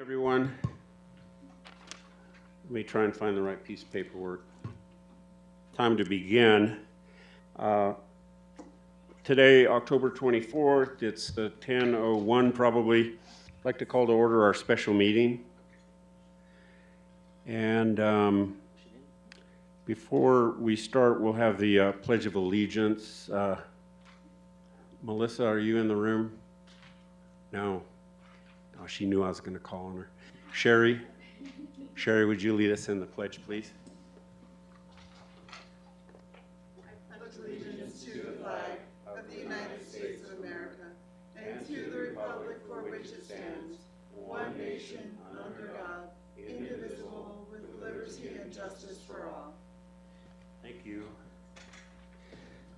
everyone. Let me try and find the right piece of paperwork. Time to begin. Today, October 24th, it's 10:01 probably. I'd like to call to order our special meeting. And before we start, we'll have the Pledge of Allegiance. Melissa, are you in the room? No. Oh, she knew I was going to call on her. Sherry, would you lead us in the pledge, please? I pledge allegiance to the flag of the United States of America and to the republic for which it stands, one nation, under God, indivisible, with liberty and justice for all. Thank you.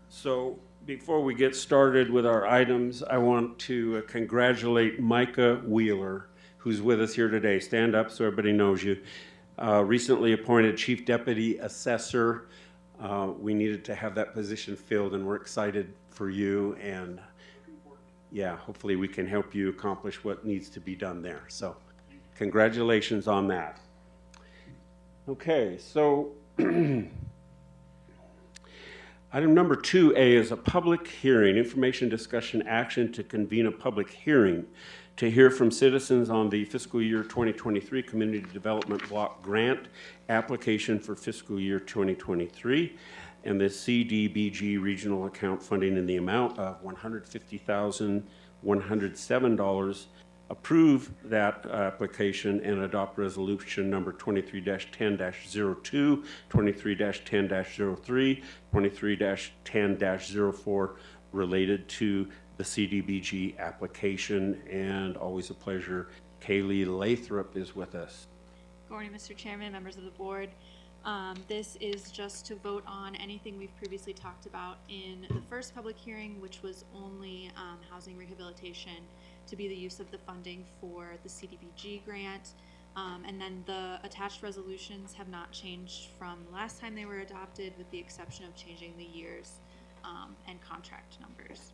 So before we get started with our items, I want to congratulate Micah Wheeler, who's with us here today. Stand up so everybody knows you. Recently appointed Chief Deputy Assessor. We needed to have that position filled, and we're excited for you. And yeah, hopefully we can help you accomplish what needs to be done there. So congratulations on that. Okay, so item number 2A is a public hearing, information, discussion, action to convene a public hearing to hear from citizens on the fiscal year 2023 Community Development Block Grant application for fiscal year 2023 and the CDBG regional account funding in the amount of $150,107. Approve that application and adopt resolution number 23-10-02, 23-10-03, 23-10-04 related to the CDBG application. And always a pleasure, Kaylee Lathrop is with us. Good morning, Mr. Chairman, members of the board. This is just to vote on anything we've previously talked about in the first public hearing, which was only housing rehabilitation, to be the use of the funding for the CDBG grant. And then the attached resolutions have not changed from last time they were adopted, with the exception of changing the years and contract numbers.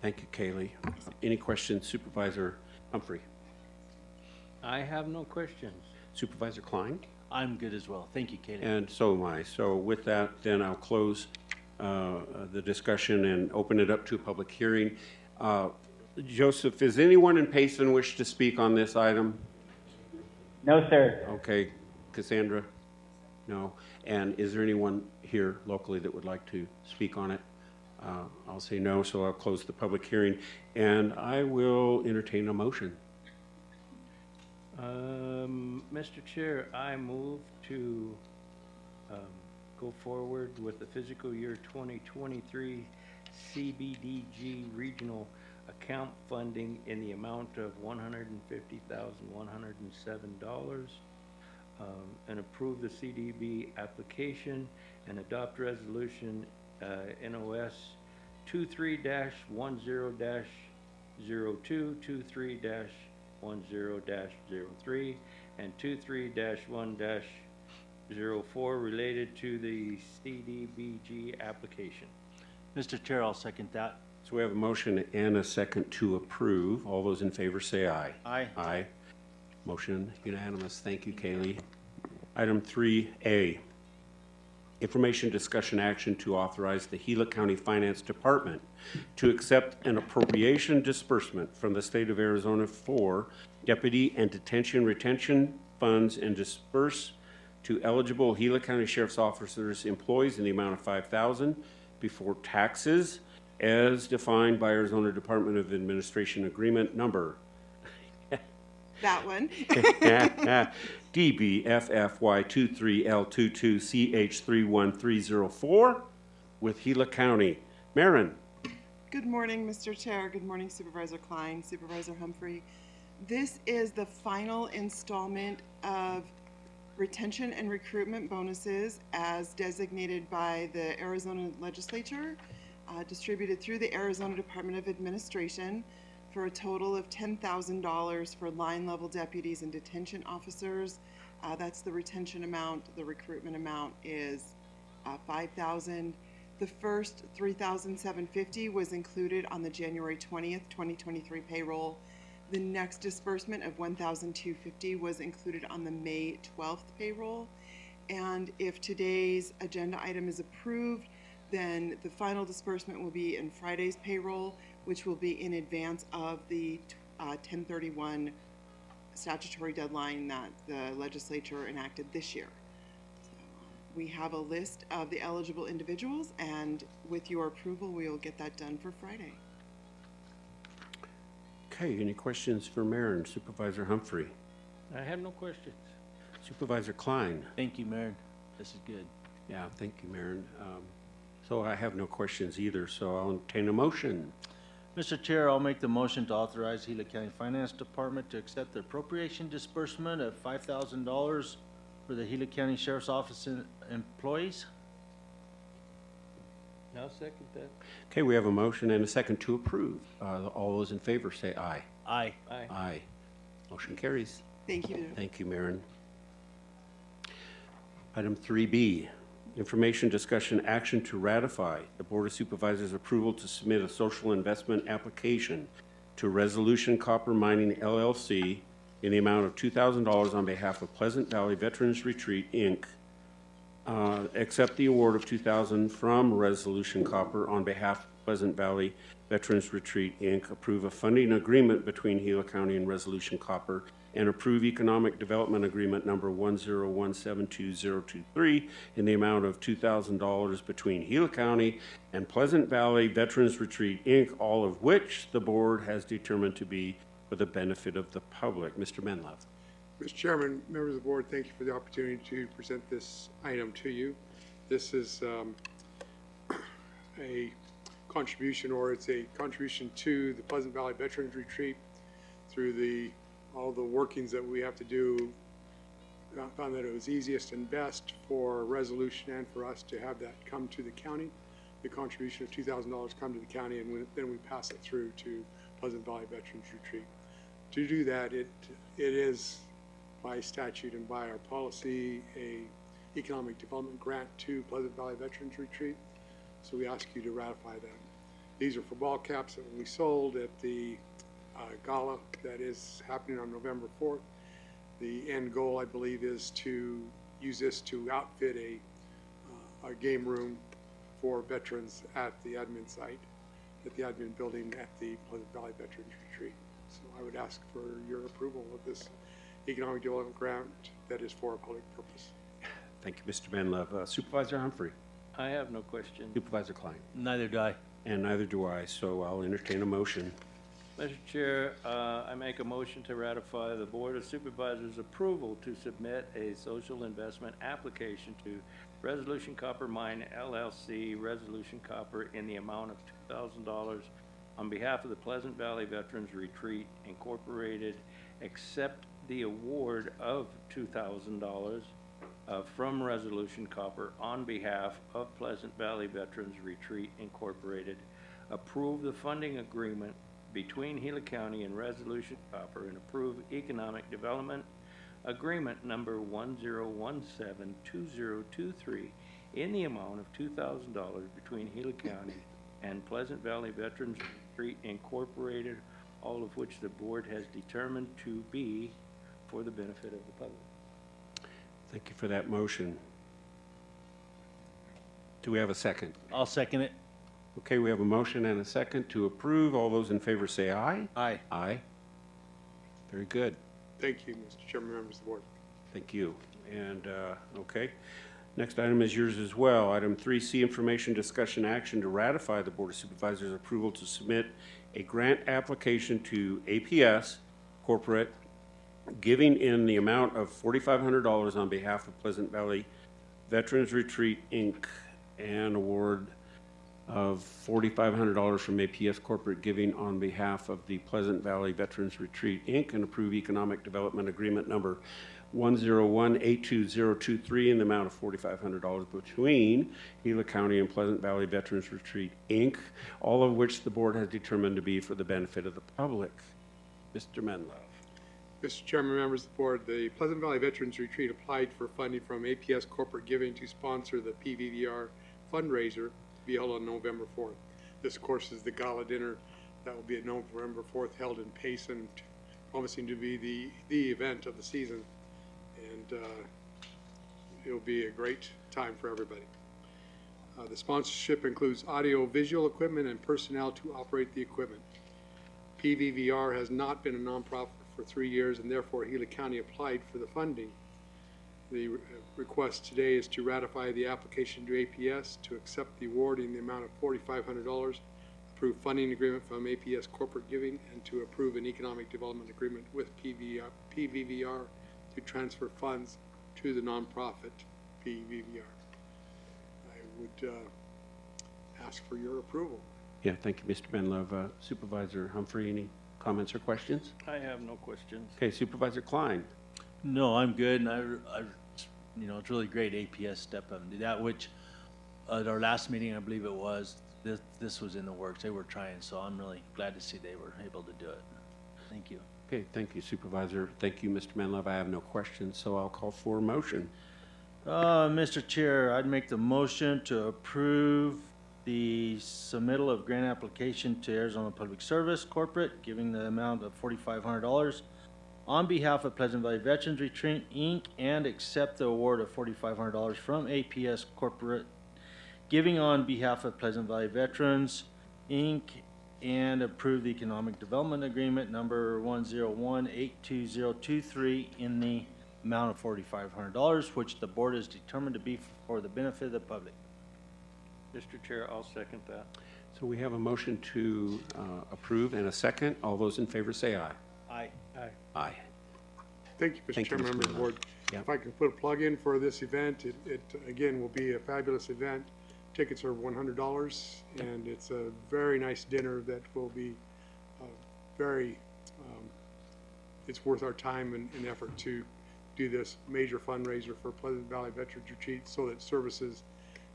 Thank you, Kaylee. Any questions, Supervisor Humphrey? I have no questions. Supervisor Klein? I'm good as well. Thank you, Katie. And so am I. So with that, then I'll close the discussion and open it up to a public hearing. Joseph, is anyone in Payson wish to speak on this item? No, sir. Okay. Cassandra? No. And is there anyone here locally that would like to speak on it? I'll say no, so I'll close the public hearing, and I will entertain a motion. Mr. Chair, I move to go forward with the fiscal year 2023 CBDG regional account funding in the amount of $150,107 and approve the CDB application and adopt resolution NOS 23-10-02, 23-10-03, and 23-1-04 related to the CDBG application. Mr. Chair, I'll second that. So we have a motion and a second to approve. All those in favor say aye. Aye. Aye. Motion unanimous. Thank you, Kaylee. Item 3A. Information, discussion, action to authorize the Gila County Finance Department to accept an appropriation disbursement from the state of Arizona for deputy and detention retention funds and disperse to eligible Gila County Sheriff's Officers employees in the amount of $5,000 before taxes as defined by Arizona Department of Administration Agreement number That one. DBFFY23L22CH31304 with Gila County. Marin. Good morning, Mr. Chair. Good morning, Supervisor Klein, Supervisor Humphrey. This is the final installment of retention and recruitment bonuses as designated by the Arizona Legislature, distributed through the Arizona Department of Administration, for a total of $10,000 for line-level deputies and detention officers. That's the retention amount. The recruitment amount is $5,000. The first $3,750 was included on the January 20th, 2023 payroll. The next disbursement of $1,250 was included on the May 12th payroll. And if today's agenda item is approved, then the final disbursement will be in Friday's payroll, which will be in advance of the 10/31 statutory deadline that the legislature enacted this year. So, we have a list of the eligible individuals, and with your approval, we will get that done for Friday. Okay, any questions for Mayor and Supervisor Humphrey? I have no questions. Supervisor Klein? Thank you, Mayor. This is good. Yeah, thank you, Mayor. So I have no questions either, so I'll entertain a motion. Mr. Chair, I'll make the motion to authorize Gila County Finance Department to accept the appropriation disbursement of $5,000 for the Gila County Sheriff's Office employees. I'll second that. Okay, we have a motion and a second to approve. All those in favor say aye. Aye. Aye. Aye. Motion carries. Thank you. Thank you, Maren. Item 3B, information, discussion, action to ratify the Board of Supervisors' approval to submit a social investment application to Resolution Copper Mining LLC in the amount of $2,000 on behalf of Pleasant Valley Veterans Retreat, Inc. Accept the award of $2,000 from Resolution Copper on behalf of Pleasant Valley Veterans Retreat, Inc. Approve a funding agreement between Gila County and Resolution Copper, and approve Economic Development Agreement number 101722023 in the amount of $2,000 between Gila County and Pleasant Valley Veterans Retreat, Inc., all of which the board has determined to be for the benefit of the public. Mr. Menlove. Mr. Chairman, members of the board, thank you for the opportunity to present this item to you. This is a contribution, or it's a contribution to the Pleasant Valley Veterans Retreat through all the workings that we have to do. I found that it was easiest and best for Resolution and for us to have that come to the county. The contribution of $2,000 come to the county, and then we pass it through to Pleasant Valley Veterans Retreat. To do that, it is by statute and by our policy a economic development grant to Pleasant Valley Veterans Retreat. So we ask you to ratify that. These are for ball caps that will be sold at the gala that is happening on November 4th. The end goal, I believe, is to use this to outfit a game room for veterans at the admin site, at the admin building at the Pleasant Valley Veterans Retreat. So I would ask for your approval of this economic development grant that is for a public purpose. Thank you, Mr. Menlove. Supervisor Humphrey. I have no questions. Supervisor Klein. Neither do I. And neither do I, so I'll entertain a motion. Mr. Chair, I make a motion to ratify the Board of Supervisors' approval to submit a social investment application to Resolution Copper Mine LLC, Resolution Copper, in the amount of $2,000 on behalf of the Pleasant Valley Veterans Retreat Incorporated, accept the award of $2,000 from Resolution Copper on behalf of Pleasant Valley Veterans Retreat Incorporated, approve the funding agreement between Gila County and Resolution Copper, and approve Economic Development Agreement number 101722023 in the amount of $2,000 between Gila County and Pleasant Valley Veterans Retreat Incorporated, all of which the board has determined to be for the benefit of the public. Thank you for that motion. Do we have a second? I'll second it. Okay, we have a motion and a second to approve. All those in favor say aye. Aye. Aye. Very good. Thank you, Mr. Chairman, members of the board. Thank you. And, okay. Next item is yours as well. Item 3C, information, discussion, action to ratify the Board of Supervisors' approval to submit a grant application to APS Corporate, giving in the amount of $4,500 on behalf of Pleasant Valley Veterans Retreat, Inc., and award of $4,500 from APS Corporate Giving on behalf of the Pleasant Valley Veterans Retreat, Inc., and approve Economic Development Agreement number 101822023 in the amount of $4,500 between Gila County and Pleasant Valley Veterans Retreat, Inc., all of which the board has determined to be for the benefit of the public. Mr. Menlove. Mr. Chairman, members of the board, the Pleasant Valley Veterans Retreat applied for funding from APS Corporate Giving to sponsor the PVVR fundraiser to be held on November 4th. This, of course, is the gala dinner that will be at November 4th, held in Payson, promising to be the event of the season. And it'll be a great time for everybody. The sponsorship includes audio-visual equipment and personnel to operate the equipment. PVVR has not been a nonprofit for 3 years, and therefore Gila County applied for the funding. The request today is to ratify the application to APS to accept the award in the amount of $4,500, approve funding agreement from APS Corporate Giving, and to approve an economic development agreement with PVVR to transfer funds to the nonprofit PVVR. I would ask for your approval. Yeah, thank you, Mr. Benlove. Supervisor Humphrey, any comments or questions? I have no questions. Okay, Supervisor Klein. No, I'm good, and you know, it's really great APS step up and do that, which at our last meeting, I believe it was, this was in the works. They were trying, so I'm really glad to see they were able to do it. Thank you. Okay, thank you, Supervisor. Thank you, Mr. Benlove. I have no questions, so I'll call for a motion. Mr. Chair, I'd make the motion to approve the submittal of grant application to Arizona Public Service Corporate, giving the amount of $4,500 on behalf of Pleasant Valley Veterans Retreat, Inc., and accept the award of $4,500 from APS Corporate, giving on behalf of Pleasant Valley Veterans, Inc., and approve the Economic Development Agreement number 101-82023 in the amount of $4,500, which the board is determined to be for the benefit of the public. Mr. Chair, I'll second that. So we have a motion to approve and a second. All those in favor say aye. Aye. Aye. Aye. Thank you, Mr. Thank you, Chairman, Mr. members of the board. Yeah. If I can put a plug in for this event, it again will be a fabulous event. Tickets are $100, and it's a very nice dinner that will be it's worth our time and effort to do this major fundraiser for Pleasant Valley Veterans Retreat so that services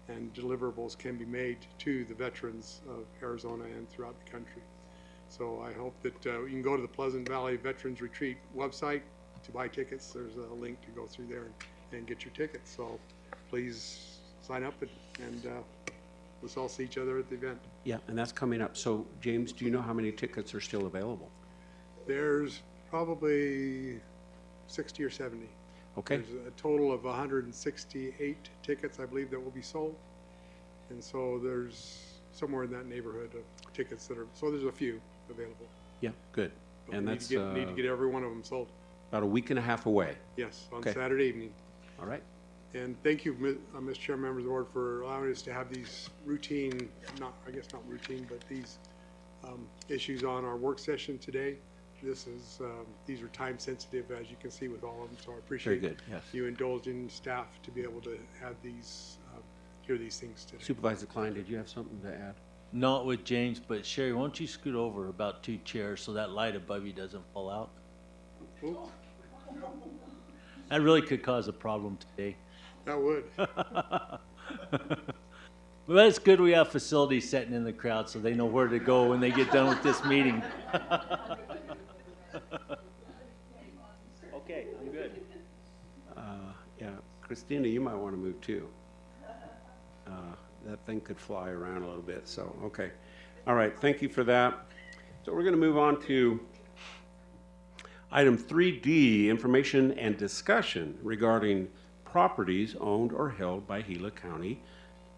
and deliverables can be made to the veterans of Arizona and throughout the country. So I hope that you can go to the Pleasant Valley Veterans Retreat website to buy tickets. There's a link to go through there and get your tickets. So please sign up and let's all see each other at the event. Yeah, and that's coming up. So, James, do you know how many tickets are still available? There's probably 60 or 70. Okay, There's a total of 168 tickets, I believe, that will be sold. And so there's somewhere in that neighborhood of tickets that are, so there's a few available. yeah, good. But And we that's need to get every one of them sold. about a week and a half away. Yes, on Okay. Saturday evening. All right. And thank you, Mr. Chair, members of the board, for allowing us to have these routine, not routine, but these issues on our work session today. This is, these are time sensitive, as you can see with all of them, so I appreciate Very good, yes. you indulging staff to be able to have these, hear these things today. Supervisor Klein, did you have something to add? Not with James, but Sherry, why don't you scoot over about 2 chairs so that light above you doesn't fall out? Ooh, That really could cause a problem today. that would. But it's good we have facilities sitting in the crowd so they know where to go when they get done with this meeting. Okay, I'm good. Yeah, Christina, you might want to move too. That thing could fly around a little bit, so, okay. All right, thank you for that. So we're going to move on to item 3D, information and discussion regarding properties owned or held by Gila County.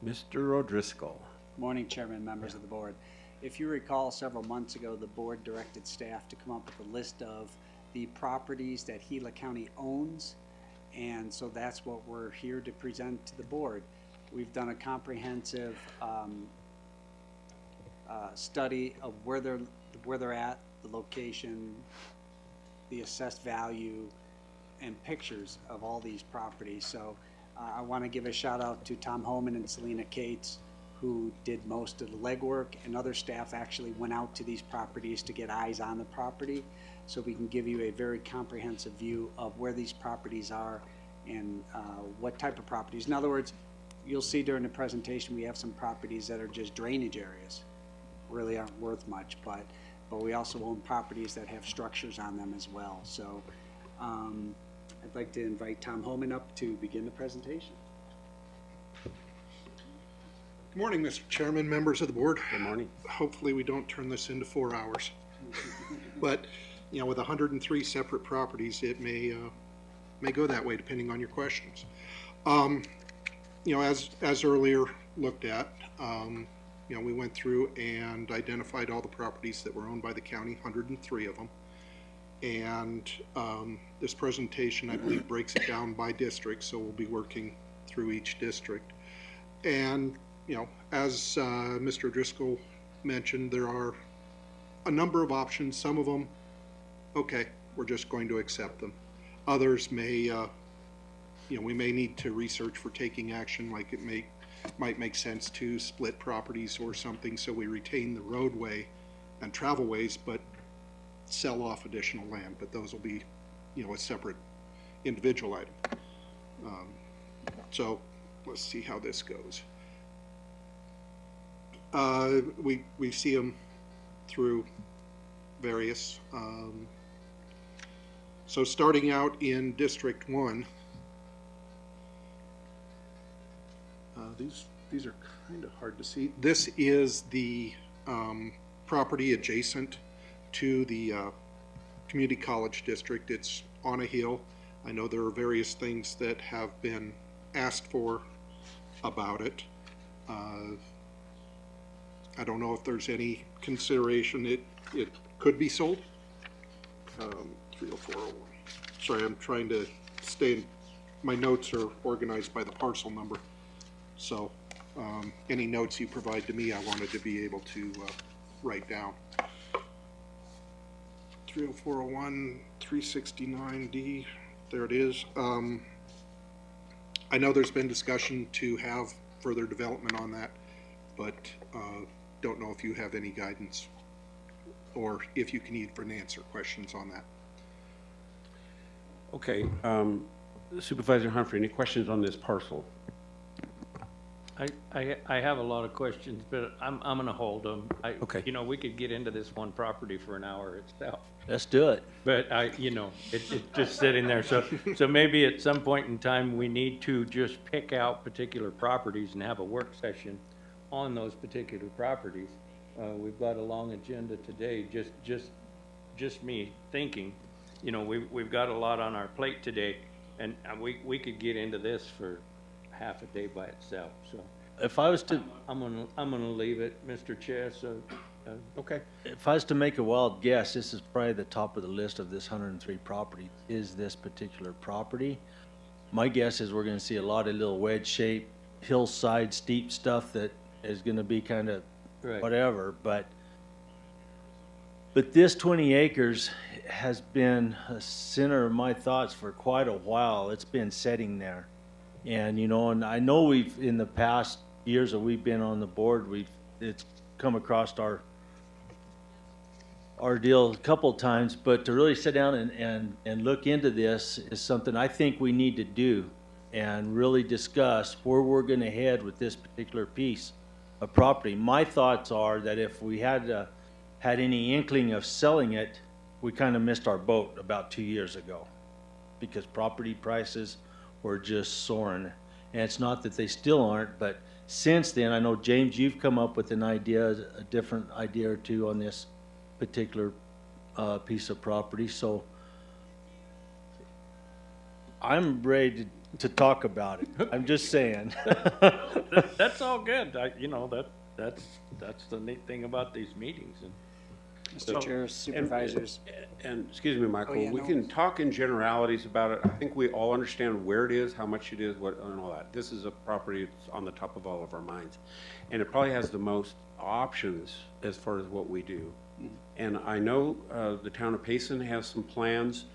Mr. O'Driscoll. Morning, Chairman, members of the board. If you recall, several months ago, the board directed staff to come up with a list of the properties that Gila County owns, and so that's what we're here to present to the board. We've done a comprehensive study of where they're at, the location, the assessed value, and pictures of all these properties. So I want to give a shout out to Tom Holman and Selena Cates, who did most of the legwork, and other staff actually went out to these properties to get eyes on the property, so we can give you a very comprehensive view of where these properties are and what type of properties. In other words, you'll see during the presentation we have some properties that are just drainage areas, really aren't worth much, but we also own properties that have structures on them as well. So I'd like to invite Tom Holman up to begin the presentation. Good morning, Mr. Chairman, members of the board. Good morning. Hopefully we don't turn this into 4 hours. But with 103 separate properties, it may go that way depending on your questions. As earlier looked at, we went through and identified all the properties that were owned by the county, 103 of them. And this presentation, I believe, breaks it down by district, so we'll be working through each district. And, as Mr. Driscoll mentioned, there are a number of options. Some of them, okay, we're just going to accept them. Others may, we may need to research for taking action, like it might make sense to split properties or something so we retain the roadway and travelways, but sell off additional land. But those will be, a separate individual item. So let's see how this goes. We see them through various. So starting out in District 1, these are kind of hard to see. This is the property adjacent to the community college district. It's on a hill. I know there are various things that have been asked for about it. I don't know if there's any consideration it could be sold. 30401. Sorry, I'm trying to stay. My notes are organized by the parcel number. So any notes you provide to me, I wanted to be able to write down. 30401, 369D, there it is. I know there's been discussion to have further development on that, but don't know if you have any guidance or if you can even answer questions on that. Okay, Supervisor Humphrey, any questions on this parcel? I have a lot of questions, but I'm gonna hold them. Okay. We could get into this one property for an hour itself. Let's do it. But it's just sitting there. So maybe at some point in time, we need to just pick out particular properties and have a work session on those particular properties. We've got a long agenda today, just me thinking, we've got a lot on our plate today, and we could get into this for half a day by itself. So If I was to, I'm gonna leave it, Mr. Chair. So Okay. if I was to make a wild guess, this is probably the top of the list of this 103 property, is this particular property. My guess is we're gonna see a lot of little wedge-shaped, hillside, steep stuff that is gonna be kind of Right. whatever, but this 20 acres has been a center of my thoughts for quite a while. It's been sitting there. And, and I know we've, in the past years that we've been on the board, it's come across our deal a couple of times, but to really sit down and look into this is something I think we need to do and really discuss where we're gonna head with this particular piece of property. My thoughts are that if we had any inkling of selling it, we kind of missed our boat about 2 years ago because property prices were just soaring. And it's not that they still aren't, but since then, I know, James, you've come up with a different idea or two on this particular piece of property. So I'm ready to talk about it. I'm just saying. That's all good. That's the neat thing about these meetings. And Mr. Chair, supervisors. And excuse me, Michael, yeah, we no. can talk in generalities about it. I think we all understand where it is, how much it is, what, and all that. This is a property that's on the top of all of our minds. And it probably has the most options as far as what we do. And I know the town of Payson has some plans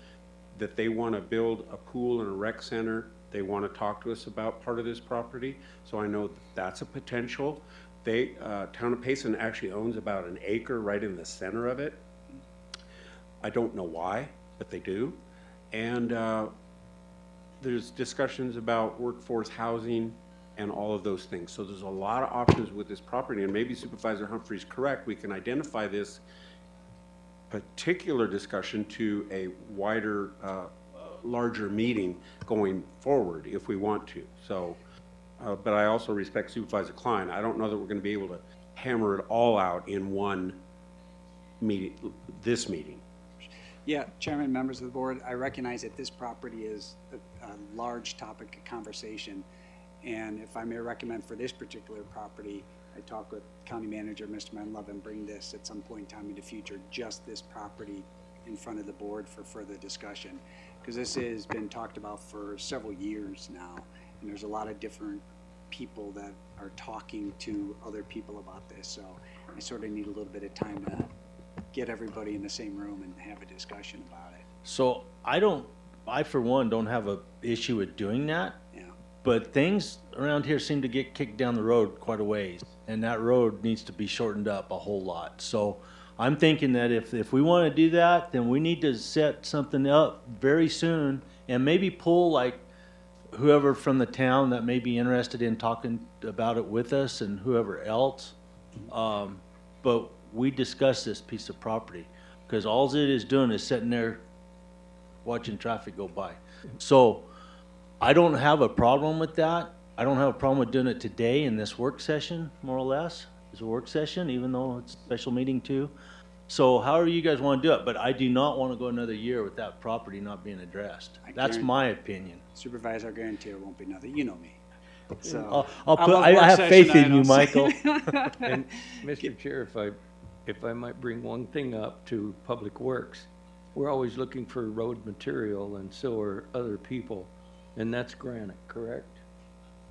that they want to build a pool and a rec center. They want to talk to us about part of this property. So I know that's a potential. Town of Payson actually owns about an acre right in the center of it. I don't know why, but they do. And there's discussions about workforce housing and all of those things. So there's a lot of options with this property, and maybe Supervisor Humphrey's correct. We can identify this particular discussion to a wider, larger meeting going forward if we want to. So. But I also respect Supervisor Klein. I don't know that we're going to be able to hammer it all out in one meeting, this meeting. Yeah, Chairman, members of the board, I recognize that this property is a large topic of conversation. And if I may recommend for this particular property, I talk with County Manager, Mr. Menlove, and bring this at some point in time in the future, just this property in front of the board for further discussion. Because this has been talked about for several years now, and there's a lot of different people that are talking to other people about this. So I sort of need a little bit of time to get everybody in the same room and have a discussion about it. So I for one don't have a issue with doing that, Yeah, but things around here seem to get kicked down the road quite a ways, and that road needs to be shortened up a whole lot. So I'm thinking that if we want to do that, then we need to set something up very soon and maybe pull like whoever from the town that may be interested in talking about it with us and whoever else. But we discuss this piece of property because all it is doing is sitting there watching traffic go by. So I don't have a problem with that. I don't have a problem with doing it today in this work session, more or less. It's a work session, even though it's a special meeting too. So however you guys want to do it, but I do not want to go another year with that property not being addressed. That's my opinion. Supervisor, I guarantee it won't be nothing. You know me. So I have faith in you, Michael. And Mr. Chair, if I might bring one thing up to Public Works, we're always looking for road material, and so are other people, and that's granite, correct?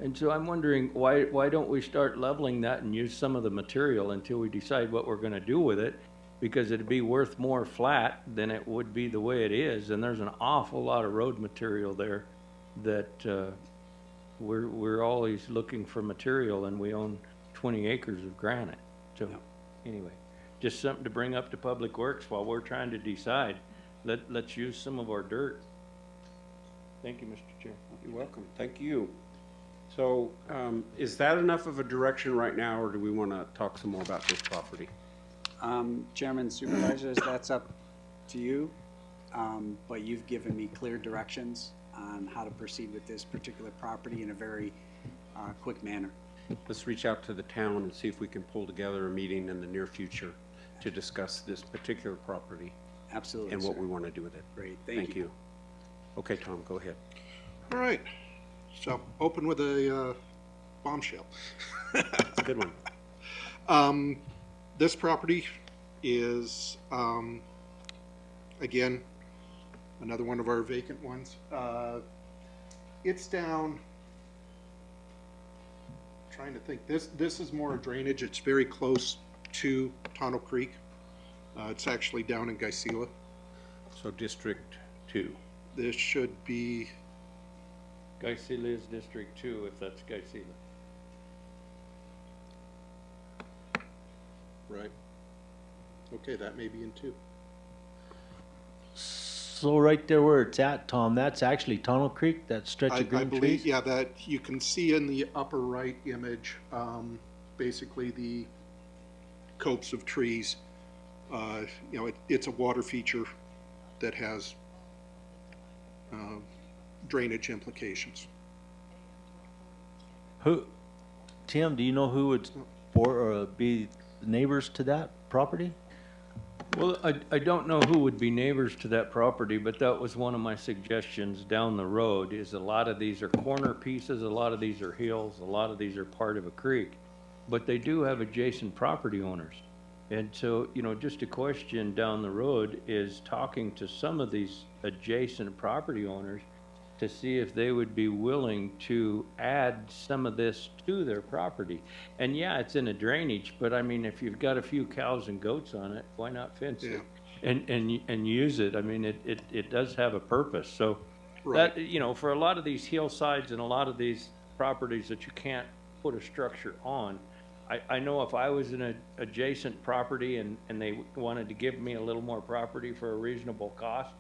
And so I'm wondering, why don't we start leveling that and use some of the material until we decide what we're gonna do with it? Because it'd be worth more flat than it would be the way it is, and there's an awful lot of road material there that, we're always looking for material, and we own 20 acres of granite. So, anyway, just something to bring up to Public Works while we're trying to decide. Let's use some of our dirt. Thank you, Mr. Chair. You're welcome. Thank you. So, is that enough of a direction right now, or do we want to talk some more about this property? Chairman, supervisors, that's up to you. But you've given me clear directions on how to proceed with this particular property in a very quick manner. Let's reach out to the town and see if we can pull together a meeting in the near future to discuss this particular property Absolutely, and what sir. we want to do with it. Great, thank you. Okay, Tom, go ahead. All right, so open with a bombshell. It's a good one. This property is, again, another one of our vacant ones. It's down, trying to think, this is more drainage. It's very close to Tunnel Creek. It's actually down in Gila. So District 2. This should be, Gila is District 2, if that's Gila. right. Okay, that may be in 2. So right there where it's at, Tom, that's actually Tunnel Creek, that stretch of I green believe, trees? yeah, that you can see in the upper right image, basically the copse of trees. You know, it's a water feature that has drainage implications. Tim, do you know who would be neighbors to that property? Well, I don't know who would be neighbors to that property, but that was one of my suggestions down the road, is a lot of these are corner pieces, a lot of these are hills, a lot of these are part of a creek. But they do have adjacent property owners. And so, you know, just a question down the road is talking to some of these adjacent property owners to see if they would be willing to add some of this to their property. And yeah, it's in a drainage, but I mean, if you've got a few cows and goats on it, why not fence it? And use it? I mean, it does have a purpose. So Right. that, you know, for a lot of these hillsides and a lot of these properties that you can't put a structure on, I know if I was in an adjacent property and they wanted to give me a little more property for a reasonable cost,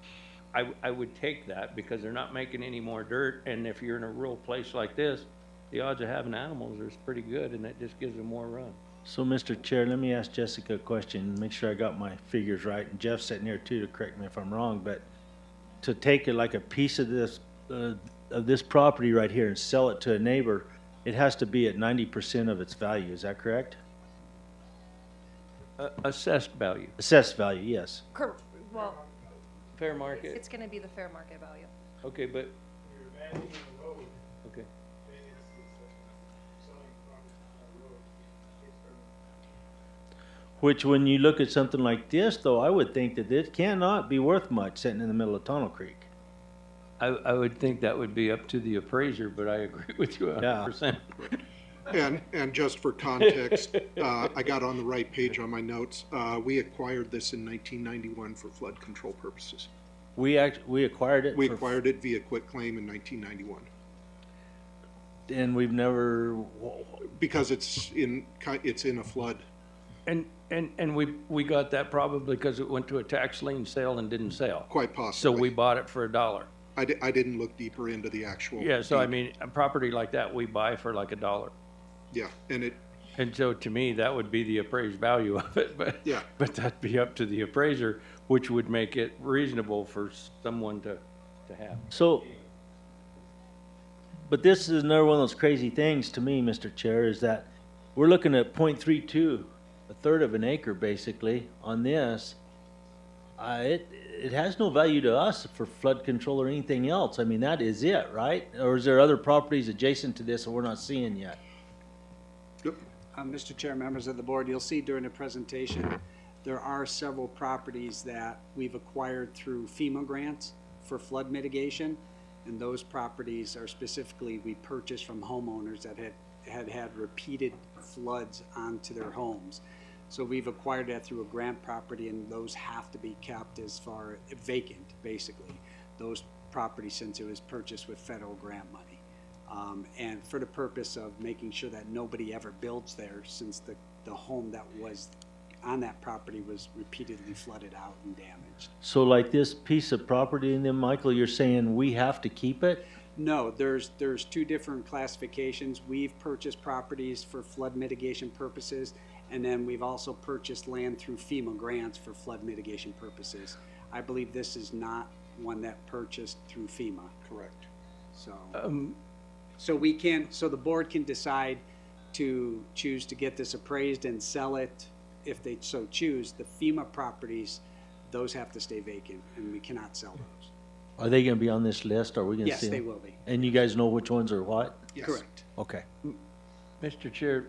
I would take that because they're not making any more dirt. And if you're in a rural place like this, the odds of having animals is pretty good, and it just gives them more run. So, Mr. Chair, let me ask Jessica a question, make sure I got my figures right, and Jeff's sitting here too to correct me if I'm wrong, but to take it like a piece of this property right here and sell it to a neighbor, it has to be at 90% of its value, is that correct? Assessed value. Assessed value, yes. Well, fair market? It's gonna be the fair market value. Okay, but. Okay. Which, when you look at something like this, though, I would think that it cannot be worth much sitting in the middle of Tunnel Creek. I would think that would be up to the appraiser, but I agree with you 100%. And just for context, I got on the right page on my notes. We acquired this in 1991 for flood control purposes. We acquired it. We acquired it via quitclaim in 1991 And we've never, because it's in a flood. And we got that probably because it went to a tax lien sale and didn't sell. Quite So possibly. we bought it for $1. I didn't look deeper into the actual. Yeah, so I deed. mean, a property like that, we buy for like $1. Yeah, and And so to me, that would be the appraised value of it, but. Yeah. But that'd be up to the appraiser, which would make it reasonable for someone to have. so, but this is another one of those crazy things to me, Mr. Chair, is that we're looking at .32, a third of an acre basically, on this. It has no value to us for flood control or anything else. I mean, that is it, right? Or is there other properties adjacent to this that we're not seeing yet? Mr. Chair, members of the board, you'll see during the presentation, there are several properties that we've acquired through FEMA grants for flood mitigation. And those properties are specifically, we purchased from homeowners that had repeated floods onto their homes. So we've acquired that through a grant property, and those have to be kept as far vacant, basically. Those properties, since it was purchased with federal grant money. And for the purpose of making sure that nobody ever builds there, since the home that was on that property was repeatedly flooded out and damaged. So like this piece of property, and then Michael, you're saying we have to keep it? No, there's two different classifications. We've purchased properties for flood mitigation purposes, and then we've also purchased land through FEMA grants for flood mitigation purposes. I believe this is not one that purchased through FEMA. correct. So so the board can decide to choose to get this appraised and sell it if they so choose. The FEMA properties, those have to stay vacant, and we cannot sell those. Are they gonna be on this list? Are we gonna Yes, see they them? will be. And you guys know which ones are what? Yes. Correct. Okay. Mr. Chair,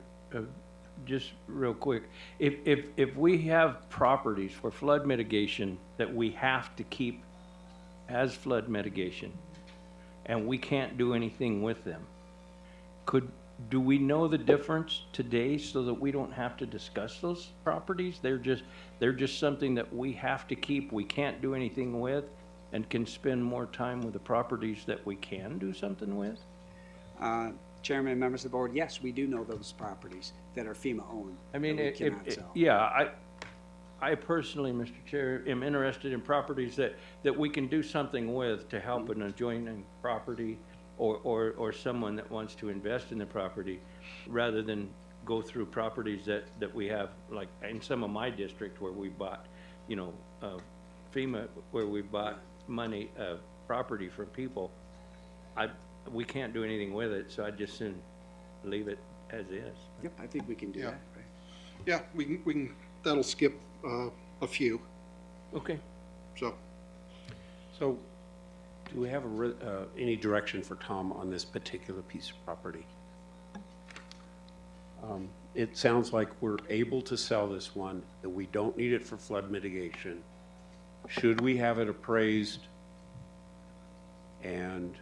just real quick, if we have properties for flood mitigation that we have to keep as flood mitigation, and we can't do anything with them, do we know the difference today so that we don't have to discuss those properties? They're just something that we have to keep, we can't do anything with, and can spend more time with the properties that we can do something with? Chairman and members of the board, yes, we do know those properties that are FEMA owned. I mean, that we cannot sell. yeah, I personally, Mr. Chair, am interested in properties that we can do something with to help an adjoining property or someone that wants to invest in the property, rather than go through properties that we have, like in some of my district where we bought, FEMA, where we bought property from people. We can't do anything with it, so I'd just soon leave it as is. Yep, I think we can do Yeah. that. Right? Yeah, we can, that'll skip a few, Okay. so. So, do we have any direction for Tom on this particular piece of property? It sounds like we're able to sell this one, that we don't need it for flood mitigation. Should we have it appraised and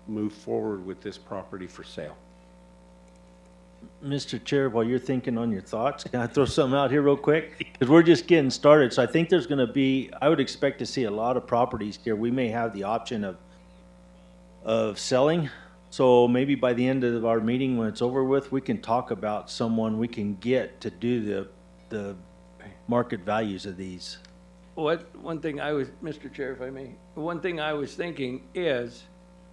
move forward with this property for sale? Mr. Chair, while you're thinking on your thoughts, can I throw something out here real quick? Because we're just getting started, so I think there's gonna be, I would expect to see a lot of properties here. We may have the option of selling. So maybe by the end of our meeting, when it's over with, we can talk about someone we can get to do the market values of these. One thing Mr. Chair, if I may, one thing I was thinking is,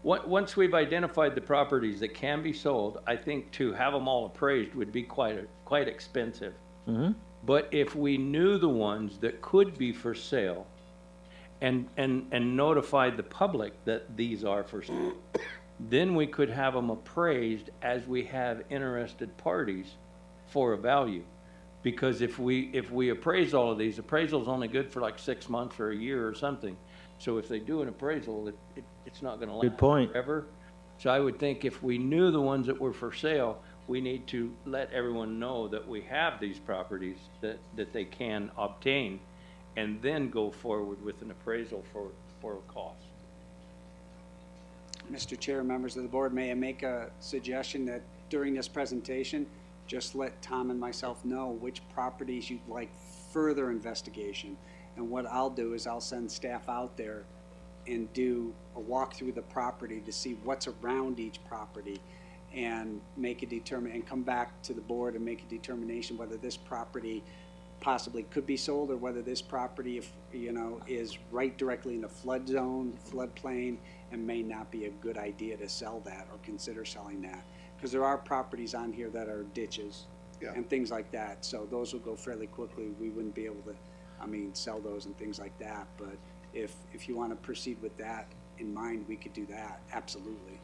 once we've identified the properties that can be sold, I think to have them all appraised would be quite expensive. Mm-hmm. But if we knew the ones that could be for sale and notified the public that these are for sale, then we could have them appraised as we have interested parties for a value. Because if we appraise all of these, appraisal's only good for like 6 months or a year or something. So if they do an appraisal, it's not gonna last Good point. forever. So I would think if we knew the ones that were for sale, we need to let everyone know that we have these properties that they can obtain, and then go forward with an appraisal for a cost. Mr. Chair, members of the board, may I make a suggestion that during this presentation, just let Tom and myself know which properties you'd like further investigation. And what I'll do is I'll send staff out there and do a walk through the property to see what's around each property and and come back to the board and make a determination whether this property possibly could be sold, or whether this property, if, you know, is right directly in the flood zone, floodplain, and may not be a good idea to sell that or consider selling that. Because there are properties on here that are ditches and things like that, so those will go fairly quickly. We wouldn't be able to, sell those and things like that, but if you want to proceed with that in mind, we could do that, absolutely.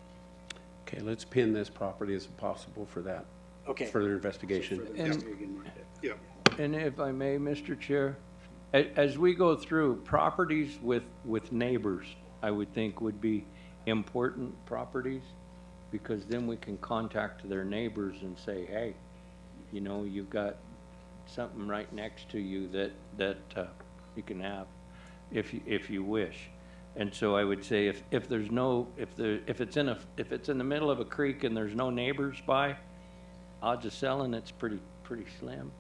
Okay, let's pin this property as possible for that. Okay. Further investigation. So further investigation. Yeah. And if I may, Mr. Chair, as we go through, properties with neighbors, I would think would be important properties, because then we can contact their neighbors and say, hey, you know, you've got something right next to you that you can have if you wish. And so I would say if it's in the middle of a creek and there's no neighbors by, odds of selling it's pretty slim.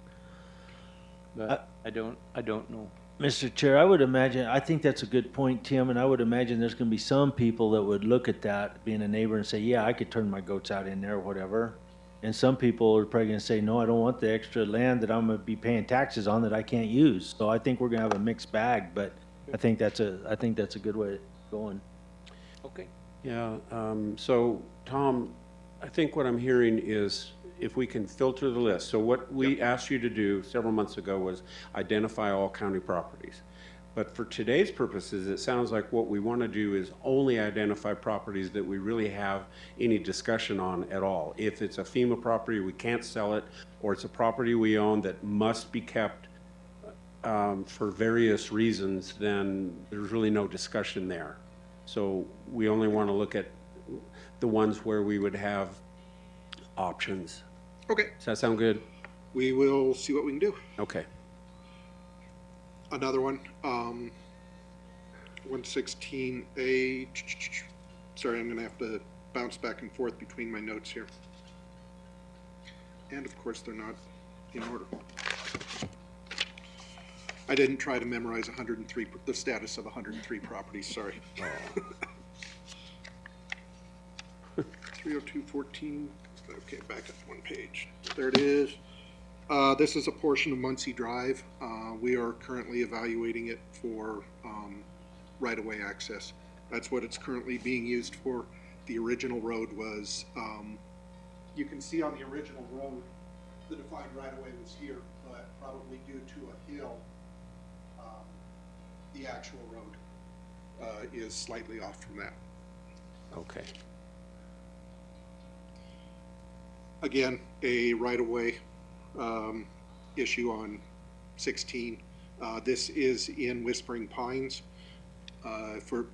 But I don't know. Mr. Chair, I would imagine, I think that's a good point, Tim, and I would imagine there's gonna be some people that would look at that, being a neighbor, and say, yeah, I could turn my goats out in there or whatever. And some people are probably gonna say, no, I don't want the extra land that I'm gonna be paying taxes on that I can't use. So I think we're gonna have a mixed bag, but I think that's a good way of going. Okay. Yeah, so, Tom, I think what I'm hearing is if we can filter the list. So what we asked you to do several months ago was identify all county properties. But for today's purposes, it sounds like what we want to do is only identify properties that we really have any discussion on at all. If it's a FEMA property, we can't sell it, or it's a property we own that must be kept for various reasons, then there's really no discussion there. So we only want to look at the ones where we would have options. Okay, Does that sound good? we will see what we can do. Okay. Another one, 116A, sorry, I'm gonna have to bounce back and forth between my notes here. And of course, they're not in order. I didn't try to memorize 103, the status of 103 properties, sorry. 30214, okay, back up one page. There it is. This is a portion of Muncie Drive. We are currently evaluating it for right-of-way access. That's what it's currently being used for. The original road was, you can see on the original road, the defined right-of-way was here, but probably due to a hill, the actual road is slightly off from that. Okay. Again, a right-of-way issue on 16. This is in Whispering Pines.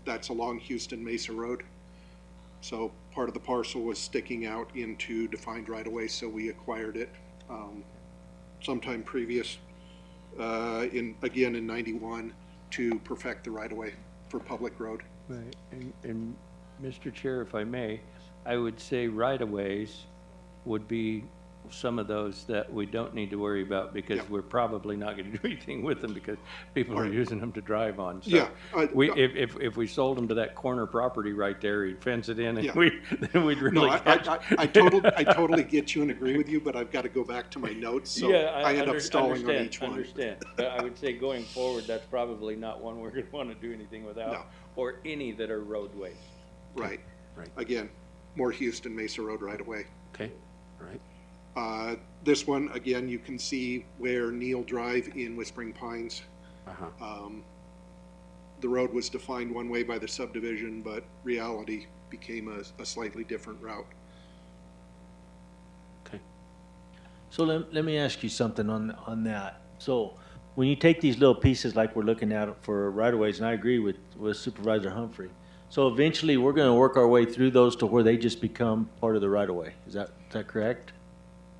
That's along Houston Mesa Road. So part of the parcel was sticking out into defined right-of-way, so we acquired it sometime previous, again in 91, to perfect the right-of-way for public road. Right, and Mr. Chair, if I may, I would say right-of-ways would be some of those that we don't need to worry about, because we're probably not gonna do anything with them because people are using them to drive on. So Yeah, if we sold them to that corner property right there, he'd fence it in and Yeah. then we'd really No, I totally get you and agree with you, but I've got to go back to my notes, so I end up stalling on each one. Understand, but I would say going forward, that's probably not one we're gonna wanna do anything without, No. or any that are roadways. Right. Right. Again, more Houston Mesa Road right-of-way. Okay, all right. This one, again, you can see where Neil Drive in Whispering Pines. Uh-huh. The road was defined one way by the subdivision, but reality became a slightly different route. Okay. So let me ask you something on that. So when you take these little pieces like we're looking at for right-of-ways, and I agree with Supervisor Humphrey, so eventually we're gonna work our way through those to where they just become part of the right-of-way. Is that correct?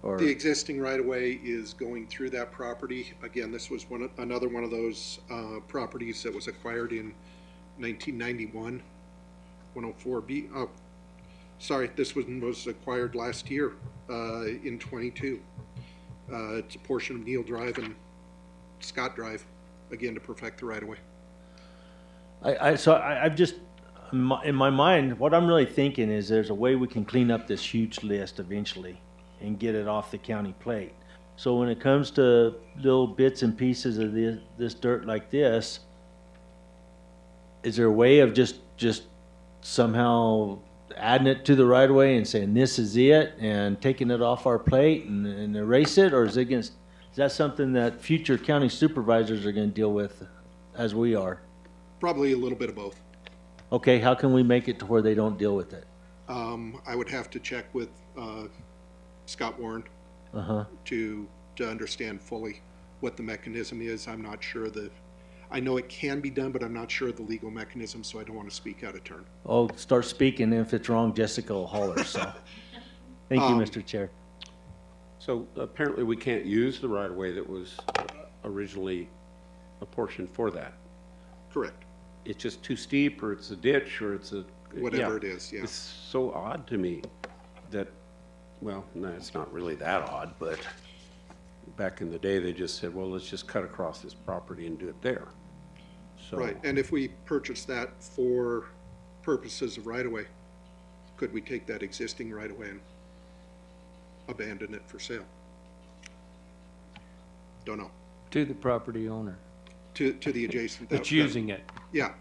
Or, The existing right-of-way is going through that property. Again, this was another one of those properties that was acquired in 1991, 104B. Oh, sorry, this one was acquired last year in '22. It's a portion of Neil Drive and Scott Drive, again, to perfect the right-of-way. I've just, in my mind, what I'm really thinking is there's a way we can clean up this huge list eventually and get it off the county plate. So when it comes to little bits and pieces of this dirt like this, is there a way of just somehow adding it to the right of way and saying this is it and taking it off our plate and erase it? Or is that something that future county supervisors are gonna deal with as we are? Probably a little bit of both. Okay, how can we make it to where they don't deal with it? I would have to check with Scott Warren Uh-huh. to understand fully what the mechanism is. I'm not sure I know it can be done, but I'm not sure of the legal mechanism, so I don't want to speak out of turn. Oh, start speaking, and if it's wrong, Jessica will holler, so. Thank you, Mr. Chair. So apparently we can't use the right-of-way that was originally apportioned for that. Correct. It's just too steep, or it's a ditch, or it's a... Whatever yeah. it is, yeah. It's so odd to me that, well, no, it's not really that odd, but back in the day, they just said, well, let's just cut across this property and do it there. So, Right, and if we purchase that for purposes of right-of-way, could we take that existing right-of-way and abandon it for sale? Don't know. To the property owner To the adjacent. that's using it. Yeah.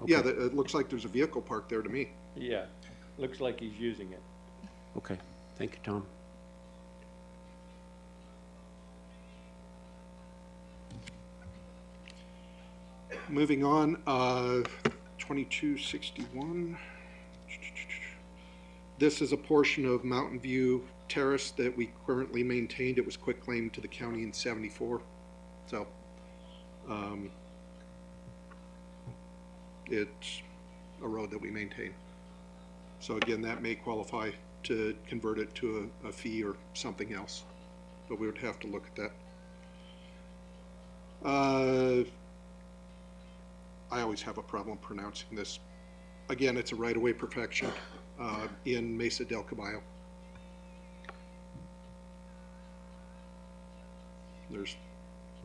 Yeah, it looks like there's a vehicle parked there to me. Yeah, looks like he's using it. okay, thank you, Tom. Moving on, 2261. This is a portion of Mountain View Terrace that we currently maintained. It was quitclaimed to the county in '74. So, it's a road that we maintain. So again, that may qualify to convert it to a fee or something else, but we would have to look at that. I always have a problem pronouncing this. Again, it's a right-of-way perfection in Mesa del Caballo. There's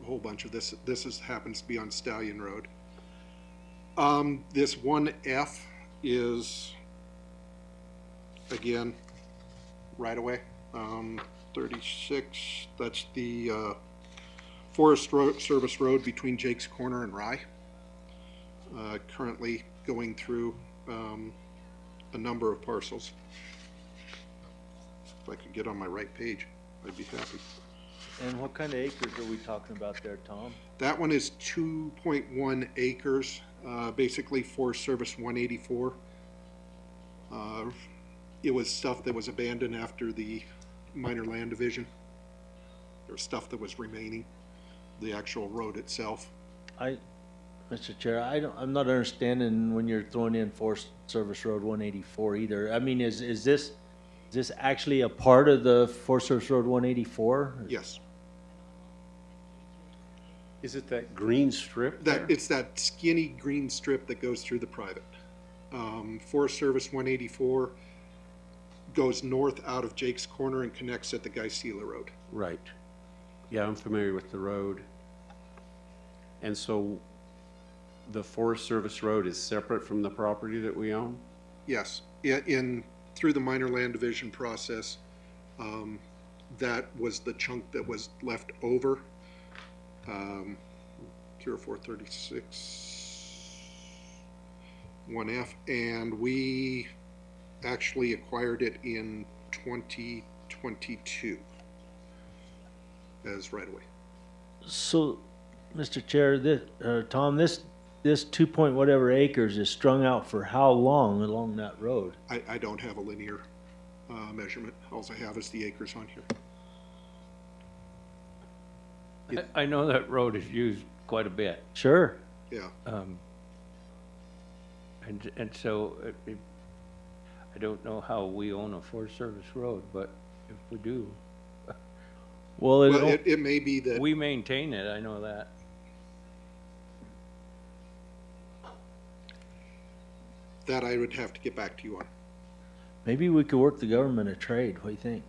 a whole bunch of this. This happens to be on Stallion Road. This 1F is, again, right-of-way. 36, that's the Forest Service Road between Jake's Corner and Rye. Currently going through a number of parcels. If I could get on my right page, I'd be happy. And what kind of acres are we talking about there, Tom? That one is 2.1 acres, basically Forest Service 184. It was stuff that was abandoned after the minor land division. There was stuff that was remaining, the actual road itself. Mr. Chair, I'm not understanding when you're throwing in Forest Service Road 184 either. I mean, is this actually a part of the Forest Service Road 184? Yes. Is it that green strip there? It's that skinny green strip that goes through the private. Forest Service 184 goes north out of Jake's Corner and connects at the Geisela Road. Right. Yeah, I'm familiar with the road. And so the Forest Service Road is separate from the property that we own? Yes, through the minor land division process, that was the chunk that was left over. 0436 1F, and we actually acquired it in 2022 as right away. So, Mr. Chair, Tom, this 2 point whatever acres is strung out for how long along that road? I don't have a linear measurement. All I have is the acres on here. I know that road is used quite a bit. Sure. Yeah. And so I don't know how we own a Forest Service road, but if we do, Well, Well, it may be that, we maintain it, I know that. that I would have to get back to you on. maybe we could work the government a trade. What do you think?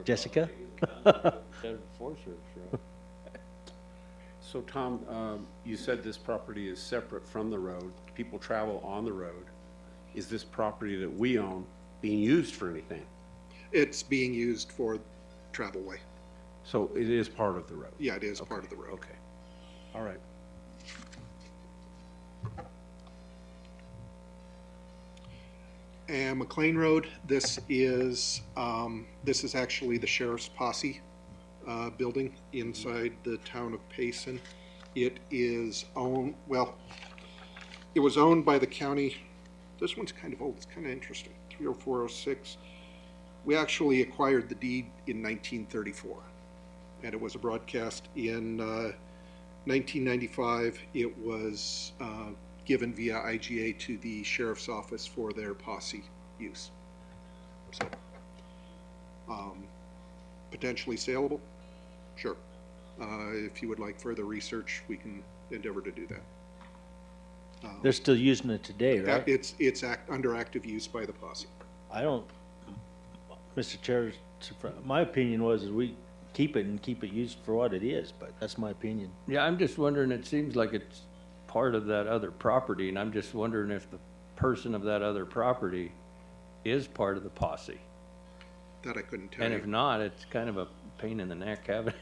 Jessica? Forest Service road. So Tom, you said this property is separate from the road. People travel on the road. Is this property that we own being used for anything? It's being used for travelway. So it is part of the road? Yeah, it is part of the road. Okay. All right. And McLean Road, this is actually the sheriff's posse building inside the town of Payson. It is owned, well, it was owned by the county. This one's kind of old, it's kind of interesting, 30406. We actually acquired the deed in 1934, and it was a broadcast in 1995. It was given via IGA to the sheriff's office for their posse use. So, potentially saleable? Sure. If you would like further research, we can endeavor to do that. They're still using it today, right? It's under active use by the posse. I don't, Mr. Chair, my opinion was is we keep it and keep it used for what it is, but that's my opinion. Yeah, I'm just wondering, it seems like it's part of that other property, and I'm just wondering if the person of that other property is part of the posse. That I couldn't tell And you. if not, it's kind of a pain in the neck having it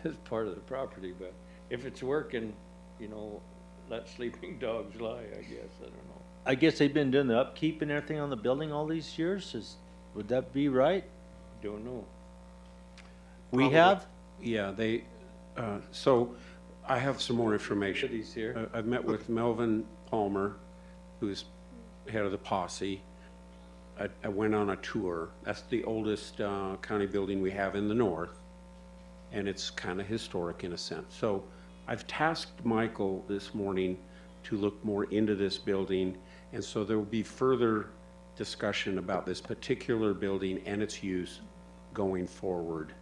as part of the property, but if it's working, you know, let sleeping dogs lie, I guess, I don't know. I guess they've been doing the upkeep and everything on the building all these years. Would that be right? Don't know. We Probably. have? Yeah, so I have some more information. City's here. I've met with Melvin Palmer, who's head of the posse. I went on a tour. That's the oldest county building we have in the north, and it's kind of historic in a sense. So I've tasked Michael this morning to look more into this building, and so there will be further discussion about this particular building and its use going forward.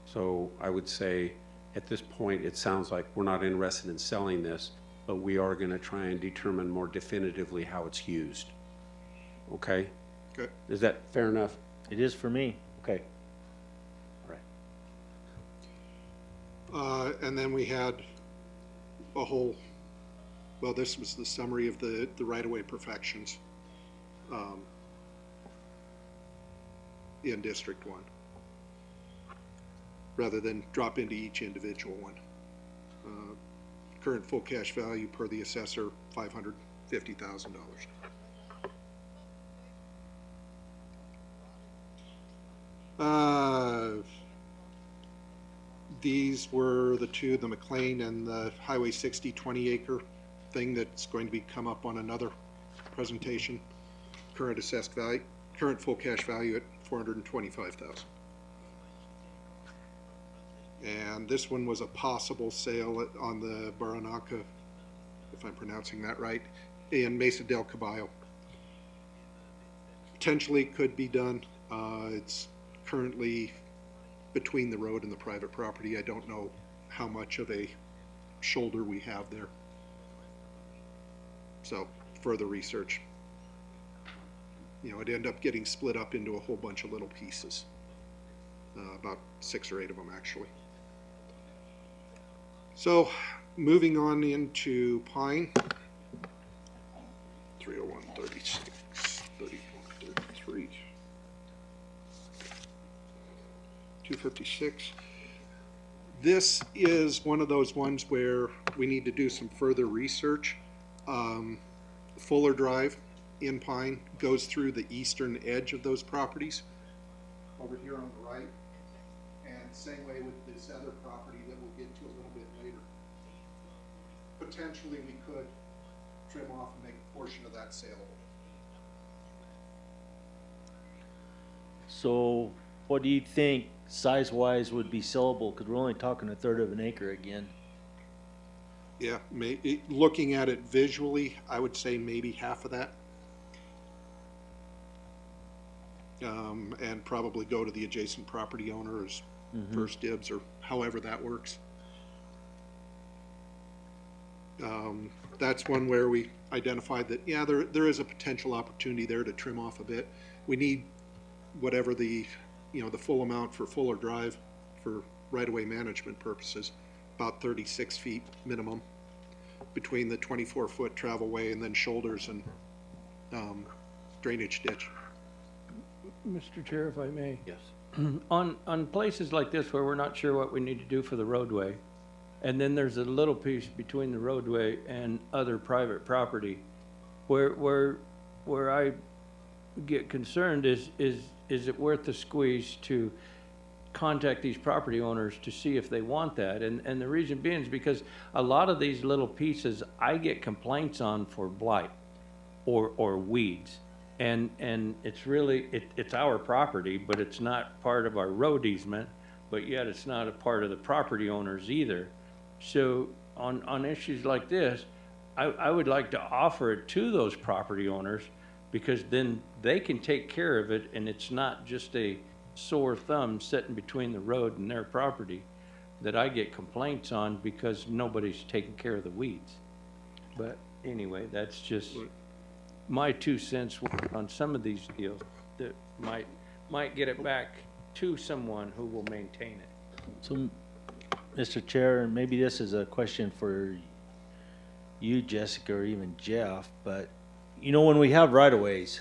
So I would say at this point, it sounds like we're not interested in selling this, but we are going to try and determine more definitively how it's used. Okay? Okay. Is that fair enough? It is for me. Okay. All right. And then we had a whole, well, this was the summary of the right-of-way perfections in District 1, rather than drop into each individual one. Current full cash value per the assessor, $550,000. These were the two, the McLean and the Highway 60 20-acre thing that's going to be come up on another presentation. Current assessed value, current full cash value at $425,000. And this one was a possible sale on the Baranaca, if I'm pronouncing that right, in Mesa del Caballo. Potentially could be done. It's currently between the road and the private property. I don't know how much of a shoulder we have there. So further research. You know, it'd end up getting split up into a whole bunch of little pieces. About 6 or 8 of them actually. So moving on into Pine. 301, 36, 34, 33. 256. This is one of those ones where we need to do some further research. Fuller Drive in Pine goes through the eastern edge of those properties. Over here on the right. And same way with this other property that we'll get to a little bit later. Potentially we could trim off and make a portion of that saleable. So what do you think size-wise would be sellable? Because we're only talking a third of an acre again. Yeah, looking at it visually, I would say maybe half of that. And probably go to the adjacent property owner as first dibs, or however that works. That's one where we identified that, yeah, there is a potential opportunity there to trim off a bit. We need whatever the full amount for Fuller Drive for right-of-way management purposes, about 36 feet minimum between the 24-foot travelway and then shoulders and drainage ditch. Mr. Chair, if I may. Yes. On places like this where we're not sure what we need to do for the roadway, and then there's a little piece between the roadway and other private property, where I get concerned is it worth the squeeze to contact these property owners to see if they want that? And the reason being is because a lot of these little pieces, I get complaints on for blight or weeds. And it's really, it's our property, but it's not part of our road easement, but yet it's not a part of the property owners either. So on issues like this, I would like to offer it to those property owners, because then they can take care of it, and it's not just a sore thumb sitting between the road and their property that I get complaints on because nobody's taking care of the weeds. But anyway, that's just my 2 cents on some of these deals that might get it back to someone who will maintain it. So, Mr. Chair, and maybe this is a question for you, Jessica, or even Jeff, but when we have right-of-ways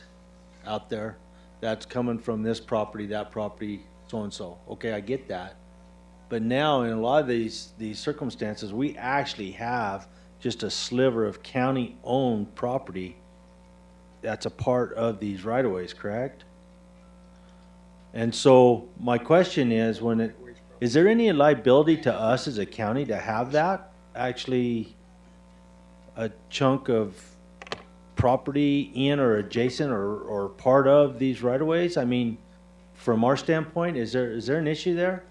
out there, that's coming from this property, that property, so-and-so. Okay, I get that. But now, in a lot of these circumstances, we actually have just a sliver of county-owned property that's a part of these right-of-ways, correct? And so my question is, is there any liability to us as a county to have that actually a chunk of property in or adjacent or part of these right-of-ways? I mean, from our standpoint, is there an issue there?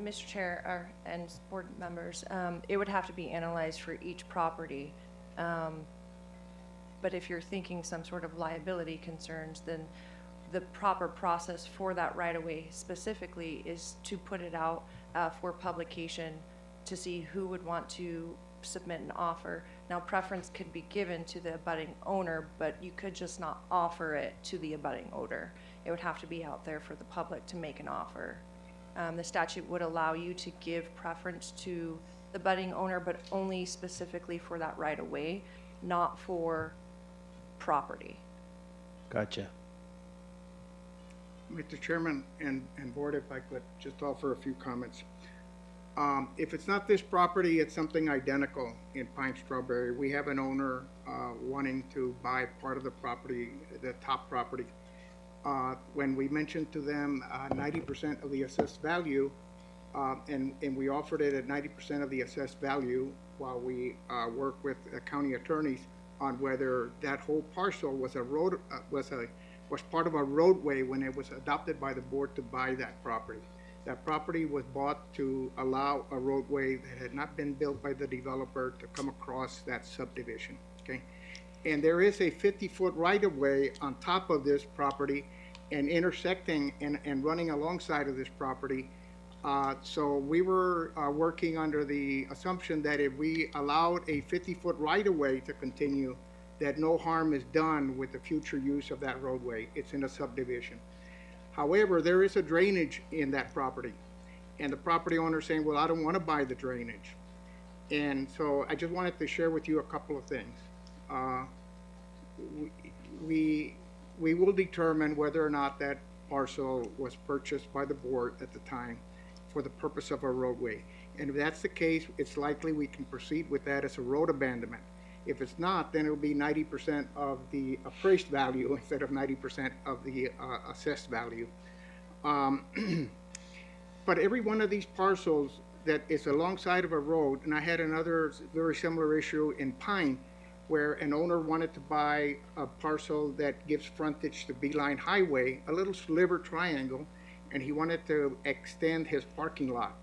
Mr. Chair and board members, it would have to be analyzed for each property. But if you're thinking some sort of liability concerns, then the proper process for that right-of-way specifically is to put it out for publication to see who would want to submit an offer. Now, preference could be given to the abutting owner, but you could just not offer it to the abutting owner. It would have to be out there for the public to make an offer. The statute would allow you to give preference to the abutting owner, but only specifically for that right-of-way, not for property. Gotcha. Mr. Chairman and board, if I could just offer a few comments. If it's not this property, it's something identical in Pine Strawberry. We have an owner wanting to buy part of the property, the top property. When we mentioned to them 90% of the assessed value, and we offered it at 90% of the assessed value while we work with county attorneys on whether that whole parcel was a road, was part of a roadway when it was adopted by the board to buy that property. That property was bought to allow a roadway that had not been built by the developer to come across that subdivision, okay? And there is a 50-foot right-of-way on top of this property and intersecting and running alongside of this property. So we were working under the assumption that if we allowed a 50-foot right-of-way to continue, that no harm is done with the future use of that roadway. It's in a subdivision. However, there is a drainage in that property, and the property owner is saying, well, I don't want to buy the drainage. And so I just wanted to share with you a couple of things. We will determine whether or not that parcel was purchased by the board at the time for the purpose of a roadway. And if that's the case, it's likely we can proceed with that as a road abandonment. If it's not, then it'll be 90% of the appraised value instead of 90% of the assessed value. But every one of these parcels that is alongside of a road, and I had another very similar issue in Pine, where an owner wanted to buy a parcel that gives frontage to Beeline Highway, a little sliver triangle, and he wanted to extend his parking lot.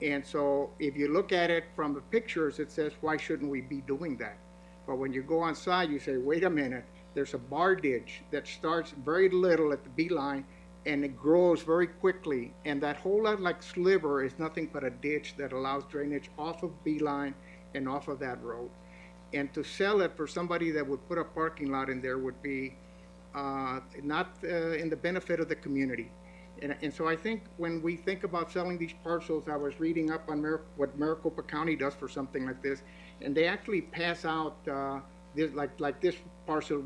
And so if you look at it from the pictures, it says, why shouldn't we be doing that? But when you go on site, you say, wait a minute, there's a bar ditch that starts very little at the Beeline and it grows very quickly. And that whole like sliver is nothing but a ditch that allows drainage off of Beeline and off of that road. And to sell it for somebody that would put a parking lot in there would be not in the benefit of the community. And so I think when we think about selling these parcels, I was reading up on what Maricopa County does for something like this, and they actually pass out this, like this parcel.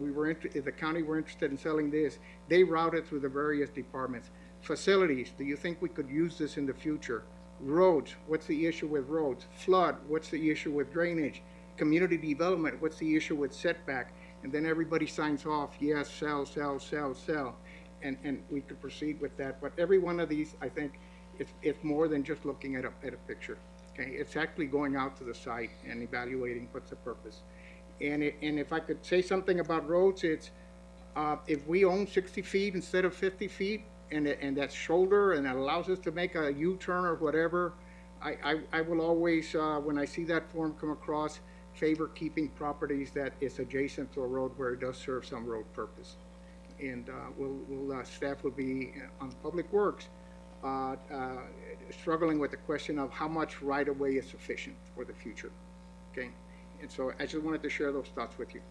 If the county were interested in selling this, they route it through the various departments. Facilities, do you think we could use this in the future? Roads, what's the issue with roads? Flood, what's the issue with drainage? Community development, what's the issue with setback? And then everybody signs off, yes, sell, sell, sell, sell. And we could proceed with that. But every one of these, I think, it's more than just looking at a picture. Okay, it's actually going out to the site and evaluating what's the purpose. And if I could say something about roads, it's if we own 60 feet instead of 50 feet, and that's shoulder, and it allows us to make a U-turn or whatever, I will always, when I see that form come across, favor keeping properties that is adjacent to a road where it does serve some road purpose. And staff will be on Public Works struggling with the question of how much right-of-way is sufficient for the future. Okay, and so I just wanted to share those thoughts with you.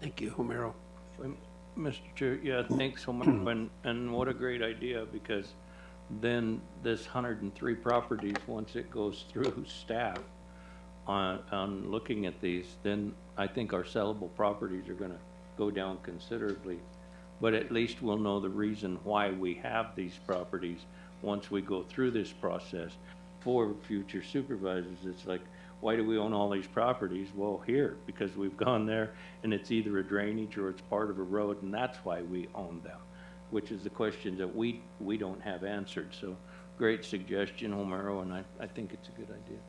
Thank you, Homero. Mr. Chair, yeah, thanks so much, and what a great idea, because then this 103 properties, once it goes through staff on looking at these, then I think our sellable properties are gonna go down considerably. But at least we'll know the reason why we have these properties once we go through this process. For future supervisors, it's like, why do we own all these properties? Well, here, because we've gone there and it's either a drainage or it's part of a road, and that's why we own them, which is the question that we don't have answered. So great suggestion, Homero, and I think it's a good idea.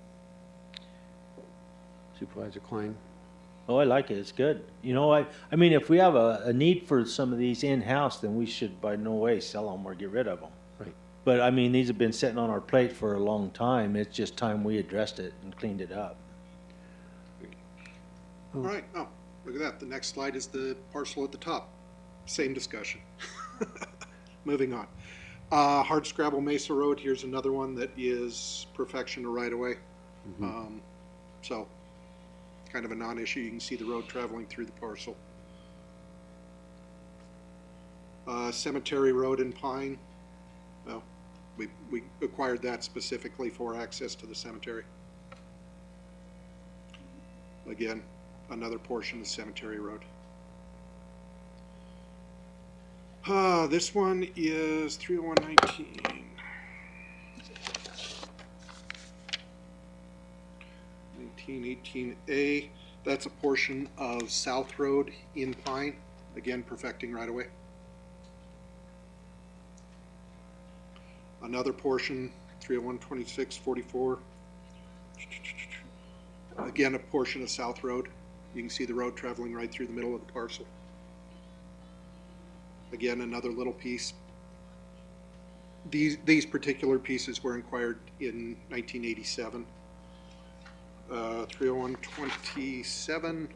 Supervisor Klein? Oh, I like it. It's good. You know, I mean, if we have a need for some of these in-house, then we should by no way sell them or get rid of them. Right. But I mean, these have been sitting on our plate for a long time. It's just time we addressed it and cleaned it up. All right, oh, look at that. The next slide is the parcel at the top. Same discussion. Moving on. Hardscrabble Mesa Road, here's another one that is perfection to right away. So, kind of a non-issue. You can see the road traveling through the parcel. Cemetery Road in Pine. Well, we acquired that specifically for access to the cemetery. Again, another portion of Cemetery Road. This one is 30119. 1918A, that's a portion of South Road in Pine, again perfecting right away. Another portion, 3012644, again a portion of South Road. You can see the road traveling right through the middle of the parcel. Again, another little piece. These particular pieces were acquired in 1987. 30127.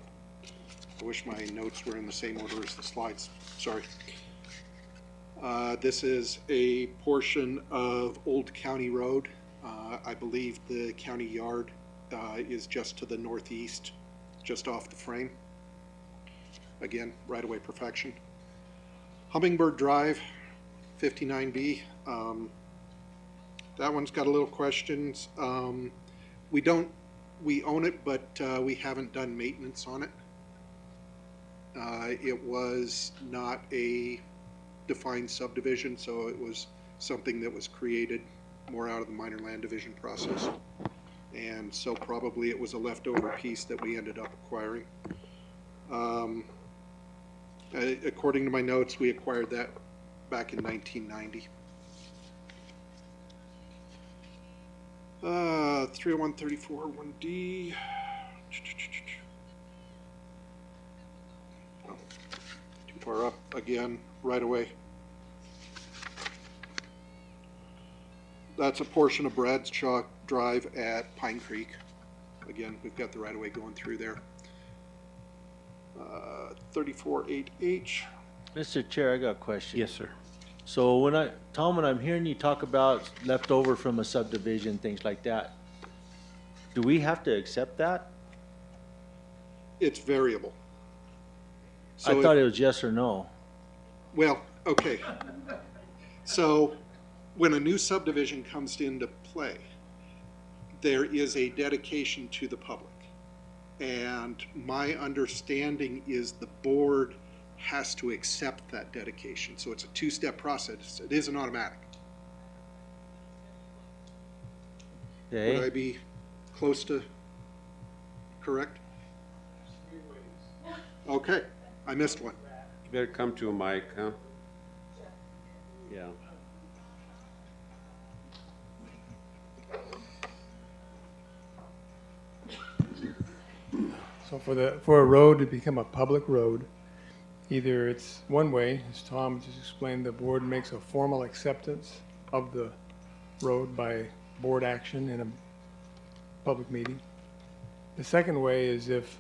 I wish my notes were in the same order as the slides. Sorry. This is a portion of Old County Road. I believe the county yard is just to the northeast, just off the frame. Again, right-of-way perfection. Hummingbird Drive, 59B. That one's got a little questions. We own it, but we haven't done maintenance on it. It was not a defined subdivision, so it was something that was created more out of the minor land division process. And so probably it was a leftover piece that we ended up acquiring. According to my notes, we acquired that back in 1990. 30134 1D. far up again, right away. That's a portion of Bradshaw Drive at Pine Creek. Again, we've got the right of way going through there. 34-8H. Mr. Chair, I got a question. Yes, sir. So Tom, when I'm hearing you talk about leftover from a subdivision, things like that, do we have to accept that? It's variable. I thought it was yes or no. Well, okay. So when a new subdivision comes into play, there is a dedication to the public. And my understanding is the board has to accept that dedication. So it's a two-step process. It isn't automatic. Would I Okay. be close to correct? Okay, I missed one. You better come to a mic, huh? Yeah. So for a road to become a public road, either it's one way, as Tom just explained, the board makes a formal acceptance of the road by board action in a public meeting. The second way is if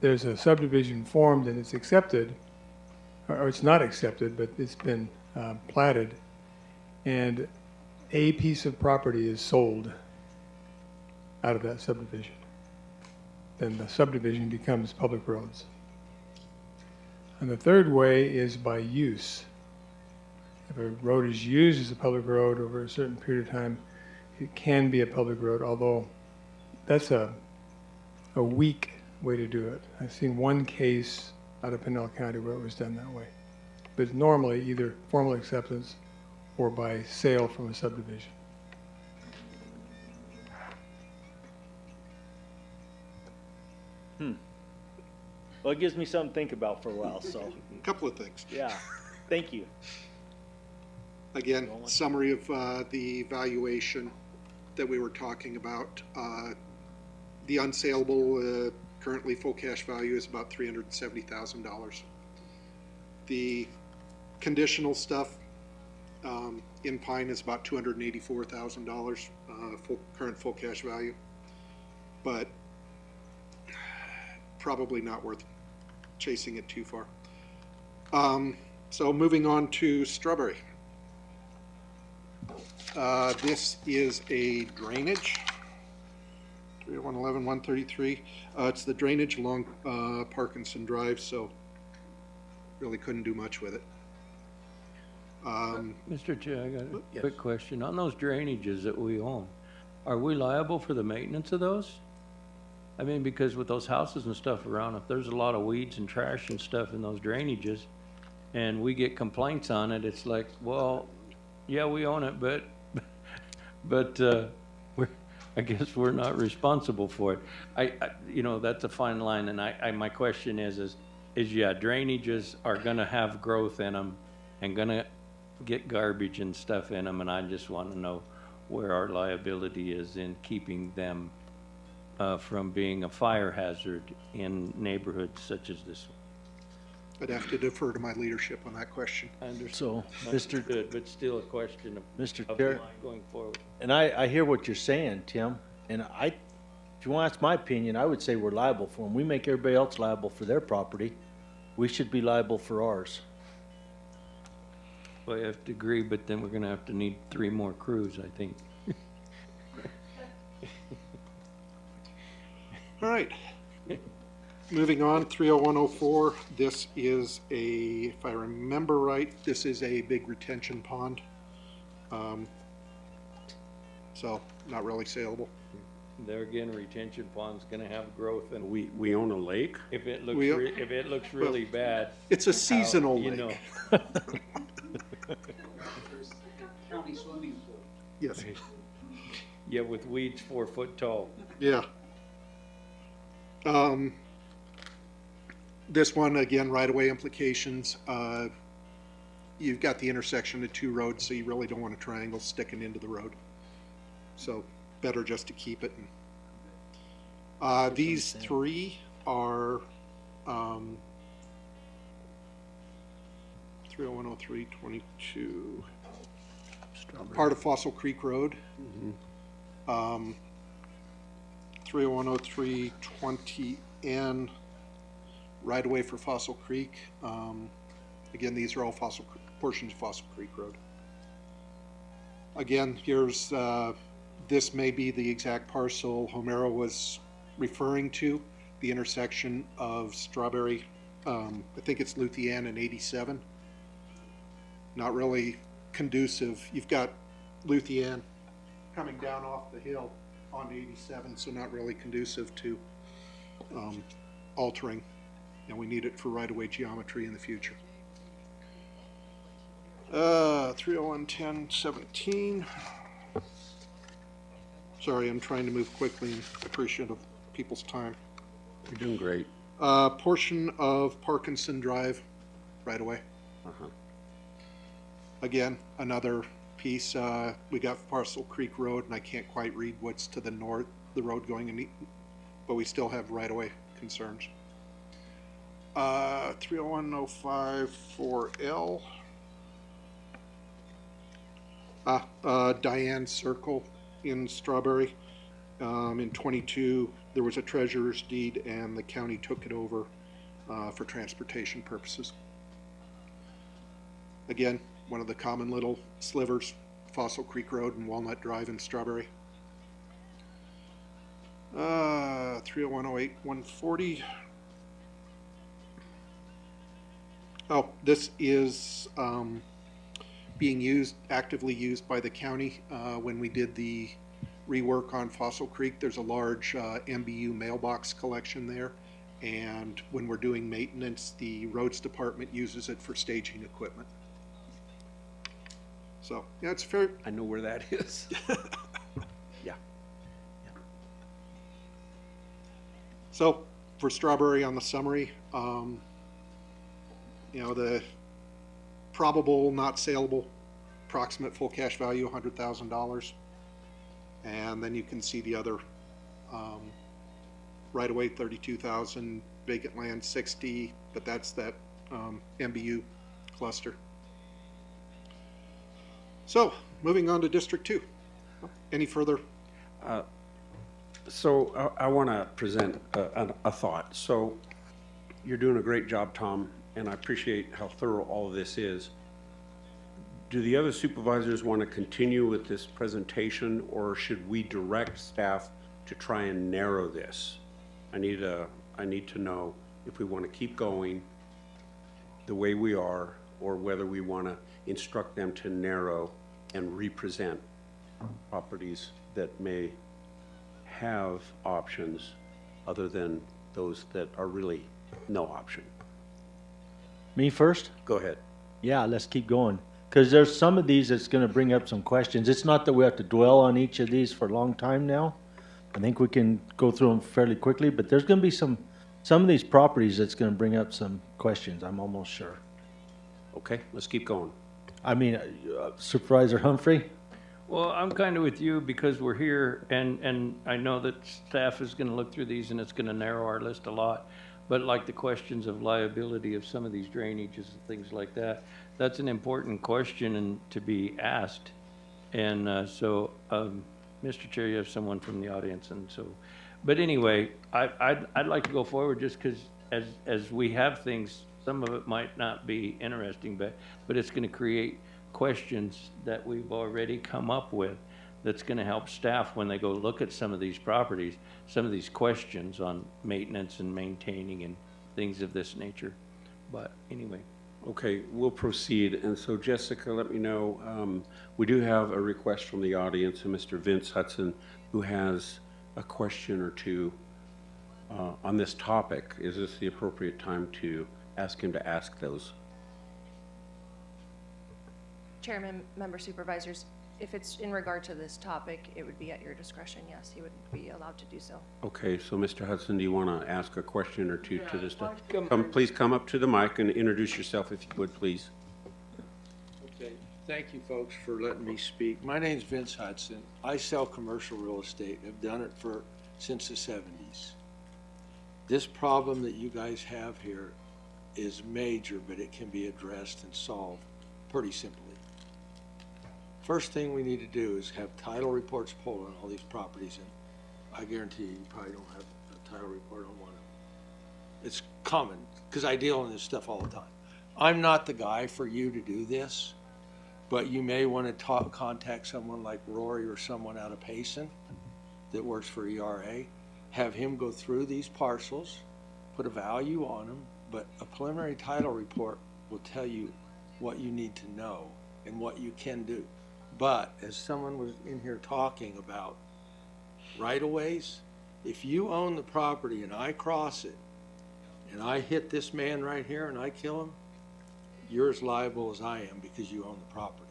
there's a subdivision formed and it's accepted, or it's not accepted, but it's been platted, and a piece of property is sold out of that subdivision, then the subdivision becomes public roads. And the third way is by use. If a road is used as a public road over a certain period of time, it can be a public road, although that's a weak way to do it. I've seen one case out of Pinell County where it was done that way. But normally either formal acceptance or by sale from a subdivision. Well, it gives me something to think about for a while, so, A couple of things. yeah, thank you. Again, summary of the valuation that we were talking about. The unsaleable, currently full cash value is about $370,000. The conditional stuff in Pine is about $284,000, current full cash value. But probably not worth chasing it too far. So moving on to Strawberry. This is a drainage, 30111-133. It's the drainage along Parkinson Drive, so really couldn't do much with it. Mr. Chair, I got a Yes. quick question. On those drainages that we own, are we liable for the maintenance of those? I mean, because with those houses and stuff around, if there's a lot of weeds and trash and stuff in those drainages, and we get complaints on it, it's like, well, yeah, we own it, but I guess we're not responsible for it. You know, that's a fine line, and my question is yeah, drainages are gonna have growth in them and gonna get garbage and stuff in them, and I just wanna know where our liability is in keeping them from being a fire hazard in neighborhoods such as this one. I'd have to defer to my leadership on that question. I understand. So, Understood, but still a question Mr. of Chair, mine going forward. and I hear what you're saying, Tim, and if you want to ask my opinion, I would say we're liable for them. We make everybody else liable for their property. We should be liable for ours. Well, I have to agree, but then we're gonna have to need 3 more crews, I think. All right. Moving on, 30104, this is if I remember right, this is a big retention pond. So not really saleable. There again, retention pond's gonna have growth, and We own a lake? if it looks, We- if it looks really bad, It's a seasonal you lake. know. County swimming pool. Yes, Yeah, with weeds 4 foot tall. yeah. This one, again, right-of-way implications. You've got the intersection of 2 roads, so you really don't want a triangle sticking into the road. So better just to keep it. These 3 are 3010322, part of Fossil Creek Road. 3010320N, right away for Fossil Creek. Again, these are all portions of Fossil Creek Road. Again, here's, this may be the exact parcel Homero was referring to, the intersection of Strawberry, I think it's Luthien and 87. Not really conducive. You've got Luthien coming down off the hill on 87, so not really conducive to altering, and we need it for right-of-way geometry in the future. 3011017. Sorry, I'm trying to move quickly and appreciate of people's time. You're doing great. Portion of Parkinson Drive, right away. Again, another piece. We got Parcel Creek Road, and I can't quite read what's to the north, the road going in, but we still have right-of-way concerns. 30105-4L. Diane Circle in Strawberry. In 22, there was a treasurer's deed, and the county took it over for transportation purposes. Again, one of the common little slivers, Fossil Creek Road and Walnut Drive in Strawberry. 30108-140. Oh, this is being used, actively used by the county. When we did the rework on Fossil Creek, there's a large MBU mailbox collection there. And when we're doing maintenance, the roads department uses it for staging equipment. So, yeah, it's fair. I know where that is. Yeah. So, for Strawberry on the summary, you know, the probable not saleable approximate full cash value $100,000, and then you can see the other right away 32,000, vacant land 60, but that's that MBU cluster. So moving on to District 2. Any further? So I want to present a thought. So you're doing a great job, Tom, and I appreciate how thorough all of this is. Do the other supervisors want to continue with this presentation, or should we direct staff to try and narrow this? I need to know if we want to keep going the way we are, or whether we want to instruct them to narrow and represent properties that may have options other than those that are really no option. Me first? Go ahead. Yeah, let's keep going. Because there's some of these that's going to bring up some questions. It's not that we have to dwell on each of these for a long time now. I think we can go through them fairly quickly, but there's going to be some of these properties that's going to bring up some questions, I'm almost sure. Okay, let's keep going. I mean, Supervisor Humphrey? Well, I'm kind of with you because we're here, and I know that staff is going to look through these and it's going to narrow our list a lot. But like the questions of liability of some of these drainages and things like that, that's an important question and to be asked. And Mr. Chair, you have someone from the audience, and so, but anyway, I'd like to go forward just because as we have things, some of it might not be interesting, but it's going to create questions that we've already come up with that's going to help staff when they go look at some of these properties, some of these questions on maintenance and maintaining and things of this nature. But anyway. Okay, we'll proceed. And so Jessica, let me know, we do have a request from the audience, and Mr. Vince Hudson, who has a question or two on this topic. Is this the appropriate time to ask him to ask those? Chairman, member supervisors, if it's in regard to this topic, it would be at your discretion. Yes, he would be allowed to do so. Okay, so Mr. Hudson, do you want to ask a question or two to this? Please come up to the mic and introduce yourself if you would, please. Okay, thank you folks for letting me speak. My name's Vince Hudson. I sell commercial real estate. I've done it since the 70s. This problem that you guys have here is major, but it can be addressed and solved pretty simply. First thing we need to do is have title reports pulled on all these properties, and I guarantee you probably don't have a title report on one of them. It's common, because I deal in this stuff all the time. I'm not the guy for you to do this, but you may want to contact someone like Rory or someone out of Payson that works for ERA, have him go through these parcels, put a value on them, but a preliminary title report will tell you what you need to know and what you can do. But as someone was in here talking about right-of-ways, if you own the property and I cross it, and I hit this man right here and I kill him, you're as liable as I am because you own the property.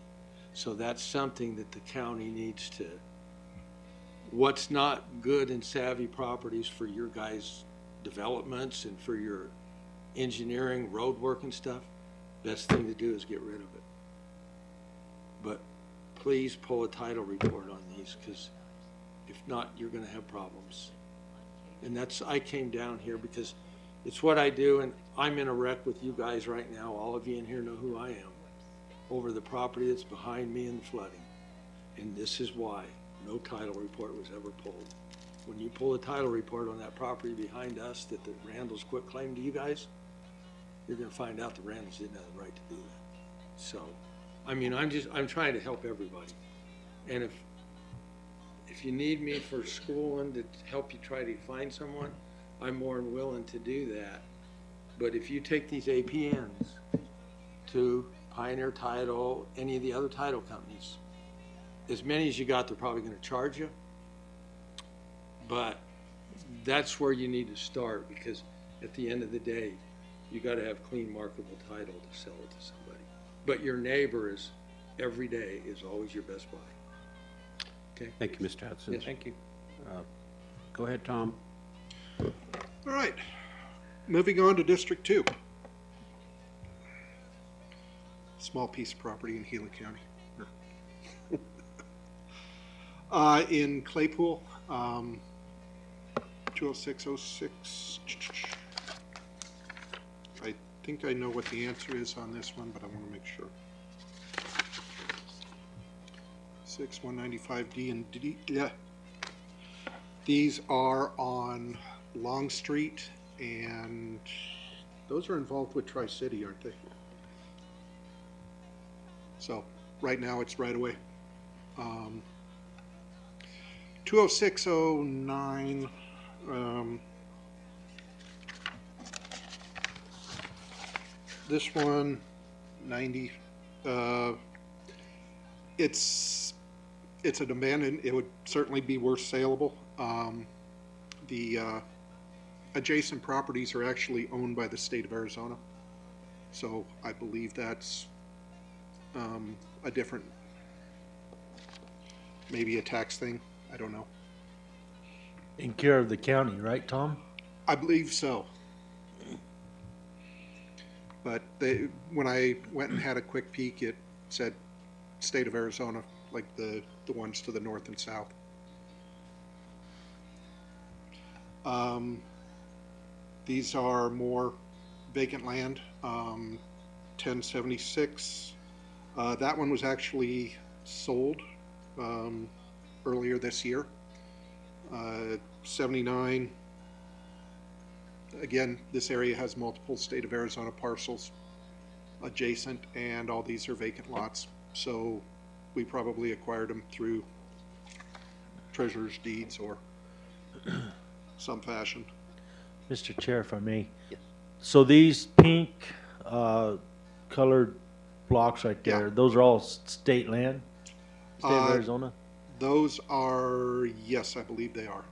So that's something that the county needs to, what's not good in savvy properties for your guys' developments and for your engineering, road work and stuff, best thing to do is get rid of it. But please pull a title report on these, because if not, you're gonna have problems. And that's, I came down here because it's what I do, and I'm in a wreck with you guys right now. All of you in here know who I am, over the property that's behind me in the flooding. And this is why no title report was ever pulled. When you pull a title report on that property behind us that the Randalls quit claim to you guys, you're gonna find out the Randalls didn't have the right to do that. So, I mean, I'm trying to help everybody. And if you need me for schooling to help you try to find someone, I'm more than willing to do that. But if you take these APNs to Pioneer Title, any of the other title companies, as many as you got, they're probably gonna charge you. But that's where you need to start, because at the end of the day, you gotta have clean marketable title to sell it to somebody. But your neighbor is, every day is always your best buy. Okay? Thank you, Mr. Hudson. Yes. Thank you. Go ahead, Tom. All right, moving on to District 2. Small piece of property in Gila County. In Claypool, 20606. I think I know what the answer is on this one, but I want to make sure. 6195D and D. Yeah. These are on Long Street, and those are involved with Tri-City, aren't they? So right now it's right away. 20609. This one, 90. It's a demand, and it would certainly be worth saleable. The adjacent properties are actually owned by the state of Arizona, so I believe that's a different, maybe a tax thing. I don't know. In care of the county, right, Tom? I believe so. But when I went and had a quick peek, it said state of Arizona, like the ones to the north and south. These are more vacant land. 1076. That one was actually sold earlier this year. 79. Again, this area has multiple state of Arizona parcels adjacent, and all these are vacant lots. So we probably acquired them through treasurer's deeds or some fashion. Mr. Chair, if I may. So these pink colored blocks right there, Yeah. those are all state land? State of Arizona? Those are, yes, I believe they are.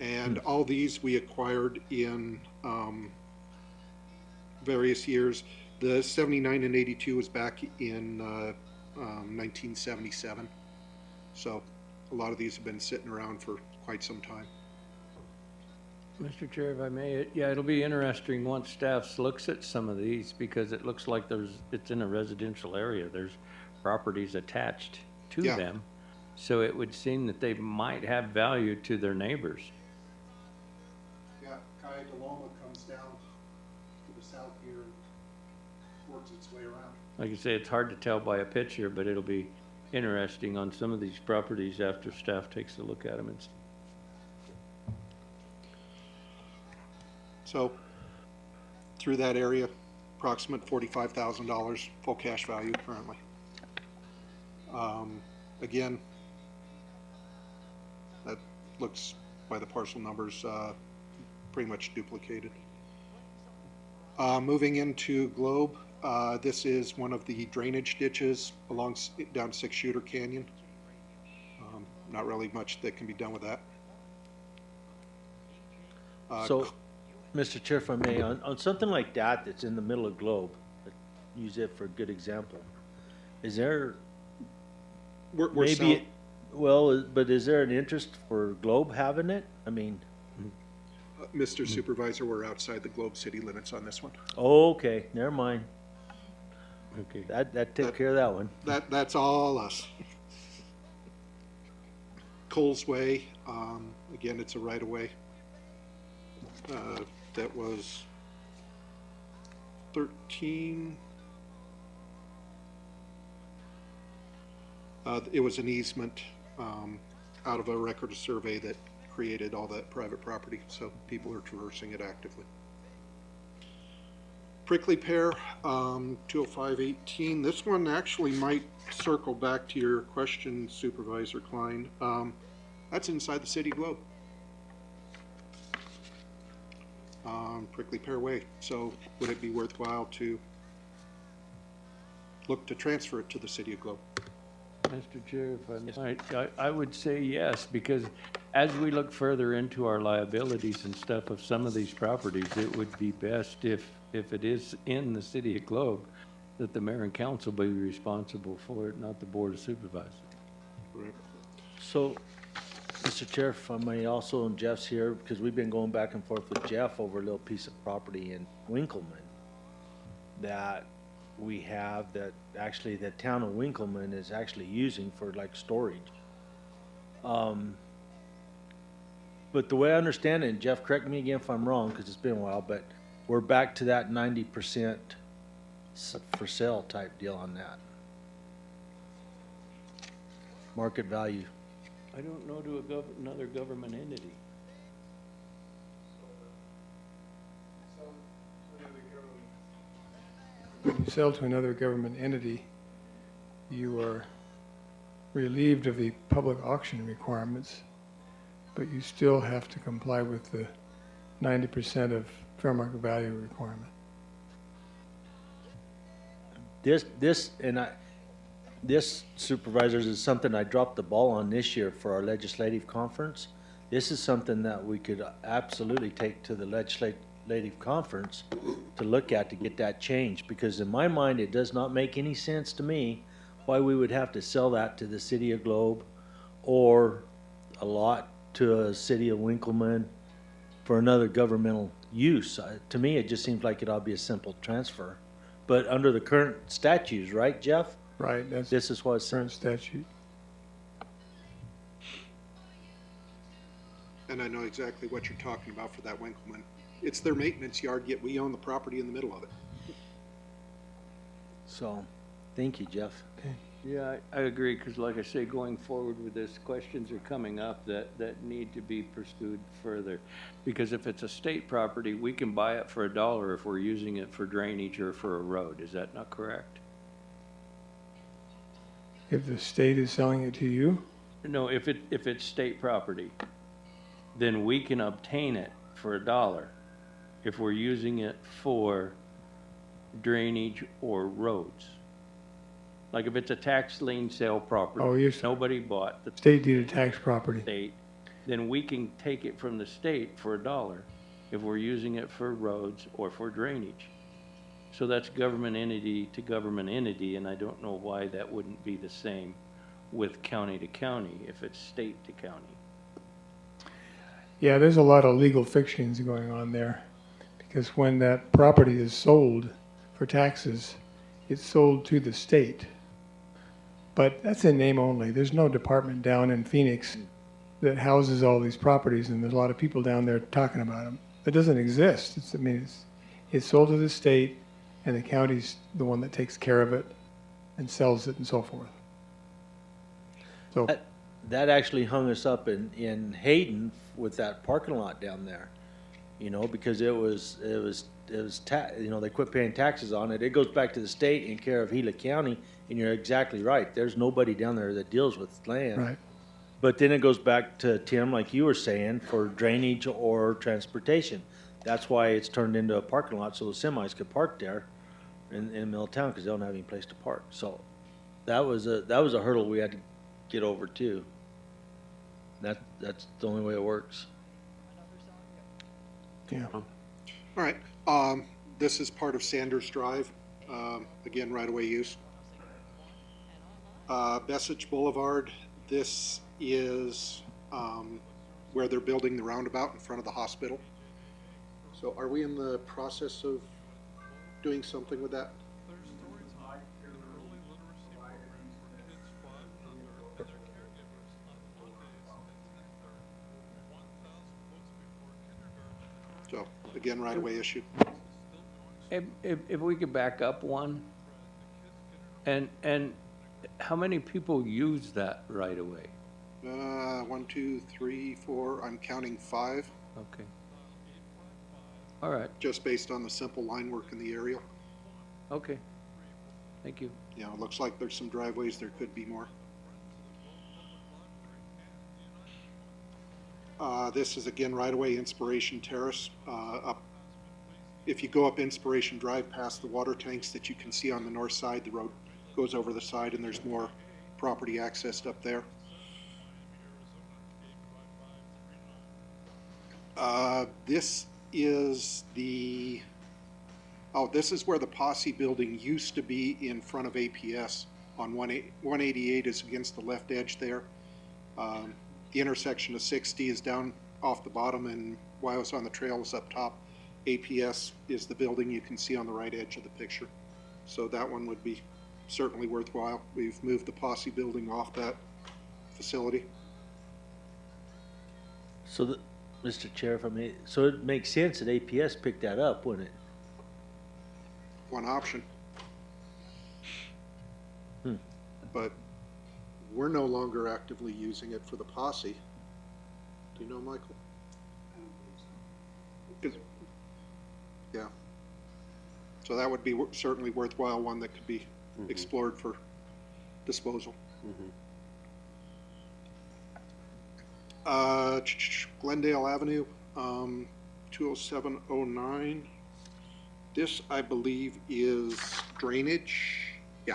And all these we acquired in various years. The 79 and 82 was back in 1977. So a lot of these have been sitting around for quite some time. Mr. Chair, if I may, yeah, it'll be interesting once staff looks at some of these, because it looks like it's in a residential area. There's properties attached to Yeah. them. So it would seem that they might have value to their neighbors. Yeah, Cayuga comes down to the south here, works its way around. Like I say, it's hard to tell by a picture, but it'll be interesting on some of these properties after staff takes a look at them. So, through that area, approximate $45,000 full cash value currently. Again, that looks, by the parcel numbers, pretty much duplicated. Moving into Globe, this is one of the drainage ditches along down Six Shooter Canyon. Not really much that can be done with that. So, Mr. Chair, if I may, on something like that that's in the middle of Globe, use it for a good example, is there we're maybe, but is there an interest for Globe having it? I mean, Mr. Supervisor, we're outside the Globe city limits on this one. oh, okay, never mind. Okay. That took care of that one. That's all us. Coles Way, again, it's a right-of-way. That was 13. It was an easement out of a record of survey that created all that private property, so people are traversing it actively. Prickly Pear, 205-18. This one actually might circle back to your question, Supervisor Klein. That's inside the city of Globe. Prickly Pear Way. So would it be worthwhile to look to transfer it to the city of Globe? Mr. Chair, if I might, I would say yes, because as we look further into our liabilities and stuff of some of these properties, it would be best if it is in the city of Globe, that the mayor and council be responsible for it, not the board of supervisors. Correct. So, Mr. Chair, if I may also, and Jeff's here, because we've been going back and forth with Jeff over a little piece of property in Winkleman that we have that actually the town of Winkleman is actually using for like storage. But the way I understand it, and Jeff, correct me again if I'm wrong, because it's been a while, but we're back to that 90% for sale type deal on that. Market value. I don't know to another government entity. When you sell to another government entity, you are relieved of the public auction requirements, but you still have to comply with the 90% of fair market value requirement. This, supervisors, is something I dropped the ball on this year for our legislative conference. This is something that we could absolutely take to the legislative conference to look at to get that changed, because in my mind, it does not make any sense to me why we would have to sell that to the city of Globe or a lot to a city of Winkleman for another governmental use. To me, it just seems like it ought to be a simple transfer. But under the current statutes, right, Jeff? Right, that's This is what it's current statute. And I know exactly what you're talking about for that Winkleman. It's their maintenance yard, yet we own the property in the middle of it. So, thank you, Jeff. Yeah, I agree, because like I say, going forward with this, questions are coming up that need to be pursued further. Because if it's a state property, we can buy it for $1 if we're using it for drainage or for a road. Is that not correct? If the state is selling it to you, No, if it's state property, then we can obtain it for $1 if we're using it for drainage or roads. Like if it's a tax lien sale property, Oh, nobody bought the state deeded tax property. state, then we can take it from the state for $1 if we're using it for roads or for drainage. So that's government entity to government entity, and I don't know why that wouldn't be the same with county to county if it's state to county. Yeah, there's a lot of legal fictions going on there, because when that property is sold for taxes, it's sold to the state. But that's in name only. There's no department down in Phoenix that houses all these properties, and there's a lot of people down there talking about them. It doesn't exist. It's sold to the state, and the county's the one that takes care of it and sells it and so forth. So, That actually hung us up in Hayden with that parking lot down there, you know, because it was they quit paying taxes on it. It goes back to the state in care of Gila County, and you're exactly right. There's nobody down there that deals with land. right. But then it goes back to Tim, like you were saying, for drainage or transportation. That's why it's turned into a parking lot so the semis could park there in Middletown because they don't have any place to park. So that was a hurdle we had to get over too. That's the only way it works. Yeah. All right, this is part of Sanders Drive, again, right-of-way use. Bessage Boulevard, this is, where they're building the roundabout in front of the hospital. So are we in the process of doing something with that? So, again, right-of-way issue. If we could back up one, and how many people use that right away? 1, 2, 3, 4, I'm counting 5, Okay. All right, just based on the simple line work in the area. okay. Thank you. You know, it looks like there's some driveways, there could be more. This is again right-of-way Inspiration Terrace, up. If you go up Inspiration Drive past the water tanks that you can see on the north side, the road goes over the side and there's more property accessed up there. This is this is where the Posse building used to be in front of APS on 188 is against the left edge there. The intersection of 60 is down off the bottom and Wyos on the Trail is up top. APS is the building you can see on the right edge of the picture. So that one would be certainly worthwhile. We've moved the Posse building off that facility. So, Mr. Chair, if I may, so it makes sense that APS picked that up, wouldn't it? One option. Hmm. But we're no longer actively using it for the Posse. Do you know, Michael? Yeah. So that would be certainly worthwhile, one that could be explored for disposal. Glendale Avenue, 20709. This, I believe, is drainage. Yeah.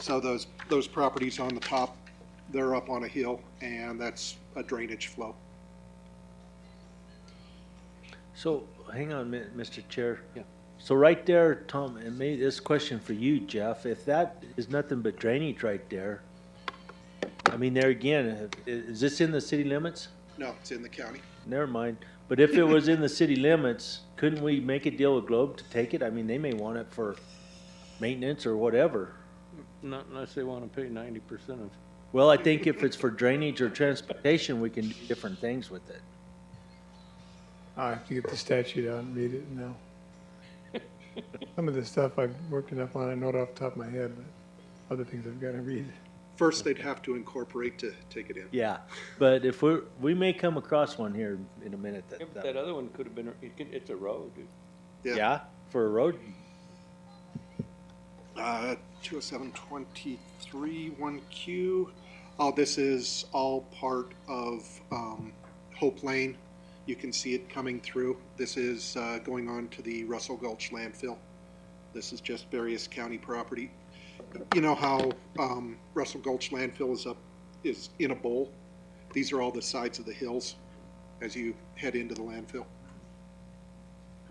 So those properties on the top, they're up on a hill, and that's a drainage flow. So, hang on a minute, Mr. Chair. Yeah. So right there, Tom, and maybe this question for you, Jeff, if that is nothing but drainage right there, I mean, there again, is this in the city limits? No, it's in the county. Never mind. But if it was in the city limits, couldn't we make a deal with Globe to take it? I mean, they may want it for maintenance or whatever. Not unless they want to pay 90% of. Well, I think if it's for drainage or transportation, we can do different things with it. I have to get the statute out and read it now. Some of the stuff I've worked enough on, I know it off the top of my head, but other things I've got to read. First, they'd have to incorporate to take it in. Yeah, but if we may come across one here in a minute Yeah, but that other one could have been, it's a road, dude. Yeah, for a road. 20723 1Q. Oh, this is all part of Hope Lane. You can see it coming through. This is going on to the Russell Gulch landfill. This is just various county property. You know how Russell Gulch landfill is in a bowl? These are all the sides of the hills as you head into the landfill.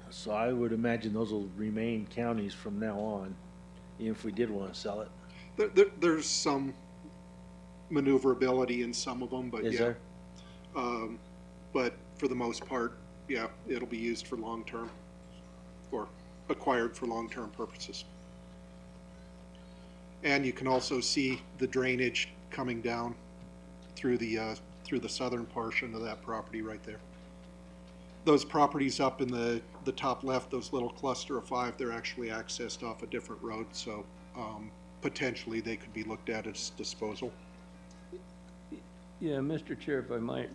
So I would imagine those will remain counties from now on, even if we did want to sell it. There's some maneuverability in some of them, but Is yeah. there? But for the most part, yeah, it'll be used for long-term or acquired for long-term purposes. And you can also see the drainage coming down through the southern portion of that property right there. Those properties up in the top left, those little cluster of 5, they're actually accessed off a different road, so potentially they could be looked at as disposal. Yeah, Mr. Chair, if I might,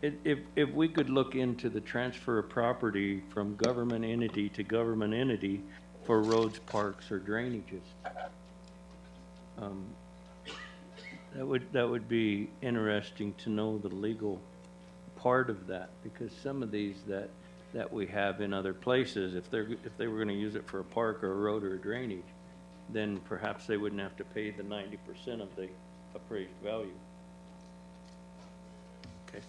if we could look into the transfer of property from government entity to government entity for roads, parks, or drainages. That would be interesting to know the legal part of that, because some of these that we have in other places, if they were gonna use it for a park or a road or a drainage, then perhaps they wouldn't have to pay the 90% of the appraised value. Okay.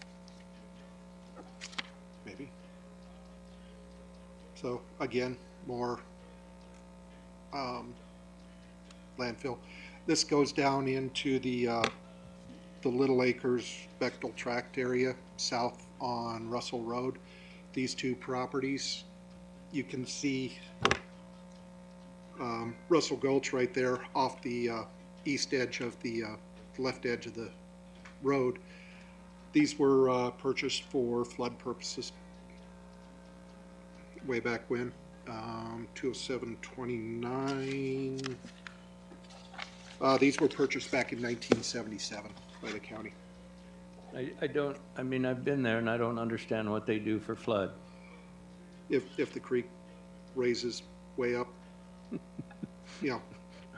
Maybe. So again, more landfill. This goes down into the Little Acres Bechtel Tract area south on Russell Road. These two properties, you can see Russell Gulch right there off the east edge of the left edge of the road. These were purchased for flood purposes way back when, 20729. These were purchased back in 1977 by the county. I mean, I've been there and I don't understand what they do for flood. If the creek raises way up, yeah,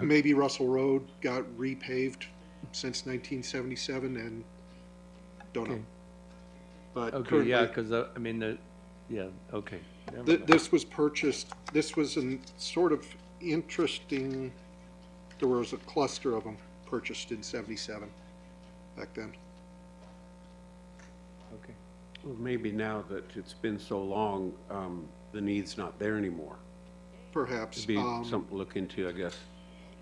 maybe Russell Road got repaved since 1977 and don't know. But Okay, currently, yeah, because, I mean, yeah, okay. Never mind. this was purchased, this was a sort of interesting, there was a cluster of them purchased in 77 back then. Okay. Well, maybe now that it's been so long, the need's not there anymore. Perhaps. It'd be something to look into, I guess.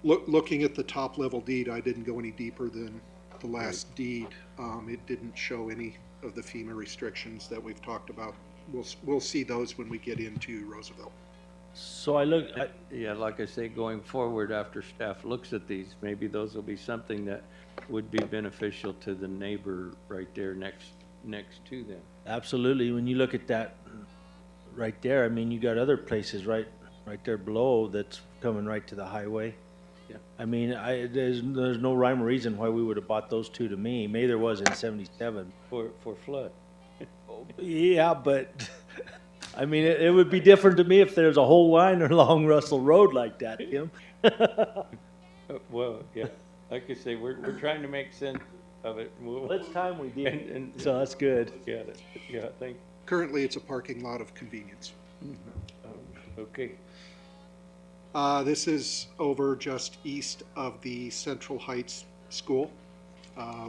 Looking at the top level deed, I didn't go any deeper than the last deed. It didn't show any of the FEMA restrictions that we've talked about. We'll see those when we get into Roosevelt. So I look, Yeah, like I say, going forward, after staff looks at these, maybe those will be something that would be beneficial to the neighbor right there next to them. absolutely, when you look at that right there, I mean, you got other places right there below that's coming right to the highway. Yeah. I mean, there's no rhyme or reason why we would have bought those two to me. Maybe there was in 77. For flood. Yeah, but I mean, it would be different to me if there's a whole line along Russell Road like that, Tim. Well, yeah, like I say, we're trying to make sense of it. It's time we did, And so that's good. got it, yeah, thank, Currently, it's a parking lot of convenience. okay. This is over just east of the Central Heights School,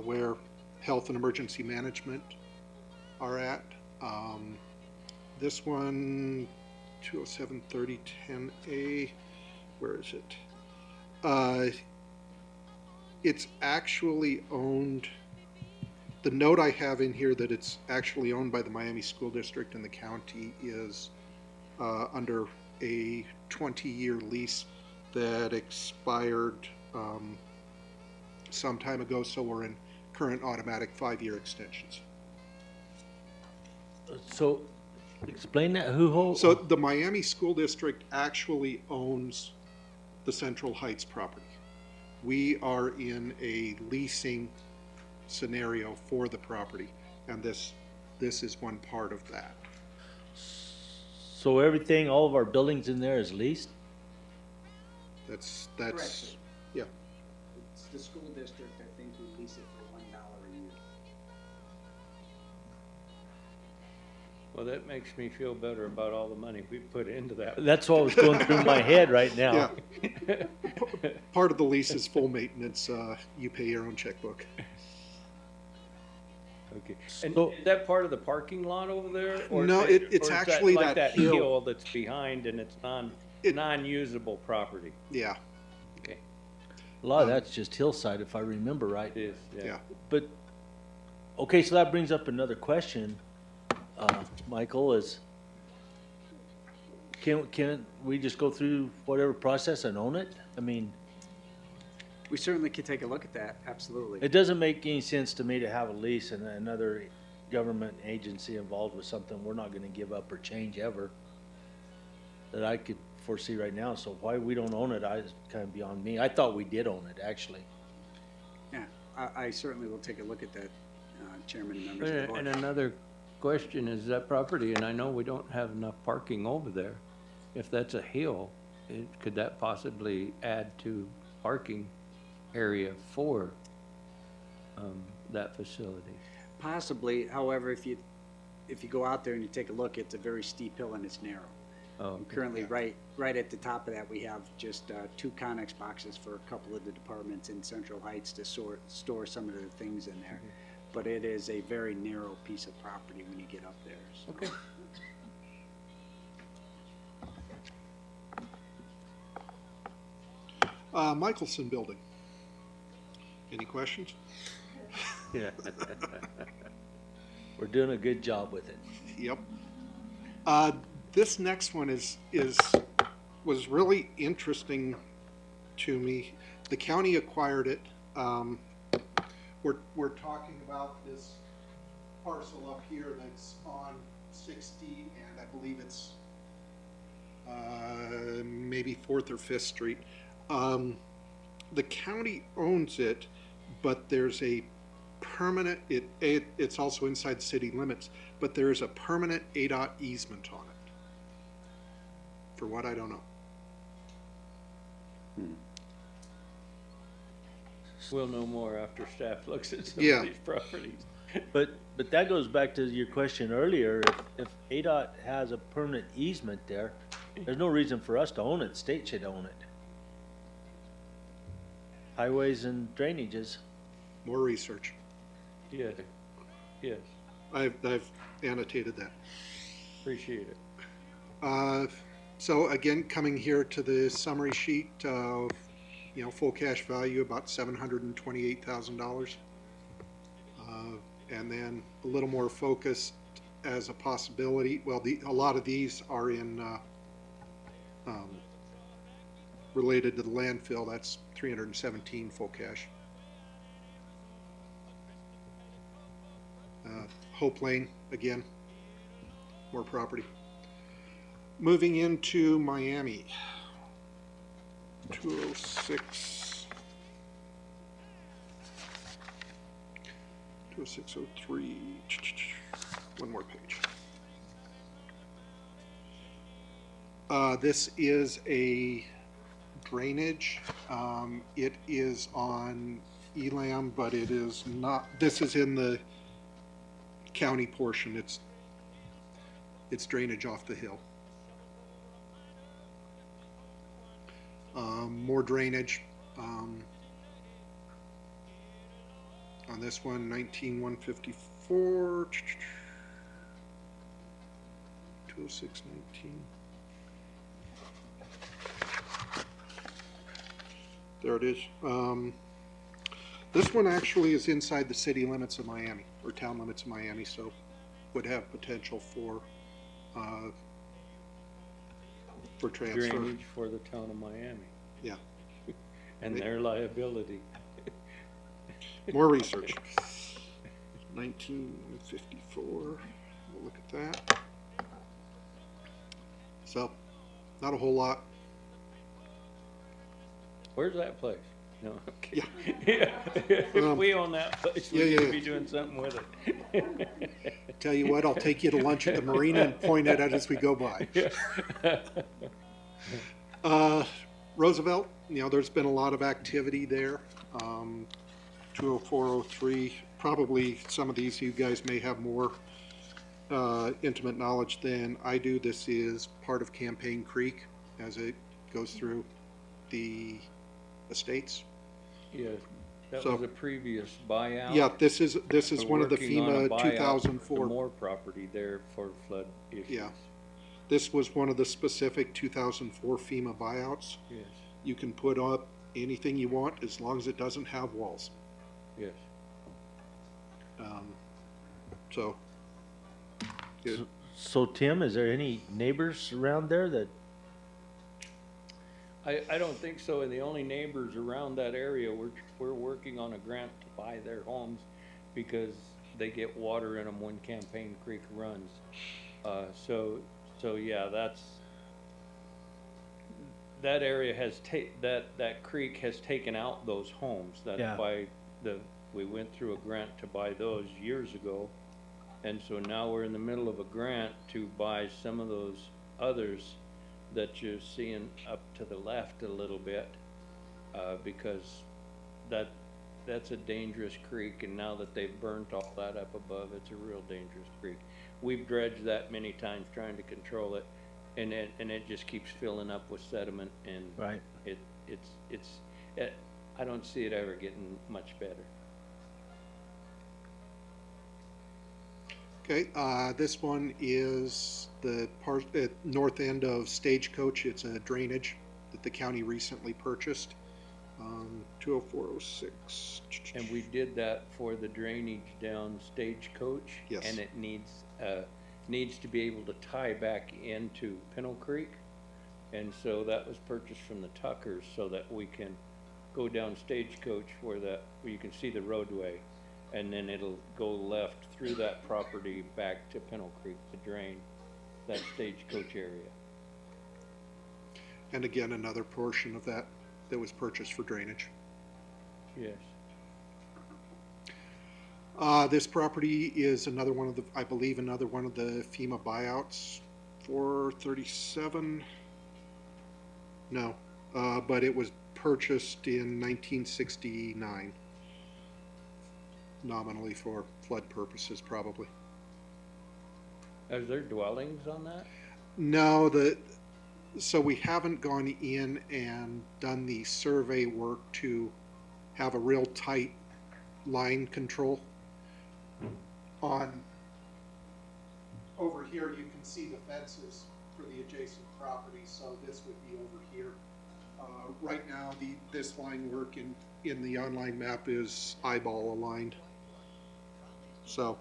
where Health and Emergency Management are at. This one, 207-30-10A, where is it? It's actually owned, the note I have in here that it's actually owned by the Miami School District and the county is under a 20-year lease that expired some time ago, so we're in current automatic 5-year extensions. So, explain that, who holds? So the Miami School District actually owns the Central Heights property. We are in a leasing scenario for the property, and this is one part of that. So everything, all of our buildings in there is leased? That's, Correct. yeah. It's the school district, I think, we lease it for $1 a year. Well, that makes me feel better about all the money we put into that. That's what was going through my head right now. Yeah. Part of the lease is full maintenance. You pay your own checkbook. Okay. And So- is that part of the parking lot over there? Or No, is it's or is actually like that hill hill. that's behind and it's It- non-usable property? Yeah, Okay, A lot of that's just hillside, if I remember right. it is, yeah. yeah. But, okay, so that brings up another question, Michael, is Can we just go through whatever process and own it? I mean, We certainly could take a look at that, absolutely. it doesn't make any sense to me to have a lease and another government agency involved with something we're not gonna give up or change ever that I could foresee right now. So why we don't own it, is kind of beyond me. I thought we did own it, actually. Yeah, I certainly will take a look at that, Chairman and members of the board. And another question is that property, and I know we don't have enough parking over there. If that's a hill, could that possibly add to parking area for that facility? Possibly, however, if you go out there and you take a look, it's a very steep hill and it's narrow. Oh, Currently, right at the top of that, we have just 2 Connex boxes for a couple of the departments in Central Heights to store some of the things in there. But it is a very narrow piece of property when you get up there. So. okay. Michelson Building. Any questions? Yeah. We're doing a good job with it. Yep. This next one was really interesting to me. The county acquired it. We're talking about this parcel up here that's on 60, and I believe it's maybe 4th or 5th Street. The county owns it, but there's a permanent, it's also inside the city limits, but there is a permanent ADOT easement on it. For what, I don't know. We'll know more after staff looks at some Yeah. of these properties. But that goes back to your question earlier. If ADOT has a permanent easement there, there's no reason for us to own it. The state should own it. Highways and drainages. More research. Yes, yes, I've annotated that. appreciate it. So again, coming here to the summary sheet, full cash value about $728,000. And then a little more focused as a possibility. Well, a lot of these are in related to the landfill. That's 317 full cash. Hope Lane, again, more property. Moving into Miami, 206, 20603, one more page. This is a drainage. It is on Elam, but it is not, this is in the county portion. It's drainage off the hill. More drainage on this one, 19154, 20619. There it is. This one actually is inside the city limits of Miami, or town limits of Miami, so would have potential for transfer. Drainage for the town of Miami Yeah. and their liability. More research. 1954. We'll look at that. So, not a whole lot. Where's that place? No, okay. Yeah. If we own that place, we yeah, need to yeah. be doing something with it. Tell you what, I'll take you to lunch at the marina and point at it as we go by. Roosevelt, there's been a lot of activity there. 20403, probably some of these you guys may have more intimate knowledge than I do. This is part of Campaign Creek as it goes through the estates. Yeah, that So- was a previous buyout. Yeah, this is We're one of the working on a FEMA buyout 2004. for more property there for flood issues. Yeah. This was one of the specific 2004 FEMA buyouts. Yes, You can put up anything you want as long as it doesn't have walls. yes. So, it- So Tim, is there any neighbors around there that, I don't think so, and the only neighbors around that area, we're working on a grant to buy their homes because they get water in them when Campaign Creek runs. So yeah, that area has that creek has taken out those homes. Yeah. That's why we went through a grant to buy those years ago. And so now we're in the middle of a grant to buy some of those others that you're seeing up to the left a little bit, because that's a dangerous creek, and now that they've burnt all that up above, it's a real dangerous creek. We've dredged that many times trying to control it, and it just keeps filling up with sediment, and right? I don't see it ever getting much better. Okay, this one is the part at north end of Stagecoach. It's a drainage that the county recently purchased. 20406. And we did that for the drainage down Stagecoach. Yes. And it needs to be able to tie back into Pennell Creek. And so that was purchased from the Tuckers so that we can go down Stagecoach where you can see the roadway. And then it'll go left through that property back to Pennell Creek to drain that Stagecoach area. And again, another portion of that was purchased for drainage. Yes. This property is another one of the, I believe, another one of the FEMA buyouts. 437. No, but it was purchased in 1969. Nominally for flood purposes, probably. Are there dwellings on that? No, so we haven't gone in and done the survey work to have a real tight line control. Over here, you can see the fences for the adjacent property, so this would be over here. Right now, this line work in the online map is eyeball aligned. So,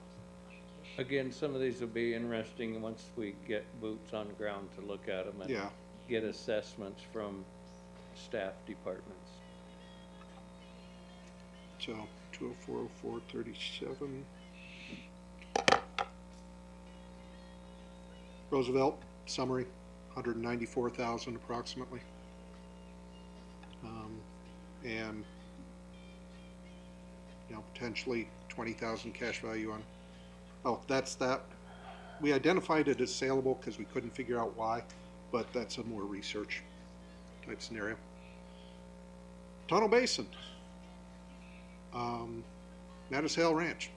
Again, some of these will be interesting once we get boots on the ground to look at them and yeah. get assessments from staff departments. So 2040437. Roosevelt summary, 194,000 approximately, and potentially 20,000 cash value on. Oh, that's that. We identified it as saleable because we couldn't figure out why, but that's a more research type scenario. Tunnel Basin. Mattisale Ranch.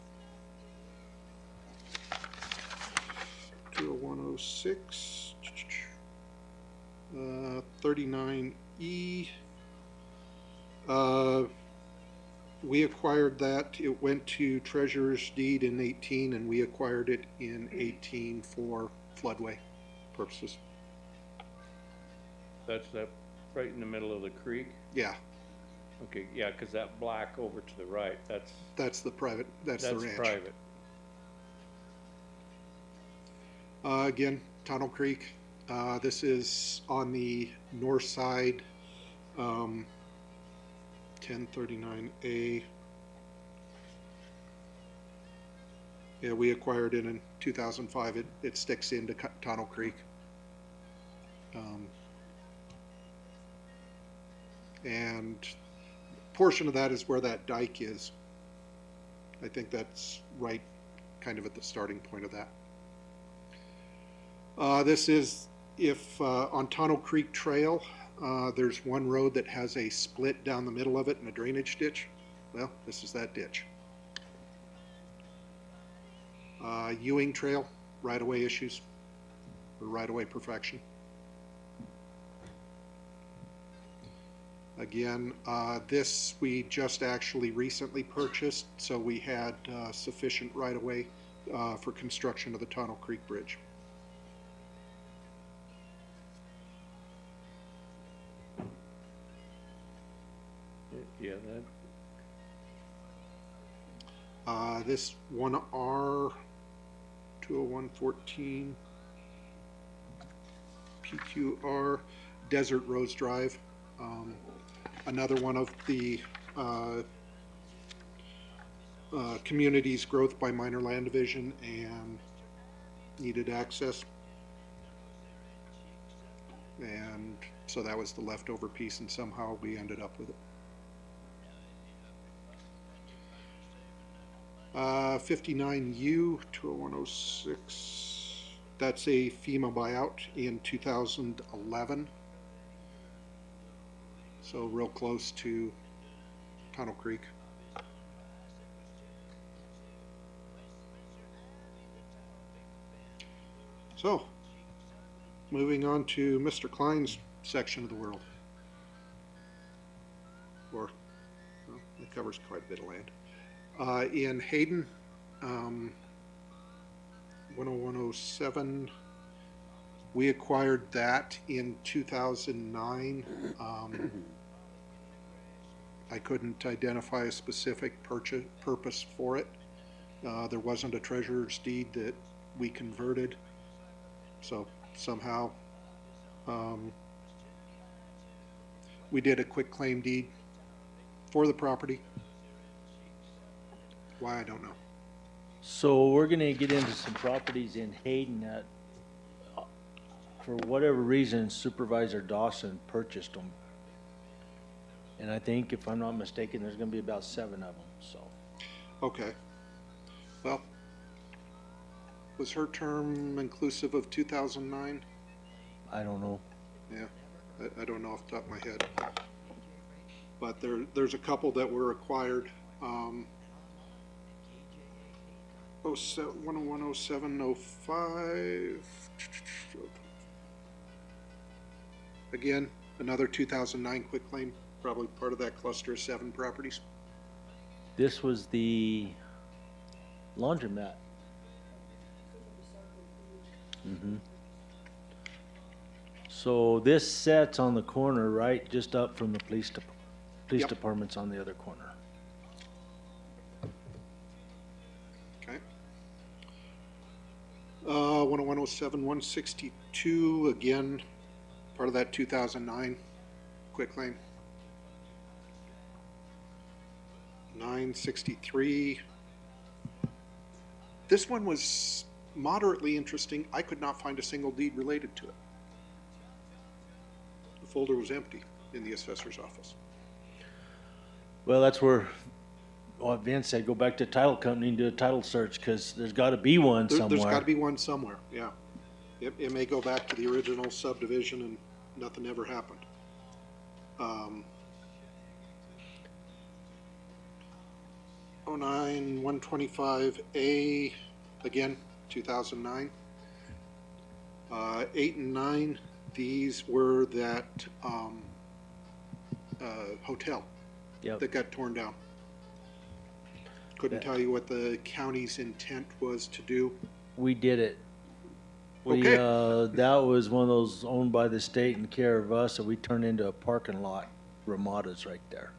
20106. 39E. We acquired that. It went to Treasurer's Deed in 18, and we acquired it in 18 for floodway purposes. That's that right in the middle of the creek? Yeah, Okay, yeah, because that black over to the right, that's the private, that's the ranch. private. Again, Tunnel Creek. This is on the north side, 1039A. Yeah, we acquired it in 2005. It sticks into Tunnel Creek. And portion of that is where that dike is. I think that's right kind of at the starting point of that. This is if on Tunnel Creek Trail, there's one road that has a split down the middle of it and a drainage ditch. Well, this is that ditch. Ewing Trail, right-of-way issues, or right-of-way perfection. Again, this we just actually recently purchased, so we had sufficient right-of-way for construction of the Tunnel Creek Bridge. Yeah, This 1R 20114 PQR Desert Rose Drive. Another one of the communities growth by minor land division and needed access. And so that was the leftover piece, and somehow we ended up with it. 59U 20106. That's a FEMA buyout in 2011. So real close to Tunnel Creek. So, moving on to Mr. Klein's section of the world. Or, well, it covers quite a bit of land. In Hayden, 10107, we acquired that in 2009. I couldn't identify a specific purpose for it. There wasn't a treasurer's deed that we converted. So somehow we did a quick claim deed for the property. Why, I don't know. So we're gonna get into some properties in Hayden that, for whatever reason, Supervisor Dawson purchased them. And I think, if I'm not mistaken, there's gonna be about 7 of them, so. Okay. Well, was her term inclusive of 2009? I don't know. Yeah, I don't know off the top of my head. But there's a couple that were acquired. 1010705. Again, another 2009 quitclaim, probably part of that cluster of 7 properties. This was the laundromat. So this sets on the corner, right, just up from the police Yep. department's on the other corner. Okay. 10107-162, again, part of that 2009 quitclaim. 963. This one was moderately interesting. I could not find a single deed related to it. The folder was empty in the assessor's office. Well, that's where, well, Vince said, go back to title company and do a title search, because there's gotta be one somewhere. There's got to be one somewhere, yeah. It may go back to the original subdivision and nothing ever happened. 125A, again, 2009. 8 and 9, these were that hotel that got torn down. Couldn't tell you what the county's intent was to do. We did it. Okay. That was one of those owned by the state and care of us, and we turned into a parking lot, Ramada's right there.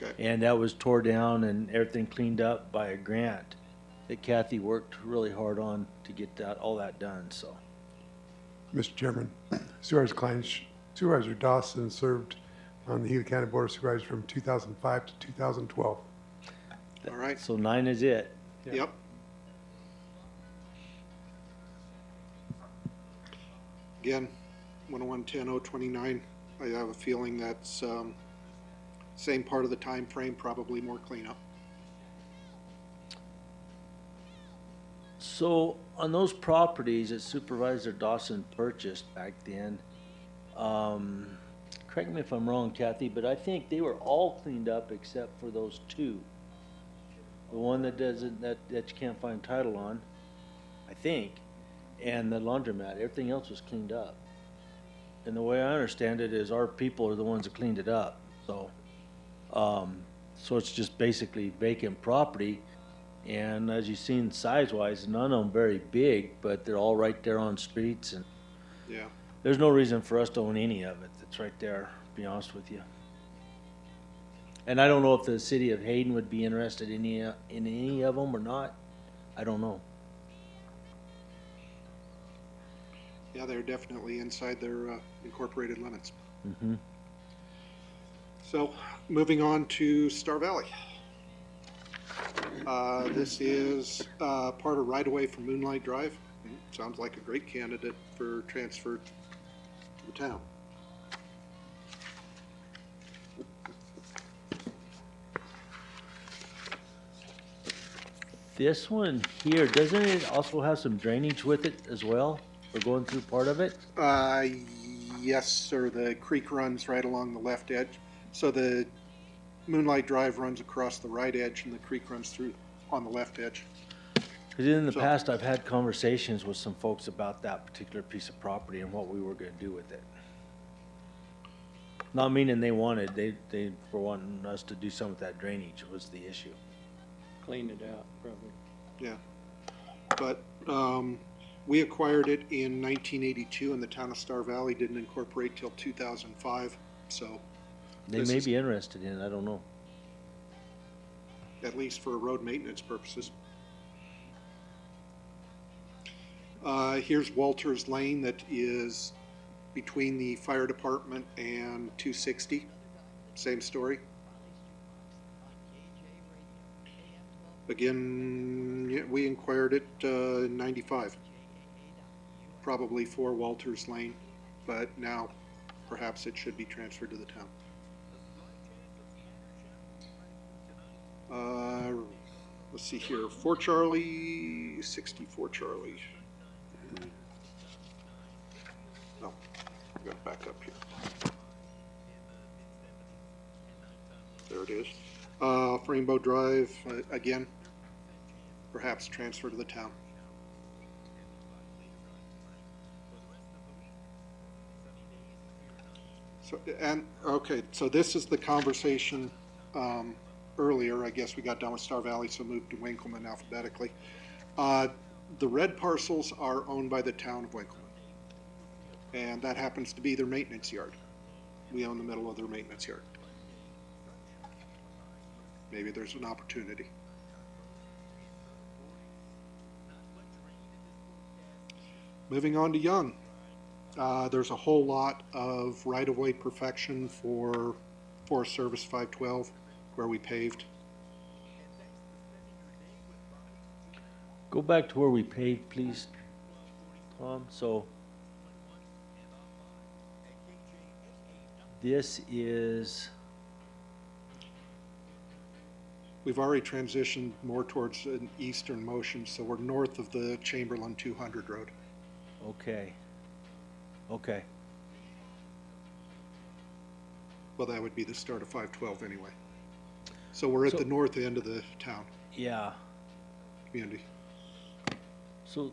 Okay. And that was tore down and everything cleaned up by a grant that Kathy worked really hard on to get all that done, so. Mr. Chairman, Supervisor Klein, Supervisor Dawson served on the Gila County Board of Supervisors from 2005 to 2012. All right. So 9 is it. Yep. Again, 101-10-029, I have a feeling that's same part of the time frame, probably more cleanup. So on those properties that Supervisor Dawson purchased back then, correct me if I'm wrong, Kathy, but I think they were all cleaned up except for those 2. The one that doesn't, that you can't find title on, I think, and the laundromat. Everything else was cleaned up. And the way I understand it is our people are the ones that cleaned it up. So, so it's just basically vacant property. And as you've seen size-wise, none of them very big, but they're all right there on streets, and Yeah. there's no reason for us to own any of it. It's right there, to be honest with you. And I don't know if the city of Hayden would be interested in any of them or not. I don't know. Yeah, they're definitely inside their incorporated limits. Mm-hmm. So, moving on to Star Valley. This is part of right-of-way for Moonlight Drive. Sounds like a great candidate for transfer to the town. This one here, doesn't it also have some drainage with it as well? We're going through part of it? Yes, sir, the creek runs right along the left edge. So the Moonlight Drive runs across the right edge and the creek runs through on the left edge. Because in the So- past, I've had conversations with some folks about that particular piece of property and what we were gonna do with it. Not meaning they wanted, they were wanting us to do some with that drainage was the issue. Clean it out, probably. Yeah. But we acquired it in 1982 and the town of Star Valley didn't incorporate till 2005. So They This may is- be interested in it, I don't know. at least for road maintenance purposes. Here's Walters Lane that is between the fire department and 260. Same story. Again, yeah, we inquired it in 95. Probably for Walters Lane, but now perhaps it should be transferred to the town. Let's see here, 4 Charlie, 64 Charlie. No, I got back up here. There it is. Rainbow Drive, again, perhaps transfer to the town. So, and, okay, so this is the conversation, earlier. I guess we got done with Star Valley, so moved to Winkleman alphabetically. The red parcels are owned by the town of Winkleman. And that happens to be their maintenance yard. We own the middle of their maintenance yard. Maybe there's an opportunity. Moving on to Young. There's a whole lot of right-of-way perfection for Forest Service 512 where we paved. Go back to where we paved, please, Tom. So this is, We've already transitioned more towards an eastern motion, so we're north of the Chamberlain 200 road. okay. Okay, Well, that would be the start of 512 anyway. So we're at So- the north end of the town yeah. community. So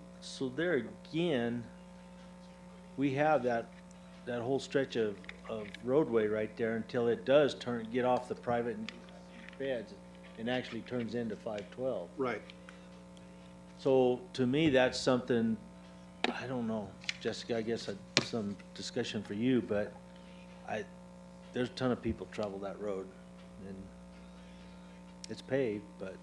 there again, we have that whole stretch of roadway right there until it does get off the private beds and actually turns into 512. Right. So to me, that's something, I don't know, Jessica, I guess some discussion for you, but there's a ton of people travel that road and it's paved, but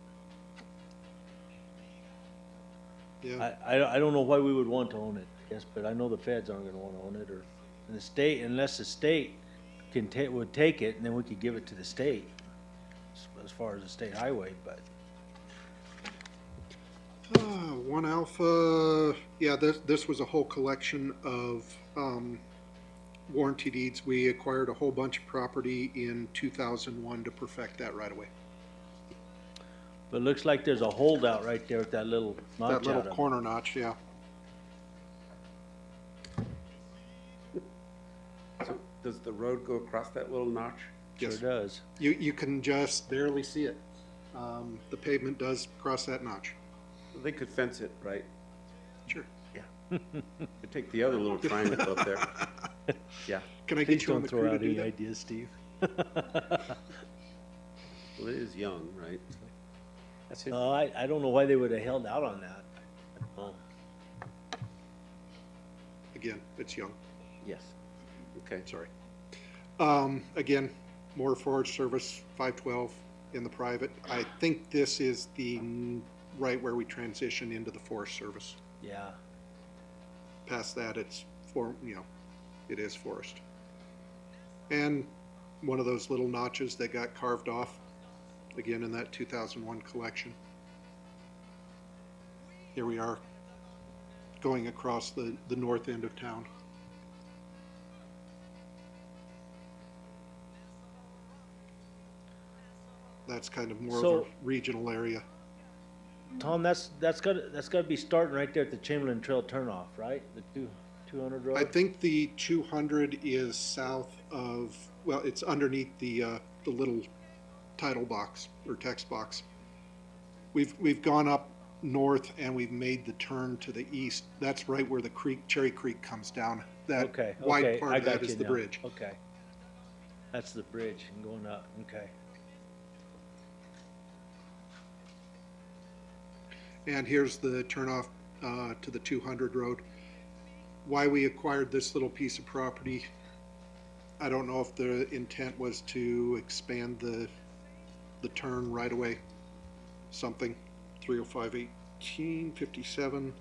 Yeah. I don't know why we would want to own it, I guess, but I know the feds aren't gonna wanna own it, or, and the state, unless the state would take it, and then we could give it to the state, as far as the state highway, but. One Alpha, yeah, this was a whole collection of warranty deeds. We acquired a whole bunch of property in 2001 to perfect that right away. But it looks like there's a holdout right there with that little notch That little out of it. corner notch, yeah. So does the road go across that little notch? Sure Yes. does. You can just barely see it. The pavement does cross that notch. They could fence it, right? Sure. Could take the other little triangle up there. Yeah, Can I Please get you on don't the throw crew to out do any that? ideas, Steve. well, it is young, right? That's it. I don't know why they would have held out on that. Oh, Again, it's young. yes. Okay. Sorry. Again, more Forest Service 512 in the private. I think this is the right where we transition into the Forest Service. Yeah. past that, it's it is forest. And one of those little notches that got carved off, again in that 2001 collection. Here we are, going across the north end of town. That's kind of more of a regional area. Tom, that's gotta be starting right there at the Chamberlain Trail turnoff, right? The 200 road? I think the 200 is south of, well, it's underneath the little title box or text box. We've gone up north and we've made the turn to the east. That's right where the Cherry Creek comes down. That wide part of that is the bridge. Okay. That's the bridge and going up, okay. And here's the turnoff to the 200 road. Why we acquired this little piece of property, I don't know if the intent was to expand the turn right away. Something, 305/1857.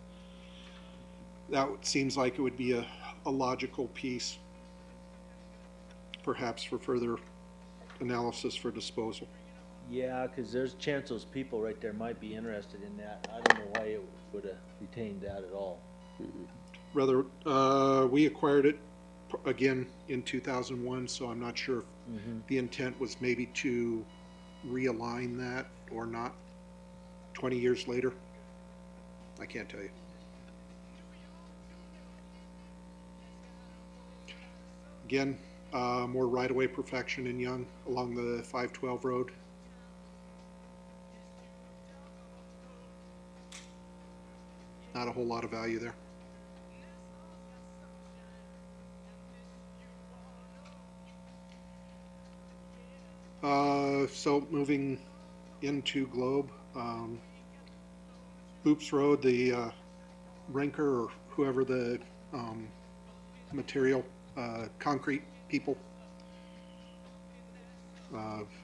That seems like it would be a logical piece, perhaps for further analysis for disposal. Yeah, because there's a chance those people right there might be interested in that. I don't know why it would have retained that at all. Rather, we acquired it again in 2001, so I'm not sure if the intent was maybe to realign that or not 20 years later. I can't tell you. Again, more right-of-way perfection in Young along the 512 road. Not a whole lot of value there. So moving into Globe, Hoops Road, the Rinker or whoever the material, concrete people,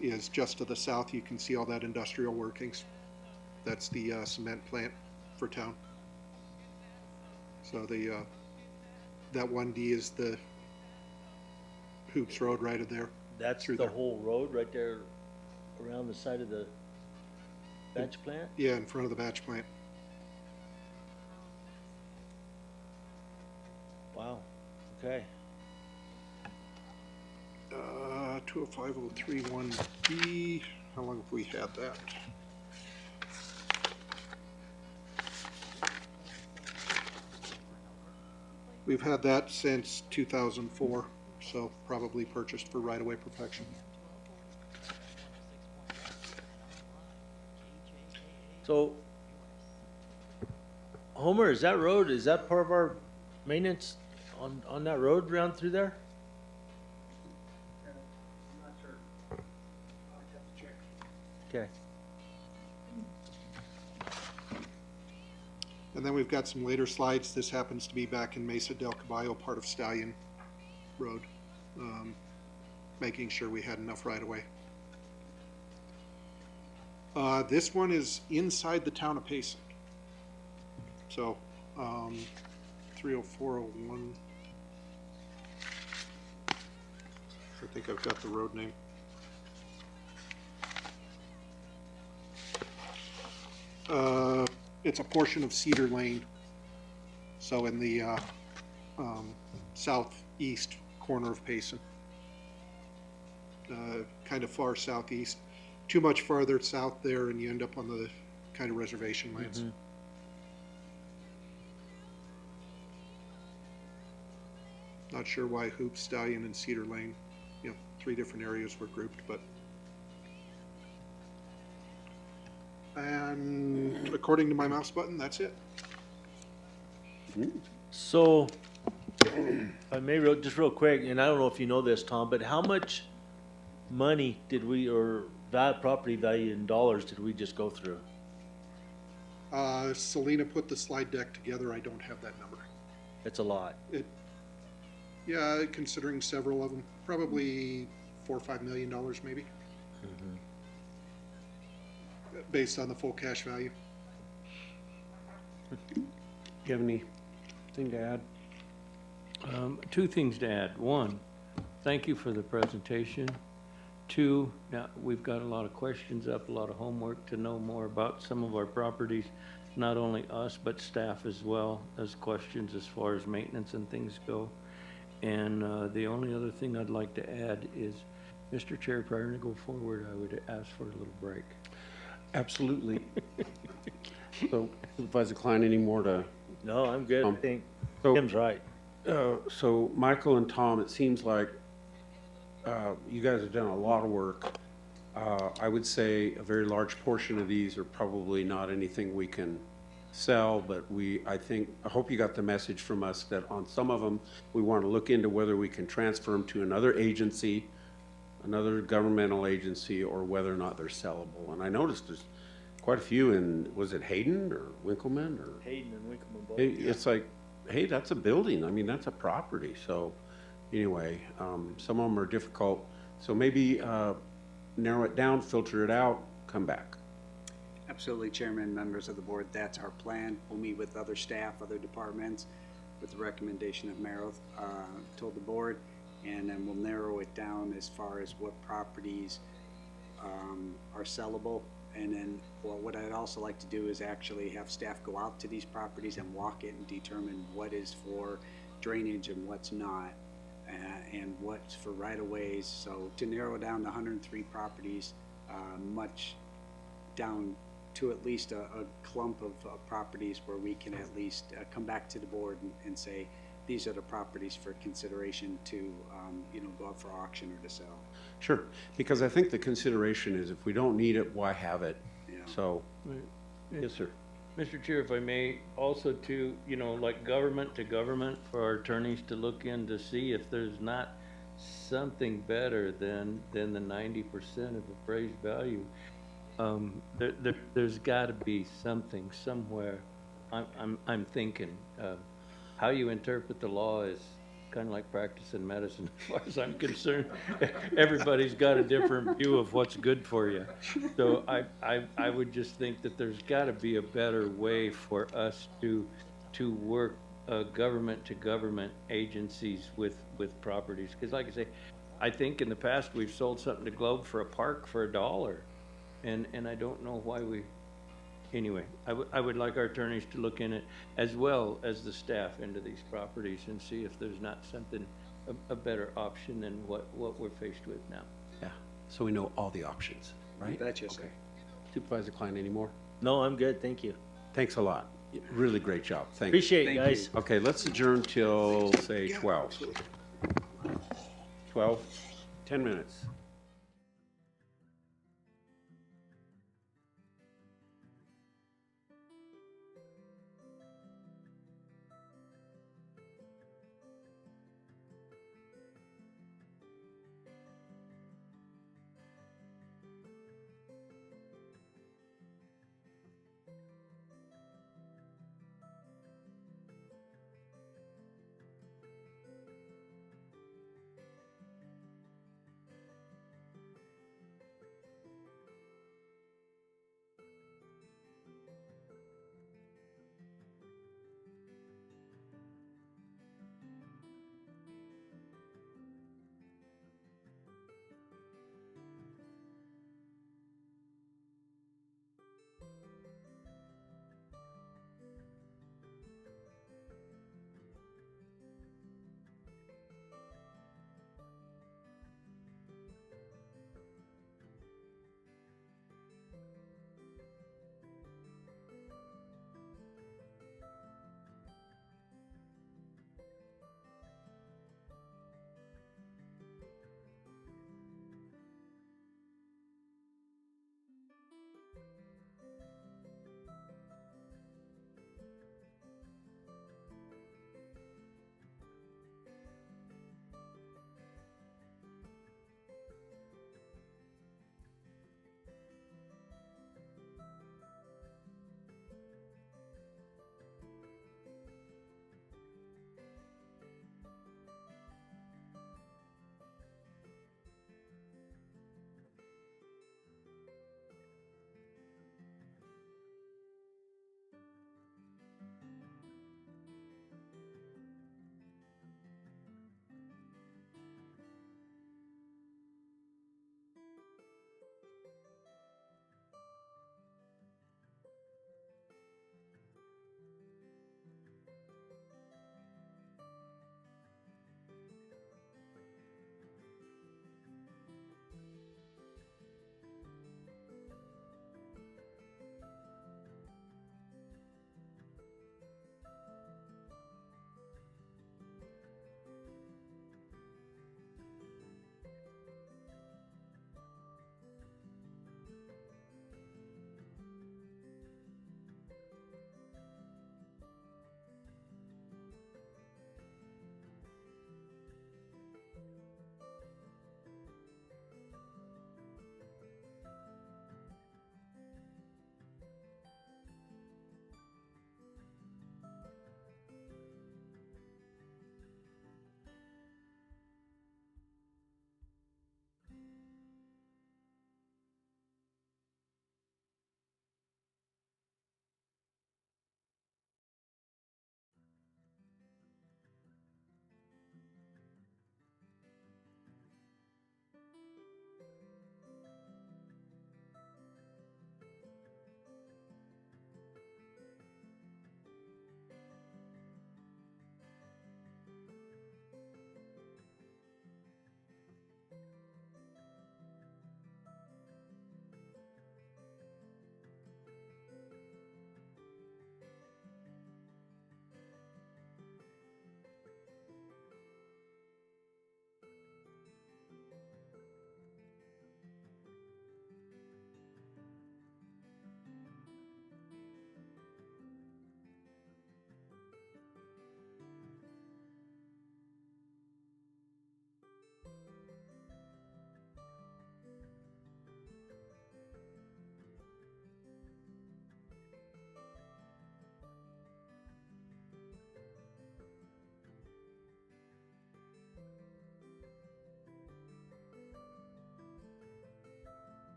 is just to the south. You can see all that industrial workings. That's the cement plant for town. So the that 1D is the Hoops Road right in there. That's through the there. whole road right there around the side of the batch plant? Yeah, in front of the batch plant. Wow, okay. 205031B, how long have we had that? We've had that since 2004, so probably purchased for right-of-way perfection. So, Homer, is that road, is that part of our maintenance on that road around through there? I'm not sure. I'll have to check. Okay. And then we've got some later slides. This happens to be back in Mesa del Caballo, part of Stallion Road, making sure we had enough right-of-way. This one is inside the town of Payson. So, 30401. I think I've got the road name. It's a portion of Cedar Lane. So in the southeast corner of Payson. Kind of far southeast. Too much farther south there and you end up on the kind of reservation lands. Not sure why Hoop, Stallion, and Cedar Lane, 3 different areas were grouped, but. And according to my mouse button, that's it. So, if I may, just real quick, and I don't know if you know this, Tom, but how much money did we, or property value in dollars did we just go through? Selena put the slide deck together. I don't have that number. It's a lot. Yeah, considering several of them, probably $4 or $5 million maybe. Based on the full cash value. Do you have any Anything to add? Two things to add. One, thank you for the presentation. Two, now, we've got a lot of questions up, a lot of homework to know more about some of our properties, not only us, but staff as well, as questions as far as maintenance and things go. And the only other thing I'd like to add is, Mr. Chair, prior to go forward, I would ask for a little break. Absolutely. So Supervisor Klein, any more to? No, I'm good. I think So- Tim's right. So Michael and Tom, it seems like you guys have done a lot of work. I would say a very large portion of these are probably not anything we can sell, but I hope you got the message from us that on some of them, we want to look into whether we can transfer them to another agency, another governmental agency, or whether or not they're sellable. And I noticed there's quite a few in, was it Hayden or Winkleman or? Hayden and Winkleman both. It's like, hey, that's a building. I mean, that's a property. So anyway, some of them are difficult. So maybe narrow it down, filter it out, come back. Absolutely, Chairman, members of the board, that's our plan. We'll meet with other staff, other departments, with the recommendation of Merrill, told the board, and then we'll narrow it down as far as what properties are sellable. And then what I'd also like to do is actually have staff go out to these properties and walk it and determine what is for drainage and what's not, and what's for right-of-ways. So to narrow down the 103 properties, much down to at least a clump of properties where we can at least come back to the board and say, these are the properties for consideration to, go up for auction or to sell. Sure, because I think the consideration is if we don't need it, why have it? Yeah. So, yes, sir. Mr. Chair, if I may, also to, like government to government, for our attorneys to look in to see if there's not something better than the 90% of appraised value. There's got to be something somewhere. I'm thinking how you interpret the law is kind of like practicing medicine, as far as I'm concerned. Everybody's got a different view of what's good for you. So I would just think that there's got to be a better way for us to work government to government agencies with properties. Because like I say, I think in the past we've sold something to Globe for a park for $1. And I don't know why anyway, I would like our attorneys to look in it as well as the staff into these properties and see if there's not something, a better option than what we're faced with now. Yeah, so we know all the options, right? That's yes, Okay. sir. Supervisor Klein, any more? No, I'm good. Thank you. Thanks a lot. Really great job. Thanks. Appreciate it, guys. Okay, let's adjourn till, say, 12. 12, 10 minutes.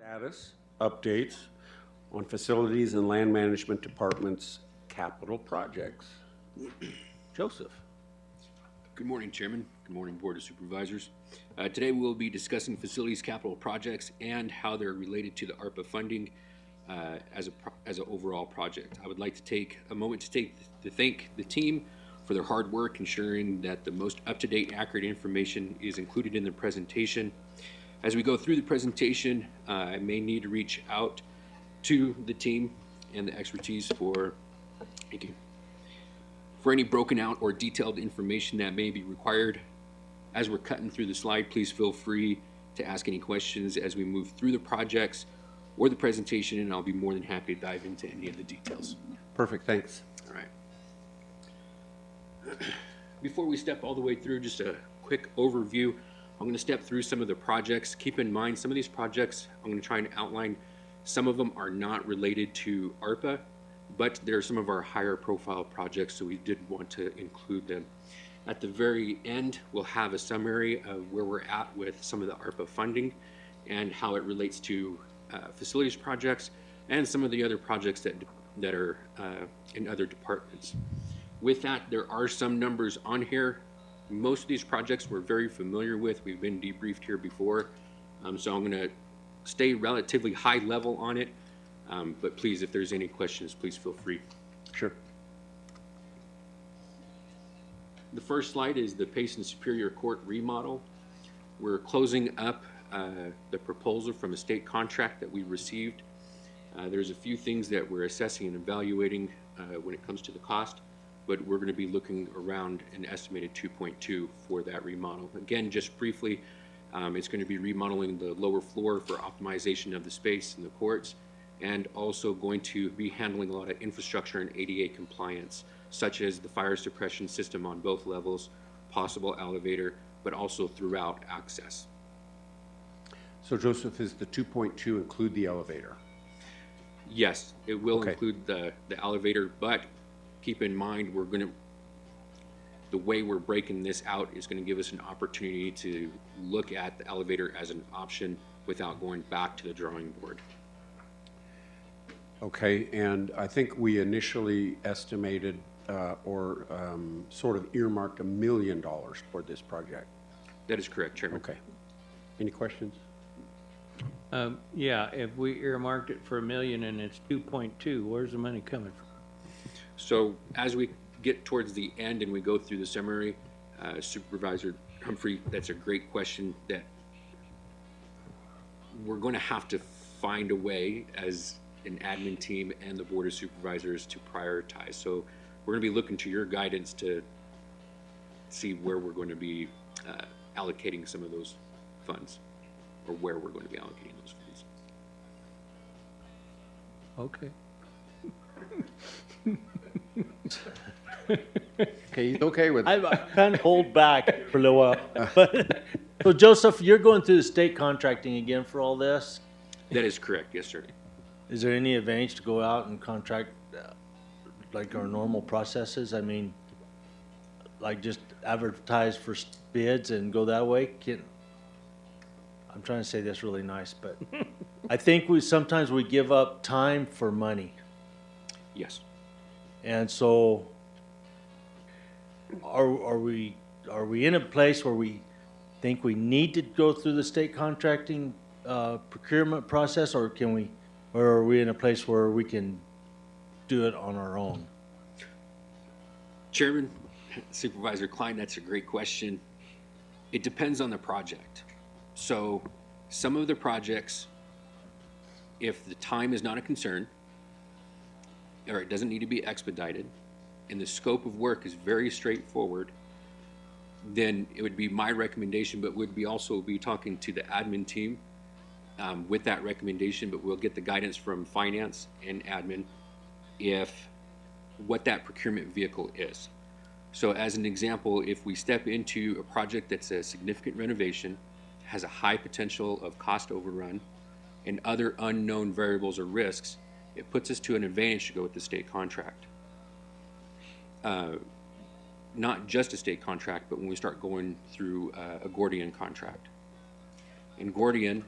Status updates on facilities and land management department's capital projects. Joseph. Good morning, Chairman. Good morning, Board of Supervisors. Today we'll be discussing facilities capital projects and how they're related to the ARPA funding as an overall project. I would like to take a moment to thank the team for their hard work ensuring that the most up-to-date, accurate information is included in the presentation. As we go through the presentation, I may need to reach out to the team and the expertise for any broken out or detailed information that may be required. As we're cutting through the slide, please feel free to ask any questions as we move through the projects or the presentation, and I'll be more than happy to dive into any of the details. Perfect, thanks. All right. Before we step all the way through, just a quick overview. I'm going to step through some of the projects. Keep in mind, some of these projects I'm going to try and outline. Some of them are not related to ARPA, but they're some of our higher profile projects, so we did want to include them. At the very end, we'll have a summary of where we're at with some of the ARPA funding and how it relates to facilities projects and some of the other projects that are in other departments. With that, there are some numbers on here. Most of these projects we're very familiar with. We've been debriefed here before, so I'm going to stay relatively high level on it, but please, if there's any questions, please feel free. Sure. The first slide is the Payson Superior Court remodel. We're closing up the proposal from a state contract that we received. There's a few things that we're assessing and evaluating when it comes to the cost, but we're going to be looking around an estimated 2.2 for that remodel. Again, just briefly, it's going to be remodeling the lower floor for optimization of the space in the courts, and also going to be handling a lot of infrastructure and ADA compliance, such as the fire suppression system on both levels, possible elevator, but also throughout access. So Joseph, is the 2.2 include the elevator? Yes, it will Okay. include the elevator, but keep in mind, the way we're breaking this out is going to give us an opportunity to look at the elevator as an option without going back to the drawing board. Okay, and I think we initially estimated or sort of earmarked $1 million for this project. That is correct, Chairman. Okay. Any questions? Yeah, if we earmarked it for $1 million and it's 2.2, where's the money coming from? So as we get towards the end and we go through the summary, Supervisor Humphrey, that's a great question that we're going to have to find a way as an admin team and the Board of Supervisors to prioritize. So we're going to be looking to your guidance to see where we're going to be allocating some of those funds, or where we're going to be allocating those funds. Okay. Okay, he's okay with I kind of hold back for a little while. But, so Joseph, you're going through the state contracting again for all this? That is correct, yes, sir. Is there any advantage to go out and contract like our normal processes? I mean, like just advertise for bids and go that way? I'm trying to say this really nice, but I think sometimes we give up time for money. Yes. And so are we in a place where we think we need to go through the state contracting procurement process, or are we in a place where we can do it on our own? Chairman, Supervisor Klein, that's a great question. It depends on the project. So some of the projects, if the time is not a concern, or it doesn't need to be expedited, and the scope of work is very straightforward, then it would be my recommendation, but would be also be talking to the admin team with that recommendation, but we'll get the guidance from finance and admin what that procurement vehicle is. So as an example, if we step into a project that's a significant renovation, has a high potential of cost overrun, and other unknown variables or risks, it puts us to an advantage to go with the state contract. Not just a state contract, but when we start going through a Gordian contract. In Gordian,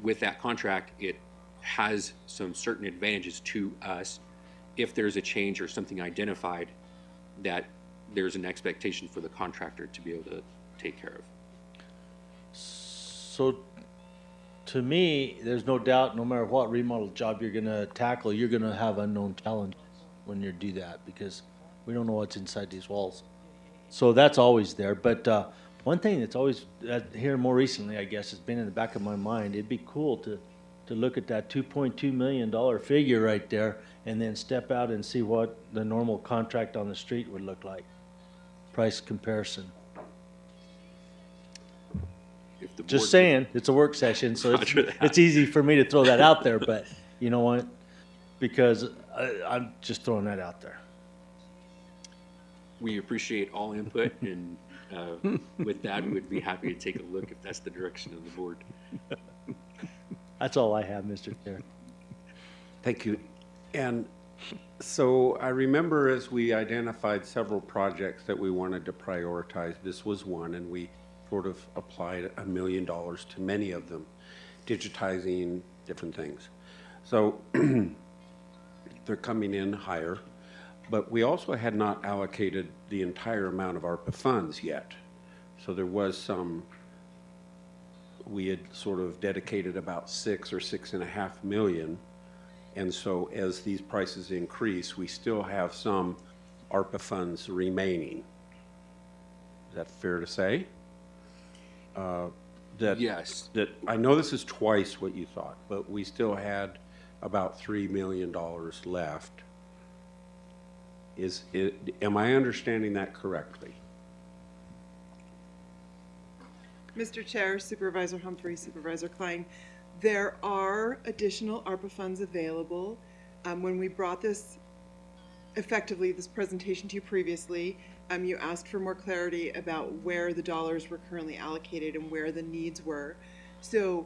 with that contract, it has some certain advantages to us. If there's a change or something identified, that there's an expectation for the contractor to be able to take care of. So, to me, there's no doubt, no matter what remodel job you're gonna tackle, you're gonna have unknown challenges when you do that, because we don't know what's inside these walls. So that's always there, but, one thing that's always, here more recently, I guess, has been in the back of my mind, it'd be cool to look at that $2.2 million figure right there, and then step out and see what the normal contract on the street would look like. Price comparison. If the Just board- saying, it's a work session, so Roger that. it's easy for me to throw that out there, but you know what? Because I'm just throwing that out there. We appreciate all input, and with that, we'd be happy to take a look if that's the direction of the board. That's all I have, Mr. Chair. Thank you. And so I remember as we identified several projects that we wanted to prioritize, this was one, and we sort of applied $1 million to many of them, digitizing different things. So they're coming in higher, but we also had not allocated the entire amount of ARPA funds yet. So there was some, we had sort of dedicated about 6 or 6.5 million. And so as these prices increase, we still have some ARPA funds remaining. Is that fair to say? Yes. That, I know this is twice what you thought, but we still had about $3 million left. Am I understanding that correctly? Mr. Chair, Supervisor Humphrey, Supervisor Klein, there are additional ARPA funds available. When we brought this, effectively, this presentation to you previously, you asked for more clarity about where the dollars were currently allocated and where the needs were. So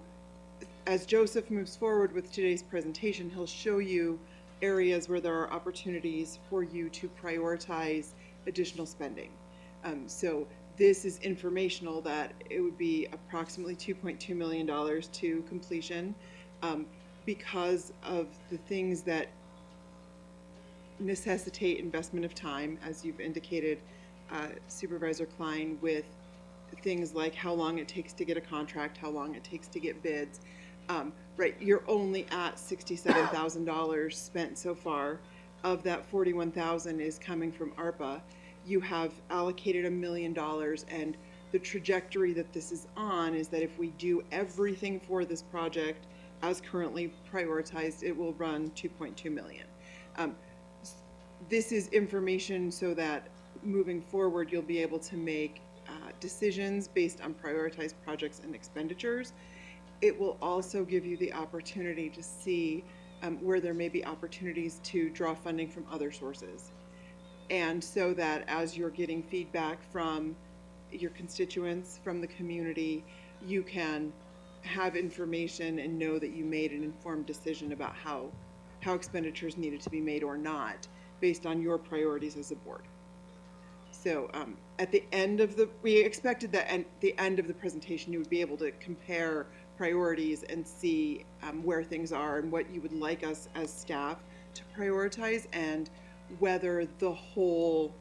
as Joseph moves forward with today's presentation, he'll show you areas where there are opportunities for you to prioritize additional spending. So this is informational that it would be approximately $2.2 million to completion because of the things that necessitate investment of time, as you've indicated, Supervisor Klein, with things like how long it takes to get a contract, how long it takes to get bids. Right, you're only at $67,000 spent so far. Of that, $41,000 is coming from ARPA. You have allocated $1 million, and the trajectory that this is on is that if we do everything for this project as currently prioritized, it will run $2.2 million. This is information so that moving forward, you'll be able to make decisions based on prioritized projects and expenditures. It will also give you the opportunity to see where there may be opportunities to draw funding from other sources. And so that as you're getting feedback from your constituents, from the community, you can have information and know that you made an informed decision about how expenditures needed to be made or not based on your priorities as a board. So at the end of we expected that at the end of the presentation you would be able to compare priorities and see where things are and what you would like us as staff to prioritize, and whether the whole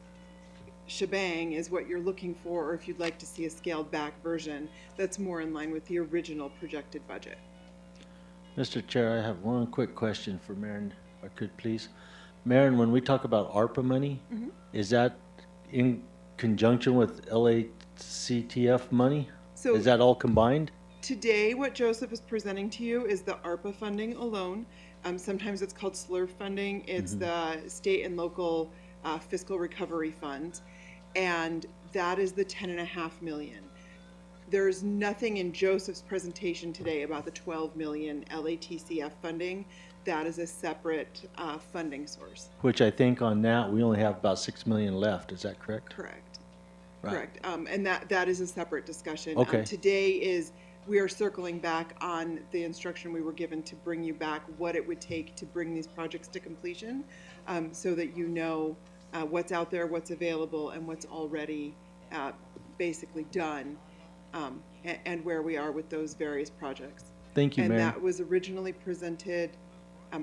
shebang is what you're looking for, or if you'd like to see a scaled back version that's more in line with the original projected budget. Mr. Chair, I have one quick question for Maren, if I could please. Maren, when we talk about ARPA money, is that in conjunction with LACTF money? So is that all combined? Today, what Joseph is presenting to you is the ARPA funding alone. Sometimes it's called SLRF funding. It's the state and local fiscal recovery fund, and that is the $10.5 million. There's nothing in Joseph's presentation today about the $12 million LATCF funding. That is a separate funding source. Which I think on that, we only have about $6 million left, is that correct? Correct. Right. Correct. And that is a separate discussion. Okay. Today we are circling back on the instruction we were given to bring you back what it would take to bring these projects to completion, so that you know what's out there, what's available, and what's already basically done, and where we are with those various projects. Thank you, And Mary. that was originally presented,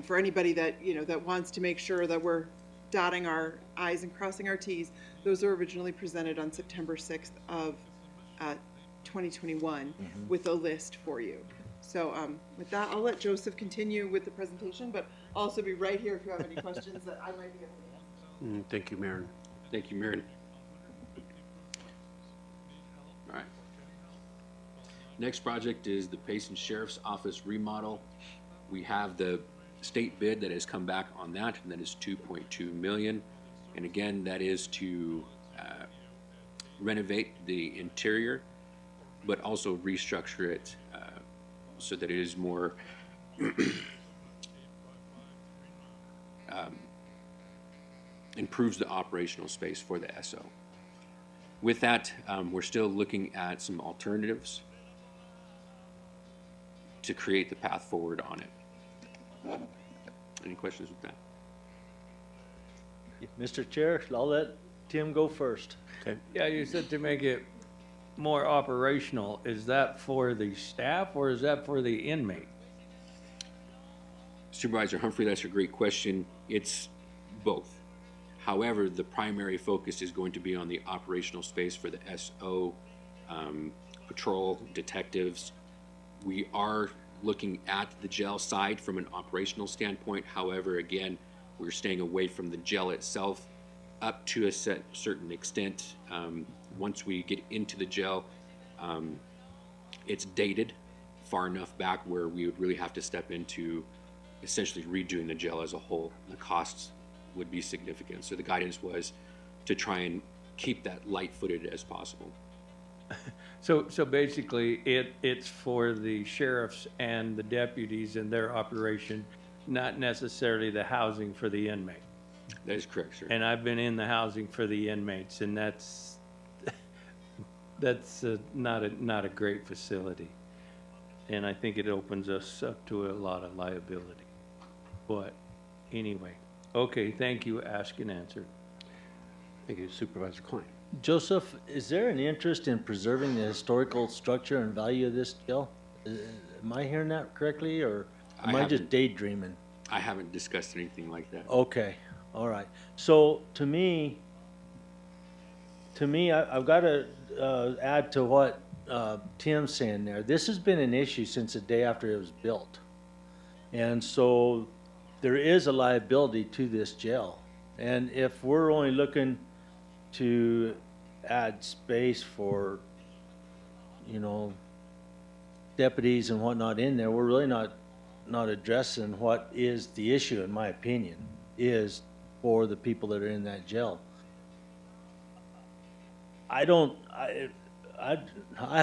for anybody that, that wants to make sure that we're dotting our i's and crossing our t's. Those were originally presented on September 6th of 2021 with a list for you. So with that, I'll let Joseph continue with the presentation, but I'll also be right here if you have any questions that I might be able to answer. Thank you, Maren. Thank you, Marion. All right. Next project is the Payson Sheriff's Office remodel. We have the state bid that has come back on that, and that is $2.2 million. And again, that is to renovate the interior, but also restructure it so that it is more improves the operational space for the SO. With that, we're still looking at some alternatives to create the path forward on it. Any questions with that? Mr. Chair, I'll let Tim go first. Okay. Yeah, you said to make it more operational. Is that for the staff or is that for the inmate? Supervisor Humphrey, that's a great question. It's both. However, the primary focus is going to be on the operational space for the SO, patrol, detectives. We are looking at the jail side from an operational standpoint. However, again, we're staying away from the jail itself up to a certain extent. Once we get into the jail, it's dated far enough back where we would really have to step into essentially redoing the jail as a whole. The costs would be significant. So the guidance was to try and keep that light-footed as possible. So basically, it's for the sheriffs and the deputies and their operation, not necessarily the housing for the inmate. That is correct, sir. And I've been in the housing for the inmates, and that's not a great facility. And I think it opens us up to a lot of liability. But anyway, okay, thank you. Ask and answer. Thank you, Supervisor Klein. Joseph, is there an interest in preserving the historical structure and value of this jail? Am I hearing that correctly, or am I just daydreaming? I haven't discussed anything like that. Okay, all right. So to me, I've got to add to what Tim's saying there. This has been an issue since the day after it was built. And so there is a liability to this jail. And if we're only looking to add space for, deputies and whatnot in there, we're really not addressing what is the issue, in my opinion, is for the people that are in that jail. I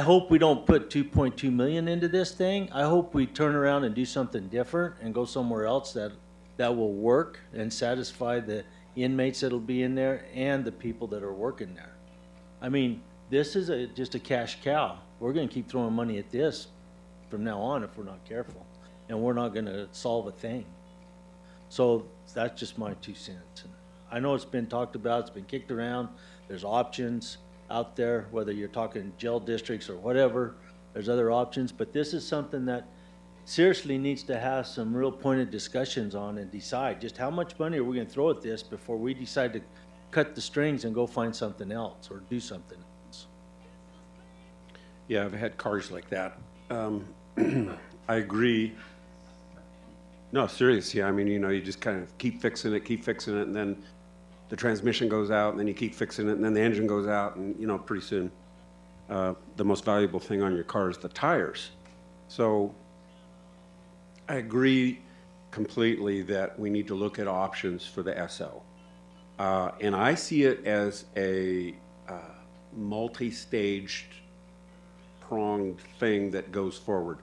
hope we don't put 2.2 million into this thing. I hope we turn around and do something different and go somewhere else that will work and satisfy the inmates that'll be in there and the people that are working there. I mean, this is just a cash cow. We're gonna keep throwing money at this from now on if we're not careful, and we're not gonna solve a thing. So that's just my 2 cents. And I know it's been talked about, it's been kicked around. There's options out there, whether you're talking jail districts or whatever, there's other options, but this is something that seriously needs to have some real pointed discussions on and decide just how much money are we going to throw at this before we decide to cut the strings and go find something else or do something else. Yeah, I've had cars like that. I agree. No, seriously, I mean, you just kind of keep fixing it, and then the transmission goes out, and then you keep fixing it, and then the engine goes out, and, pretty soon the most valuable thing on your car is the tires. So I agree completely that we need to look at options for the SO. And I see it as a multi-staged, pronged thing that goes forward.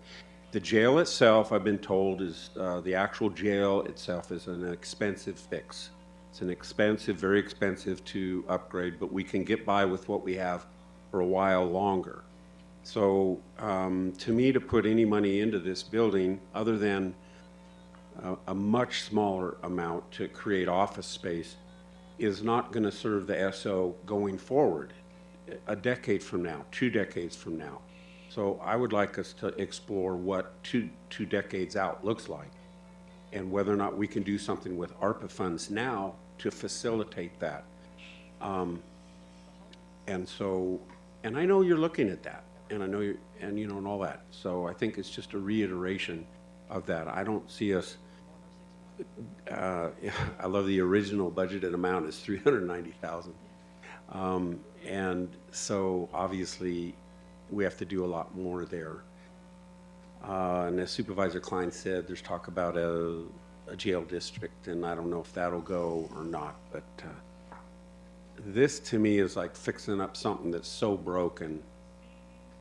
The jail itself, I've been told, is the actual jail itself is an expensive fix. It's an expensive, very expensive to upgrade, but we can get by with what we have for a while longer. So to me, to put any money into this building other than a much smaller amount to create office space is not going to serve the SO going forward a decade from now, 2 decades from now. So I would like us to explore what two decades out looks like, and whether or not we can do something with ARPA funds now to facilitate that. And so, and I know you're looking at that, and I know you, and you know, and all that. So I think it's just a reiteration of that. I don't see us, I love the original budgeted amount is 390,000. And so obviously we have to do a lot more there. And as Supervisor Klein said, there's talk about a jail district, and I don't know if that'll go or not, but this to me is like fixing up something that's so broken,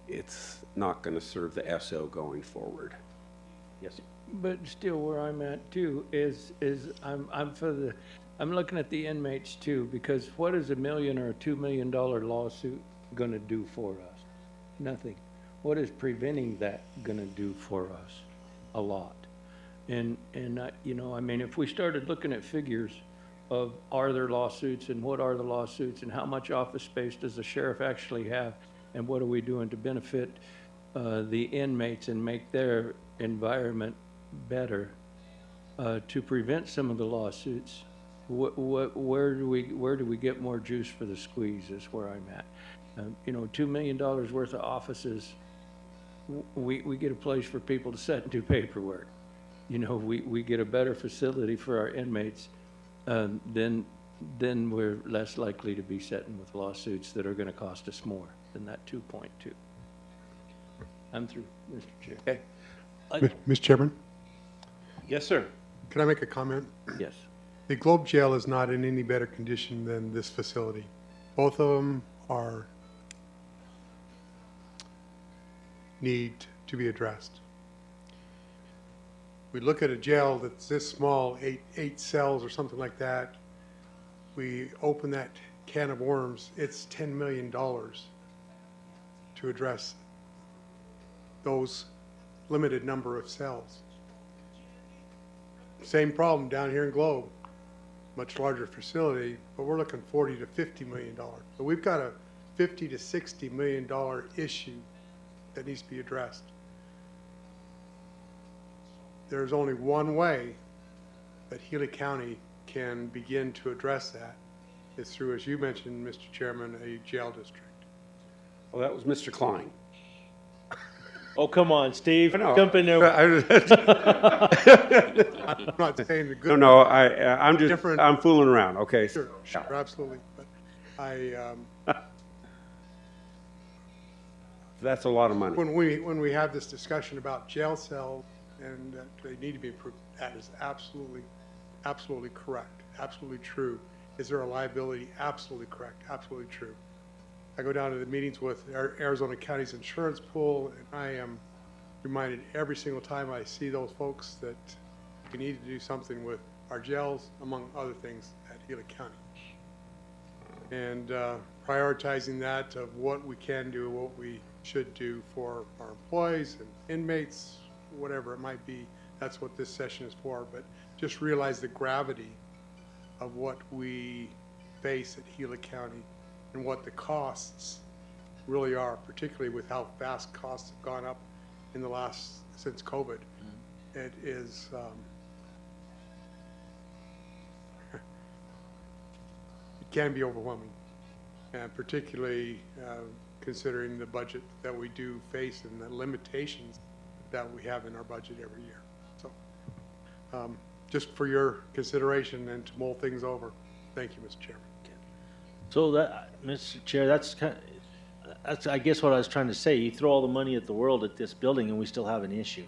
it's not going to serve the SO going forward. Yes. But still, where I'm at too is I'm looking at the inmates too, because what is $1 million or a $2 million lawsuit gonna do for us? Nothing. What is preventing that gonna do for us? A lot. And you know, I mean, if we started looking at figures of are there lawsuits and what are the lawsuits and how much office space does the sheriff actually have and what are we doing to benefit the inmates and make their environment better to prevent some of the lawsuits. Where do we get more juice for the squeeze is where I'm at. You know, $2 million worth of offices, we get a place for people to sit and do paperwork. You know, we get a better facility for our inmates, then we're less likely to be sitting with lawsuits that are going to cost us more than that 2.2. I'm through, Mr. Chair. Okay. Mr. Chairman, Yes, sir. can I make a comment? Yes. The Globe Jail is not in any better condition than this facility. Both of them are need to be addressed. We look at a jail that's this small, eight cells or something like that. We open that can of worms, it's $10 million to address those limited number of cells. Same problem down here in Globe, much larger facility, but we're looking $40 to $50 million. So we've got a $50 to $60 million issue that needs to be addressed. There's only one way that Gila County can begin to address that, is through, as you mentioned, Mr. Chairman, a jail district. Well, that was Mr. Klein. Oh, come on, Steve. I know. Jump in there. I'm not saying the good. No, I'm just, Different. I'm fooling around, okay? Sure, absolutely. But That's a lot of money. when we have this discussion about jail cells and that they need to be improved, that is absolutely correct, absolutely true. Is there a liability? Absolutely correct, absolutely true. I go down to the meetings with Arizona County's insurance pool, and I am reminded every single time I see those folks that we need to do something with our jails, among other things, at Gila County. And prioritizing that of what we can do, what we should do for our employees and inmates, whatever it might be. That's what this session is for. But just realize the gravity of what we face at Gila County and what the costs really are, particularly with how fast costs have gone up in the last, since COVID. It is, it can be overwhelming, and particularly considering the budget that we do face and the limitations that we have in our budget every year. So just for your consideration and to mull things over, thank you, Mr. Chairman. So that, Mr. Chair, that's I guess what I was trying to say. You throw all the money at the world at this building and we still have an issue.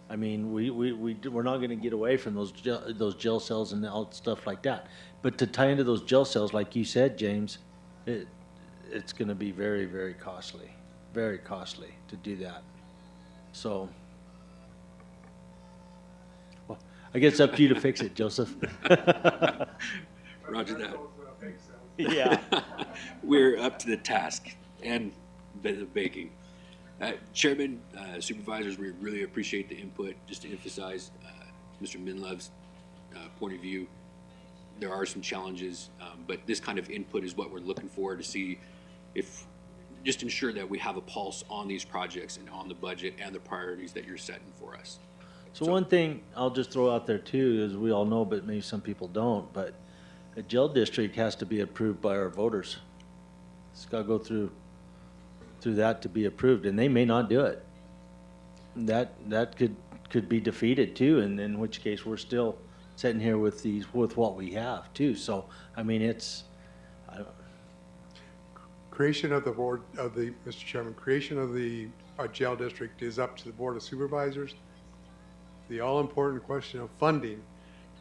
I mean, we're not going to get away from those jail cells and all stuff like that. But to tie into those jail cells, like you said, James, it's going to be very, very costly to do that. So, well, I guess it's up to you to fix it, Joseph. Roger that. Yeah. We're up to the task and the baking. Chairman, supervisors, we really appreciate the input. Just to emphasize Mr. Minlov's point of view, there are some challenges, but this kind of input is what we're looking for to see if just ensure that we have a pulse on these projects and on the budget and the priorities that you're setting for us. So one thing I'll just throw out there too, is we all know, but maybe some people don't, but a jail district has to be approved by our voters. It's gotta go through that to be approved, and they may not do it. That could be defeated too, and in which case we're still sitting here with what we have too. So, I mean, Creation of the board of the, Mr. Chairman, creation of the jail district is up to the Board of Supervisors. The all-important question of funding,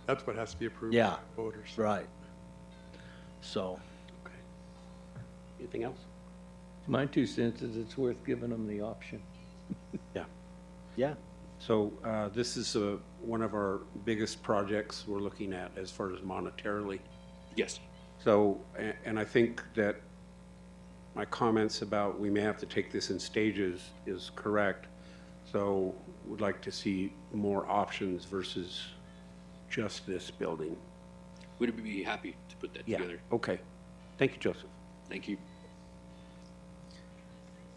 that's what has to be approved by Yeah. the voters. right. So, Anything else? My 2 cents is it's worth giving them the option. yeah, So this is one of our biggest projects we're looking at as far as monetarily. Yes. So, and I think that my comments about we may have to take this in stages is correct. So would like to see more options versus just this building. Would be happy to put that Yeah, together. okay. Thank you, Joseph. Thank you.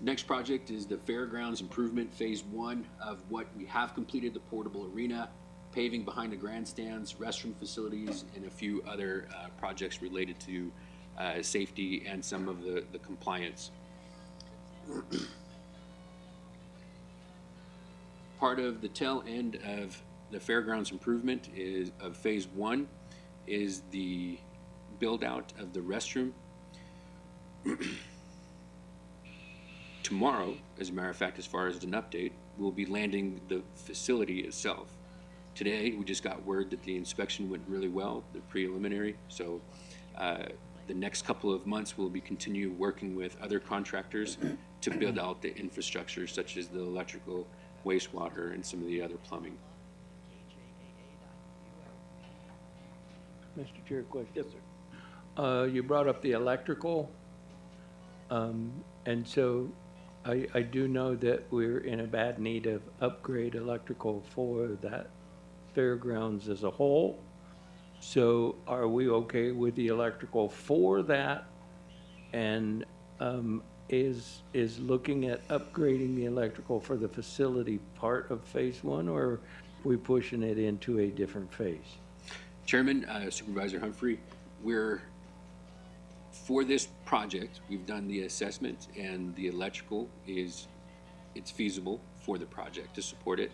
Next project is the Fairgrounds Improvement Phase 1 of what we have completed, the portable arena, paving behind the grandstands, restroom facilities, and a few other projects related to safety and some of the compliance. Part of the tail end of the Fairgrounds Improvement of Phase 1 is the build out of the restroom. Tomorrow, as a matter of fact, as far as an update, we'll be landing the facility itself. Today, we just got word that the inspection went really well, the preliminary. So the next couple of months, we'll be continue working with other contractors to build out the infrastructure, such as the electrical, wastewater, and some of the other plumbing. Mr. Chair, question? Yes, sir. You brought up the electrical, and so I do know that we're in a bad need of upgrade electrical for that fairgrounds as a whole. So are we okay with the electrical for that? And is looking at upgrading the electrical for the facility part of phase 1, or are we pushing it into a different phase? Chairman, Supervisor Humphrey, for this project, we've done the assessment, and the electrical it's feasible for the project to support it.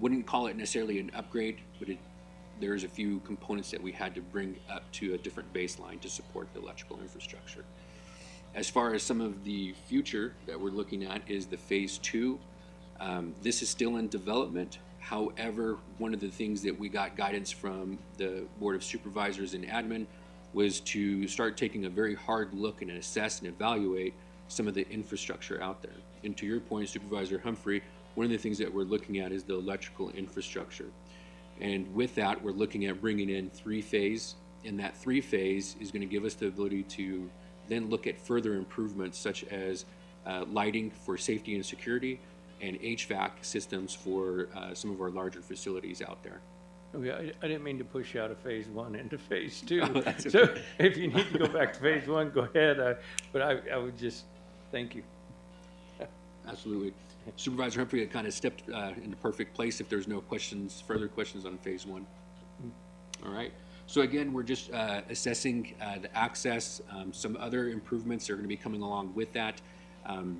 Wouldn't call it necessarily an upgrade, but there's a few components that we had to bring up to a different baseline to support the electrical infrastructure. As far as some of the future that we're looking at is the phase 2. This is still in development. However, one of the things that we got guidance from the Board of Supervisors and admin was to start taking a very hard look and assess and evaluate some of the infrastructure out there. And to your point, Supervisor Humphrey, one of the things that we're looking at is the electrical infrastructure. And with that, we're looking at bringing in 3-phase, and that 3-phase is going to give us the ability to then look at further improvements such as lighting for safety and security, and HVAC systems for some of our larger facilities out there. Okay, I didn't mean to push out of phase 1 into phase 2. Oh, that's So okay. if you need to go back to phase 1, go ahead. But I would just, thank you. Absolutely. Supervisor Humphrey had kind of stepped in the perfect place if there's no further questions on phase 1. All right. So again, we're just assessing the access. Some other improvements are going to be coming along with that.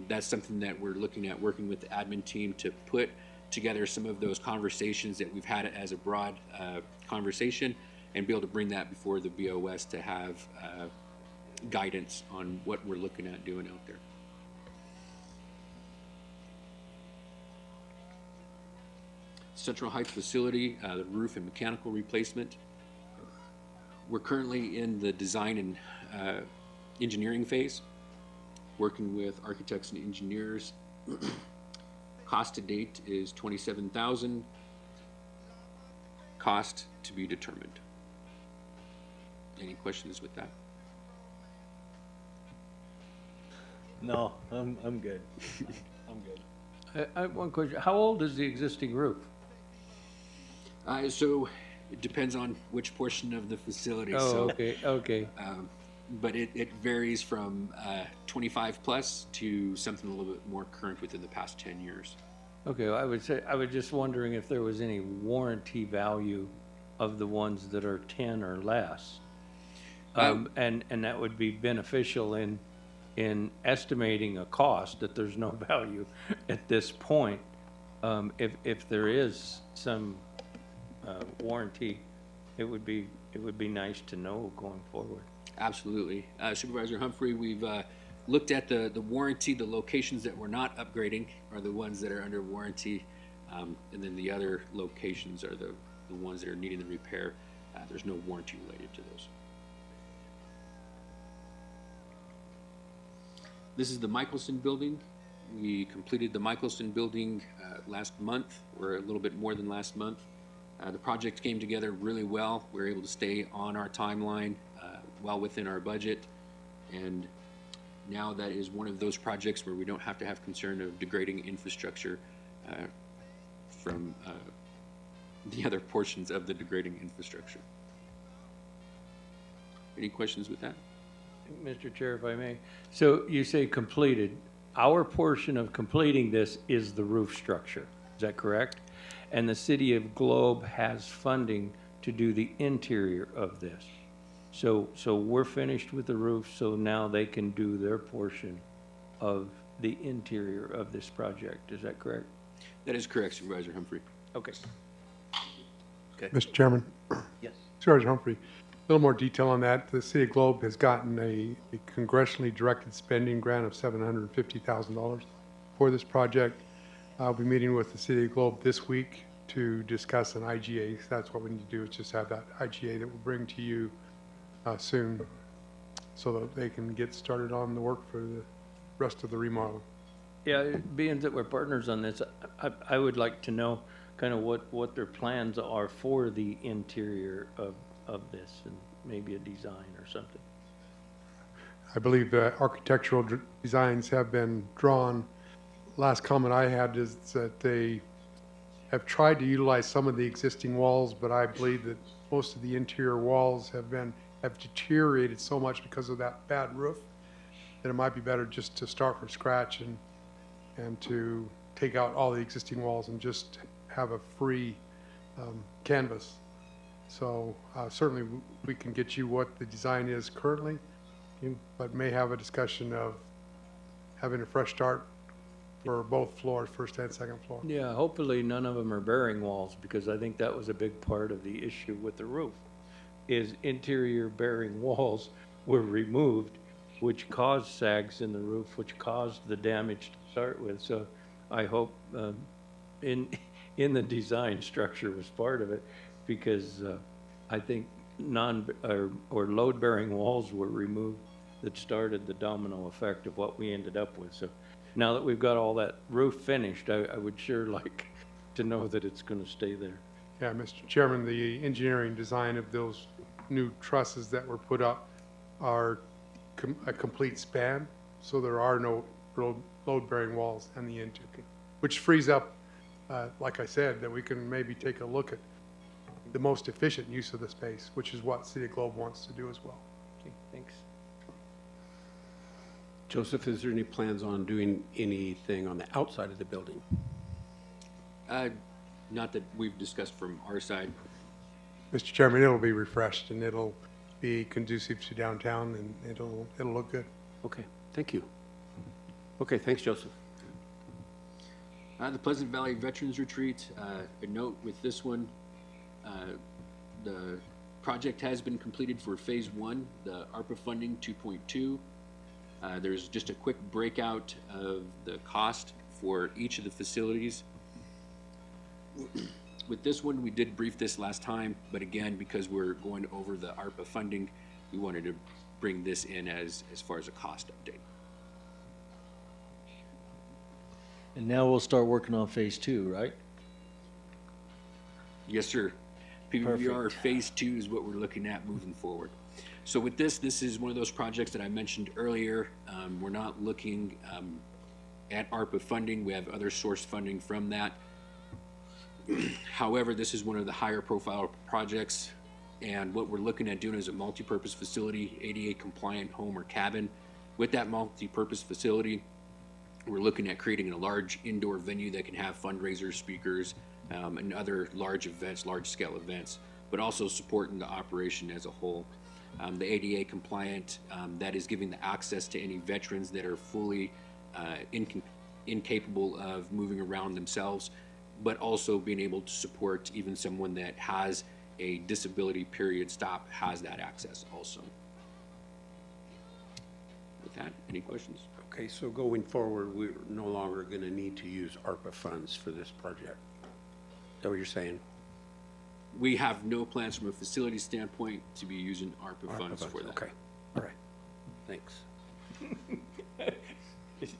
That's something that we're looking at working with the admin team to put together some of those conversations that we've had as a broad conversation, and be able to bring that before the BOS to have guidance on what we're looking at doing out there. Central Heights facility, the roof and mechanical replacement. We're currently in the design and engineering phase, working with architects and engineers. Cost to date is $27,000. Cost to be determined. Any questions with that? no, I'm good. I'm good. I have one question. How old is the existing roof? So it depends on which portion of the facility. Oh, So, okay, okay. but it varies from 25 plus to something a little bit more current within the past 10 years. Okay, well, I was just wondering if there was any warranty value of the ones that are 10 or less. And that would be beneficial in estimating a cost, that there's no value at this point. If there is some warranty, it would be nice to know going forward. Absolutely. Supervisor Humphrey, we've looked at the warranty. The locations that we're not upgrading are the ones that are under warranty, and then the other locations are the ones that are needing the repair. There's no warranty related to those. This is the Michelson building. We completed the Michelson building last month, or a little bit more than last month. The project came together really well. We were able to stay on our timeline, well within our budget, and now that is one of those projects where we don't have to have concern of degrading infrastructure from the other portions of the degrading infrastructure. Any questions with that? Mr. Chair, if I may. So you say completed. Our portion of completing this is the roof structure. Is that correct? And the city of Globe has funding to do the interior of this. So we're finished with the roof, so now they can do their portion of the interior of this project. Is that correct? That is correct, Supervisor Humphrey. Okay. Mr. Chairman, Yes. Supervisor Humphrey, a little more detail on that. The City of Globe has gotten a congressionally directed spending grant of $750,000 for this project. I'll be meeting with the City of Globe this week to discuss an IGA. So that's what we need to do, is just have that IGA that we'll bring to you soon, so that they can get started on the work for the rest of the remodel. Yeah, being that we're partners on this, I would like to know kind of what their plans are for the interior of this, and maybe a design or something. I believe architectural designs have been drawn. Last comment I had is that they have tried to utilize some of the existing walls, but I believe that most of the interior walls have deteriorated so much because of that bad roof that it might be better just to start from scratch and to take out all the existing walls and just have a free canvas. So certainly we can get you what the design is currently, but may have a discussion of having a fresh start for both floors, first and second floor. Yeah, hopefully none of them are bearing walls, because I think that was a big part of the issue with the roof, is interior bearing walls were removed, which caused sags in the roof, which caused the damage to start with. So I hope in the design structure was part of it, because I think or load bearing walls were removed that started the domino effect of what we ended up with. So now that we've got all that roof finished, I would sure like to know that it's going to stay there. Yeah, Mr. Chairman, the engineering design of those new trusses that were put up are a complete span, so there are no load-bearing walls on the interior, which frees up, like I said, that we can maybe take a look at the most efficient use of the space, which is what City of Globe wants to do as well. Okay, thanks. Joseph, is there any plans on doing anything on the outside of the building? Not that we've discussed from our side. Mr. Chairman, it'll be refreshed and it'll be conducive to downtown, and it'll look good. Okay, thank you. Okay, thanks, Joseph. The Pleasant Valley Veterans Retreat, a note with this one, the project has been completed for phase 1, the ARPA funding 2.2. There's just a quick breakout of the cost for each of the facilities. With this one, we did brief this last time, but again, because we're going over the ARPA funding, we wanted to bring this in as far as a cost update. And now we'll start working on phase 2, right? Yes, sir. PBR phase 2 is what we're looking at moving forward. So with this is one of those projects that I mentioned earlier. We're not looking at ARPA funding. We have other source funding from that. However, this is one of the higher profile projects And what we're looking at doing is a multi-purpose facility, ADA compliant home or cabin. With that multi-purpose facility, we're looking at creating a large indoor venue that can have fundraisers, speakers, and other large events, large scale events, but also supporting the operation as a whole. The ADA compliant, that is giving the access to any veterans that are fully incapable of moving around themselves, but also being able to support even someone that has a disability period stop, has that access also. With that, any questions? Okay, so going forward, we're no longer going to need to use ARPA funds for this project. Is that what you're saying? We have no plans from a facility standpoint to be using ARPA funds for that. Okay, all right, thanks.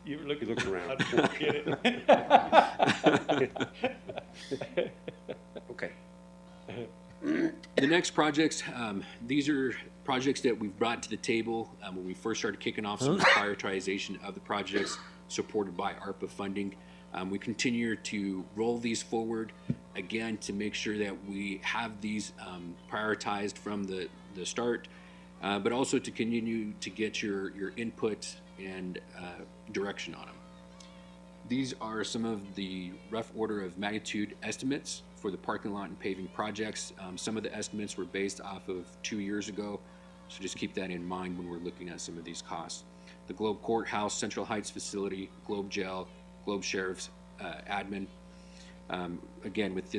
You look Look around. Okay. The next projects, these are projects that we've brought to the table when we first started kicking off some of the prioritization of the projects supported by ARPA funding. We continue to roll these forward, again, to make sure that we have these prioritized from the start, but also to continue to get your input and direction on them. These are some of the rough order of magnitude estimates for the parking lot and paving projects. Some of the estimates were based off of 2 years ago, so just keep that in mind when we're looking at some of these costs. The Globe Courthouse, Central Heights facility, Globe Jail, Globe Sheriff's admin. Again, with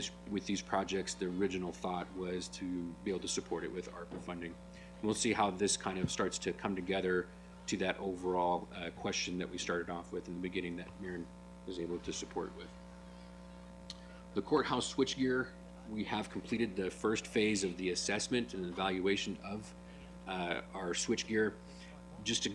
these projects, the original thought was to be able to support it with ARPA funding. We'll see how this kind of starts to come together to that overall question that we started off with in the beginning that Mirren was able to support with. The courthouse switchgear, we have completed the first phase of the assessment and evaluation of our switchgear. Just to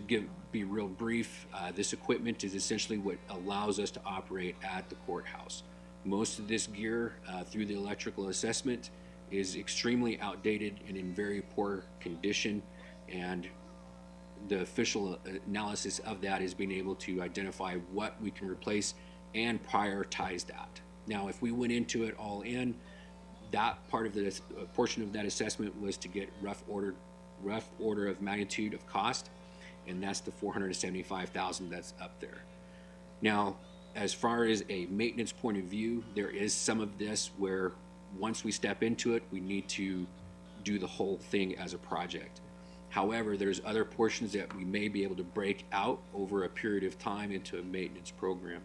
be real brief, this equipment is essentially what allows us to operate at the courthouse. Most of this gear through the electrical assessment is extremely outdated and in very poor condition, and the official analysis of that is being able to identify what we can replace and prioritize that. Now, if we went into it all in, that part of the portion of that assessment was to get rough order of magnitude of cost, and that's the $475,000 that's up there. Now, as far as a maintenance point of view, there is some of this where once we step into it, we need to do the whole thing as a project. However, there's other portions that we may be able to break out over a period of time into a maintenance program.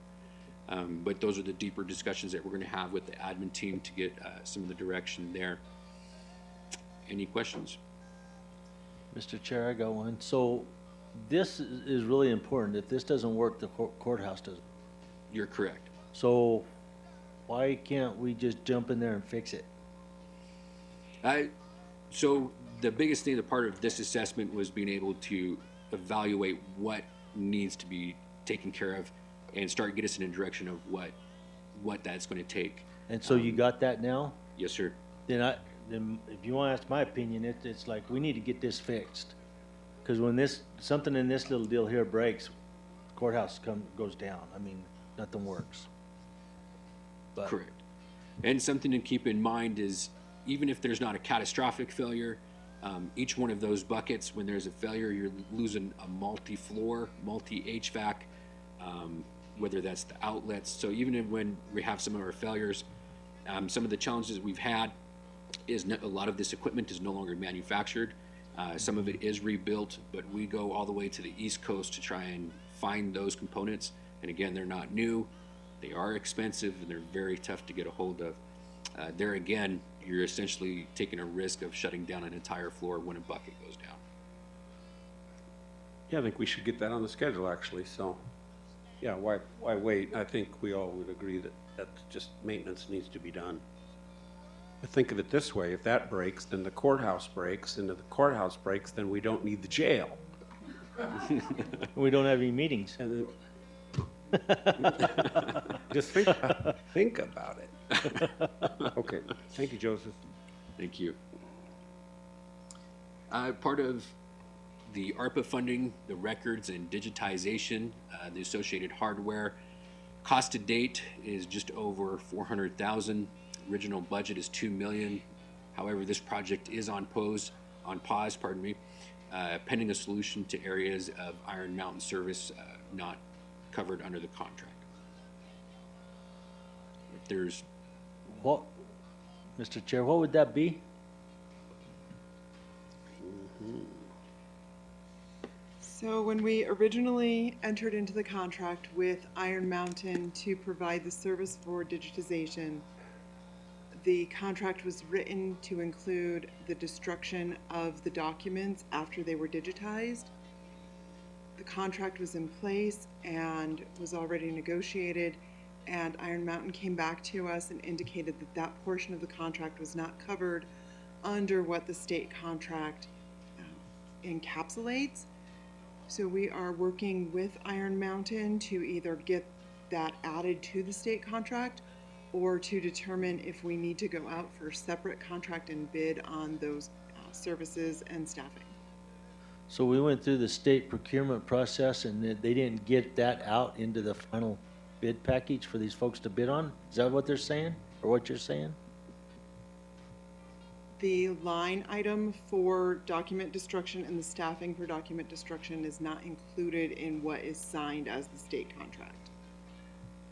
But those are the deeper discussions that we're going to have with the admin team to get some of the direction there. Any questions? Mr. Chair, I got one. So this is really important. If this doesn't work, the courthouse doesn't. You're correct. So why can't we just jump in there and fix it? So the biggest thing, the part of this assessment was being able to evaluate what needs to be taken care of and start get us in a direction of what that's going to take. And so you got that now? Yes, sir. Then if you want to ask my opinion, it's like we need to get this fixed. Because when something in this little deal here breaks, courthouse goes down. I mean, nothing works. But Correct. And something to keep in mind is even if there's not a catastrophic failure, each one of those buckets, when there's a failure, you're losing a multi-floor, multi-HVAC, whether that's the outlets. So even when we have some of our failures, some of the challenges we've had is a lot of this equipment is no longer manufactured. Some of it is rebuilt, but we go all the way to the East Coast to try and find those components. And again, they're not new. They are expensive and they're very tough to get a hold of. There again, you're essentially taking a risk of shutting down an entire floor when a bucket goes down. Yeah, I think we should get that on the schedule, actually, so, yeah, why wait? I think we all would agree that just maintenance needs to be done. But think of it this way, if that breaks, then the courthouse breaks, and if the courthouse breaks, then we don't need the jail. we don't have any meetings. And just think about it. Okay, thank you, Joseph. Thank you. Part of the ARPA funding, the records and digitization, the associated hardware, cost to date is just over $400,000. Original budget is $2 million. However, this project is on pause, pending a solution to areas of Iron Mountain service not covered under the contract. If there's, What, Mr. Chair, what would that be? So when we originally entered into the contract with Iron Mountain to provide the service for digitization, the contract was written to include the destruction of the documents after they were digitized. The contract was in place and was already negotiated, and Iron Mountain came back to us and indicated that that portion of the contract was not covered under what the state contract encapsulates. So we are working with Iron Mountain to either get that added to the state contract or to determine if we need to go out for a separate contract and bid on those services and staffing. So we went through the state procurement process and they didn't get that out into the final bid package for these folks to bid on? Is that what they're saying, or what you're saying? The line item for document destruction and the staffing for document destruction is not included in what is signed as the state contract.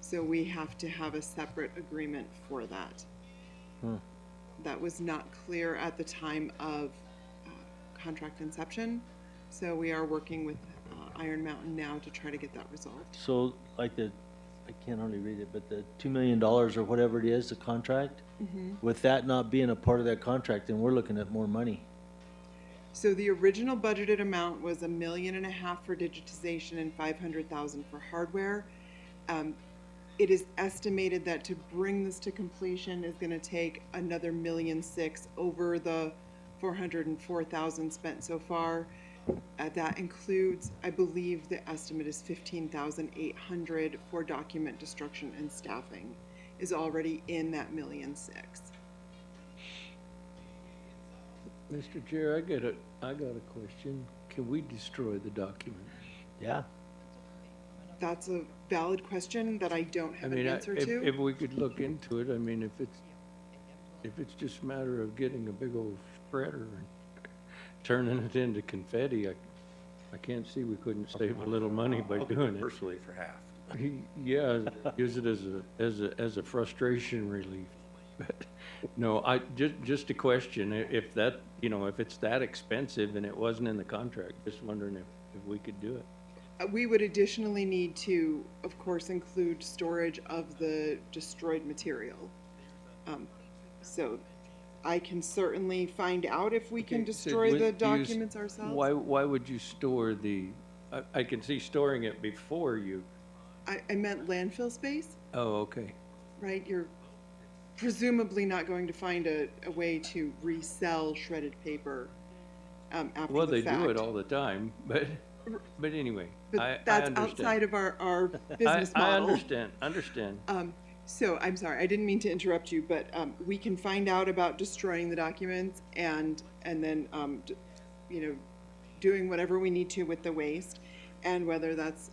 So we have to have a separate agreement for that. That was not clear at the time of contract inception. So we are working with Iron Mountain now to try to get that resolved. So like I can't hardly read it, but the $2 million or whatever it is, the contract, with that not being a part of that contract, then we're looking at more money. So the original budgeted amount was $1.5 million for digitization and $500,000 for hardware. It is estimated that to bring this to completion is going to take another $1.6 million over the $404,000 spent so far. That includes, I believe the estimate is $15,800 for document destruction and staffing is already in that $1.6 million. Mr. Chair, I got a question. Can we destroy the document? Yeah. That's a valid question that I don't have an answer to. If we could look into it, I mean, if it's just a matter of getting a big old spreader and turning it into confetti, I can't see we couldn't save a little money by doing it. Personally, for half. Yeah, use it as a frustration relief. But no, just a question, if that, if it's that expensive and it wasn't in the contract, just wondering if we could do it. We would additionally need to, of course, include storage of the destroyed material. So I can certainly find out if we can destroy the documents ourselves. Why would you store I can see storing it before you. I meant landfill space, Oh, okay. right? You're presumably not going to find a way to resell shredded paper after Well, the they fact. do it all the time, but anyway, But I that's understand. outside of our business I model. understand. So I'm sorry, I didn't mean to interrupt you, but we can find out about destroying the documents and then doing whatever we need to with the waste, and whether that's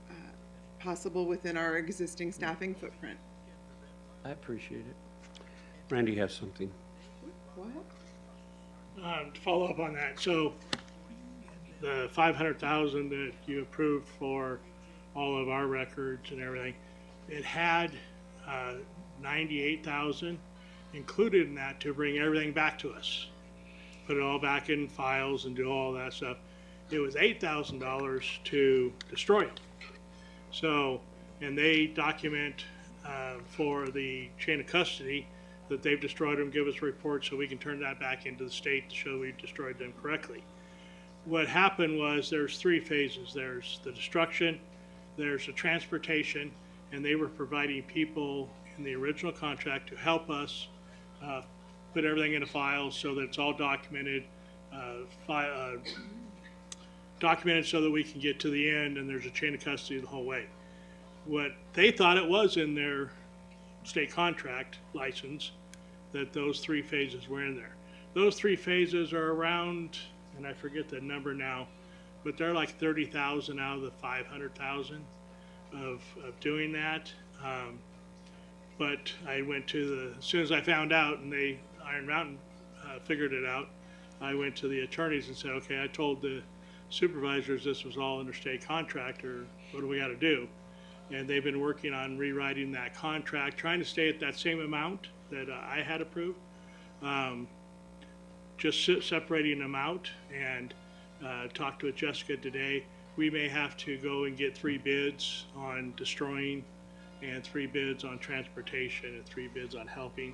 possible within our existing staffing footprint. I appreciate it. Randy has something. What? To follow up on that, so the 500,000 that you approved for all of our records and everything, it had 98,000 included in that to bring everything back to us, put it all back in files and do all that stuff. It was $8,000 to destroy it. So, and they document for the chain of custody that they've destroyed them, give us a report so we can turn that back into the state to show we destroyed them correctly. What happened was there's 3 phases. There's the destruction, there's the transportation, and they were providing people in the original contract to help us put everything in a file so that it's all documented, documented so that we can get to the end and there's a chain of custody the whole way. What they thought it was in their state contract license, that those 3 phases were in there. Those 3 phases are around, and I forget the number now, but they're like 30,000 out of the 500,000 of doing that. But I went to as soon as I found out, and Iron Mountain figured it out, I went to the attorneys and said, okay, I told the supervisors this was all interstate contract, or what do we got to do? And they've been working on rewriting that contract, trying to stay at that same amount that I had approved. Just separating them out, and talked with Jessica today. We may have to go and get 3 bids on destroying, and 3 bids on transportation, and 3 bids on helping.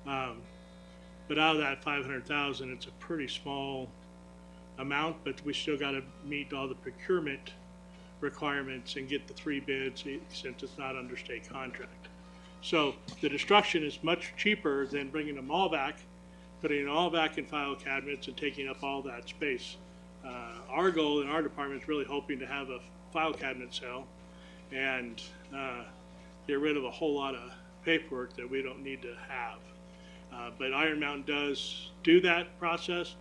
But out of that 500,000, it's a pretty small amount, but we still got to meet all the procurement requirements and get the 3 bids since it's not under state contract. So the destruction is much cheaper than bringing them all back, putting it all back in file cabinets and taking up all that space. Our goal in our department is really hoping to have a file cabinet sale and get rid of a whole lot of paperwork that we don't need to have. But Iron Mountain does do that process.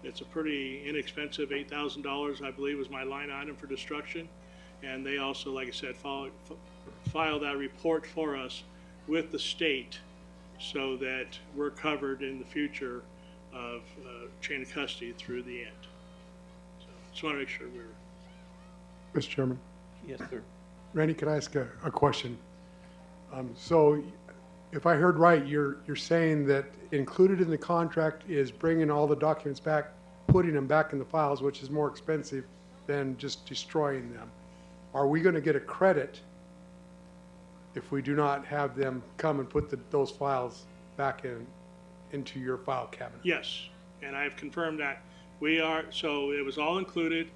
It's a pretty inexpensive, $8,000, I believe, was my line item for destruction. And they also, like I said, file that report for us with the state so that we're covered in the future of chain of custody through the end. So just want to make sure we're... Mr. Chairman. Yes, sir. Randy, could I ask a question? So if I heard right, you're saying that included in the contract is bringing all the documents back, putting them back in the files, which is more expensive than just destroying them. Are we going to get a credit if we do not have them come and put those files back into your file cabinet? Yes, and I've confirmed that. We are, so it was all included.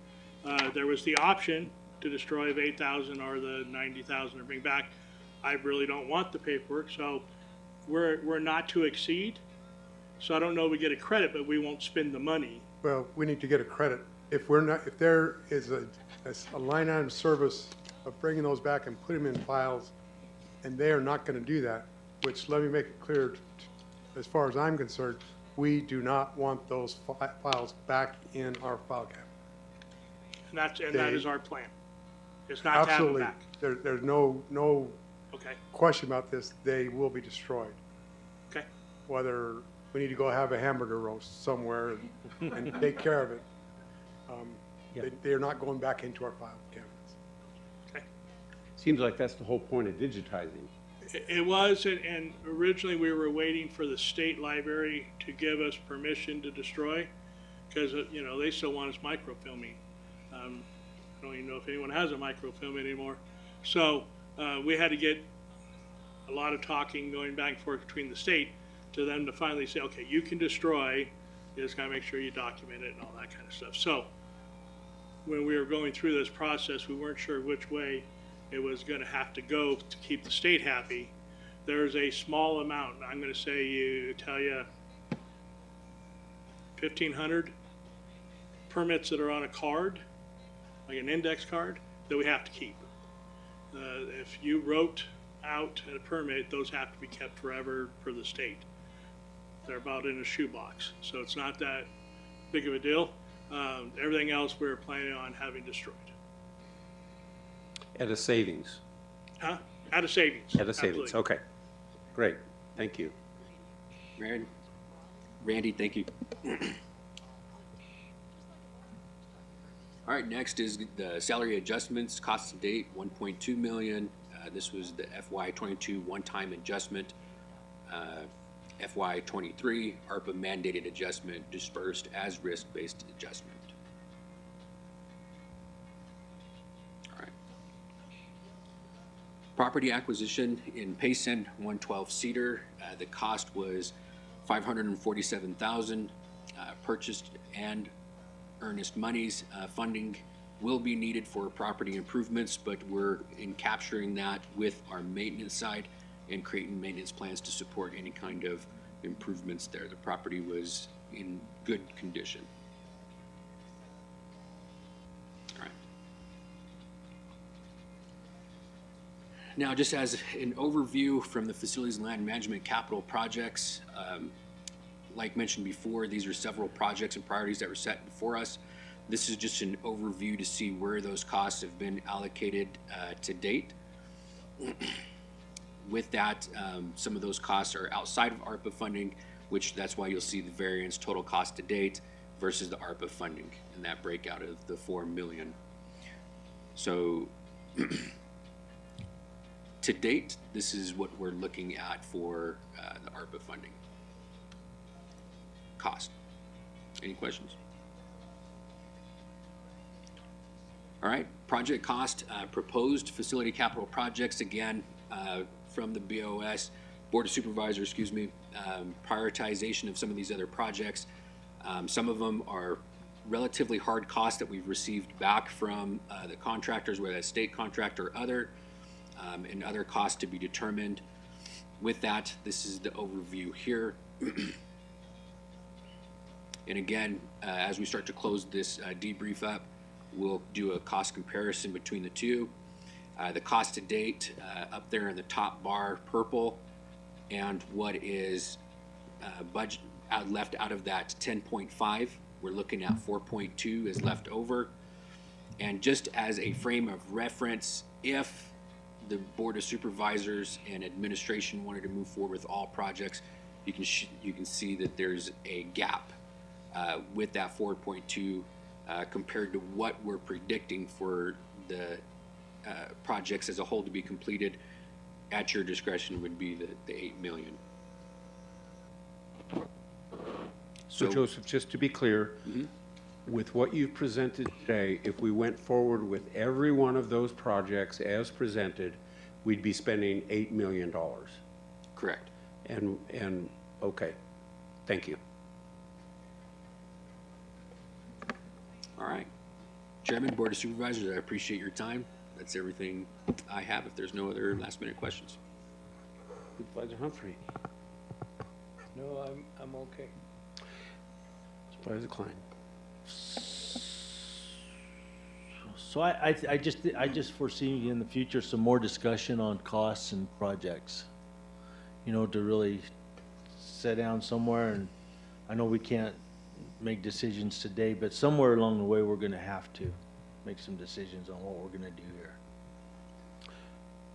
There was the option to destroy the 8,000 or the 90,000 to bring back. I really don't want the paperwork, so we're not to exceed. So I don't know if we get a credit, but we won't spend the money. Well, we need to get a credit. If there is a line item service of bringing those back and putting them in files, and they are not going to do that, which let me make it clear, as far as I'm concerned, we do not want those files back in our file cabinet. And that is our plan. It's not to have them back. There's no Okay. question about this. They will be destroyed. Okay. Whether we need to go have a hamburger roast somewhere and take care of it. They are not going back into our file cabinets. Okay. Seems like that's the whole point of digitizing. It was, and originally we were waiting for the state library to give us permission to destroy, because they still want us microfilming. I don't even know if anyone has a microfilm anymore. So we had to get a lot of talking going back and forth between the state to them to finally say, okay, you can destroy. You just gotta make sure you document it and all that kind of stuff. So when we were going through this process, we weren't sure which way it was going to have to go to keep the state happy. There's a small amount, I'm going to say tell you 1,500 permits that are on a card, like an index card, that we have to keep. If you wrote out a permit, those have to be kept forever for the state. They're about in a shoebox, so it's not that big of a deal. Everything else we're planning on having destroyed. At a savings. Huh? At a savings. At a savings, absolutely. okay. Great, thank you. Randy, thank you. All right, next is the salary adjustments, cost to date, 1.2 million. This was the FY22 one-time adjustment. FY23 ARPA mandated adjustment dispersed as risk-based adjustment. All right. Property acquisition in Payson, 112 Cedar. The cost was $547,000. Purchased and earnest monies. Funding will be needed for property improvements, but we're in capturing that with our maintenance side and creating maintenance plans to support any kind of improvements there. The property was in good condition. All right. Now, just as an overview from the Facilities and Land Management capital projects, like mentioned before, these are several projects and priorities that were set before us. This is just an overview to see where those costs have been allocated to date. With that, some of those costs are outside of ARPA funding, which that's why you'll see the variance total cost to date versus the ARPA funding and that breakout of the 4 million. So to date, this is what we're looking at for the ARPA funding cost. Any questions? All right, project cost, proposed facility capital projects, again, from the BOS, Board of Supervisors, excuse me, prioritization of some of these other projects. Some of them are relatively hard costs that we've received back from the contractors, whether that's state contractor or other, and other costs to be determined. With that, this is the overview here. And again, as we start to close this debrief up, we'll do a cost comparison between the two. The cost to date up there in the top bar, purple, and what is budget left out of that 10.5. We're looking at 4.2 is left over. And just as a frame of reference, if the Board of Supervisors and administration wanted to move forward with all projects, you can see that there's a gap with that 4.2 compared to what we're predicting for the projects as a whole to be completed. At your discretion would be the 8 million. So Joseph, just to be clear, with what you've presented today, if we went forward with every one of those projects as presented, we'd be spending $8 million. Correct. And okay, thank you. All right. Chairman, Board of Supervisors, I appreciate your time. That's everything I have. If there's no other last minute questions. Supervisor Humphrey. No, I'm okay. Supervisor Klein. So I just foresee in the future some more discussion on costs and projects. You know, to really sit down somewhere, and I know we can't make decisions today, but somewhere along the way we're gonna have to make some decisions on what we're gonna do here.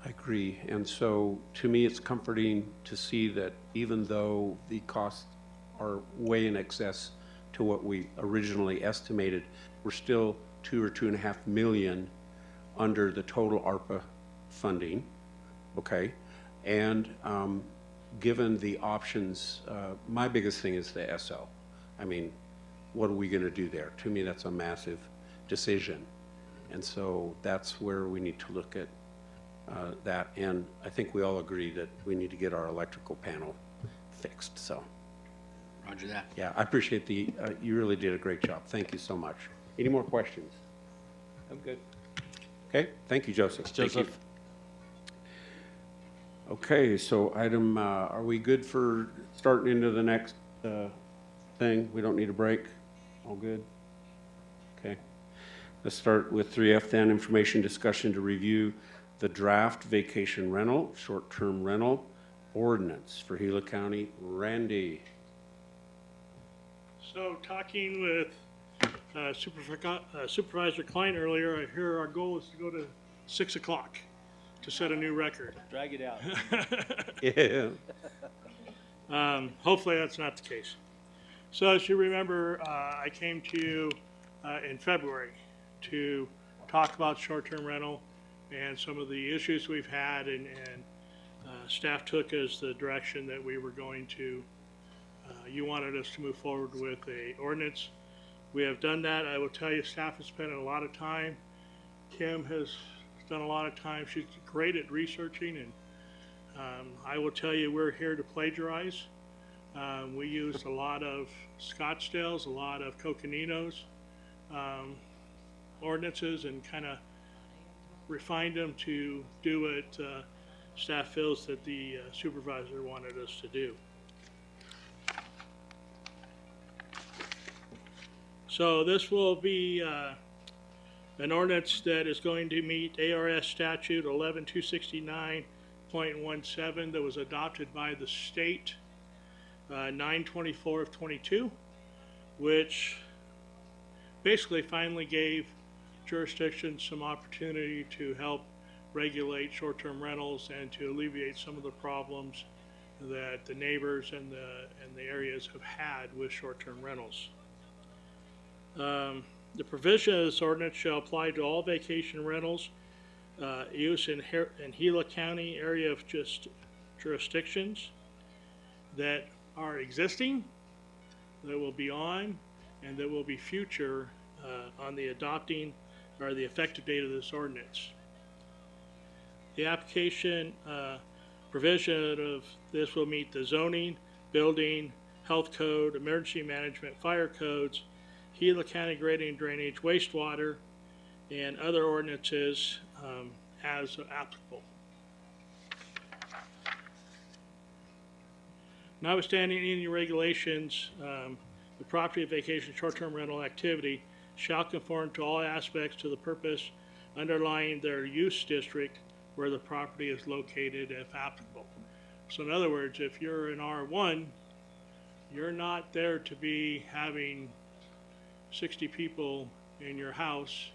I agree. And so to me, it's comforting to see that even though the costs are way in excess to what we originally estimated, we're still 2 or 2.5 million under the total ARPA funding, okay? And given the options, my biggest thing is the SL. I mean, what are we gonna do there? To me, that's a massive decision. And so that's where we need to look at that. And I think we all agree that we need to get our electrical panel fixed, so. Roger that. Yeah, I appreciate you really did a great job. Thank you so much. Any more questions? I'm good. Okay, thank you, Joseph. Thanks, Joseph. Thank you. Okay, so are we good for starting into the next thing? We don't need a break? All good? Okay. Let's start with 3F then, information discussion to review the draft vacation rental, short-term rental ordinance for Gila County. Randy. So talking with Supervisor Klein earlier, I hear our goal is to go to 6 o'clock to set a new record. Drag it out. Yeah. Hopefully that's not the case. So as you remember, I came to you in February to talk about short-term rental and some of the issues we've had, and staff took as the direction that we were going to, you wanted us to move forward with a ordinance. We have done that. I will tell you, staff has spent a lot of time. Kim has done a lot of time. She's great at researching, and I will tell you, we're here to plagiarize. We used a lot of Scottsdales, a lot of Coconino's ordinances, and kind of refined them to do what staff feels that the supervisor wanted us to do. So this will be an ordinance that is going to meet ARS statute 11269.17 that was adopted by the state 9/24 of 22, which basically finally gave jurisdictions some opportunity to help regulate short-term rentals and to alleviate some of the problems that the neighbors and the areas have had with short-term rentals. The provision of this ordinance shall apply to all vacation rentals use in Gila County area of jurisdictions that are existing, that will be on, and that will be future on the adopting or the effective date of this ordinance. The application provision of this will meet the zoning, building, health code, emergency management, fire codes, Gila County grading and drainage, wastewater, and other ordinances as applicable. Notwithstanding any regulations, the property of vacation short-term rental activity shall conform to all aspects to the purpose underlying their use district where the property is located if applicable. So in other words, if you're in R1, you're not there to be having 60 people in your house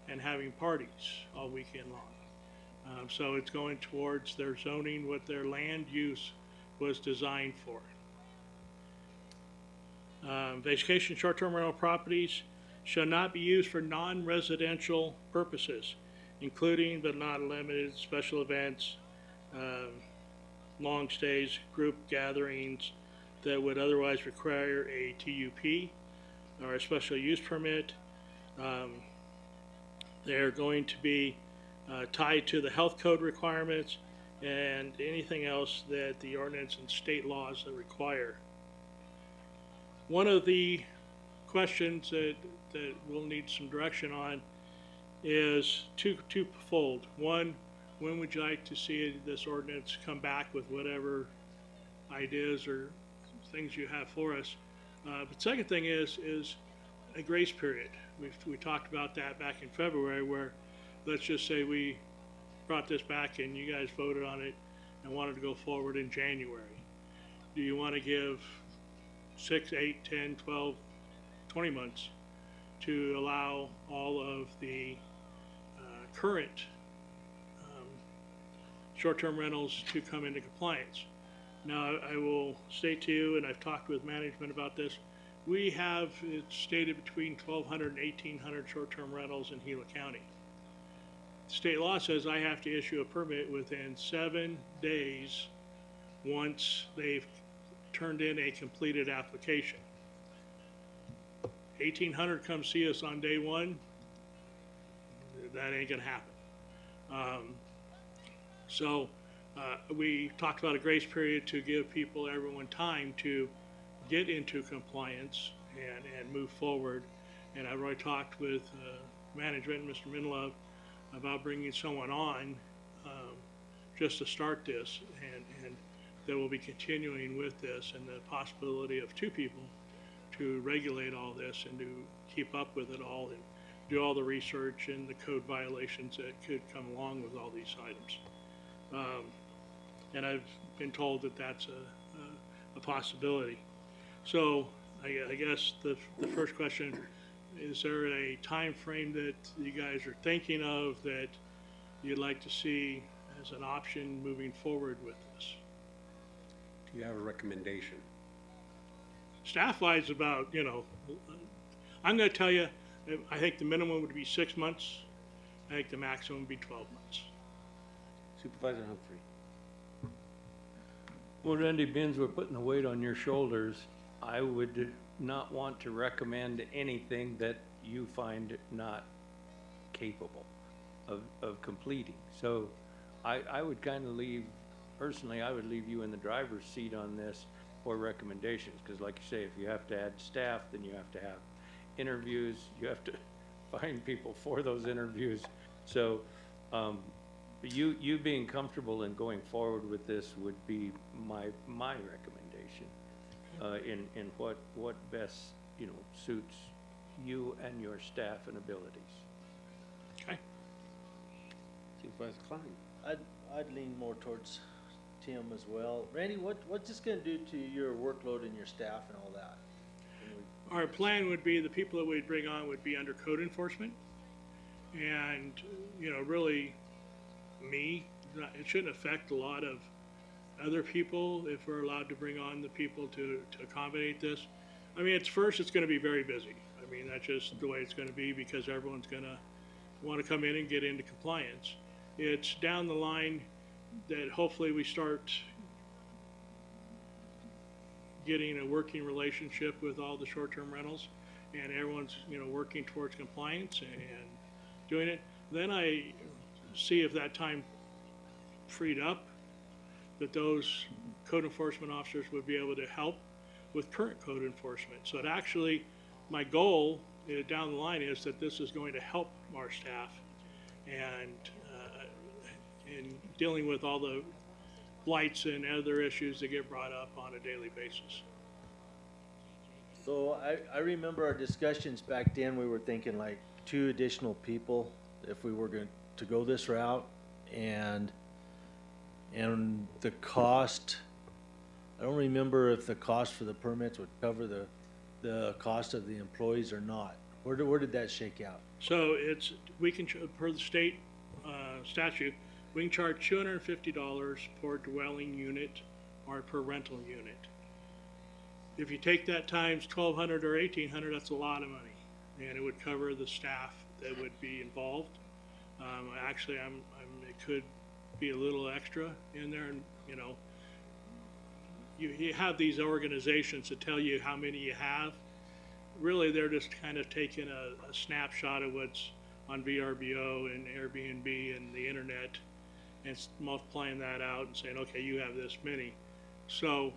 and having parties all weekend long. So it's going towards their zoning, what their land use was designed for. Vacation short-term rental properties shall not be used for non-residential purposes, including but not limited to special events, long stays, group gatherings that would otherwise require a TUP or a special use permit. They're going to be tied to the health code requirements and anything else that the ordinance and state laws that require. One of the questions that we'll need some direction on is twofold. One, when would you like to see this ordinance come back with whatever ideas or things you have for us? But second thing is a grace period. We talked about that back in February, where let's just say we brought this back and you guys voted on it and wanted to go forward in January. Do you want to give 6, 8, 10, 12, 20 months to allow all of the current short-term rentals to come into compliance? Now, I will state to you, and I've talked with management about this, we have, it's stated, between 1,200 and 1,800 short-term rentals in Gila County. State law says I have to issue a permit within 7 days once they've turned in a completed application. 1,800 come see us on day one, that ain't gonna happen. We talked about a grace period to give everyone time to get into compliance and move forward. And I've already talked with management, Mr. Minlove, about bringing someone on just to start this, and that will be continuing with this, and the possibility of 2 people to regulate all this and to keep up with it all and do all the research and the code violations that could come along with all these items. And I've been told that that's a possibility. So I guess the first question, is there a time frame that you guys are thinking of that you'd like to see as an option moving forward with this? Do you have a recommendation? Staff-wise, about, I'm going to tell you, I think the minimum would be 6 months. I think the maximum would be 12 months. Supervisor Humphrey. Well, Randy Binns, we're putting the weight on your shoulders. I would not want to recommend anything that you find not capable of completing. So I would kind of personally, I would leave you in the driver's seat on this for recommendations, because like you say, if you have to add staff, then you have to have interviews, you have to find people for those interviews. So you being comfortable in going forward with this would be my recommendation in what best suits you and your staff and abilities. Okay. Supervisor Klein. I'd lean more towards Tim as well. Randy, what's this gonna do to your workload and your staff and all that? Our plan would be the people that we'd bring on would be under code enforcement, and really me. It shouldn't affect a lot of other people if we're allowed to bring on the people to accommodate this. I mean, it's gonna be very busy. I mean, that's just the way it's gonna be because everyone's gonna wanna come in and get into compliance. It's down the line that hopefully we start getting a working relationship with all the short-term rentals and everyone's, working towards compliance and doing it. Then I see if that time freed up, that those code enforcement officers would be able to help with current code enforcement. So it actually, my goal down the line is that this is going to help our staff and in dealing with all the blights and other issues that get brought up on a daily basis. So I remember our discussions back then, we were thinking like 2 additional people if we were going to go this route, and the cost, I don't remember if the cost for the permits would cover the cost of the employees or not. Where did that shake out? So we can, per the state statute, we can charge $250 per dwelling unit or per rental unit. If you take that times 1,200 or 1,800, that's a lot of money, and it would cover the staff that would be involved. Actually, it could be a little extra in there, and you have these organizations that tell you how many you have. Really, they're just kind of taking a snapshot of what's on VRBO and Airbnb and the internet and multiplying that out and saying, okay, you have this many. So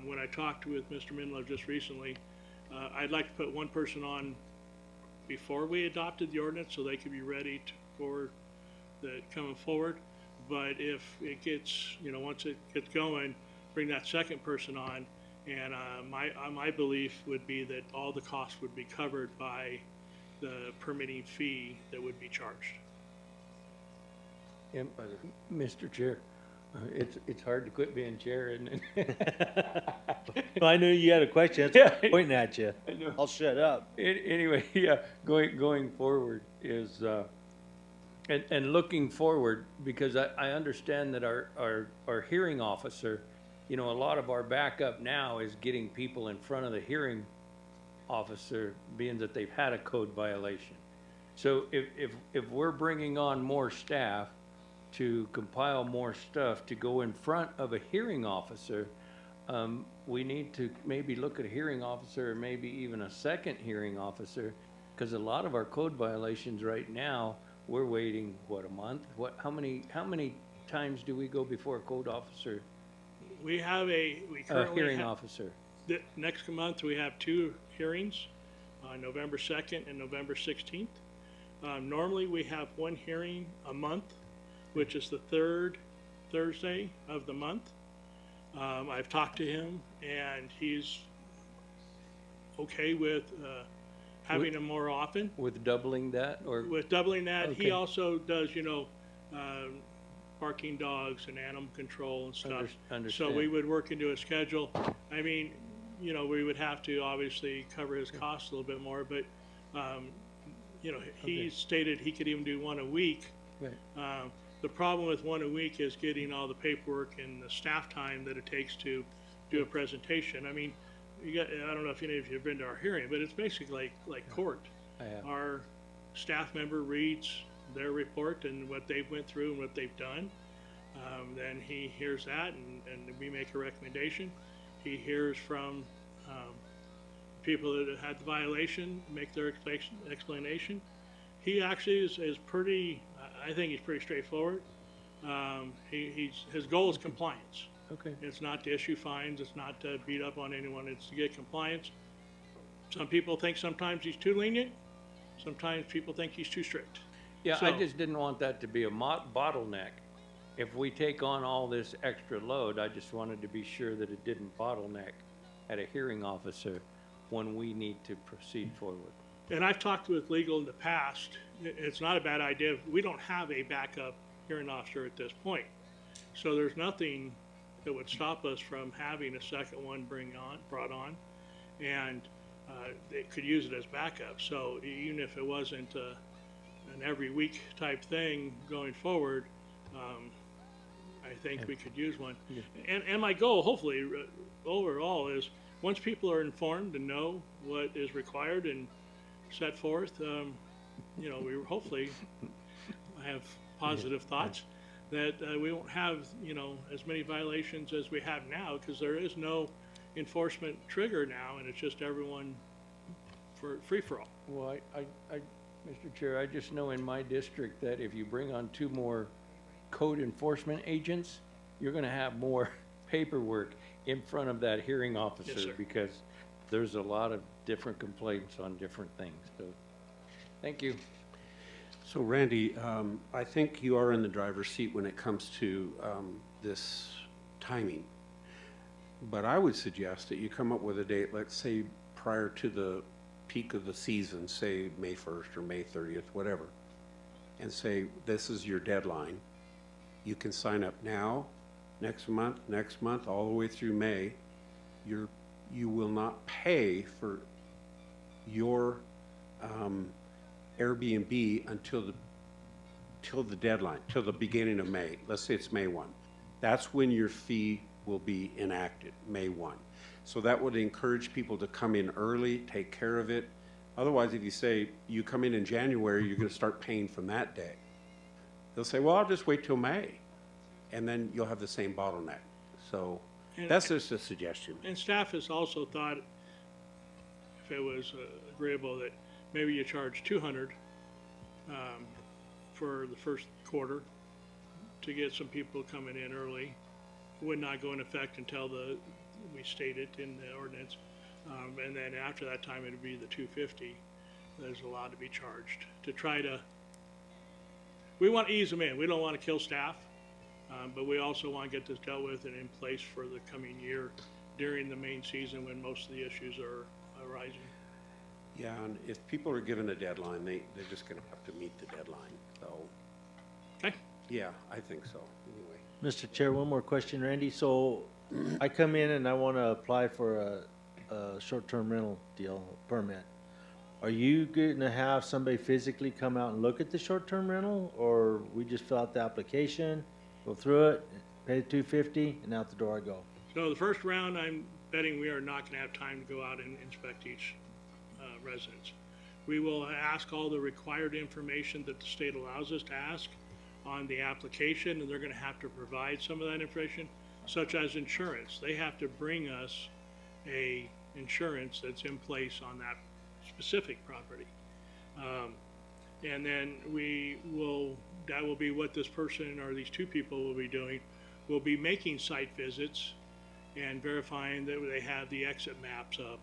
when I talked with Mr. Minlow just recently, I'd like to put one person on before we adopted the ordinance so they could be ready for the coming forward. But if it gets, once it gets going, bring that second person on. And my belief would be that all the costs would be covered by the permitting fee that would be charged. Mr. Chair, it's hard to quit being chair, isn't it? I knew you had a question. That's why I'm pointing at you. I know. I'll shut up. Anyway, yeah, going forward is, and looking forward, because I understand that our hearing officer, a lot of our backup now is getting people in front of the hearing officer, being that they've had a code violation. So if we're bringing on more staff to compile more stuff to go in front of a hearing officer, we need to maybe look at a hearing officer or maybe even a second hearing officer, because a lot of our code violations right now, we're waiting, a month? How many times do we go before a code officer? We currently hearing officer. Next month, we have 2 hearings, November 2nd and November 16th. Normally, we have 1 hearing a month, which is the 3rd Thursday of the month. I've talked to him, and he's okay with having them more often. With doubling that, or? With doubling that, Okay. he also does, barking dogs and animal control and stuff. Understand. So we would work into a schedule. I mean, we would have to obviously cover his costs a little bit more, but, he stated he could even do 1 a week. Right. The problem with 1 a week is getting all the paperwork and the staff time that it takes to do a presentation. I mean, I don't know if any of you have been to our hearing, but it's basically like court. I have. Our staff member reads their report and what they've went through and what they've done. Then he hears that, and we make a recommendation. He hears from people that had the violation, make their explanation. He actually is pretty, I think he's pretty straightforward. His goal is compliance. Okay. It's not to issue fines, it's not to beat up on anyone, it's to get compliance. Some people think sometimes he's too lenient, sometimes people think he's too strict. Yeah, I So- just didn't want that to be a bottleneck. If we take on all this extra load, I just wanted to be sure that it didn't bottleneck at a hearing officer when we need to proceed forward. And I've talked with legal in the past, it's not a bad idea. We don't have a backup hearing officer at this point. So there's nothing that would stop us from having a second one brought on, and they could use it as backup. So even if it wasn't an every week type thing going forward, I think we could use one. And my goal, hopefully, overall, is once people are informed and know what is required and set forth, you know, we hopefully have positive thoughts that we won't have, you know, as many violations as we have now, because there is no enforcement trigger now, and it's just everyone for free-for-all. Well, Mr. Chair, I just know in my district that if you bring on 2 more code enforcement agents, you're gonna have more paperwork in front of that hearing officer, sir. because there's a lot of different complaints on different things, so, thank you. So Randy, I think you are in the driver's seat when it comes to this timing. But I would suggest that you come up with a date, let's say prior to the peak of the season, say May 1st or May 30th, whatever, and say, this is your deadline. You can sign up now, next month, all the way through May. You will not pay for your Airbnb until the deadline, till the beginning of May. Let's say it's May 1. That's when your fee will be enacted, May 1. So that would encourage people to come in early, take care of it. Otherwise, if you say you come in January, you're going to start paying from that day. They'll say, well, I'll just wait till May. And then you'll have the same bottleneck. So that's just a suggestion. And staff has also thought, if it was agreeable, that maybe you charge $200 for the first quarter to get some people coming in early. Would not go in effect until we state it in the ordinance. And then after that time, it'd be the $250 that's allowed to be charged to try to, we want to ease them in. We don't want to kill staff, but we also want to get this dealt with and in place for the coming year during the main season when most of the issues are arising. Yeah, and if people are given a deadline, they're just going to have to meet the deadline. So, okay. Yeah, I think so. Anyway. Mr. Chair, one more question, Randy. So I come in and I want to apply for a short-term rental deal permit. Are you going to have somebody physically come out and look at the short-term rental, or we just fill out the application, go through it, pay the $250, and out the door I go? So the first round, I'm betting we are not going to have time to go out and inspect each residence. We will ask all the required information that the state allows us to ask on the application, and they're going to have to provide some of that information, such as insurance. They have to bring us a insurance that's in place on that specific property. And then that will be what this person or these 2 people will be doing. We'll be making site visits and verifying that they have the exit maps up,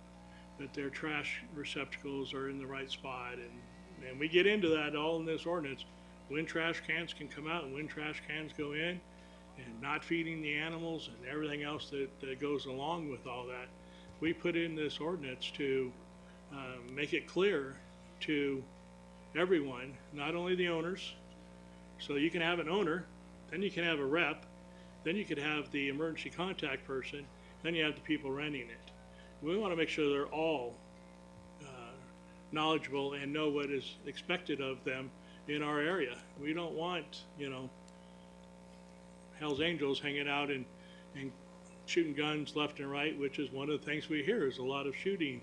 that their trash receptacles are in the right spot. And we get into that all in this ordinance. When trash cans can come out and when trash cans go in, and not feeding the animals and everything else that goes along with all that. We put in this ordinance to make it clear to everyone, not only the owners. So you can have an owner, then you can have a rep, then you could have the emergency contact person, then you have the people renting it. We want to make sure they're all knowledgeable and know what is expected of them in our area. We don't want, you know, Hell's Angels hanging out and shooting guns left and right, which is one of the things we hear is a lot of shooting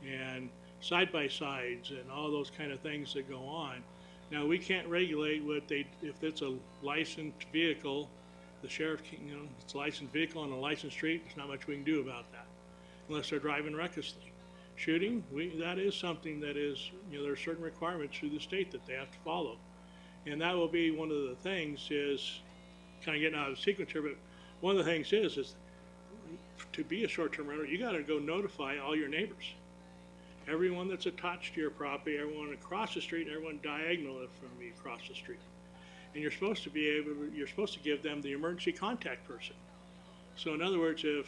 and side-by-sides and all those kind of things that go on. Now, we can't regulate if it's a licensed vehicle, the sheriff can, you know, it's a licensed vehicle on a licensed street, there's not much we can do about that, unless they're driving recklessly. Shooting, that is something that is, you know, there are certain requirements through the state that they have to follow. And that will be one of the things is, kind of getting out of sequence here, but one of the things is to be a short-term rental, you got to go notify all your neighbors. Everyone that's attached to your property, everyone across the street, and everyone diagonal from you across the street. And you're supposed to give them the emergency contact person. So in other words, if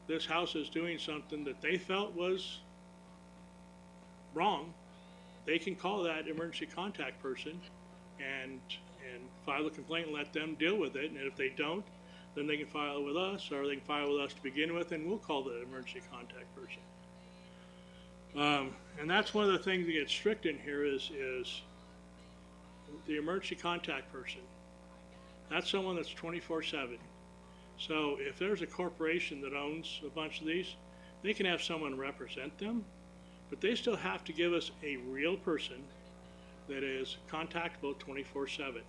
this house is doing something that they felt was wrong, they can call that emergency contact person and file a complaint and let them deal with it. And if they don't, then they can file it with us, or they can file with us to begin with, and we'll call the emergency contact person. And that's one of the things that gets strict in here is the emergency contact person That's someone that's 24/7. So if there's a corporation that owns a bunch of these, they can have someone represent them, but they still have to give us a real person that is contactable 24/7.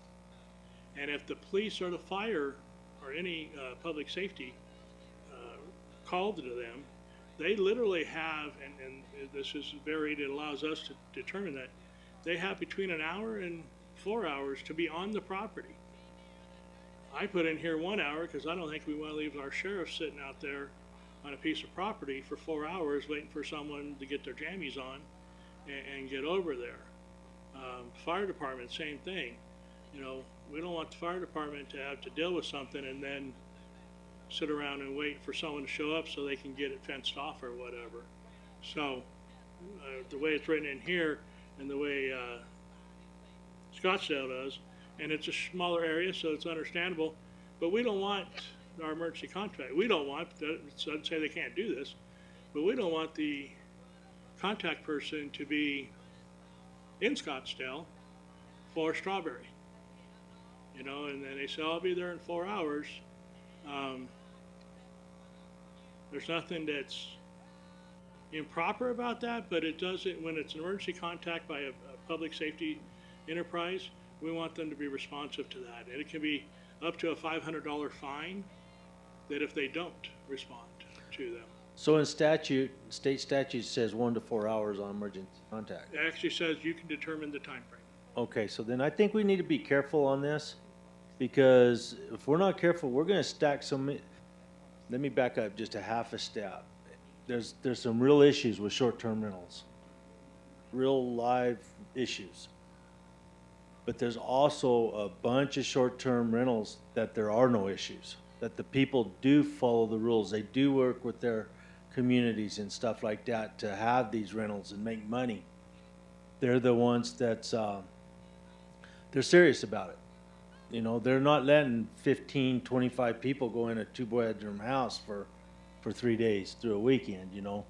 And if the police or the fire or any public safety called to them, they literally have, and this is varied, it allows us to determine that, they have between an hour and 4 hours to be on the property. I put in here 1 hour because I don't think we want to leave our sheriff sitting out there on a piece of property for 4 hours waiting for someone to get their jammies on and get over there. Fire department, same thing. You know, we don't want the fire department to have to deal with something and then sit around and wait for someone to show up so they can get it fenced off or whatever. So the way it's written in here and the way Scottsdale does, and it's a smaller area, so it's understandable, but we don't want our emergency contact. We don't want, it doesn't say they can't do this, but we don't want the contact person to be in Scottsdale for Strawberry. You know, and then they say, I'll be there in 4 hours. There's nothing that's improper about that, but it doesn't, when it's an emergency contact by a public safety enterprise, we want them to be responsive to that. And it can be up to a $500 fine that if they don't respond to them. So in statute, state statute says 1 to 4 hours on emergency contact. It actually says you can determine the time frame. Okay, so then I think we need to be careful on this, because if we're not careful, we're gonna stack some, let me back up just a half a step. There's some real issues with short-term rentals, real live issues. But there's also a bunch of short-term rentals that there are no issues, that the people do follow the rules, they do work with their communities and stuff like that to have these rentals and make money. They're the ones that's, they're serious about it. You know, they're not letting 15, 25 people go in a 2-bedroom house for 3 days through a weekend, you know.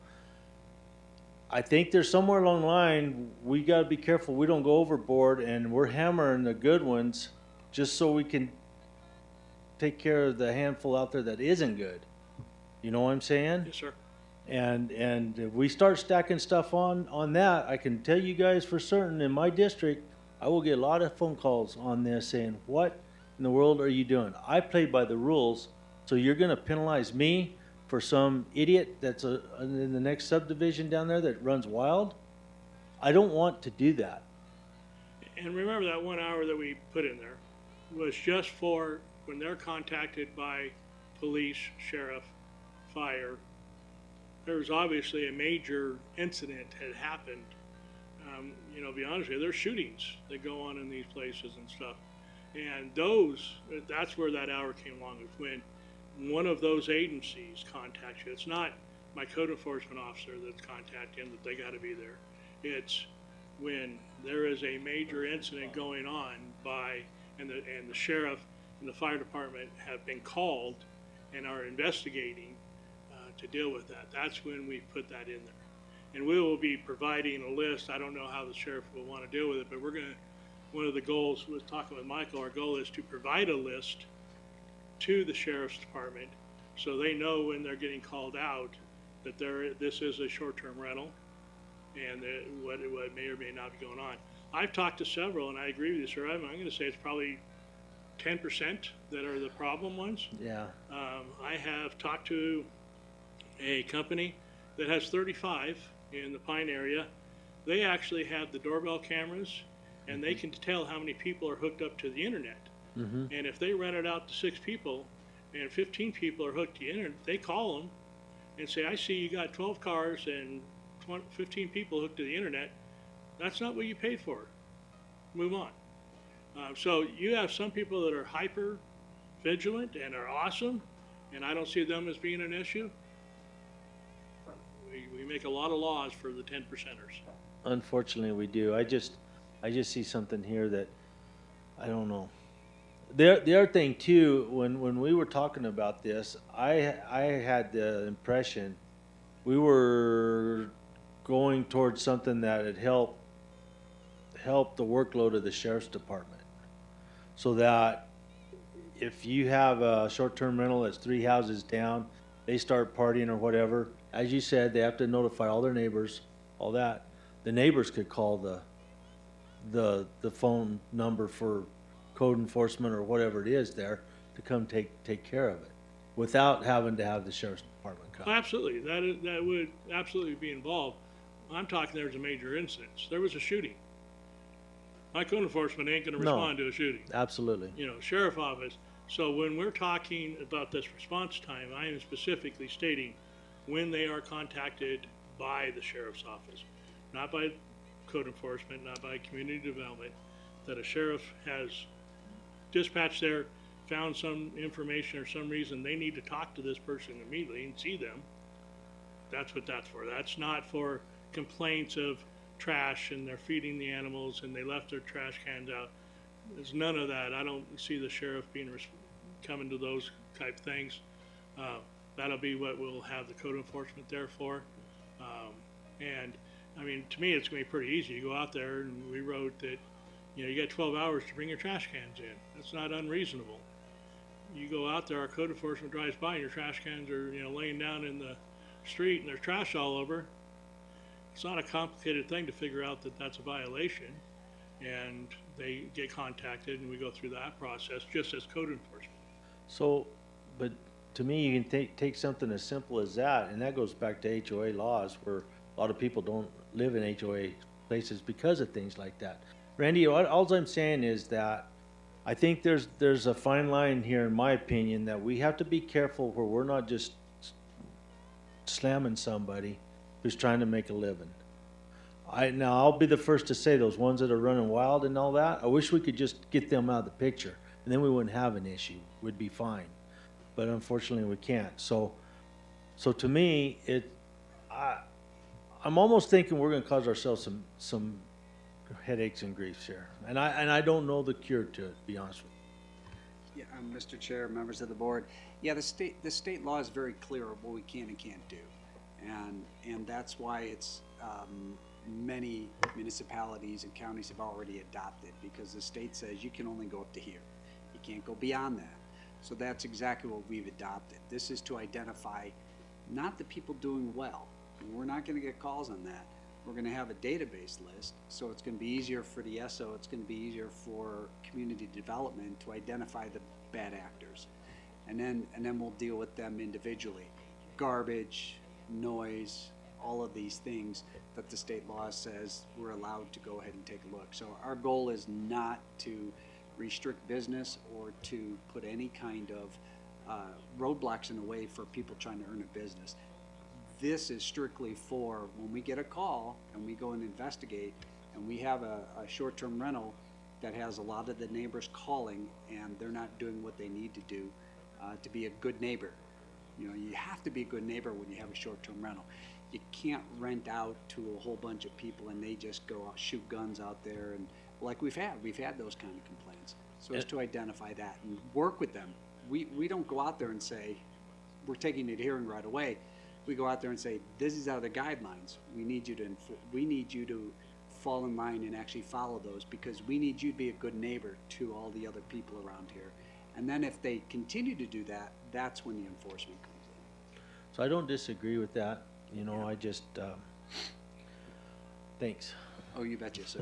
I think there's somewhere along the line, we gotta be careful we don't go overboard and we're hammering the good ones just so we can take care of the handful out there that isn't good. You know what I'm saying? Yes, sir. And if we start stacking stuff on that, I can tell you guys for certain in my district, I will get a lot of phone calls on this saying, what in the world are you doing? I play by the rules, so you're gonna penalize me for some idiot that's in the next subdivision down there that runs wild? I don't want to do that. And remember that 1 hour that we put in there was just for when they're contacted by police, sheriff, fire. There was obviously a major incident had happened. You know, to be honest with you, there's shootings that go on in these places and stuff. And that's where that hour came along, is when one of those agencies contacts you. It's not my code enforcement officer that's contacting them that they got to be there. It's when there is a major incident going on and the sheriff and the fire department have been called and are investigating to deal with that. That's when we put that in there. And we will be providing a list. I don't know how the sheriff will want to deal with it, but one of the goals, was talking with Michael, our goal is to provide a list to the sheriff's department so they know when they're getting called out that this is a short-term rental and what may or may not be going on. I've talked to several, and I agree with you, sir. I'm going to say it's probably 10% that are the problem ones. Yeah. I have talked to a company that has 35 in the Pine area. They actually have the doorbell cameras, and they can tell how many people are hooked up to the internet. Mm-hmm. And if they rent it out to 6 people and 15 people are hooked to the internet, they call them and say, I see you got 12 cars and 15 people hooked to the internet. That's not what you paid for. Move on. So you have some people that are hyper vigilant and are awesome, and I don't see them as being an issue. We make a lot of laws for the 10%ers. Unfortunately, we do. I just see something here that I don't know. The other thing too, when we were talking about this, I had the impression we were going towards something that would help the workload of the sheriff's department, so that if you have a short-term rental that's 3 houses down, they start partying or whatever, as you said, they have to notify all their neighbors, all that. The neighbors could call the phone number for code enforcement or whatever it is there to come take care of it, without having to have the sheriff's department come. Absolutely, that would absolutely be involved. I'm talking there was a major incident. There was a shooting. My code enforcement ain't gonna No. respond to a shooting. Absolutely. You know, sheriff office. So when we're talking about this response time, I am specifically stating when they are contacted by the sheriff's office, not by code enforcement, not by community development, that a sheriff has dispatched there, found some information or some reason they need to talk to this person immediately and see them. That's what that's for. That's not for complaints of trash and they're feeding the animals and they left their trash cans out. There's none of that. I don't see the sheriff being coming to those type things. That'll be what we'll have the code enforcement there for. And I mean, to me, it's gonna be pretty easy. You go out there and we wrote that, you know, you got 12 hours to bring your trash cans in. That's not unreasonable. You go out there, our code enforcement drives by and your trash cans are, you know, laying down in the street and there's trash all over. It's not a complicated thing to figure out that that's a violation, and they get contacted and we go through that process just as code enforcement. So, but to me, you can take something as simple as that, and that goes back to HOA laws, where a lot of people don't live in HOA places because of things like that. Randy, all I'm saying is that I think there's a fine line here, in my opinion, that we have to be careful where we're not just slamming somebody who's trying to make a living. Now I'll be the first to say those ones that are running wild and all that, I wish we could just get them out of the picture, and then we wouldn't have an issue. We'd be fine. But unfortunately we can't. So to me, I'm almost thinking we're gonna cause ourselves some headaches and griefs here. And I don't know the cure to it, to be honest with you. Yeah, Mr. Chair, members of the board. Yeah, the state law is very clear of what we can and can't do. And that's why it's, many municipalities and counties have already adopted, because the state says you can only go up to here. You can't go beyond that. So that's exactly what we've adopted. This is to identify not the people doing well. We're not gonna get calls on that. We're gonna have a database list, so it's gonna be easier for the SO, it's gonna be easier for community development to identify the bad actors. And then we'll deal with them individually. Garbage, noise, all of these things that the state law says we're allowed to go ahead and take a look. So our goal is not to restrict business or to put any kind of roadblocks in the way for people trying to earn a business. This is strictly for when we get a call and we go and investigate and we have a short-term rental that has a lot of the neighbors calling and they're not doing what they need to do to be a good neighbor. You know, you have to be a good neighbor when you have a short-term rental. You can't rent out to a whole bunch of people and they just go out, shoot guns out there, and like we've had those kind of complaints. So it's to identify that and work with them. We don't go out there and say, we're taking it hearing right away. We go out there and say, these are the guidelines. We need you to fall in line and actually follow those, because we need you to be a good neighbor to all the other people around here. And then if they continue to do that, that's when the enforcement comes in. So I don't disagree with that. You know, I just, thanks. Oh, you betcha, sir.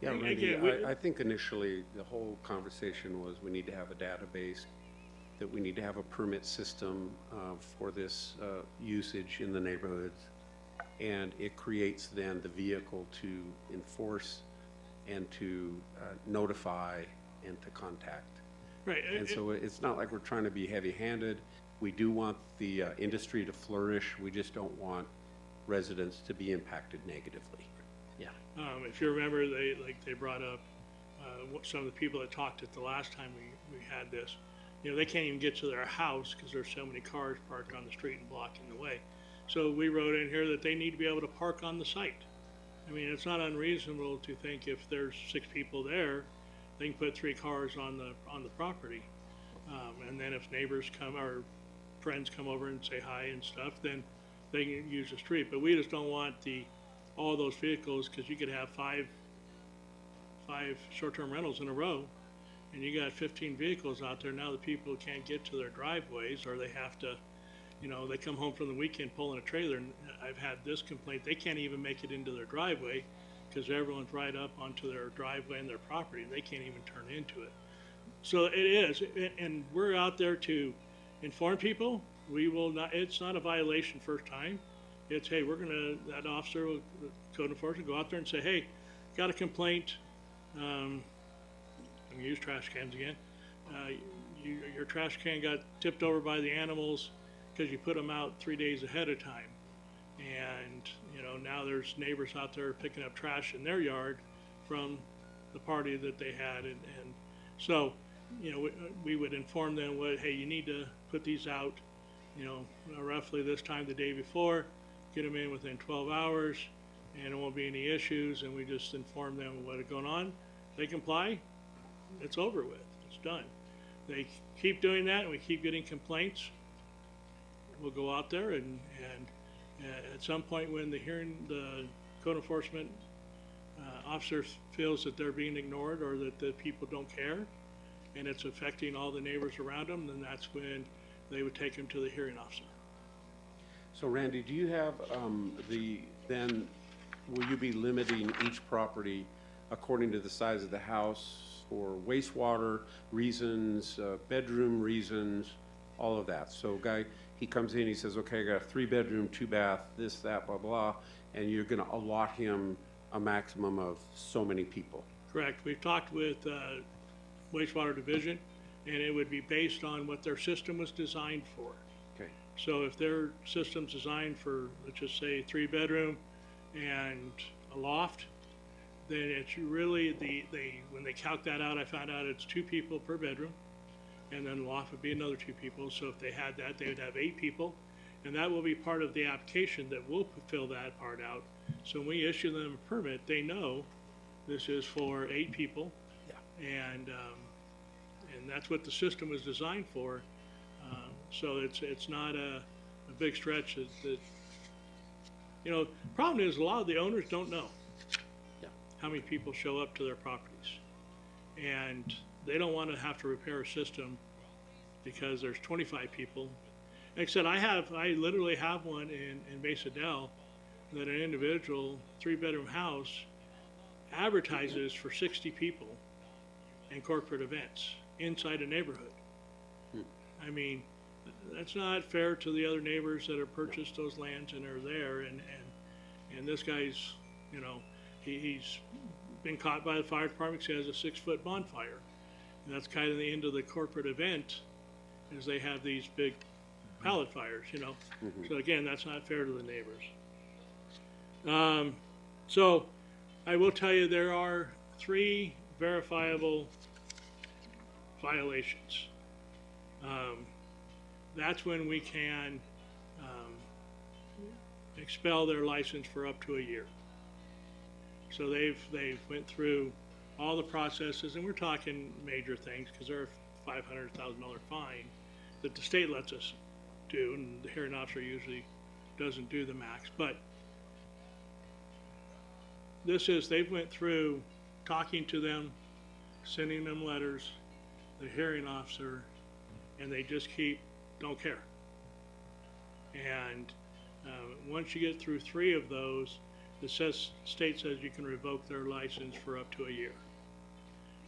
Yeah, And Randy, again, I think initially the whole conversation was we need to have a database, that we need to have a permit system for this usage in the neighborhoods. And it creates then the vehicle to enforce and to notify and to contact. Right. And so it's not like we're trying to be heavy-handed. We do want the industry to flourish. We just don't want residents to be impacted negatively. Yeah. If you remember, they brought up some of the people that talked at the last time we had this. You know, they can't even get to their house because there's so many cars parked on the street and blocking the way. So we wrote in here that they need to be able to park on the site. I mean, it's not unreasonable to think if there's 6 people there, they can put 3 cars on the property. And then if neighbors come or friends come over and say hi and stuff, then they can use the street. But we just don't want all those vehicles, because you could have five short-term rentals in a row, and you got 15 vehicles out there, now the people can't get to their driveways, or they have to, you know, they come home from the weekend pulling a trailer, and I've had this complaint, they can't even make it into their driveway because everyone's right up onto their driveway and their property, and they can't even turn into it. So it is, and we're out there to inform people. We will not, it's not a violation first time. It's, hey, that officer, code enforcement, go out there and say, hey, got a complaint, I'm gonna use trash cans again. Your trash can got tipped over by the animals because you put them out 3 days ahead of time. And, you know, now there's neighbors out there picking up trash in their yard from the party that they had. And so, you know, we would inform them, hey, you need to put these out, you know, roughly this time the day before, get them in within 12 hours, and there won't be any issues, and we just inform them what is going on. They comply, it's over with, it's done. They keep doing that, and we keep getting complaints. We'll go out there, and at some point when the code enforcement officer feels that they're being ignored or that the people don't care, and it's affecting all the neighbors around them, then that's when they would take them to the hearing officer. So Randy, do you have then will you be limiting each property according to the size of the house for wastewater reasons, bedroom reasons, all of that? So guy, he comes in, he says, okay, I got a 3-bedroom, 2-bath, this, that, blah, blah, and you're gonna allot him a maximum of so many people. Correct. We've talked with wastewater division, and it would be based on what their system was designed for. Okay. So if their system's designed for, let's just say, 3-bedroom and a loft, then it's really when they calc that out, I found out it's 2 people per bedroom, and then the loft would be another 2 people. So if they had that, they would have 8 people, and that will be part of the application that will fill that part out. So when we issue them a permit, they know this is for 8 people. Yeah. And that's what the system was designed for. So it's not a big stretch that, you know, problem is a lot of the owners don't know how many people show up to their properties. And they don't want to have to repair a system because there's 25 people. Like I said, I literally have one in Mesa Del that an individual 3-bedroom house advertises for 60 people and corporate events inside a neighborhood. I mean, that's not fair to the other neighbors that have purchased those lands and are there. And this guy's, you know, he's been caught by the fire department because he has a 6-foot bonfire. And that's kind of the end of the corporate event, is they have these big pallet fires, you know. So again, that's not fair to the neighbors. So I will tell you there are 3 verifiable violations. That's when we can expel their license for up to a year. So they've went through all the processes, and we're talking major things because they're a $500,000 fine that the state lets us do, and the hearing officer usually doesn't do the max. But they've went through talking to them, sending them letters, the hearing officer, and they just don't care. And once you get through 3 of those, the state says you can revoke their license for up to a year.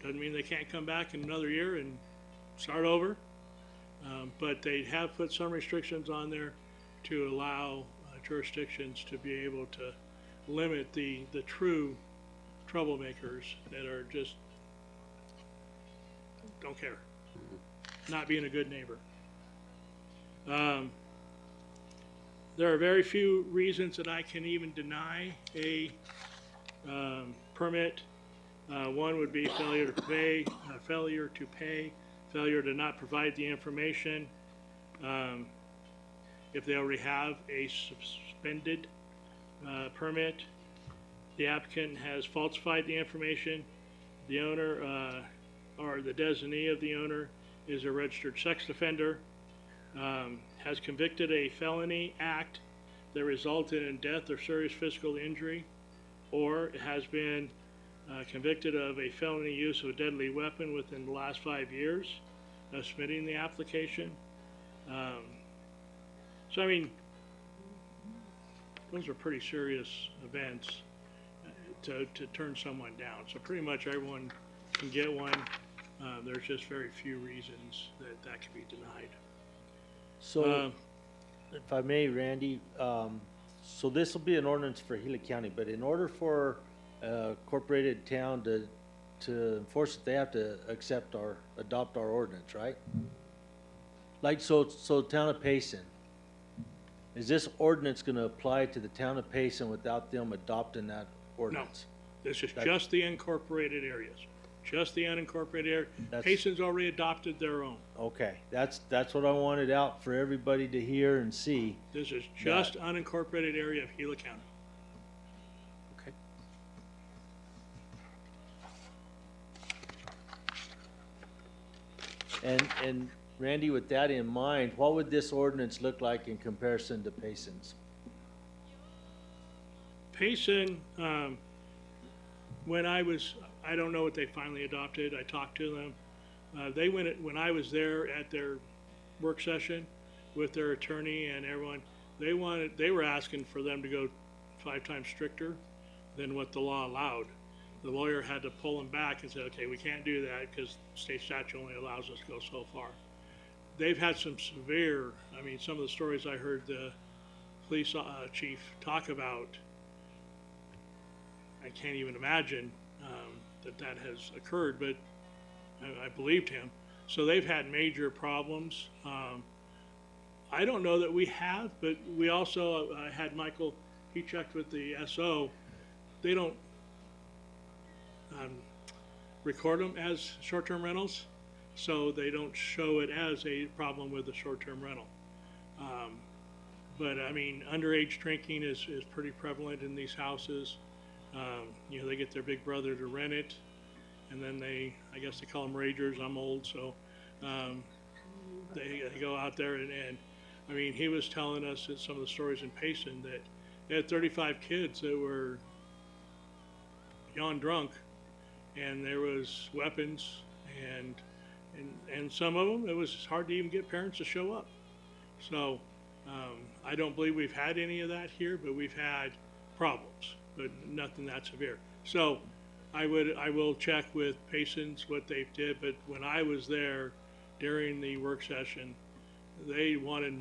Doesn't mean they can't come back in another year and start over, but they have put some restrictions on there to allow jurisdictions to be able to limit the true troublemakers that are just don't care, not being a good neighbor. There are very few reasons that I can even deny a permit. One would be failure to pay, failure to not provide the information. If they already have a suspended permit, the applicant has falsified the information, the owner or the designee of the owner is a registered sex offender, has convicted a felony act that resulted in death or serious physical injury, or has been convicted of a felony use of a deadly weapon within the last 5 years of submitting the application. So I mean, those are pretty serious events to turn someone down. So pretty much everyone can get one. There's just very few reasons that that can be denied. So, if I may, Randy, so this will be an ordinance for Gila County, but in order for a incorporated town to enforce it, they have to accept or adopt our ordinance, right? Like, so town of Payson, is this ordinance gonna apply to the town of Payson without them adopting that ordinance? This is just the incorporated areas, just the unincorporated area. Payson's already adopted their own. Okay, that's what I wanted out for everybody to hear and see. This is just unincorporated area of Gila County. Okay. And Randy, with that in mind, what would this ordinance look like in comparison to Payson's? Payson, when I don't know what they finally adopted. I talked to them. They went, when I was there at their work session with their attorney and everyone, they were asking for them to go 5 times stricter than what the law allowed. The lawyer had to pull them back and say, okay, we can't do that because state statute only allows us to go so far. They've had some severe, I mean, some of the stories I heard the police chief talk about, I can't even imagine that has occurred, but I believed him. So they've had major problems. I don't know that we have, but we also had Michael, he checked with the SO. They don't record them as short-term rentals, so they don't show it as a problem with the short-term rental. But I mean, underage drinking is pretty prevalent in these houses. You know, they get their big brother to rent it, and then I guess they call them ragers. I'm old, so they go out there and I mean, he was telling us that some of the stories in Payson that they had 35 kids that were beyond drunk, and there was weapons, and some of them, it was hard to even get parents to show up. So I don't believe we've had any of that here, but we've had problems, but nothing that severe. So I will check with Payson's what they did, but when I was there during the work session, they wanted,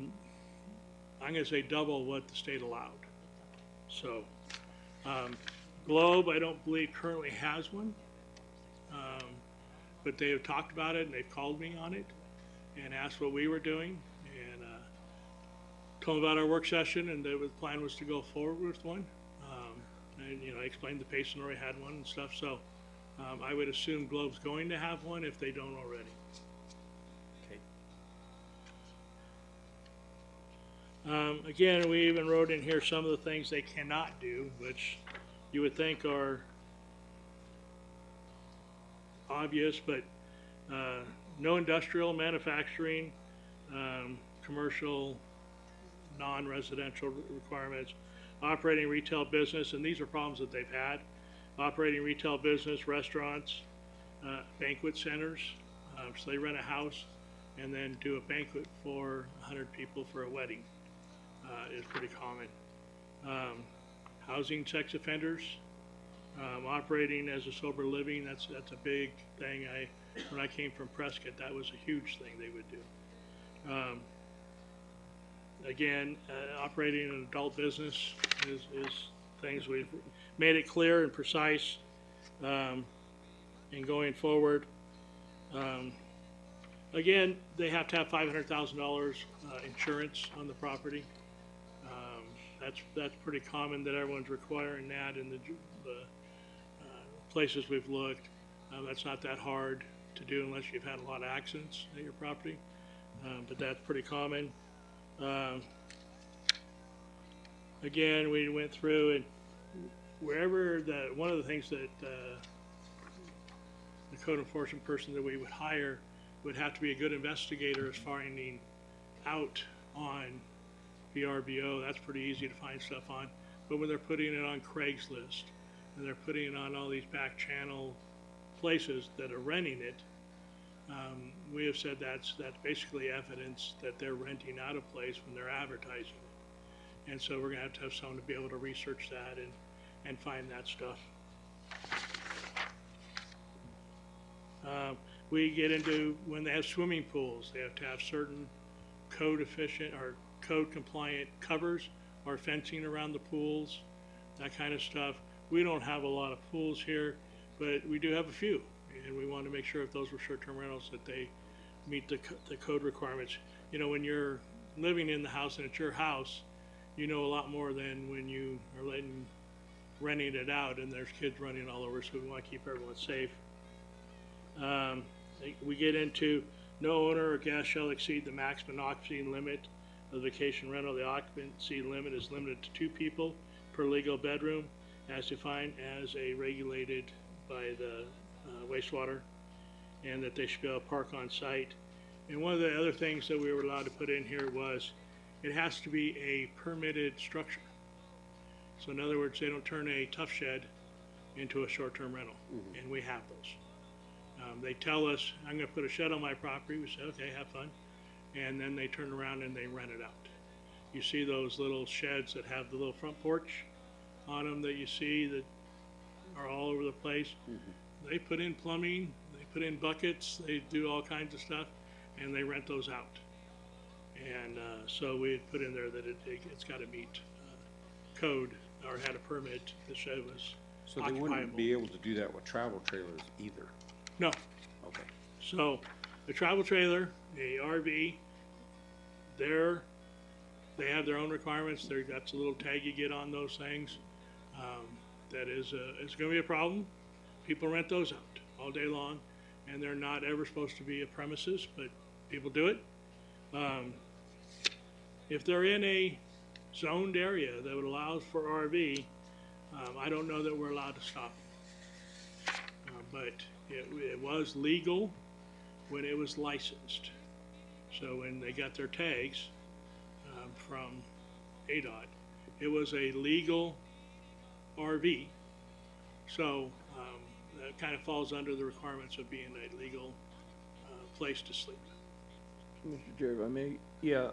I'm gonna say double what the state allowed. So Globe, I don't believe currently has one, but they have talked about it and they've called me on it and asked what we were doing, and told them about our work session, and the plan was to go forward with one. And you know, I explained the Payson already had one and stuff, so I would assume Globe's going to have one if they don't already. Okay. Again, we even wrote in here some of the things they cannot do, which you would think are obvious, but no industrial, manufacturing, commercial, non-residential requirements, operating retail business, and these are problems that they've had, operating retail business, restaurants, banquet centers, so they rent a house and then do a banquet for 100 people for a wedding, is pretty common. Housing sex offenders, operating as a sober living, that's a big thing. When I came from Prescott, that was a huge thing they would do. Again, operating an adult business is things we've made it clear and precise in going forward. Again, they have to have $500,000 insurance on the property. That's pretty common that everyone's requiring that in the places we've looked. That's not that hard to do unless you've had a lot of accidents at your property, but that's pretty common. Again, we went through and wherever one of the things that the code enforcement person that we would hire would have to be a good investigator as finding out on VRBO. That's pretty easy to find stuff on. But when they're putting it on Craigslist and they're putting it on all these back channel places that are renting it, we have said that's basically evidence that they're renting out a place when they're advertising it. And so we're gonna have to have someone to be able to research that and find that stuff. We get into when they have swimming pools, they have to have certain code efficient or code compliant covers or fencing around the pools, that kind of stuff. We don't have a lot of pools here, but we do have a few, and we want to make sure if those were short-term rentals that they meet the code requirements. You know, when you're living in the house and it's your house, you know a lot more than when you are renting it out and there's kids running all over, so we want to keep everyone safe. We get into no owner or guest shall exceed the maximum occupancy limit of the vacation rental. The occupancy limit is limited to 2 people per legal bedroom as defined as a regulated by the wastewater, and that they should be able to park on site. And one of the other things that we were allowed to put in here was it has to be a permitted structure. So in other words, they don't turn a tough shed into a short-term rental, and we have those. They tell us, I'm going to put a shed on my property. We say, okay, have fun. And then they turn around and they rent it out. You see those little sheds that have the little front porch on them that you see that are all over the place. They put in plumbing, they put in buckets, they do all kinds of stuff, and they rent those out. And so we had put in there that it's got to meet code or had a permit. The shed was So they wouldn't be able to do that with travel trailers either? No. Okay. So the travel trailer, the RV, they have their own requirements. That's a little tag you get on those things. That is, it's going to be a problem. People rent those out all day long, and they're not ever supposed to be a premises, but people do it. If they're in a zoned area that would allow for RV, I don't know that we're allowed to stop them. But it was legal when it was licensed. So when they got their tags from ADOT, it was a legal RV. So that kind of falls under the requirements of being a legal place to sleep. Mr. Chair, if I may, yeah,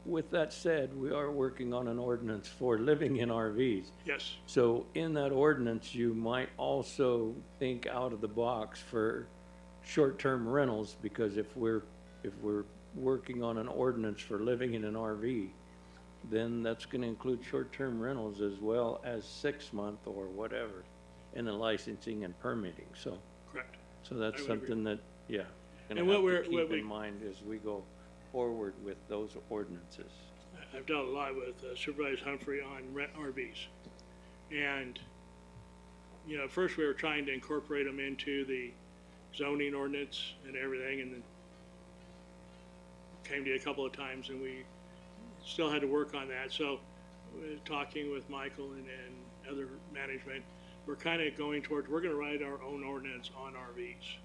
with that said, we are working on an ordinance for living in RVs. Yes. So in that ordinance, you might also think out of the box for short-term rentals, because if we're working on an ordinance for living in an RV, then that's going to include short-term rentals as well as 6-month or whatever in the licensing and permitting. So, correct. So that's something that, yeah, And gonna have to keep in mind as we go forward with those ordinances. I've dealt a lot with Supervisor Humphrey on rent RVs. And, you know, at first we were trying to incorporate them into the zoning ordinance and everything, and then came to you a couple of times, and we still had to work on that. So talking with Michael and other management, we're kind of going towards, we're going to write our own ordinance on RVs.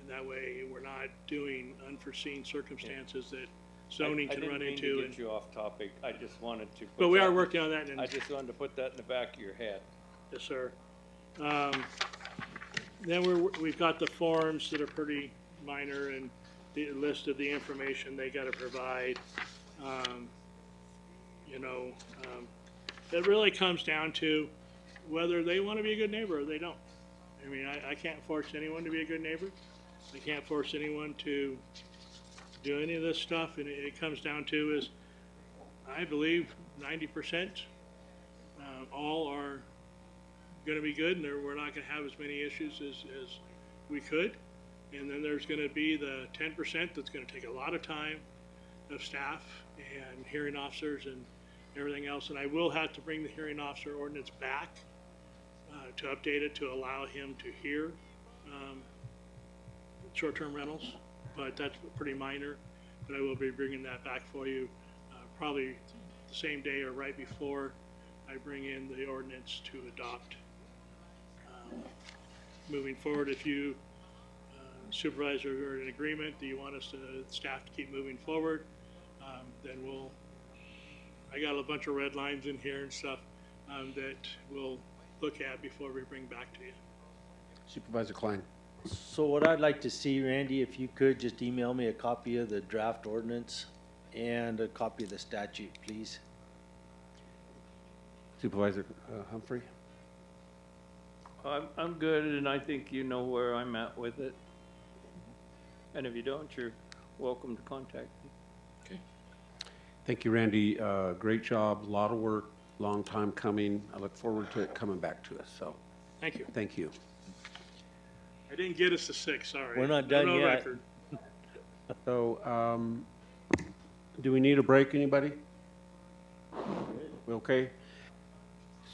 And that way we're not doing unforeseen circumstances that zoning can run into. I didn't mean to get you off topic. I just wanted to. But we are working on that. I just wanted to put that in the back of your head. Yes, sir. Then we've got the forms that are pretty minor, and the list of the information they got to provide. It really comes down to whether they want to be a good neighbor or they don't. I mean, I can't force anyone to be a good neighbor. I can't force anyone to do any of this stuff, and it comes down to is, I believe 90% all are going to be good, and we're not going to have as many issues as we could. And then there's going to be the 10% that's going to take a lot of time of staff and hearing officers and everything else. And I will have to bring the hearing officer ordinance back to update it to allow him to hear short-term rentals, but that's pretty minor. But I will be bringing that back for you probably the same day or right before I bring in the ordinance to adopt. Moving forward, if you supervisor are in agreement, do you want us to staff to keep moving forward, then I got a bunch of red lines in here and stuff that we'll look at before we bring back to you. Supervisor Klein. So what I'd like to see, Randy, if you could just email me a copy of the draft ordinance and a copy of the statute, please. Supervisor Humphrey. I'm good, and I think you know where I'm at with it. And if you don't, you're welcome to contact me. Okay. Thank you, Randy. Great job, a lot of work, long time coming. I look forward to it coming back to us, so Thank you. thank you. I didn't get us to 6, sorry. We're not done No yet. record. So, do we need a break, anybody? We okay?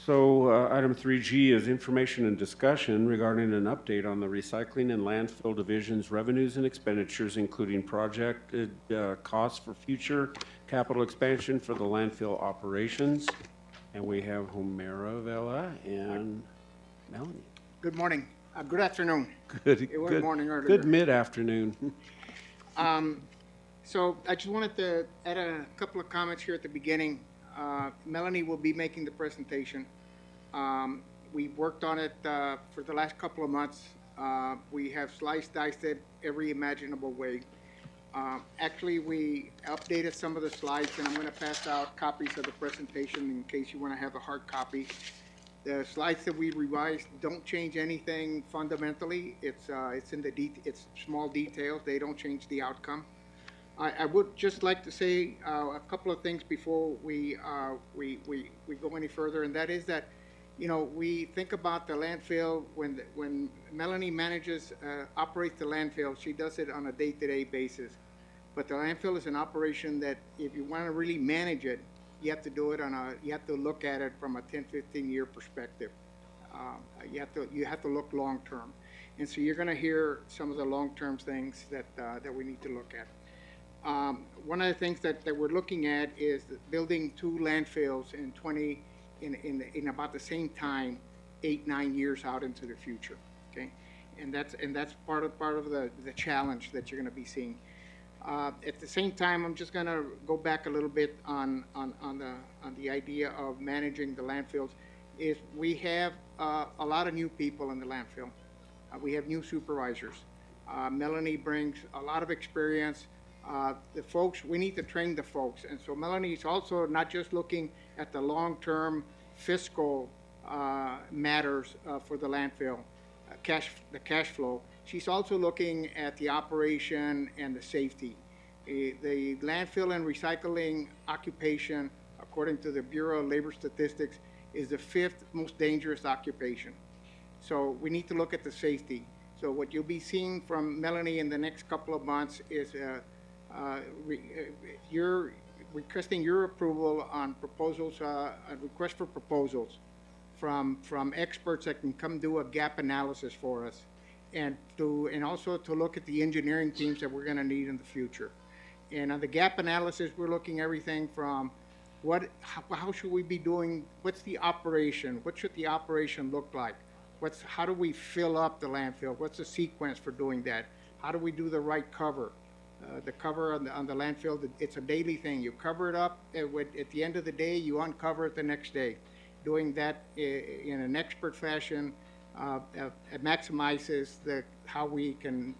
So, item 3G is information and discussion regarding an update on the recycling and landfill division's revenues and expenditures, including projected costs for future capital expansion for the landfill operations. And we have Homero Vela and Melanie. Good morning. Good afternoon. Good, It was good, morning earlier. good mid-afternoon. So I just wanted to add a couple of comments here at the beginning. Melanie will be making the presentation. We've worked on it for the last couple of months. We have diced it every imaginable way. Actually, we updated some of the slides, and I'm going to pass out copies of the presentation in case you want to have a hard copy. The slides that we revised don't change anything fundamentally. It's in the it's small details. They don't change the outcome. I would just like to say a couple of things before we go any further, and that is that, you know, we think about the landfill when Melanie operates the landfill. She does it on a day-to-day basis, but the landfill is an operation that if you want to really manage it, you have to do it you have to look at it from a 10-15 year perspective. You have to look long term, and so you're going to hear some of the long term things that we need to look at. One of the things that we're looking at is building 2 landfills in about the same time, 8-9 years out into the future. Okay, and that's part of the challenge that you're going to be seeing. At the same time, I'm just going to go back a little bit on the idea of managing the landfills. Is we have a lot of new people in the landfill. We have new supervisors. Melanie brings a lot of experience. The folks, we need to train the folks, and so Melanie is also not just looking at the long-term fiscal matters for the landfill, the cash flow. She's also looking at the operation and the safety. The landfill and recycling occupation, according to the Bureau of Labor Statistics, is the 5th most dangerous occupation. So we need to look at the safety. So what you'll be seeing from Melanie in the next couple of months is you're requesting your approval on proposals, a request for proposals from experts that can come do a gap analysis for us, and also to look at the engineering teams that we're going to need in the future. And on the gap analysis, we're looking everything from how should we be doing, what's the operation, what should the operation look like, how do we fill up the landfill, what's the sequence for doing that, how do we do the right cover. The cover on the landfill, it's a daily thing. You cover it up, at the end of the day, you uncover it the next day. Doing that in an expert fashion maximizes how we can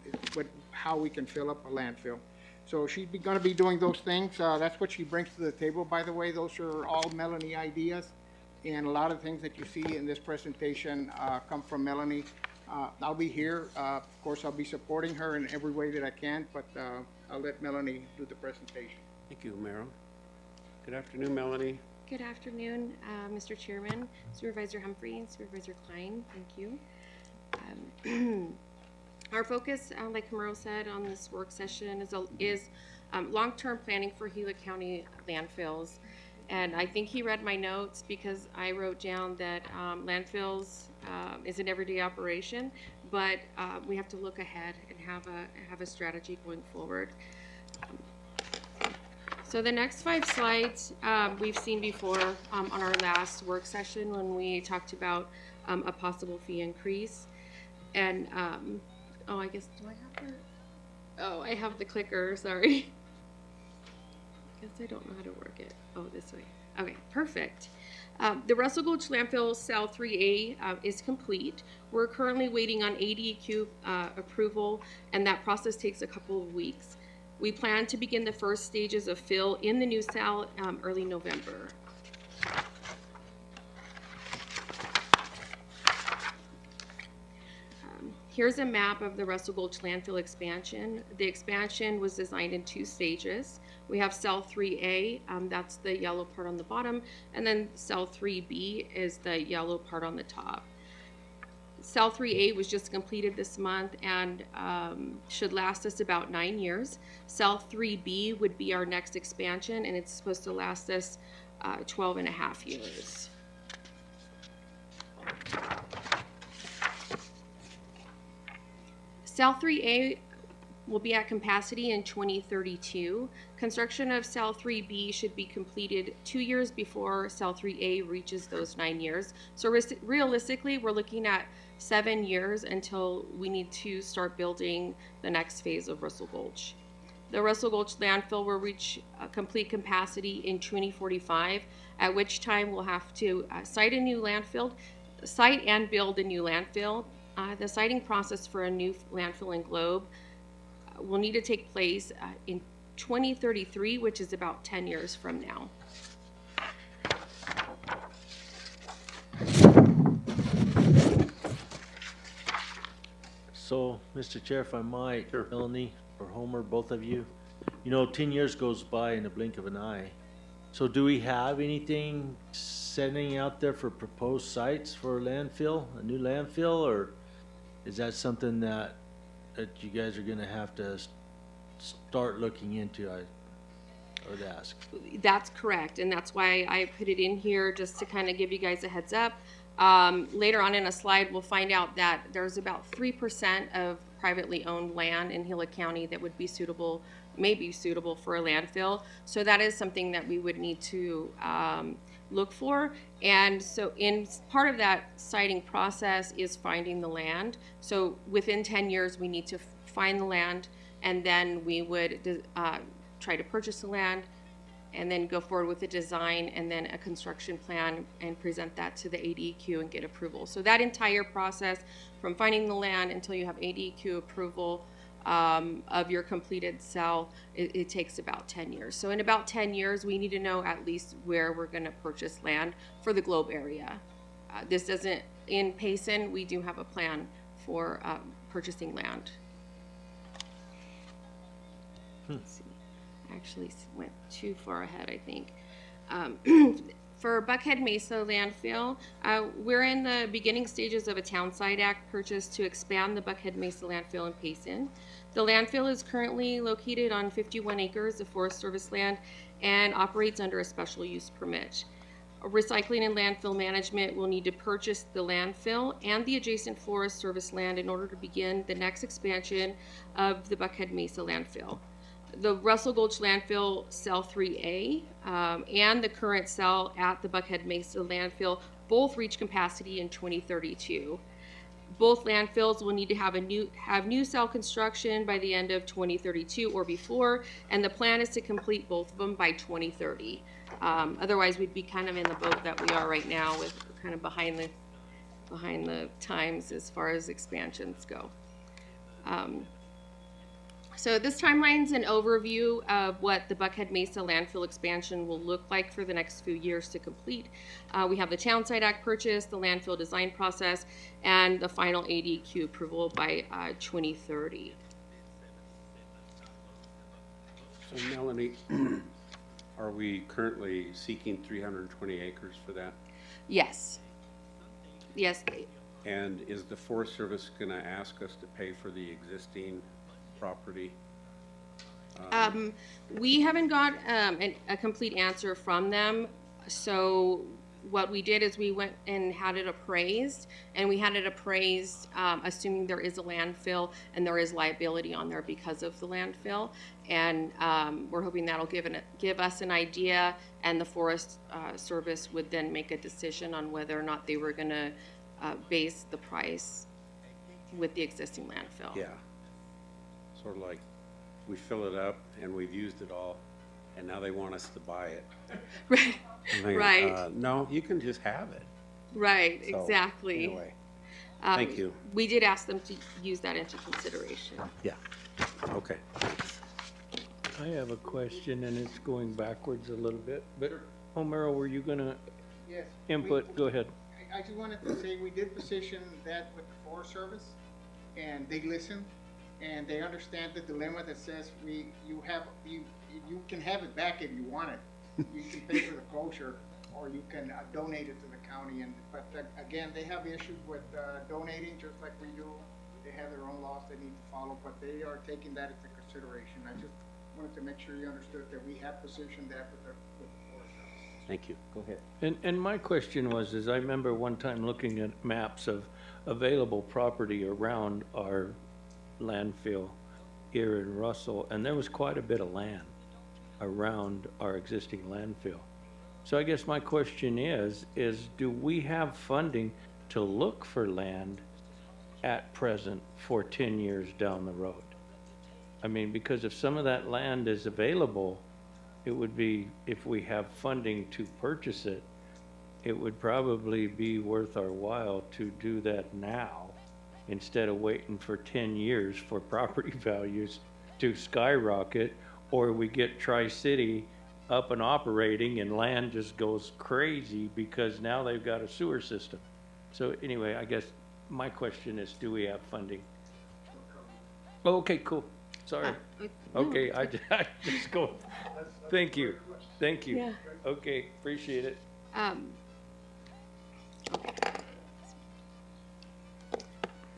fill up a landfill. So she's going to be doing those things. That's what she brings to the table, by the way. Those are all Melanie ideas, and a lot of things that you see in this presentation come from Melanie. I'll be here. Of course, I'll be supporting her in every way that I can, but I'll let Melanie do the presentation. Thank you, Homero. Good afternoon, Melanie. Good afternoon, Mr. Chairman, Supervisor Humphrey, and Supervisor Klein. Thank you. Our focus, like Homero said, on this work session is long-term planning for Gila County landfills. And I think he read my notes because I wrote down that landfills is an everyday operation, but we have to look ahead and have a strategy going forward. So the next 5 slides we've seen before on our last work session when we talked about a possible fee increase. And oh, I guess, do I have the, oh, I have the clicker, sorry. I guess I don't know how to work it. Oh, this way. Okay, perfect. The Russell Gulch Landfill Cell 3A is complete. We're currently waiting on ADQ approval, and that process takes a couple of weeks. We plan to begin the first stages of fill in the new cell early November. Here's a map of the Russell Gulch landfill expansion. The expansion was designed in 2 stages. We have cell 3A, that's the yellow part on the bottom, and then cell 3B is the yellow part on the top. Cell 3A was just completed this month and should last us about 9 years. Cell 3B would be our next expansion, and it's supposed to last us 12 and a half years. Cell 3A will be at capacity in 2032. Construction of Cell 3B should be completed 2 years before Cell 3A reaches those 9 years. So realistically, we're looking at 7 years until we need to start building the next phase of Russell Gulch. The Russell Gulch landfill will reach complete capacity in 2045, at which time we'll have to site and build a new landfill. The siting process for a new landfill in Globe will need to take place in 2033, which is about 10 years from now. So, Mr. Chair, if I might, Melanie or Homer, both of you, 10 years goes by in the blink of an eye. So do we have anything sending out there for proposed sites for a landfill, a new landfill, or is that something that you guys are gonna have to start looking into, I would ask? That's correct, and that's why I put it in here, just to kind of give you guys a heads up. Later on in a slide, we'll find out that there's about 3% of privately owned land in Gila County that would be suitable, may be suitable for a landfill. So that is something that we would need to look for. And so in part of that siting process is finding the land. So within 10 years, we need to find the land, and then we would try to purchase the land, and then go forward with the design and then a construction plan and present that to the ADQ and get approval. So that entire process from finding the land until you have ADQ approval of your completed cell, it takes about 10 years. So in about 10 years, we need to know at least where we're going to purchase land for the Globe area. This doesn't, in Payson, we do have a plan for purchasing land. Let's see. Actually went too far ahead, I think. For Buckhead Mesa landfill, we're in the beginning stages of a Townside Act purchase to expand the Buckhead Mesa landfill in Payson. The landfill is currently located on 51 acres of Forest Service land and operates under a special use permit. Recycling and landfill management will need to purchase the landfill and the adjacent Forest Service land in order to begin the next expansion of the Buckhead Mesa landfill. The Russell Gulch landfill cell 3A and the current cell at the Buckhead Mesa landfill both reach capacity in 2032. Both landfills will need to have new cell construction by the end of 2032 or before, and the plan is to complete both of them by 2030. Otherwise, we'd be kind of in the boat that we are right now, with kind of behind the times as far as expansions go. So this timeline's an overview of what the Buckhead Mesa landfill expansion will look like for the next few years to complete. We have the Townside Act purchase, the landfill design process, and the final ADQ approval by 2030. So Melanie, are we currently seeking 320 acres for that? Yes. Yes. And is the Forest Service gonna ask us to pay for the existing property? We haven't got a complete answer from them. So what we did is we went and had it appraised, and we had it appraised assuming there is a landfill and there is liability on there because of the landfill. And we're hoping that'll give us an idea, and the Forest Service would then make a decision on whether or not they were going to base the price with the existing landfill. Yeah. Sort of like we fill it up and we've used it all, and now they want us to buy it. Right, I'm thinking, right, no, you can just have it. right, So, exactly. Anyway, thank you. We did ask them to use that into consideration. Yeah, okay. I have a question, and it's going backwards a little bit, but Homero, were you gonna Yes. input? Go ahead. I just wanted to say, we did position that with the Forest Service, and they listen, and they understand the dilemma that says you can have it back if you want it. You can pay for the closure, or you can donate it to the county, but again, they have issues with donating, just like we do. They have their own laws they need to follow, but they are taking that into consideration. I just wanted to make sure you understood that we have positioned that with the Forest Service. Thank you. Go ahead. And my question was, I remember one time looking at maps of available property around our landfill here in Russell, and there was quite a bit of land around our existing landfill. So I guess my question is do we have funding to look for land at present for 10 years down the road? I mean, because if some of that land is available, it would be, if we have funding to purchase it, it would probably be worth our while to do that now instead of waiting for 10 years for property values to skyrocket, or we get Tri-City up and operating and land just goes crazy because now they've got a sewer system. So anyway, I guess my question is, do we have funding? Oh, okay, cool. Sorry. Okay, I just go. Thank you. Thank you. Yeah. Okay, appreciate it.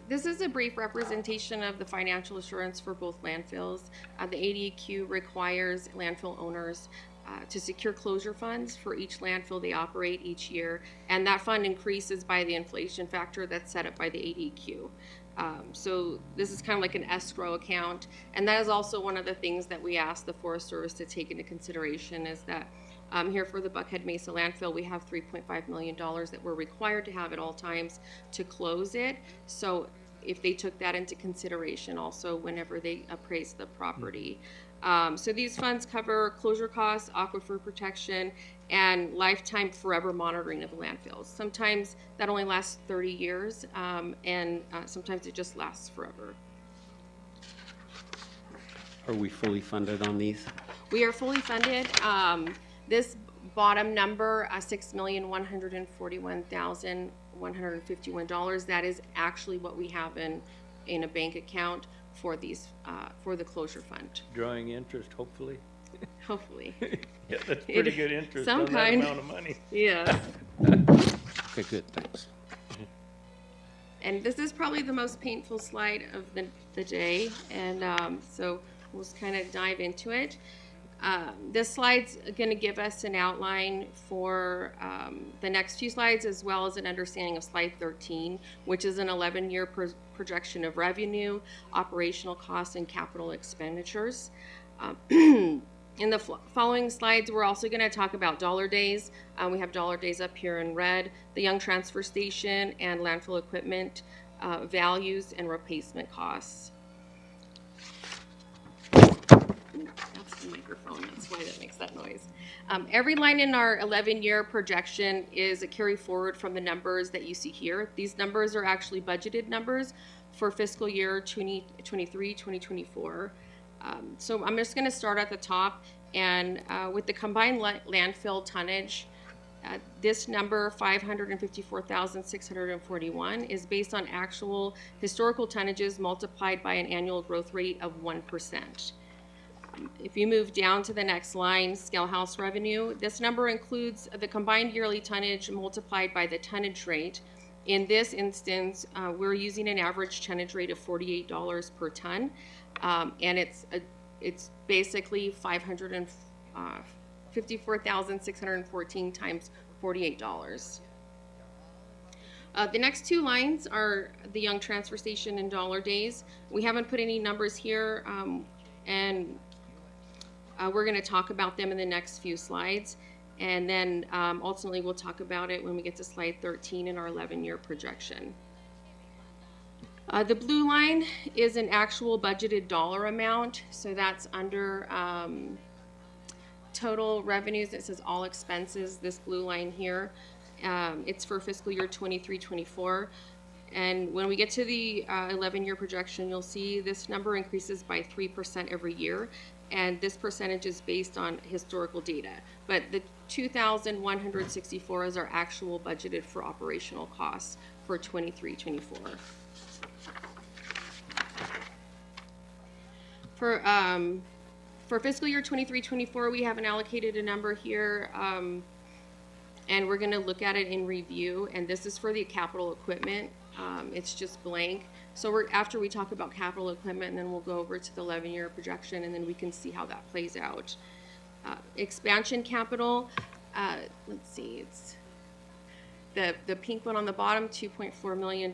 This is a brief representation of the financial assurance for both landfills. The ADQ requires landfill owners to secure closure funds for each landfill they operate each year, and that fund increases by the inflation factor that's set up by the ADQ. So this is kind of like an escrow account, and that is also one of the things that we ask the Forest Service to take into consideration, is that here for the Buckhead Mesa landfill, we have $3.5 million that we're required to have at all times to close it. So if they took that into consideration also whenever they appraise the property. So these funds cover closure costs, aquifer protection, and lifetime forever monitoring of the landfills. Sometimes that only lasts 30 years, and sometimes it just lasts forever. Are we fully funded on these? We are fully funded. This bottom number, $6,141,151, that is actually what we have in a bank account for these, for the closure fund. Drawing interest, hopefully. Hopefully. Yeah, that's pretty good interest Some on that kind. amount of money. Yeah. Okay, good, thanks. And this is probably the most painful slide of the day, and so we'll just kind of dive into it. This slide's going to give us an outline for the next few slides, as well as an understanding of slide 13, which is an 11-year projection of revenue, operational costs, and capital expenditures. In the following slides, we're also going to talk about dollar days. We have dollar days up here in red, the Young Transfer Station and landfill equipment values and replacement costs. That's the microphone, that's why that makes that noise. Every line in our 11-year projection is a carry forward from the numbers that you see here. These numbers are actually budgeted numbers for fiscal year 2023, 2024. So I'm just going to start at the top, and with the combined landfill tonnage, this number, 554,641, is based on actual historical tonnages multiplied by an annual growth rate of 1%. If you move down to the next line, scale house revenue, this number includes the combined yearly tonnage multiplied by the tonnage rate. In this instance, we're using an average tonnage rate of $48 per ton, and it's basically 554,614 times $48. The next two lines are the Young Transfer Station and dollar days. We haven't put any numbers here, and we're going to talk about them in the next few slides, and then ultimately we'll talk about it when we get to slide 13 in our 11-year projection. The blue line is an actual budgeted dollar amount, so that's under total revenues, it says all expenses, this blue line here. It's for fiscal year 23-24. And when we get to the 11-year projection, you'll see this number increases by 3% every year. And this percentage is based on historical data. But the 2,164 is our actual budgeted for operational costs for 23-24. For fiscal year 23-24, we haven't allocated a number here, and we're going to look at it in review. And this is for the capital equipment. It's just blank. So after we talk about capital equipment, and then we'll go over to the 11-year projection, and then we can see how that plays out. Expansion capital, let's see, it's the pink one on the bottom, $2.4 million,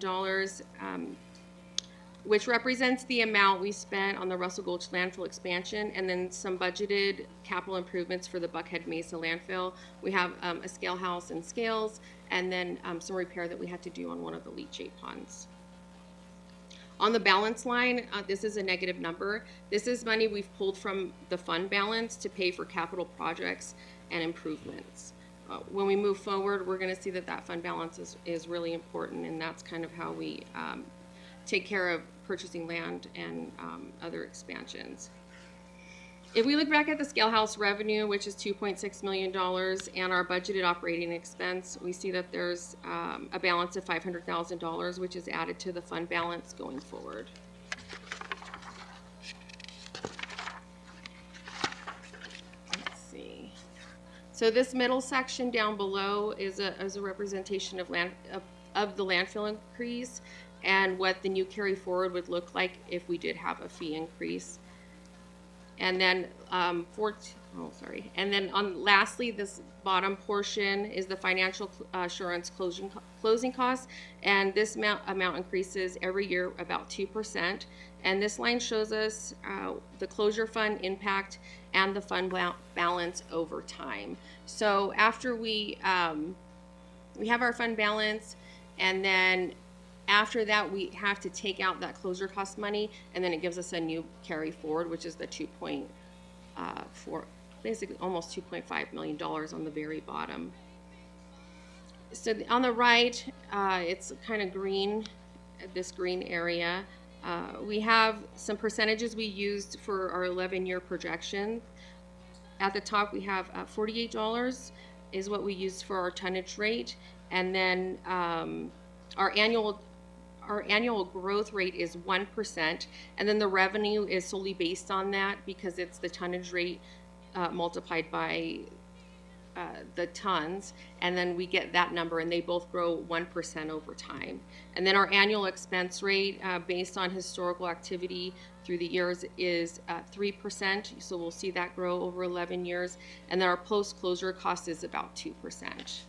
which represents the amount we spent on the Russell Gulch landfill expansion, and then some budgeted capital improvements for the Buckhead Mesa landfill. We have a scale house and scales, and then some repair that we had to do on one of the leachate ponds. On the balance line, this is a negative number. This is money we've pulled from the fund balance to pay for capital projects and improvements. When we move forward, we're going to see that that fund balance is really important, and that's kind of how we take care of purchasing land and other expansions. If we look back at the scale house revenue, which is $2.6 million, and our budgeted operating expense, we see that there's a balance of $500,000, which is added to the fund balance going forward. Let's see. So this middle section down below is a representation of the landfill increase and what the new carry forward would look like if we did have a fee increase. And then lastly, this bottom portion is the financial assurance closing costs, and this amount increases every year about 2%. And this line shows us the closure fund impact and the fund balance over time. So after we have our fund balance, and then after that, we have to take out that closure cost money, and then it gives us a new carry forward, which is the basically almost $2.5 million on the very bottom. So on the right, it's kind of green, this green area. We have some percentages we used for our 11-year projection. At the top, we have $48 is what we used for our tonnage rate, and then our annual growth rate is 1%, and then the revenue is solely based on that because it's the tonnage rate multiplied by the tons, and then we get that number, and they both grow 1% over time. And then our annual expense rate based on historical activity through the years is 3%, so we'll see that grow over 11 years, and then our post-closure cost is about 2%.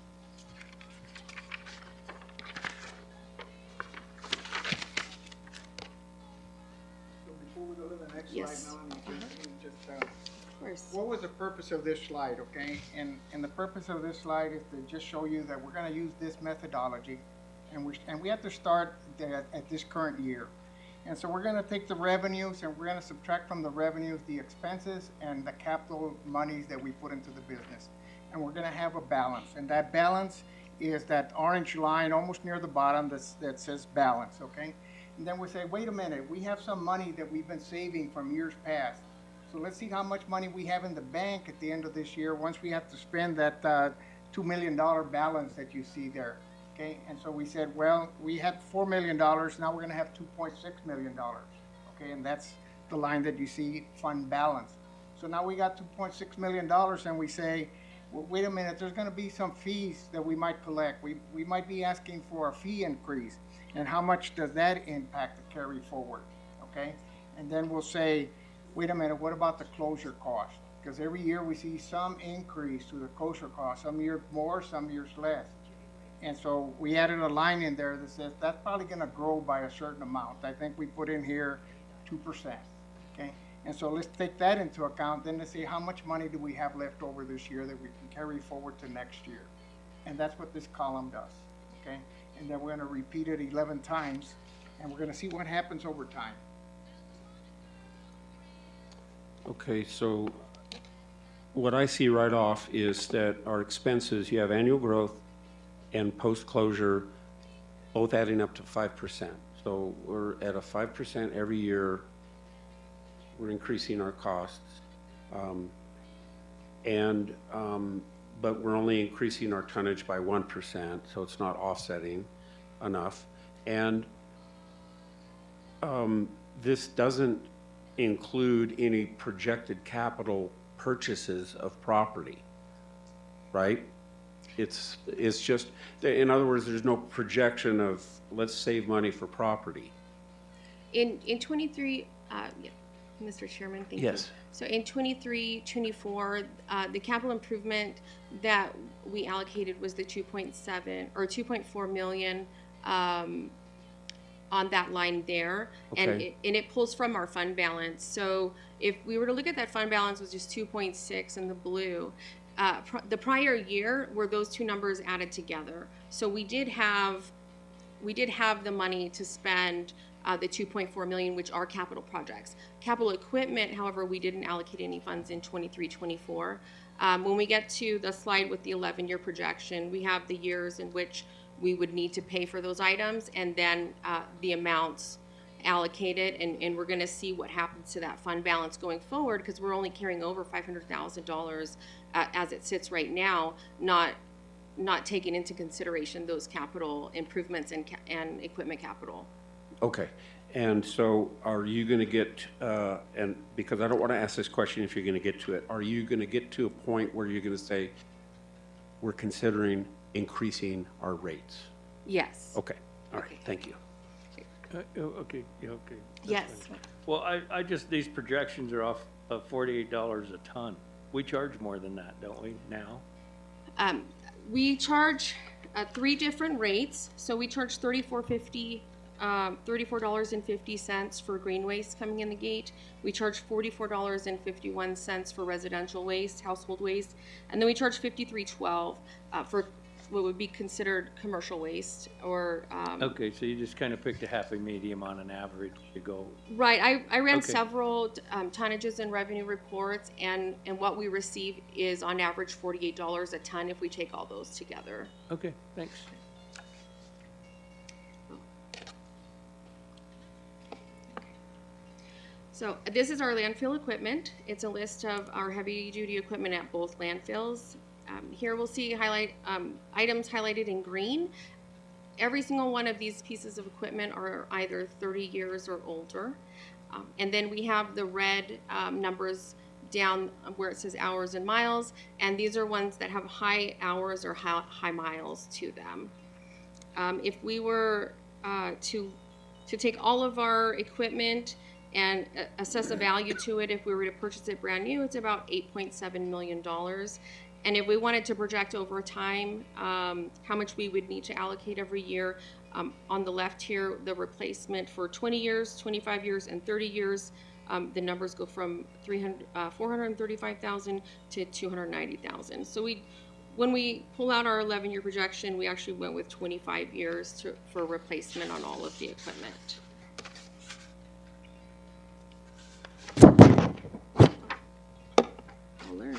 Yes. Slide, Melanie, what was the purpose of this slide, okay? And the purpose of this slide is to just show you that we're going to use this methodology, and we have to start at this current year. And so we're going to take the revenues, and we're going to subtract from the revenues the expenses and the capital monies that we put into the business. And we're going to have a balance, and that balance is that orange line almost near the bottom that says balance, okay? And then we say, wait a minute, we have some money that we've been saving from years past. So let's see how much money we have in the bank at the end of this year once we have to spend that $2 million balance that you see there, okay? And so we said, well, we had $4 million, now we're going to have $2.6 million, okay? And that's the line that you see, fund balance. So now we got $2.6 million, and we say, well, wait a minute, there's going to be some fees that we might collect. We might be asking for a fee increase. And how much does that impact the carry forward, okay? And then we'll say, wait a minute, what about the closure cost? Because every year we see some increase to the closure cost, some years more, some years less. And so we added a line in there that says that's probably going to grow by a certain amount. I think we put in here 2%, okay? And so let's take that into account, then to see how much money do we have left over this year that we can carry forward to next year. And that's what this column does, okay? And then we're going to repeat it 11 times, and we're going to see what happens over time. Okay, so what I see right off is that our expenses, you have annual growth and post-closure, both adding up to 5%. So we're at a 5% every year. We're increasing our costs. But we're only increasing our tonnage by 1%, so it's not offsetting enough. And this doesn't include any projected capital purchases of property, right? It's just, in other words, there's no projection of, let's save money for property. In 23, yeah, Mr. Chairman, thank you. Yes. So in 23, 24, the capital improvement that we allocated was the 2.7 or 2.4 million on that line there. Okay. And it pulls from our fund balance. So if we were to look at that fund balance was just 2.6 in the blue, the prior year were those two numbers added together. So we did have the money to spend the 2.4 million, which are capital projects. Capital equipment, however, we didn't allocate any funds in 23, 24. When we get to the slide with the 11-year projection, we have the years in which we would need to pay for those items and then the amounts allocated, and we're going to see what happens to that fund balance going forward, because we're only carrying over $500,000 as it sits right now, not taking into consideration those capital improvements and equipment capital. Okay. And so are you going to get, and because I don't want to ask this question if you're going to get to it, are you going to get to a point where you're going to say, we're considering increasing our rates? Yes. Okay. All right. Thank you. Okay, yeah, okay. That's Yes. fine. Well, I just, these projections are off of $48 a ton. We charge more than that, don't we, now? We charge 3 different rates. So we charge $34.50 for green waste coming in the gate. We charge $44.51 for residential waste, household waste, and then we charge $53.12 for what would be considered commercial waste or. Okay, so you just kind of picked a happy medium on an average to go. Right. I ran Okay. several tonnages and revenue reports, and what we receive is on average $48 a ton if we take all those together. Okay, thanks. So this is our landfill equipment. It's a list of our heavy-duty equipment at both landfills. Here we'll see items highlighted in green. Every single one of these pieces of equipment are either 30 years or older. And then we have the red numbers down where it says hours and miles, and these are ones that have high hours or high miles to them. If we were to take all of our equipment and assess a value to it, if we were to purchase it brand new, it's about $8.7 million. And if we wanted to project over time how much we would need to allocate every year, on the left here, the replacement for 20 years, 25 years, and 30 years, the numbers go from $435,000 to $290,000. So when we pull out our 11-year projection, we actually went with 25 years for replacement on all of the equipment. I'll learn.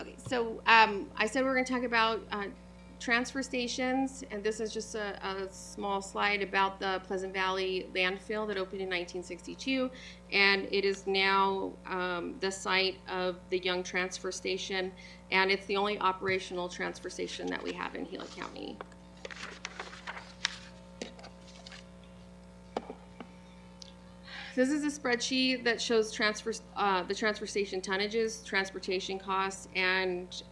Okay, so I said we're going to talk about transfer stations, and this is just a small slide about the Pleasant Valley landfill that opened in 1962, and it is now the site of the Young Transfer Station, and it's the only operational transfer station that we have in Gila County. This is a spreadsheet that shows the transfer station tonnages, transportation costs, and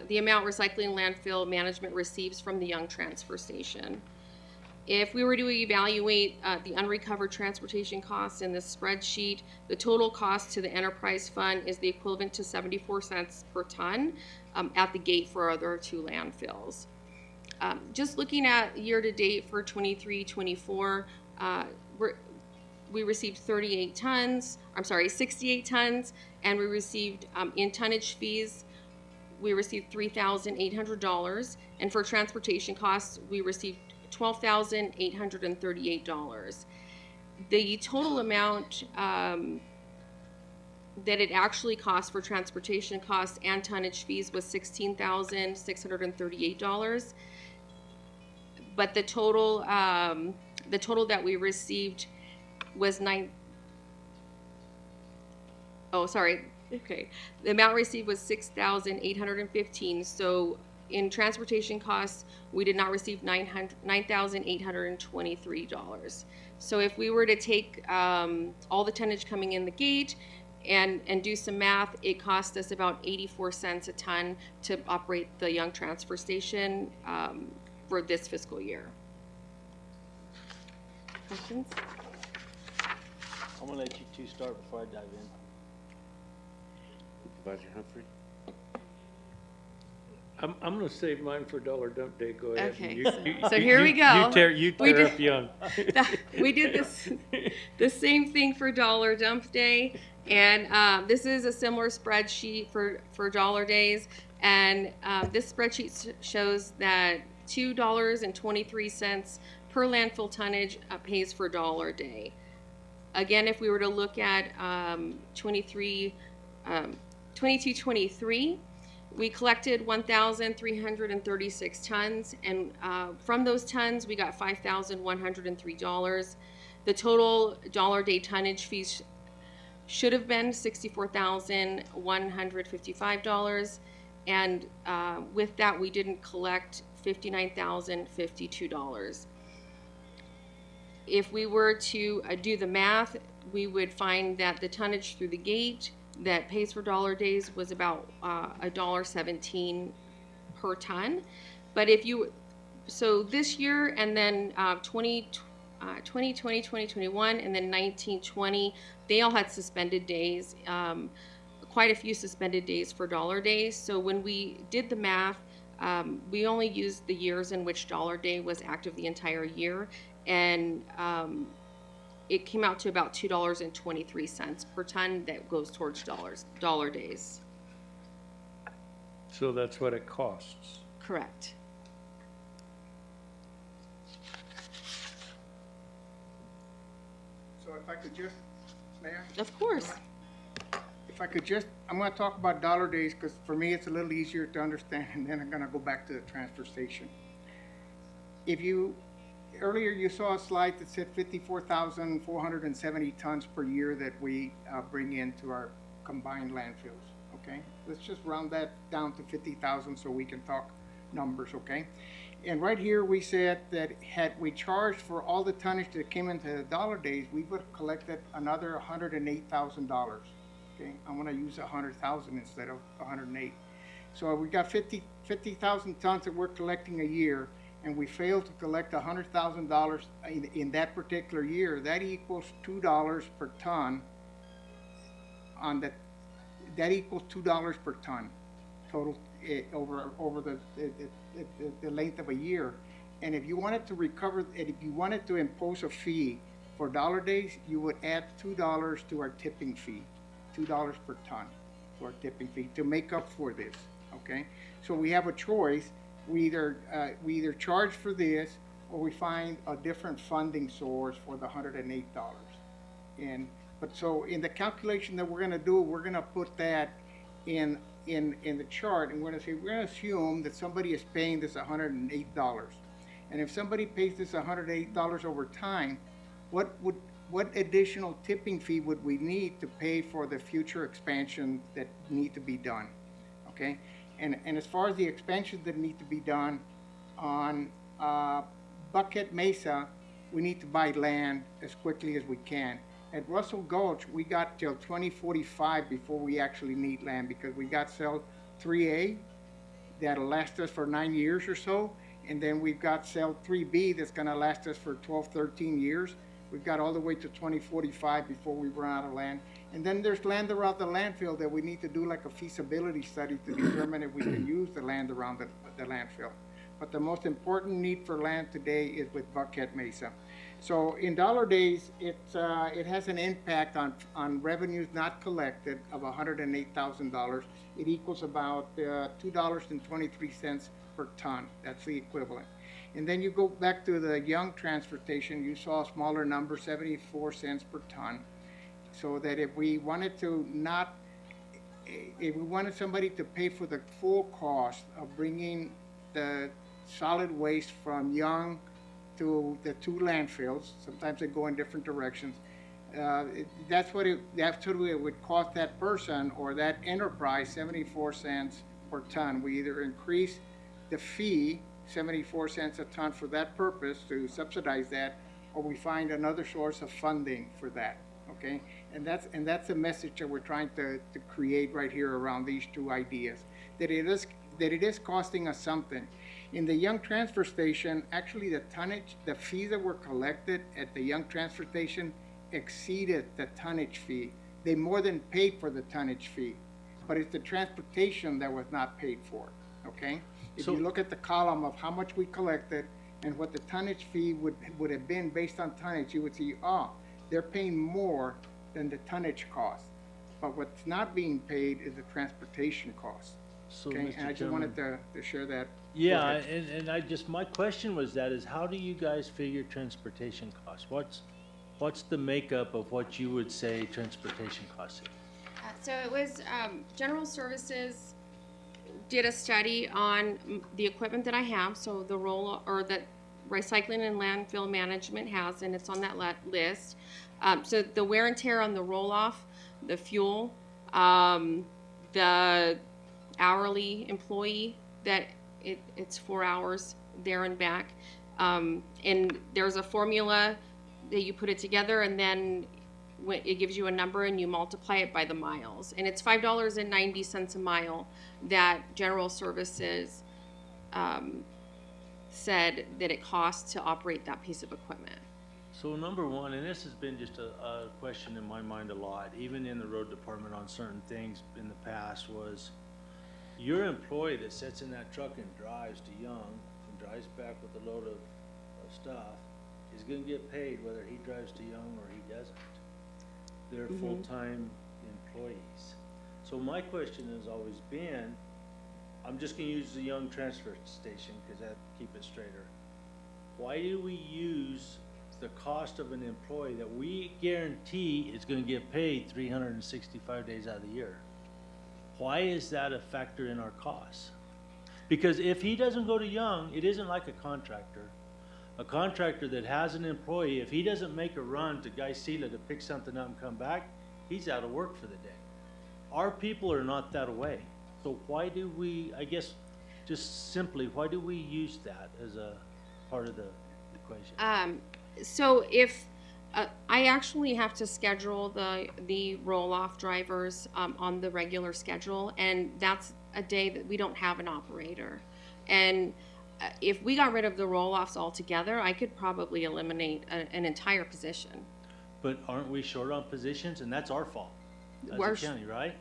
the amount recycling landfill management receives from the Young Transfer Station. If we were to evaluate the unrecovered transportation costs in this spreadsheet, the total cost to the enterprise fund is the equivalent to 74 cents per ton at the gate for our other 2 landfills. Just looking at year-to-date for 23-24, we received 68 tons, and we received in tonnage fees, we received $3,800, and for transportation costs, we received $12,838. The total amount that it actually cost for transportation costs and tonnage fees was $16,638. But the total that we received was the amount received was $6,815. So in transportation costs, we did not receive $9,823. So if we were to take all the tonnage coming in the gate and do some math, it cost us about 84 cents a ton to operate the Young Transfer Station for this fiscal year. Questions? I'm gonna let you two start before I dive in. Supervisor Humphrey? I'm gonna save mine for Dollar Dump Day. Go ahead. Okay, You- so here we go. You We tear did- up Young. We did the same thing for Dollar Dump Day, and this is a similar spreadsheet for Dollar Days, and this spreadsheet shows that $2.23 per landfill tonnage pays for dollar day. Again, if we were to look at 22-23, we collected 1,336 tons, and from those tons, we got $5,103. The total dollar day tonnage fees should have been $64,155, and with that, we didn't collect $59,052. If we were to do the math, we would find that the tonnage through the gate that pays for dollar days was about $1.17 per ton. But so this year and then 2020, 2021, and then 1920, they all had suspended days, quite a few suspended days for dollar days. So when we did the math, we only used the years in which dollar day was active the entire year, and it came out to about $2.23 per ton that goes towards dollar days. So that's what it costs. Correct. So if I could just, Mayor? Of course. If I could just, I'm gonna talk about dollar days, because for me, it's a little easier to understand, and then I'm gonna go back to the transfer station. Earlier you saw a slide that said 54,470 tons per year that we bring into our combined landfills, okay? Let's just round that down to 50,000 so we can talk numbers, okay? And right here we said that had we charged for all the tonnage that came into the dollar days, we would have collected another $108,000. Okay, I'm gonna use 100,000 instead of 108. So we got 50,000 tons that we're collecting a year, and we failed to collect $100,000 in that particular year. That equals $2 per ton. That equals $2 per ton total over the length of a year. And if you wanted to recover, and if you wanted to impose a fee for dollar days, you would add $2 to our tipping fee. $2 per ton to our tipping fee to make up for this, okay? So we have a choice. We either charge for this, or we find a different funding source for the $108. But so in the calculation that we're gonna do, we're gonna put that in the chart, and we're gonna assume that somebody is paying this $108. And if somebody pays this $108 over time, what additional tipping fee would we need to pay for the future expansion that need to be done, okay? And as far as the expansions that need to be done on Buckhead Mesa, we need to buy land as quickly as we can. At Russell Gulch, we got till 2045 before we actually need land, because we got cell 3A that'll last us for 9 years or so, and then we've got cell 3B that's gonna last us for 12, 13 years. We've got all the way to 2045 before we run out of land. And then there's land around the landfill that we need to do like a feasibility study to determine if we can use the land around the landfill. But the most important need for land today is with Buckhead Mesa. So in dollar days, it has an impact on revenues not collected of $108,000. It equals about $2.23 per ton. That's the equivalent. And then you go back to the Young Transfer Station, you saw a smaller number, 74 cents per ton. so that if we wanted to not, if we wanted somebody to pay for the full cost of bringing the solid waste from Young to the two landfills, sometimes they go in different directions, that's what it would cost that person or that enterprise 74 cents per ton. We either increase the fee 74 cents a ton for that purpose to subsidize that, or we find another source of funding for that, okay? And that's the message that we're trying to create right here around these two ideas, that it is costing us something. In the Young Transfer Station, actually the tonnage, the fees that were collected at the Young Transfer Station exceeded the tonnage fee. They more than paid for the tonnage fee, but it's the transportation that was not paid for, okay? If you look at the column of how much we collected and what the tonnage fee would have been based on tonnage, you would see, they're paying more than the tonnage cost. But what's not being paid is the transportation cost. So, Okay, Mr. and I just Chairman- wanted to share that. Yeah, Go ahead. and I just, my question was that is how do you guys figure transportation costs? What's the makeup of what you would say transportation costs is? So it was, General Services did a study on the equipment that I have, so the or that recycling and landfill management has, and it's on that list. So the wear and tear on the roll-off, the fuel, the hourly employee, that it's 4 hours there and back. And there's a formula that you put it together, and then it gives you a number and you multiply it by the miles. And it's $5.90 a mile that General Services said that it costs to operate that piece of equipment. So number one, and this has been just a question in my mind a lot, even in the road department on certain things in the past, was your employee that sits in that truck and drives to Young and drives back with a load of stuff is gonna get paid whether he drives to Young or he doesn't. They're full-time employees. So my question has always been, I'm just gonna use the Young Transfer Station because that keep it straighter. Why do we use the cost of an employee that we guarantee is gonna get paid 365 days out of the year? Why is that a factor in our costs? Because if he doesn't go to Young, it isn't like a contractor. A contractor that has an employee, if he doesn't make a run to Gila to pick something up and come back, he's out of work for the day. Our people are not that way. So why do we, I guess, just simply, why do we use that as a part of the equation? So if I actually have to schedule the roll-off drivers on the regular schedule, and that's a day that we don't have an operator. And if we got rid of the roll-offs altogether, I could probably eliminate an entire position. But aren't we short on positions? And that's our fault as We're a county, right?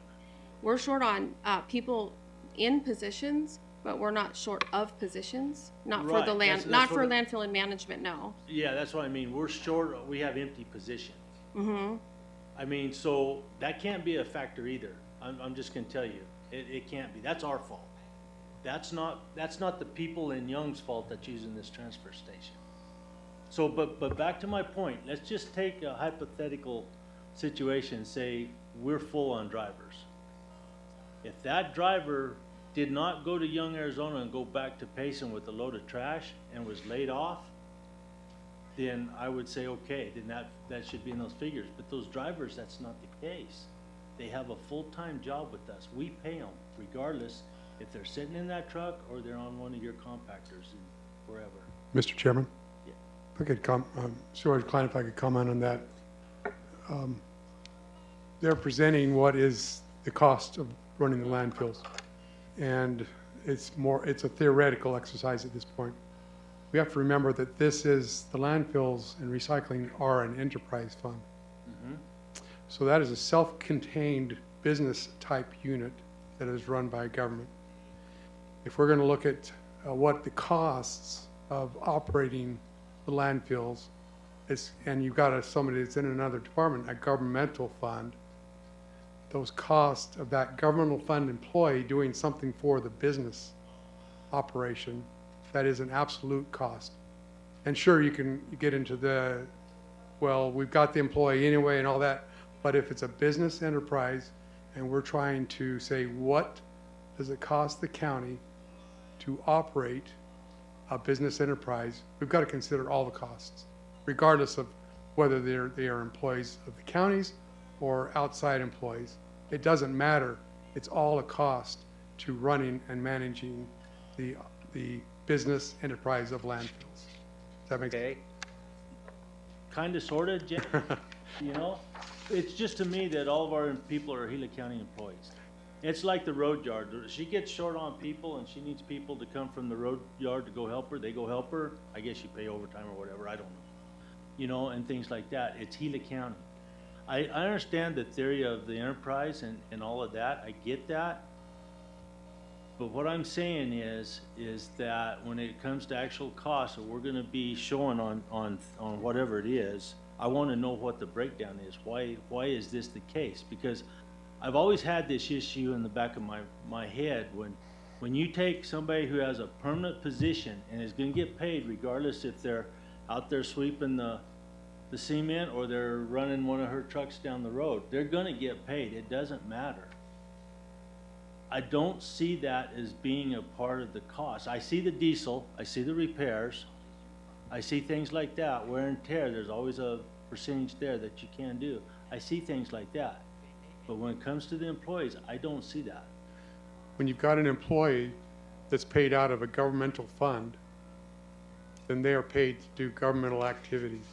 We're short on people in positions, but we're not short of positions. Not for the Right, land, that's not for what landfill and management, no. Yeah, that's what I mean. We're short, we have empty positions. Mm-hmm. I mean, so that can't be a factor either. I'm just gonna tell you, it can't be. That's our fault. That's not the people in Young's fault that's using this transfer station. So, but back to my point, let's just take a hypothetical situation, say we're full on drivers. If that driver did not go to Young, Arizona and go back to Payson with a load of trash and was laid off, then I would say, okay, then that should be in those figures. But those drivers, that's not the case. They have a full-time job with us. We pay them regardless if they're sitting in that truck or they're on one of your compactors and wherever. Mr. Chairman? Yeah. If I could Supervisor Klein, if I could comment on that. They're presenting what is the cost of running the landfills. And it's a theoretical exercise at this point. We have to remember that the landfills and recycling are an enterprise fund. So that is a self-contained business type unit that is run by government. If we're going to look at what the costs of operating the landfills is, and you've got somebody that's in another department, a governmental fund, those costs of that governmental fund employee doing something for the business operation, that is an absolute cost. And sure, you get into well, we've got the employee anyway and all that, But if it's a business enterprise and we're trying to say, what does it cost the county to operate a business enterprise, we've got to consider all the costs, regardless of whether they are employees of the counties or outside employees. It doesn't matter. It's all a cost to running and managing the business enterprise of landfills. Does that make sense? Okay. Kinda, sorta, you know? It's just to me that all of our people are Gila County employees. It's like the road yard. She gets short on people and she needs people to come from the road yard to go help her. They go help her. I guess you pay overtime or whatever, I don't know. You know, and things like that. It's Gila County. I understand the theory of the enterprise and all of that. I get that. But what I'm saying is that when it comes to actual costs that we're gonna be showing on whatever it is, I wanna know what the breakdown is. Why is this the case? Because I've always had this issue in the back of my head when you take somebody who has a permanent position and is gonna get paid regardless if they're out there sweeping the cement or they're running one of her trucks down the road, they're gonna get paid. It doesn't matter. I don't see that as being a part of the cost. I see the diesel, I see the repairs, I see things like that, wear and tear, there's always a percentage there that you can do. I see things like that. But when it comes to the employees, I don't see that. When you've got an employee that's paid out of a governmental fund, then they are paid to do governmental activities.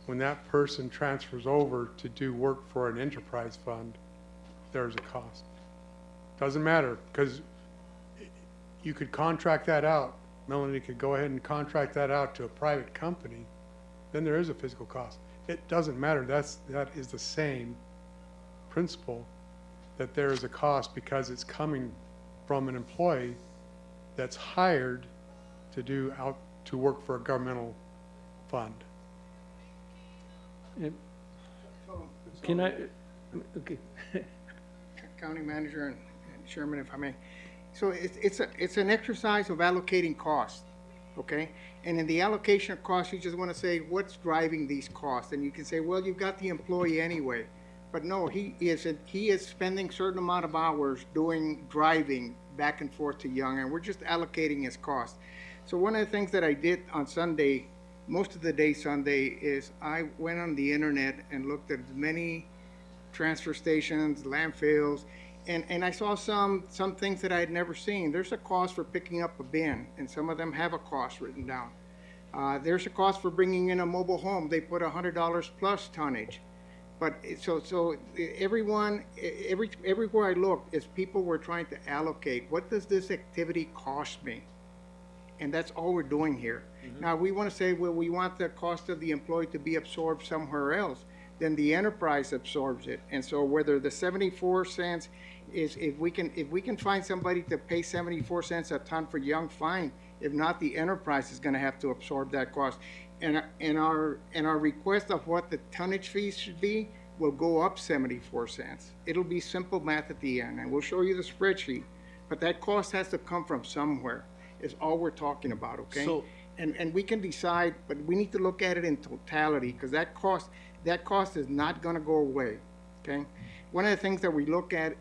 When that person transfers over to do work for an enterprise fund, there's a cost. Doesn't matter, because you could contract that out. Melanie could go ahead and contract that out to a private company, then there is a physical cost. It doesn't matter. That is the same principle, that there is a cost because it's coming from an employee that's hired to work for a governmental fund. Can I, okay. County Manager and Chairman, if I may. So it's an exercise of allocating costs, okay? And in the allocation of costs, you just want to say what's driving these costs, and you can say, well, you've got the employee anyway. But no, he is spending certain amount of hours driving back and forth to Young, and we're just allocating his cost. So one of the things that I did on Sunday, most of the day Sunday, is I went on the internet and looked at as many transfer stations, landfills, and I saw some things that I had never seen. There's a cost for picking up a bin, and some of them have a cost written down. There's a cost for bringing in a mobile home. They put $100 plus tonnage. But so everywhere I looked, is people were trying to allocate, what does this activity cost me? And that's all we're doing here. Mm-hmm. Now, we want to say, well, we want the cost of the employee to be absorbed somewhere else. Then the enterprise absorbs it. And so whether the 74 cents is, if we can find somebody to pay 74 cents a ton for Young, fine. If not, the enterprise is going to have to absorb that cost. And our request of what the tonnage fees should be will go up 74 cents. It'll be simple math at the end, and we'll show you the spreadsheet. But that cost has to come from somewhere, is all we're talking about, okay? So, and we can decide, but we need to look at it in totality, because that cost is not going to go away, okay? One of the things that we look at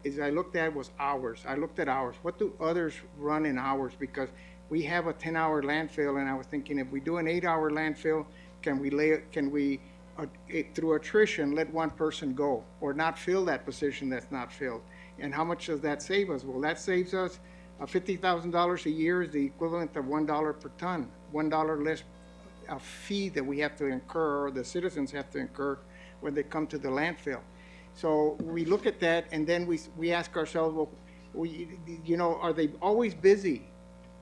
was hours. I looked at hours. What do others run in hours? Because we have a 10-hour landfill, and I was thinking, if we do an 8-hour landfill, can we through attrition let one person go or not fill that position that's not filled? And how much does that save us? Well, that saves us $50,000 a year, is the equivalent of $1 per ton, $1 less a fee that we have to incur, or the citizens have to incur when they come to the landfill. So we look at that, and then we ask ourselves, well, are they always busy?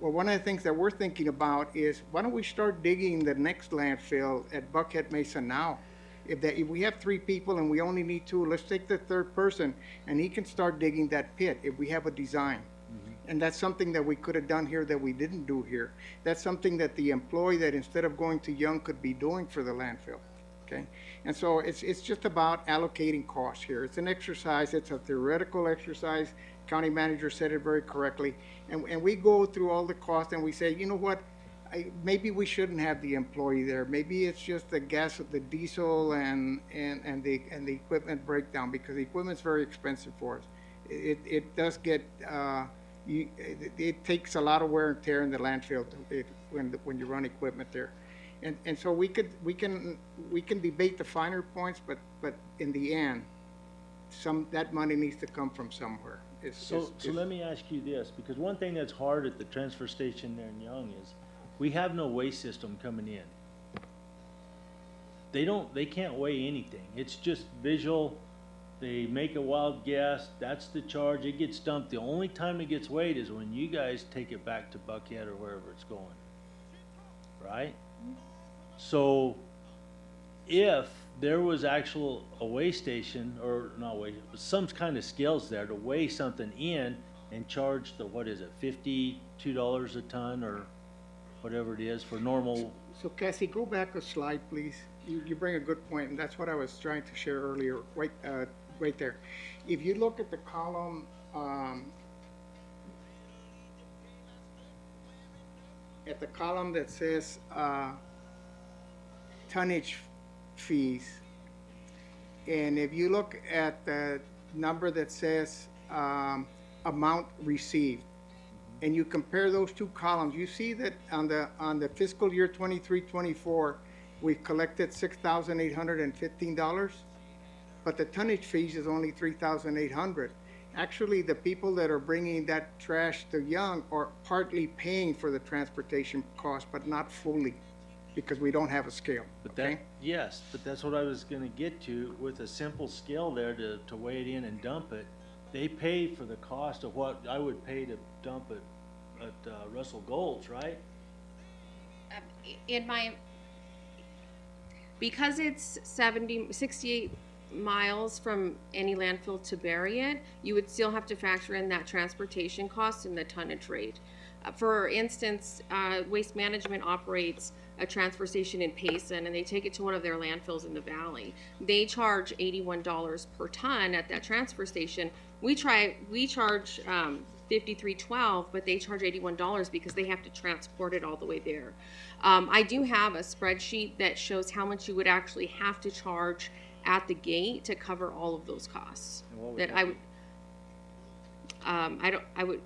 Well, one of the things that we're thinking about is, why don't we start digging the next landfill at Buckhead Mesa now? If we have 3 people and we only need 2, let's take the 3rd person, and he can start digging that pit if we have a design. And that's something that we could have done here that we didn't do here. That's something that the employee, that instead of going to Young, could be doing for the landfill, okay? And so it's just about allocating costs here. It's an exercise. It's a theoretical exercise. County manager said it very correctly. And we go through all the costs and we say, you know what? maybe we shouldn't have the employee there. Maybe it's just the gas, the diesel and the equipment breakdown, because the equipment's very expensive for us. It does get, it takes a lot of wear and tear in the landfill when you run equipment there. And so we can debate the finer points, but in the end, that money needs to come from somewhere. So let me ask you this, because one thing that's hard at the transfer station there in Young is we have no weigh system coming in. They can't weigh anything. It's just visual. They make a wild guess. That's the charge. It gets dumped. The only time it gets weighed is when you guys take it back to Buckhead or wherever it's going. Right? So if there was a weigh station, or not weigh, some kind of scales there to weigh something in and charge the, what is it, $52 a ton or whatever it is for normal. So Cassie, go back a slide, please. You bring a good point, and that's what I was trying to share earlier, right there. If you look at the column, that says tonnage fees, and if you look at the number that says amount received, and you compare those two columns, you see that on the fiscal year 23-24, we collected $6,815, but the tonnage fees is only $3,800. Actually, the people that are bringing that trash to Young are partly paying for the transportation cost, but not fully, because we don't have a scale. But that, yes, but that's what I was gonna get to. With a simple scale there to weigh it in and dump it, they pay for the cost of what I would pay to dump it at Russell Gulch, right? Because it's 68 miles from any landfill to bury it, you would still have to factor in that transportation cost and the tonnage rate. For instance, Waste Management operates a transfer station in Payson, and they take it to one of their landfills in the valley. They charge $81 per ton at that transfer station. We charge $53.12, but they charge $81 because they have to transport it all the way there. I do have a spreadsheet that shows how much you would actually have to charge at the gate to cover all of those costs. That I would.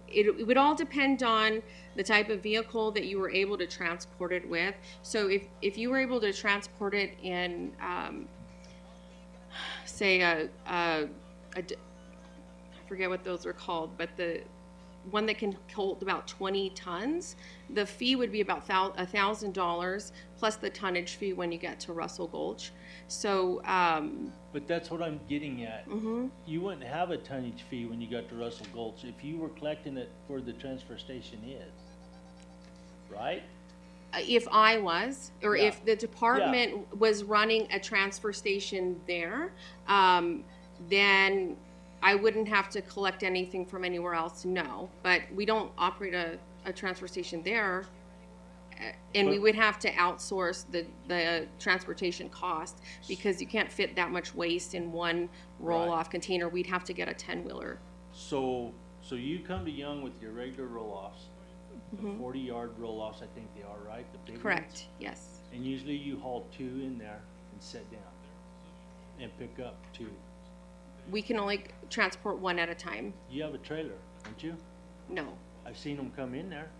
It would all depend on the type of vehicle that you were able to transport it with. So if you were able to transport it in, say I forget what those are called, but the one that can hold about 20 tons, the fee would be about $1,000 plus the tonnage fee when you get to Russell Gulch. So, but that's what I'm getting at. Mm-hmm. You wouldn't have a tonnage fee when you got to Russell Gulch if you were collecting it where the transfer station is, right? If I was, or if the department was running a transfer station there, then I wouldn't have to collect anything from anywhere else, no. But we don't operate a transfer station there, and we would have to outsource the transportation cost because you can't fit that much waste in one roll-off container. We'd have to get a 10-wheeler. So you come to Young with your regular roll-offs, the 40-yard roll-offs, I think they are, right? The big Correct, ones? yes. And usually you haul 2 in there and set down and pick up 2. We can only transport 1 at a time. You have a trailer, don't you? No, I've seen them come in there.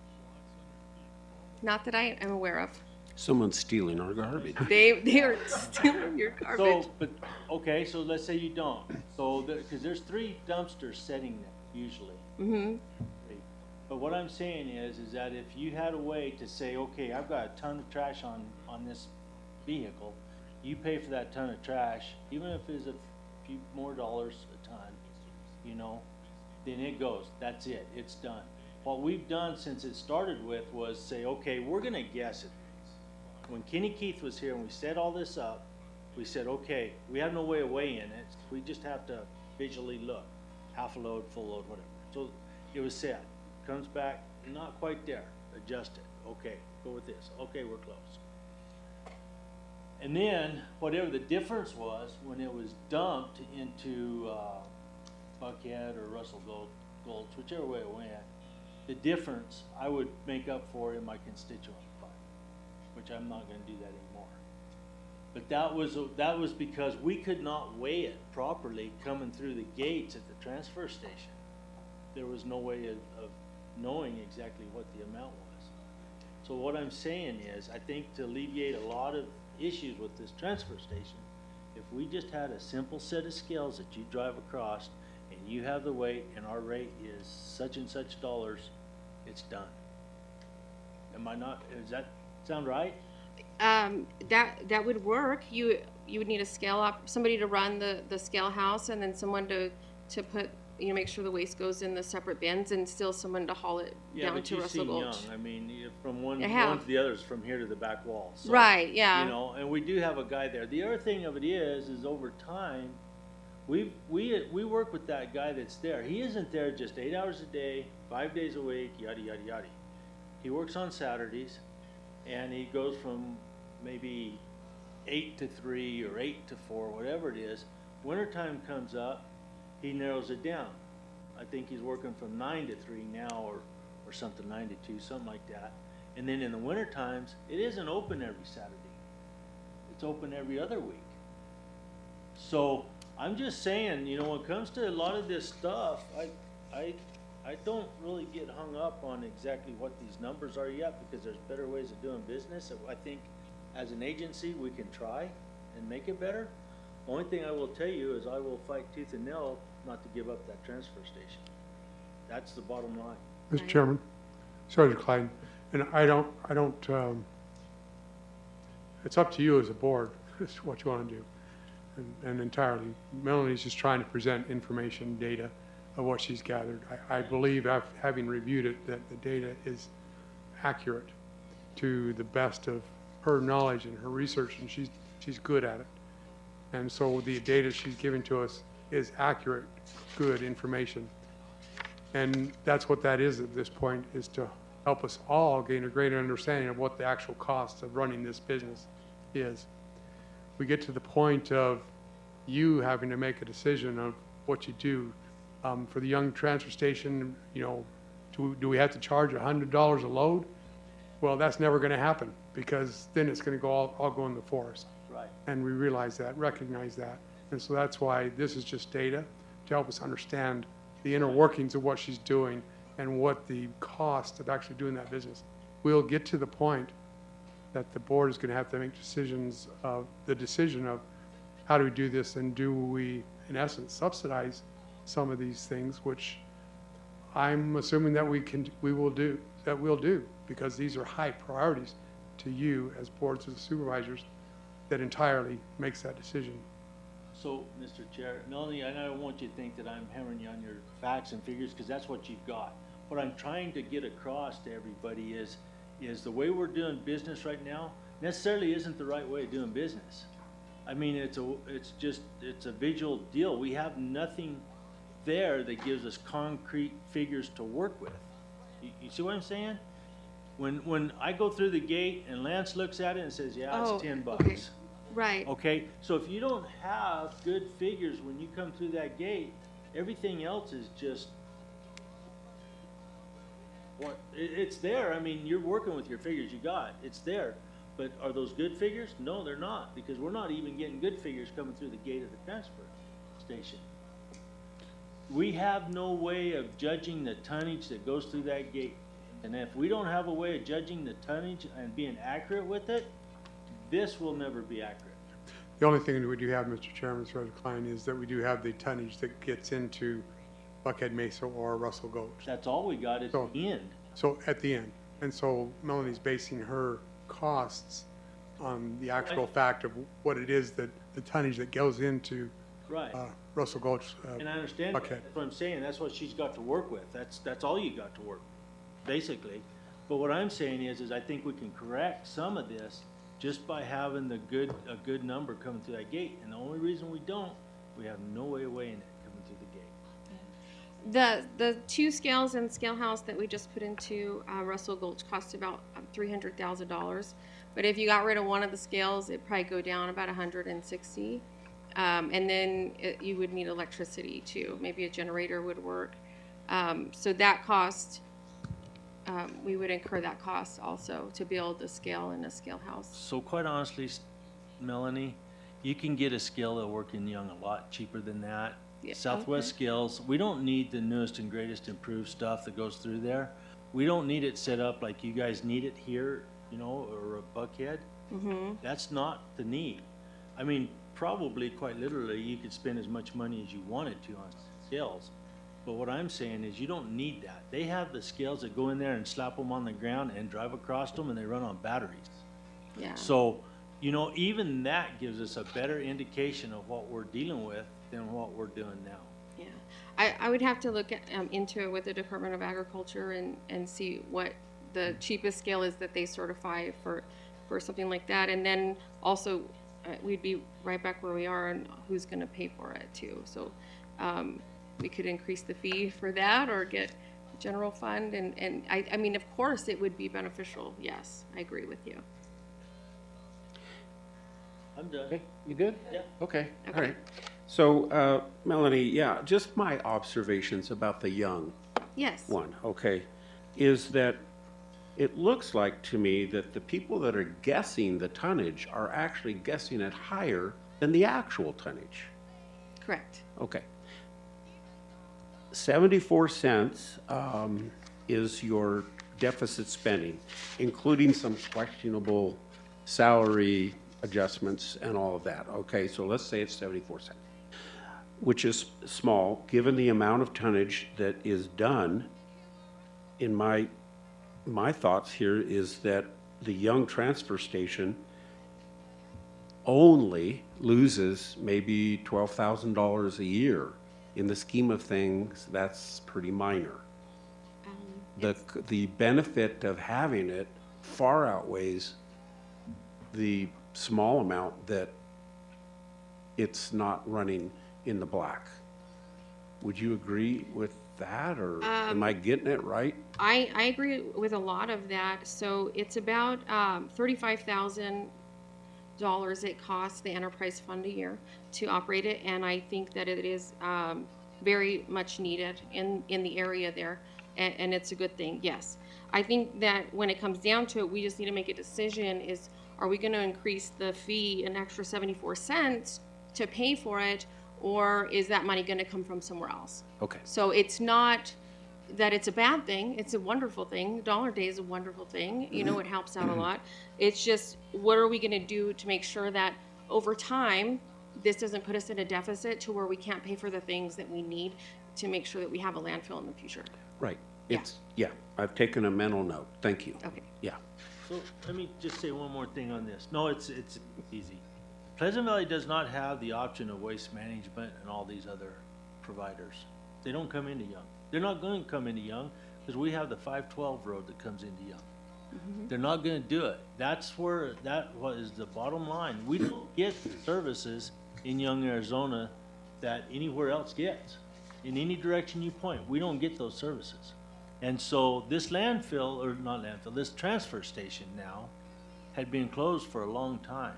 not that I am aware of. Someone's stealing our garbage. They are stealing your garbage. So, but, okay, so let's say you don't. So, because there's 3 dumpsters sitting there, usually. Mm-hmm. But what I'm saying is that if you had a way to say, okay, I've got a ton of trash on this vehicle, you pay for that ton of trash, even if it's a few more dollars a ton, you know, then it goes. That's it. It's done. What we've done since it started with was say, okay, we're going to guess at these. When Kenny Keith was here and we set all this up, we said, okay, we have no way of weighing it. We just have to visually look. Half a load, full load, whatever. So it was set. Comes back, not quite there. Adjust it. Okay, go with this. Okay, we're close. And then, whatever the difference was, when it was dumped into Buckhead or Russell Gulch, whichever way it went, the difference I would make up for in my constituent fund. which I'm not gonna do that anymore. But that was because we could not weigh it properly coming through the gates at the transfer station. There was no way of knowing exactly what the amount was. So what I'm saying is, I think to alleviate a lot of issues with this transfer station, if we just had a simple set of scales that you drive across and you have the weight and our rate is such and such dollars, it's done. Am I not, does that sound right? That would work. You would need a scale up, somebody to run the scale house, and then someone to put, make sure the waste goes in the separate bins, and still someone to haul it down to Russell Gulch. Yeah, but you've seen Young, I mean, from one I have. to the other is from here to the back wall. So, Right, yeah. You know, and we do have a guy there. The other thing of it is over time, we work with that guy that's there. He isn't there just 8 hours a day, 5 days a week, yada, yada, yada. He works on Saturdays, and he goes from maybe 8 to 3 or 8 to 4, whatever it is. Wintertime comes up, he narrows it down. I think he's working from 9 to 3 now, or something, 9 to 2, something like that. And then in the winter times, it isn't open every Saturday. It's open every other week. So I'm just saying, when it comes to a lot of this stuff, I don't really get hung up on exactly what these numbers are yet, because there's better ways of doing business. So I think as an agency, we can try and make it better. Only thing I will tell you is I will fight tooth and nail not to give up that transfer station. That's the bottom line. Mr. Chairman, sorry to Clyde, and I don't, it's up to you as a board, as to what you want to do, and entirely. Melanie's just trying to present information, data of what she's gathered. I believe, having reviewed it, that the data is accurate to the best of her knowledge and her research, and she's good at it. And so the data she's giving to us is accurate, good information. And that's what that is at this point, is to help us all gain a greater understanding of what the actual cost of running this business is. We get to the point of you having to make a decision of what you do. For the Young transfer station, do we have to charge $100 a load? Well, that's never going to happen, because then it's going to all go in the forest. Right. And we realize that, recognize that. And so that's why this is just data to help us understand the inner workings of what she's doing and what the cost of actually doing that business. We'll get to the point that the board is going to have to make the decision of how do we do this, and do we, in essence, subsidize some of these things, which I'm assuming that we'll do, because these are high priorities to you as boards of supervisors that entirely makes that decision. So, Mr. Chair, Melanie, and I don't want you to think that I'm hammering you on your facts and figures, because that's what you've got. What I'm trying to get across to everybody is the way we're doing business right now necessarily isn't the right way of doing business. I mean, it's a visual deal. We have nothing there that gives us concrete figures to work with. You see what I'm saying? When I go through the gate and Lance looks at it and says, yeah, it's $10. Okay. Right. Okay, so if you don't have good figures when you come through that gate, everything else is just it's there. I mean, you're working with your figures you got. It's there. But are those good figures? No, they're not, because we're not even getting good figures coming through the gate of the transfer station. We have no way of judging the tonnage that goes through that gate. And if we don't have a way of judging the tonnage and being accurate with it, this will never be accurate. The only thing that we do have, Mr. Chairman, Mr. Klein, is that we do have the tonnage that gets into Buckhead Mesa or Russell Gulch. That's all we got at the end. So at the end. And so Melanie's basing her costs on the actual fact of what it is, that the tonnage that goes into Russell Gulch. And I understand that. That's what I'm saying. That's what she's got to work with. That's all you got to work with, basically. But what I'm saying is I think we can correct some of this just by having a good number coming through that gate. And the only reason we don't, we have no way of weighing it coming through the gate. The two scales and scale house that we just put into Russell Gulch cost about $300,000. But if you got rid of one of the scales, it'd probably go down about $160,000. And then you would need electricity too. Maybe a generator would work. So that cost we would incur that cost also to build a scale and a scale house. So quite honestly, Melanie, you can get a scale that'll work in Young a lot cheaper than that. Yeah, Southwest okay. Scales, we don't need the newest and greatest improved stuff that goes through there. We don't need it set up like you guys need it here, you know, or a Buckhead. That's not the need. I mean, probably quite literally, you could spend as much money as you wanted to on scales. But what I'm saying is you don't need that. They have the scales that go in there and slap them on the ground and drive across them, and they run on batteries. Yeah. So, you know, even that gives us a better indication of what we're dealing with than what we're doing now. Yeah, I would have to look at, into it with the Department of Agriculture and see what the cheapest scale is that they certify for something like that. And then also, we'd be right back where we are and who's gonna pay for it too. So, we could increase the fee for that or get general fund. And I mean, of course, it would be beneficial. Yes, I agree with you. I'm done. Okay, you good? Yeah. Okay, all Okay. right. So, Melanie, yeah, just my observations about the Young Yes. one, okay, is that it looks like to me that the people that are guessing the tonnage are actually guessing it higher than the actual tonnage. Correct. Okay. 74 cents is your deficit spending, including some questionable salary adjustments and all of that. Okay, so let's say it's 74 cents, which is small, given the amount of tonnage that is done. In my thoughts here is that the Young transfer station only loses maybe $12,000 a year. In the scheme of things, that's pretty minor. The benefit of having it far outweighs the small amount that it's not running in the black. Would you agree with that, or am I getting it right? I agree with a lot of that. So it's about $35,000 it costs the enterprise fund a year to operate it, and I think that it is very much needed in the area there, and it's a good thing. Yes, I think that when it comes down to it, we just need to make a decision: is are we going to increase the fee an extra 74 cents to pay for it, or is that money going to come from somewhere else? Okay. So it's not that it's a bad thing. It's a wonderful thing. Dollar Day is a wonderful thing. You know, it helps out a lot. It's just, what are we going to do to make sure that over time, this doesn't put us in a deficit to where we can't pay for the things that we need to make sure that we have a landfill in the future? Right. Yeah. Yeah, I've taken a mental note. Thank you. Okay. Yeah. So let me just say one more thing on this. No, it's easy. Pleasant Valley does not have the option of waste management and all these other providers. They don't come into Young. They're not going to come into Young because we have the 512 road that comes into Young. They're not going to do it. That's where, that was the bottom line. We don't get the services in Young, Arizona that anywhere else gets. In any direction you point, we don't get those services. And so this landfill, or not landfill, this transfer station now had been closed for a long time.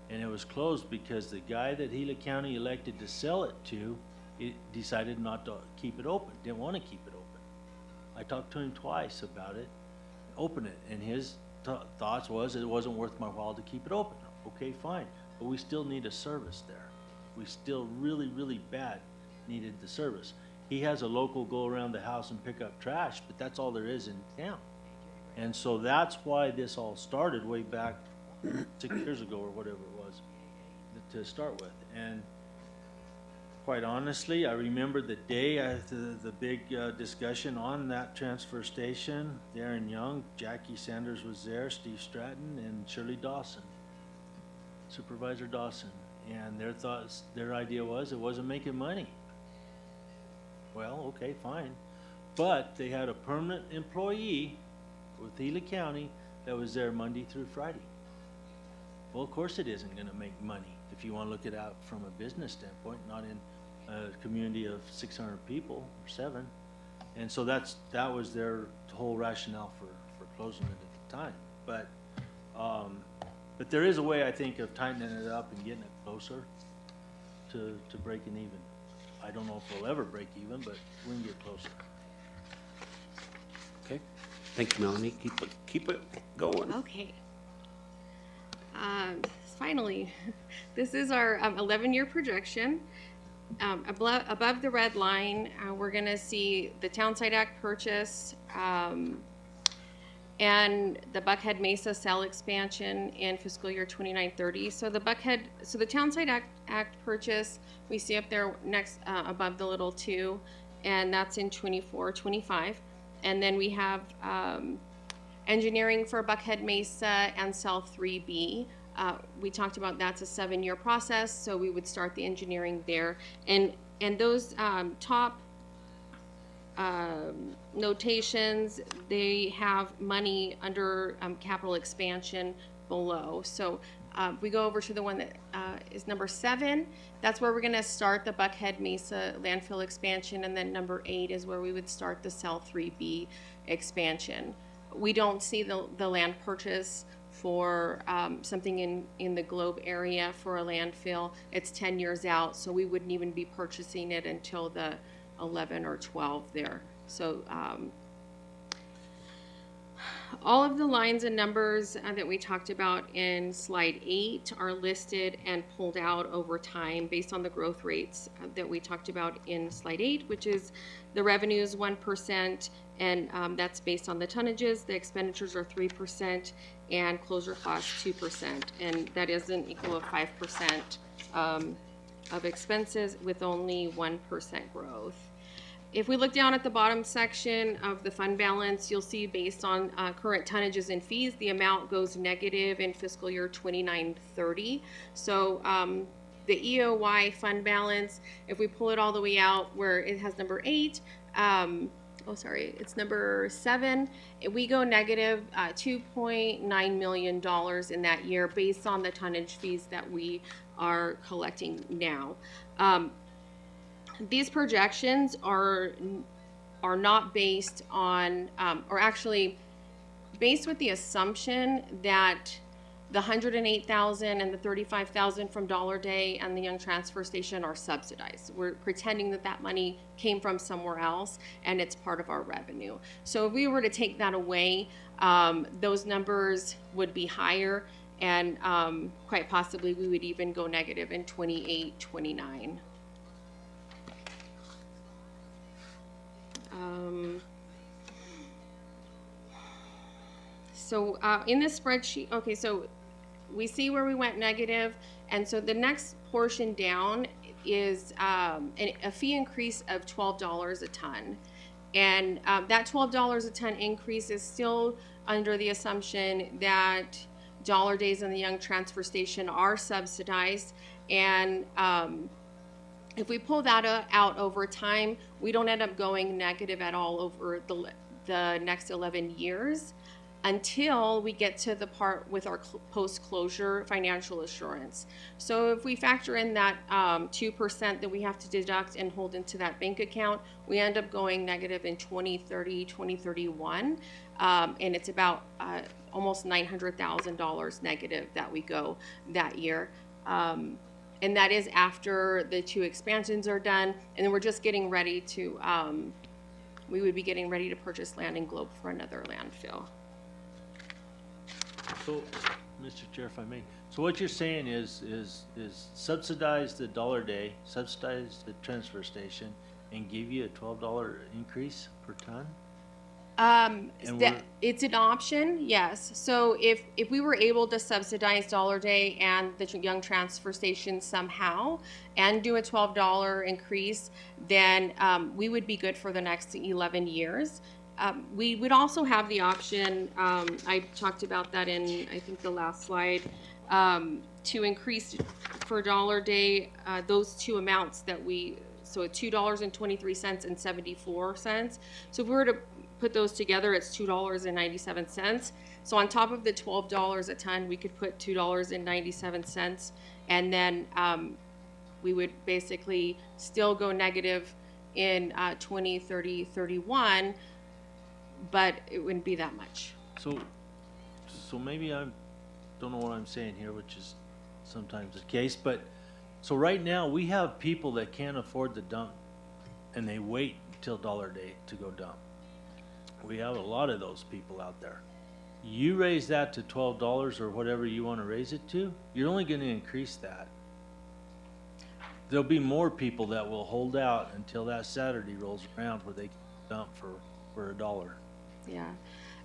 And it was closed because the guy that Gila County elected to sell it to, it decided not to keep it open, didn't want to keep it open. I talked to him twice about it, open it, and his thoughts was it wasn't worth my while to keep it open. Okay, fine, but we still need a service there. We still really, really bad needed the service. He has a local go around the house and pick up trash, but that's all there is in town. And so that's why this all started way back 6 years ago or whatever it was to start with. And quite honestly, I remember the day after the big discussion on that transfer station there in Young. Jackie Sanders was there, Steve Stratton, and Shirley Dawson, Supervisor Dawson. And their idea was it wasn't making money. Well, okay, fine. But they had a permanent employee with Gila County that was there Monday through Friday. Well, of course it isn't going to make money if you want to look at it out from a business standpoint, not in a community of 600 people or 7. And so that was their whole rationale for closing it at the time. But there is a way, I think, of tightening it up and getting it closer to breaking even. I don't know if we'll ever break even, but we can get closer. Okay. Thank you, Melanie. Keep it going. Okay. Finally, this is our 11-year projection. Above the red line, we're going to see the Townside Act purchase and the Buckhead Mesa cell expansion in fiscal year 29-30. So the Townside Act purchase, we see up there next above the little 2, and that's in 24-25. And then we have engineering for Buckhead Mesa and cell 3B. We talked about that's a 7-year process, so we would start the engineering there. And those top notations, they have money under capital expansion below. So we go over to the one that is number 7. That's where we're going to start the Buckhead Mesa landfill expansion, and then number 8 is where we would start the cell 3B expansion. We don't see the land purchase for something in the Globe area for a landfill. It's 10 years out, so we wouldn't even be purchasing it until the 11 or 12 there. So all of the lines and numbers that we talked about in slide 8 are listed and pulled out over time based on the growth rates that we talked about in slide 8, which is the revenues 1%, and that's based on the tonnages. The expenditures are 3%, and closure costs 2%, and that is an equal of 5% of expenses with only 1% growth. If we look down at the bottom section of the fund balance, you'll see based on current tonnages and fees, the amount goes negative in fiscal year 29-30. So the EOY fund balance, if we pull it all the way out where it has number 8, it's number 7, we go negative $2.9 million in that year based on the tonnage fees that we are collecting now. These projections are not based on, or actually based with the assumption that the $108,000 and the $35,000 from Dollar Day and the Young Transfer Station are subsidized. We're pretending that that money came from somewhere else and it's part of our revenue. So if we were to take that away, those numbers would be higher, and quite possibly we would even go negative in 28-29. So in this spreadsheet, okay, so we see where we went negative, and so the next portion down is a fee increase of $12 a ton. And that $12 a ton increase is still under the assumption that Dollar Days and the Young Transfer Station are subsidized, and if we pull that out over time, we don't end up going negative at all over the next 11 years until we get to the part with our post-closure financial assurance. So if we factor in that 2% that we have to deduct and hold into that bank account, we end up going negative in 2030, 2031, and it's about almost $900,000 negative that we go that year. And that is after the 2 expansions are done, and then we're just getting ready to, we would be getting ready to purchase land in Globe for another landfill. So, Mr. Chair, if I may, so what you're saying is subsidize the Dollar Day, subsidize the transfer station, and give you a $12 increase per ton? It's an option, yes. So if we were able to subsidize Dollar Day and the Young Transfer Station somehow and do a $12 increase, then we would be good for the next 11 years. We would also have the option, I talked about that in, I think, the last slide, to increase for Dollar Day those 2 amounts that so $2.23 and 74 cents. So if we were to put those together, it's $2.97. So on top of the $12 a ton, we could put $2.97, and then we would basically still go negative in 2030, 31, but it wouldn't be that much. So maybe I don't know what I'm saying here, which is sometimes the case, but so right now we have people that can't afford the dump, and they wait until Dollar Day to go dump. We have a lot of those people out there. You raise that to $12 or whatever you want to raise it to, you're only going to increase that. There'll be more people that will hold out until that Saturday rolls around where they can dump for $1. Yeah.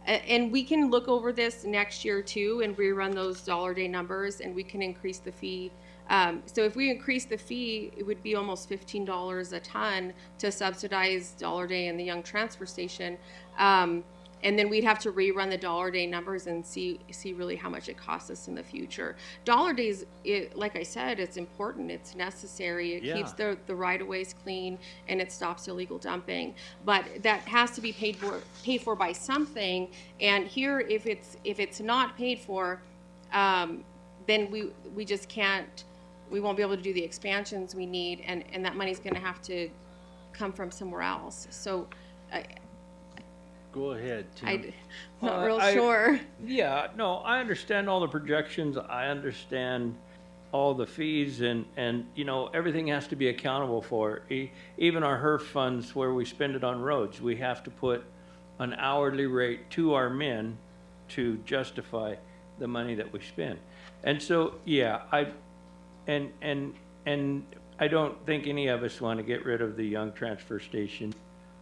And we can look over this next year too and rerun those dollar day numbers, and we can increase the fee. So if we increase the fee, it would be almost $15 a ton to subsidize dollar day in the Young Transfer Station. And then we'd have to rerun the dollar day numbers and see really how much it costs us in the future. Dollar days, like I said, it's important. It's necessary. It keeps the right-of-ways clean, and it stops illegal dumping. But that has to be paid for by something. And here, if it's not paid for, then we just can't. We won't be able to do the expansions we need, and that money's going to have to come from somewhere else. So. Go ahead, Tim. I'm not real sure. Yeah, no, I understand all the projections. I understand all the fees and you know, everything has to be accountable for. Even our HERF funds where we spend it on roads, we have to put an hourly rate to our men to justify the money that we spend. And so, yeah, I don't think any of us want to get rid of the Young Transfer Station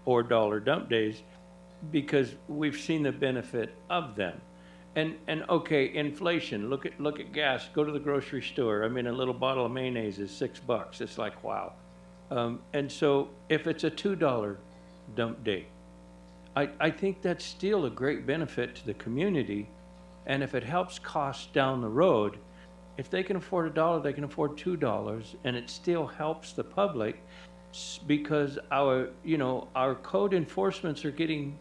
or dollar dump days, because we've seen the benefit of them. And okay, inflation, look at gas, go to the grocery store. I mean, a little bottle of mayonnaise is $6. It's like, wow. And so if it's a $2 dump day, I think that's still a great benefit to the community. And if it helps costs down the road, if they can afford $1, they can afford $2, and it still helps the public, because our code enforcements are getting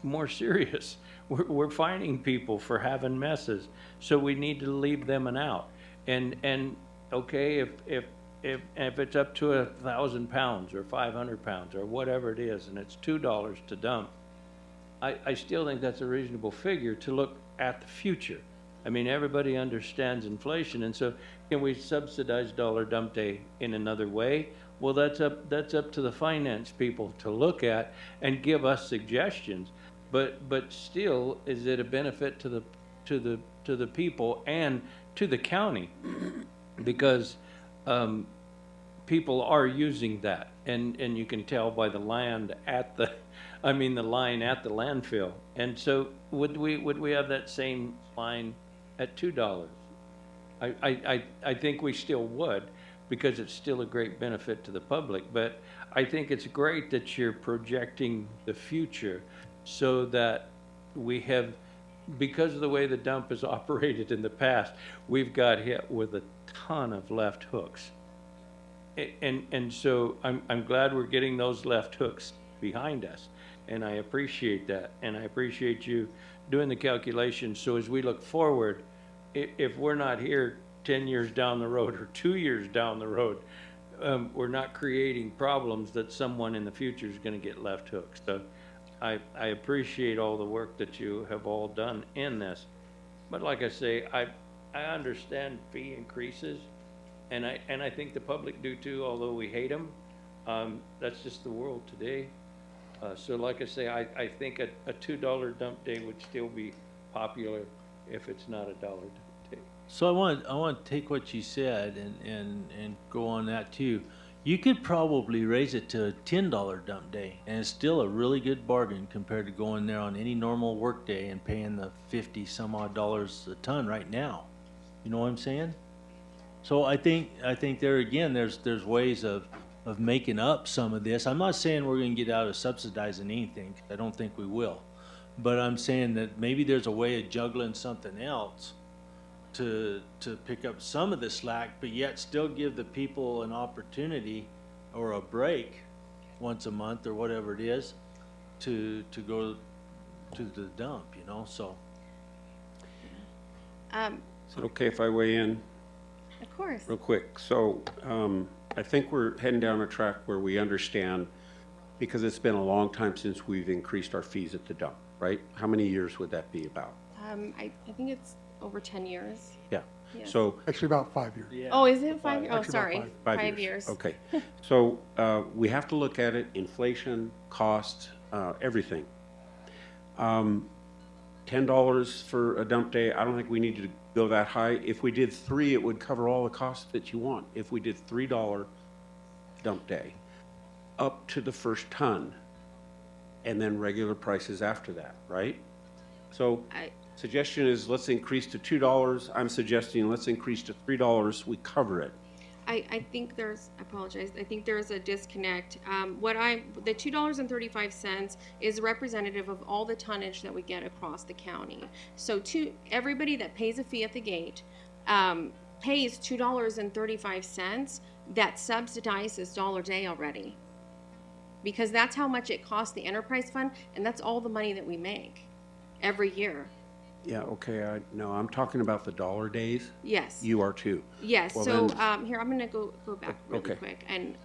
more serious. We're fining people for having messes, so we need to leave them out. And okay, if it's up to 1,000 pounds or 500 pounds or whatever it is, and it's $2 to dump, I still think that's a reasonable figure to look at the future. I mean, everybody understands inflation, and so can we subsidize dollar dump day in another way? Well, that's up to the finance people to look at and give us suggestions. But still, is it a benefit to the people and to the county? Because people are using that, and you can tell by the land at the line at the landfill. And so would we have that same line at $2? I think we still would, because it's still a great benefit to the public. But I think it's great that you're projecting the future, so that we have, because of the way the dump is operated in the past, we've got hit with a ton of left hooks. And so I'm glad we're getting those left hooks behind us, and I appreciate that, and I appreciate you doing the calculations. So as we look forward, if we're not here 10 years down the road or 2 years down the road, we're not creating problems that someone in the future is going to get left hooked. So I appreciate all the work that you have all done in this. But like I say, I understand fee increases, and I think the public do too, although we hate them. That's just the world today. So like I say, I think a $2 dump day would still be popular if it's not a dollar dump day. So I want to take what you said and go on that too. You could probably raise it to a $10 dump day, and it's still a really good bargain compared to going there on any normal work day and paying the 50 some odd dollars a ton right now. You know what I'm saying? So I think there again, there's ways of making up some of this. I'm not saying we're going to get out of subsidizing anything. I don't think we will. But I'm saying that maybe there's a way of juggling something else to pick up some of the slack, but yet still give the people an opportunity or a break once a month or whatever it is to go to the dump, you know. So Is it okay if I weigh in? Of course. Real quick. So I think we're heading down a track where we understand, because it's been a long time since we've increased our fees at the dump, right? How many years would that be about? I think it's over 10 years. Yeah. Yes. So Actually, about 5 years. yeah. Oh, is it 5 years? Oh, Actually, sorry. about 5 years. Okay. So we have to look at it, inflation, cost, everything. $10 for a dump day, I don't think we need to go that high. If we did 3, it would cover all the costs that you want. If we did $3 dump day, up to the first ton, and then regular prices after that, right? So suggestion is let's increase to $2. I'm suggesting let's increase to $3. We cover it. I think there's, I apologize, I think there's a disconnect. The $2.35 is representative of all the tonnage that we get across the county. So everybody that pays a fee at the gate pays $2.35 that subsidizes dollar day already. Because that's how much it costs the enterprise fund, and that's all the money that we make every year. Yeah, okay, no, I'm talking about the dollar days. Yes. You are too. Yes, Well, so then- here, I'm gonna go back really Okay. quick, and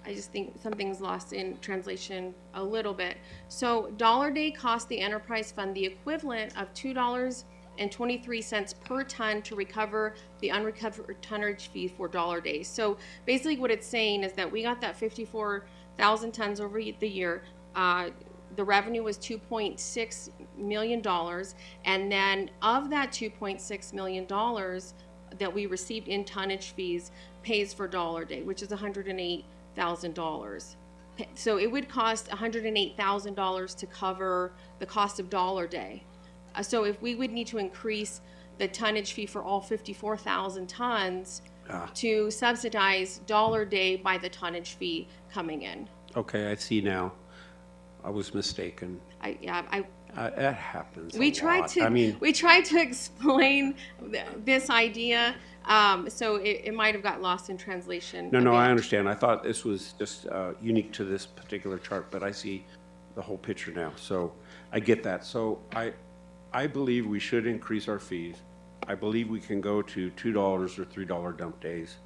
I just think something's lost in translation a little bit. So dollar day cost the enterprise fund the equivalent of $2.23 per ton to recover the unrecovered tonnage fee for dollar days. So basically what it's saying is that we got that 54,000 tons over the year. The revenue was $2.6 million, and then of that $2.6 million that we received in tonnage fees pays for dollar day, which is $108,000. So it would cost $108,000 to cover the cost of dollar day. So if we would need to increase the tonnage fee for all 54,000 tons to subsidize dollar day by the tonnage fee coming in. Okay, I see now. I was mistaken. That happens. We tried to explain this idea, so it might have got lost in translation. No, I understand. I thought this was just unique to this particular chart, but I see the whole picture now. So I get that. So I believe we should increase our fees. I believe we can go to $2 or $3 dump days.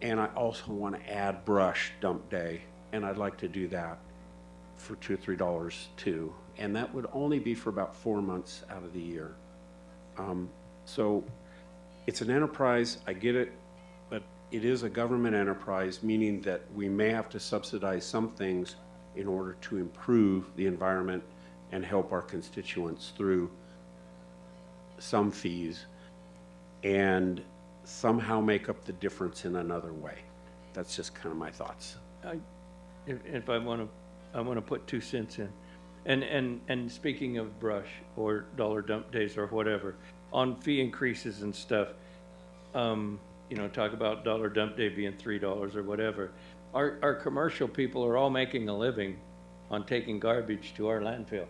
And I also want to add brush dump day, and I'd like to do that for $2 or $3 too. And that would only be for about 4 months out of the year. So it's an enterprise, I get it, but it is a government enterprise, meaning that we may have to subsidize some things in order to improve the environment and help our constituents through some fees and somehow make up the difference in another way. That's just kind of my thoughts. If I want to put 2 cents in. And speaking of brush or dollar dump days or whatever, on fee increases and stuff, talk about dollar dump day being $3 or whatever. Our commercial people are all making a living on taking garbage to our landfill.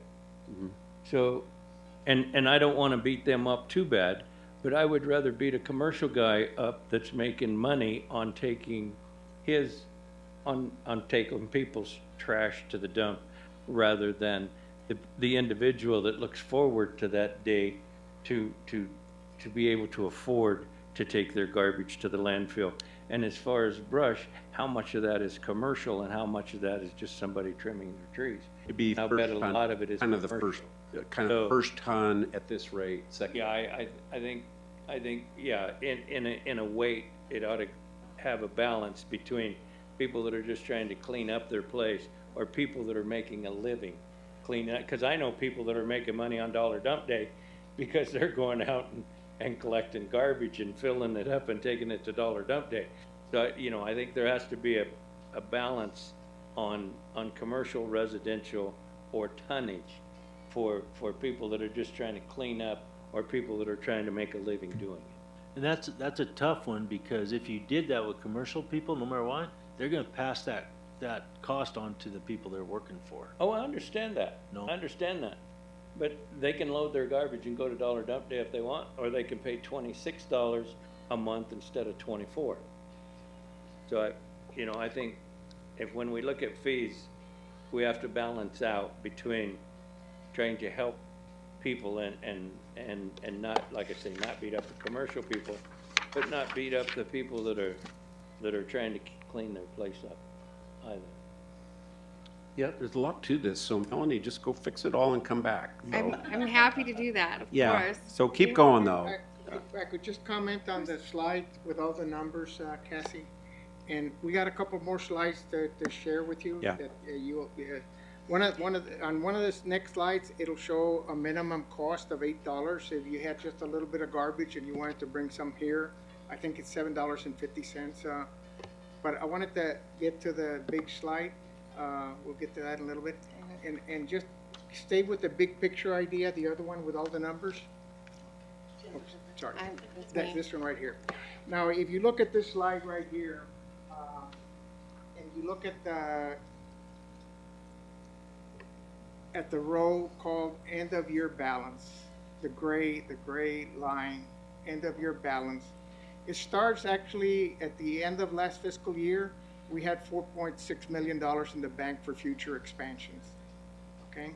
Mm-hmm. So, and I don't want to beat them up too bad, but I would rather beat a commercial guy up that's making money on taking taking people's trash to the dump, rather than the individual that looks forward to that day to be able to afford to take their garbage to the landfill. And as far as brush, how much of that is commercial and how much of that is just somebody trimming their trees? It'd be I bet a lot of it is kind of the commercial. first ton at this rate, second. Yeah, I think yeah, in a way, it ought to have a balance between people that are just trying to clean up their place or people that are making a living cleaning up. Because I know people that are making money on dollar dump day because they're going out and collecting garbage and filling it up and taking it to dollar dump day. So, I think there has to be a balance on commercial, residential, or tonnage for people that are just trying to clean up or people that are trying to make a living doing it. And that's a tough one, because if you did that with commercial people, no matter what, they're gonna pass that cost on to the people they're working for. Oh, I understand that. No. I understand that. But they can load their garbage and go to dollar dump day if they want, or they can pay $26 a month instead of $24. So I think when we look at fees, we have to balance out between trying to help people and not, like I say, not beat up the commercial people, but not beat up the people that are trying to clean their place up either. Yeah, there's a lot to this, so Melanie, just go fix it all and come back. I'm happy to do that, of Yeah, course. so keep going though. If I could just comment on the slide with all the numbers, Cassie. And we got a couple more slides to share with you. Yeah. That On one of this next slides, it'll show a minimum cost of $8. If you had just a little bit of garbage and you wanted to bring some here, I think it's $7.50. But I wanted to get to the big slide. We'll get to that in a little bit. And just stay with the big picture idea, the other one with all the numbers. Oops, sorry, that's this one right here. Now, if you look at this slide right here, and you look at the row called end of year balance, the gray line, end of year balance. It starts actually at the end of last fiscal year. We had $4.6 million in the bank for future expansions, okay?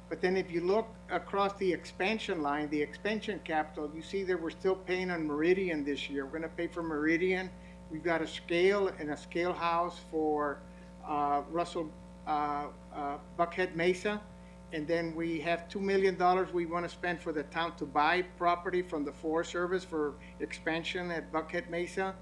But then if you look across the expansion line, the expansion capital, you see that we're still paying on Meridian this year. We're gonna pay for Meridian. We've got a scale and a scale house for Russell Buckhead Mesa, and then we have $2 million we want to spend for the town to buy property from the Forest Service for expansion at Buckhead Mesa.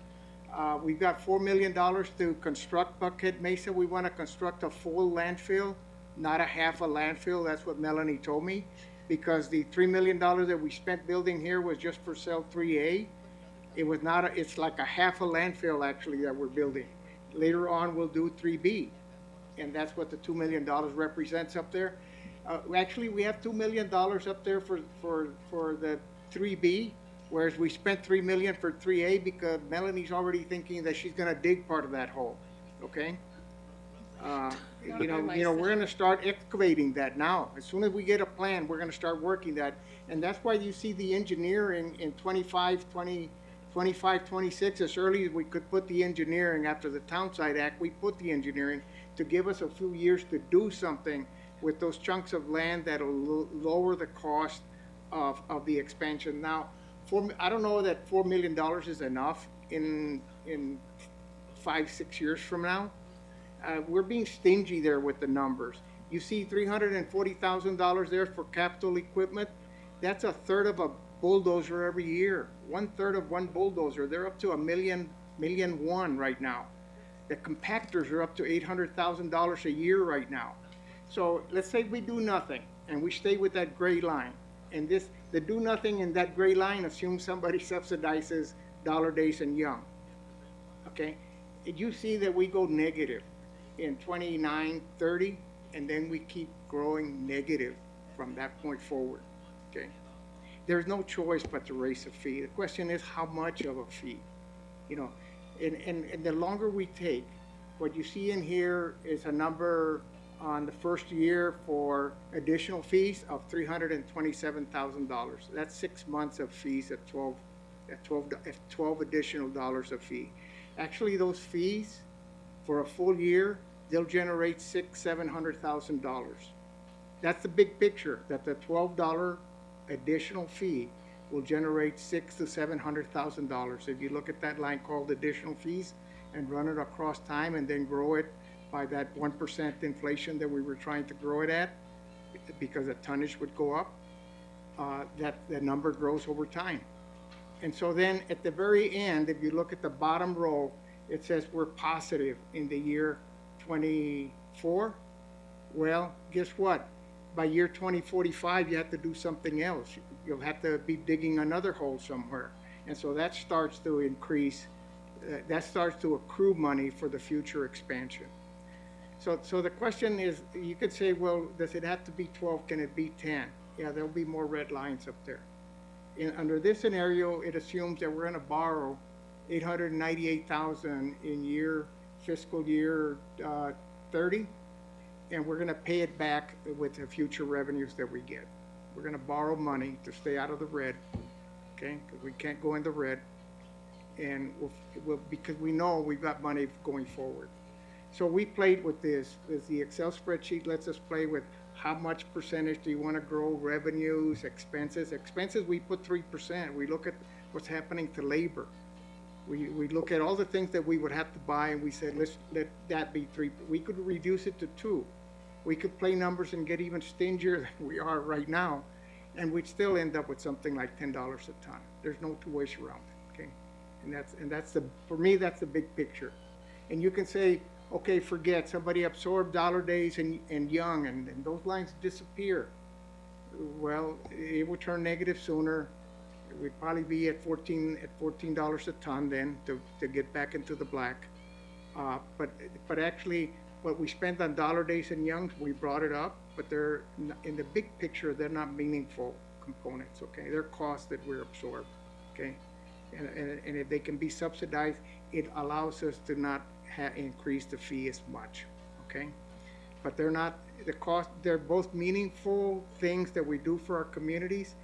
We've got $4 million to construct Buckhead Mesa. We want to construct a full landfill, not a half a landfill. That's what Melanie told me, because the $3 million that we spent building here was just for cell 3A. It was not. It's like a half a landfill actually that we're building. Later on, we'll do 3B. And that's what the $2 million represents up there. Actually, we have $2 million up there for the 3B, whereas we spent $3 million for 3A because Melanie's already thinking that she's gonna dig part of that hole, okay? We're gonna start excavating that now. As soon as we get a plan, we're gonna start working that. And that's why you see the engineering in 25, 26, as early as we could put the engineering after the Townside Act, we put the engineering to give us a few years to do something with those chunks of land that'll lower the cost of the expansion. Now, I don't know that $4 million is enough in 5-6 years from now. We're being stingy there with the numbers. You see $340,000 there for capital equipment. That's a third of a bulldozer every year. 1/3 of one bulldozer. They're up to $1.1 million right now. The compactors are up to $800,000 a year right now. So let's say we do nothing and we stay with that gray line. And the do nothing in that gray line assumes somebody subsidizes Dollar Days and Young. Okay? And you see that we go negative in 29, 30, and then we keep growing negative from that point forward. Okay? There's no choice but to raise a fee. The question is how much of a fee? You know, and the longer we take, what you see in here is a number on the first year for additional fees of $327,000. That's 6 months of fees at 12 additional dollars a fee. Actually, those fees for a full year, they'll generate $700,000. That's the big picture, that the $12 additional fee will generate $600,000 to $700,000. If you look at that line called additional fees and run it across time and then grow it by that 1% inflation that we were trying to grow it at, because the tonnage would go up, that number grows over time. And so then at the very end, if you look at the bottom row, it says we're positive in the year 24. Well, guess what? By year 2045, you have to do something else. You'll have to be digging another hole somewhere. And so that starts to increase, that starts to accrue money for the future expansion. So the question is, you could say, well, does it have to be 12? Can it be 10? Yeah, there'll be more red lines up there. Under this scenario, it assumes that we're going to borrow $898,000 in fiscal year 30, and we're going to pay it back with the future revenues that we get. We're going to borrow money to stay out of the red, okay? Because we can't go in the red, and because we know we've got money going forward. So we played with this. The Excel spreadsheet lets us play with how much percentage do you want to grow revenues, expenses. Expenses, we put 3%. We look at what's happening to labor. We look at all the things that we would have to buy, and we said, let's let that be 3. We could reduce it to 2. We could play numbers and get even stingier than we are right now, and we'd still end up with something like $10 a ton. There's no two ways around it, okay? And that's for me, that's the big picture. And you can say, Okay, forget, somebody absorbed Dollar Days and Young, and those lines disappear. Well, it will turn negative sooner. We'd probably be at $14 a ton then to get back into the black. But actually, what we spent on Dollar Days and Youngs, we brought it up, but they're, in the big picture, they're not meaningful components, okay? They're costs that we're absorbed, okay? And if they can be subsidized, it allows us to not increase the fee as much, okay? But they're not, the cost, they're both meaningful things that we do for our communities,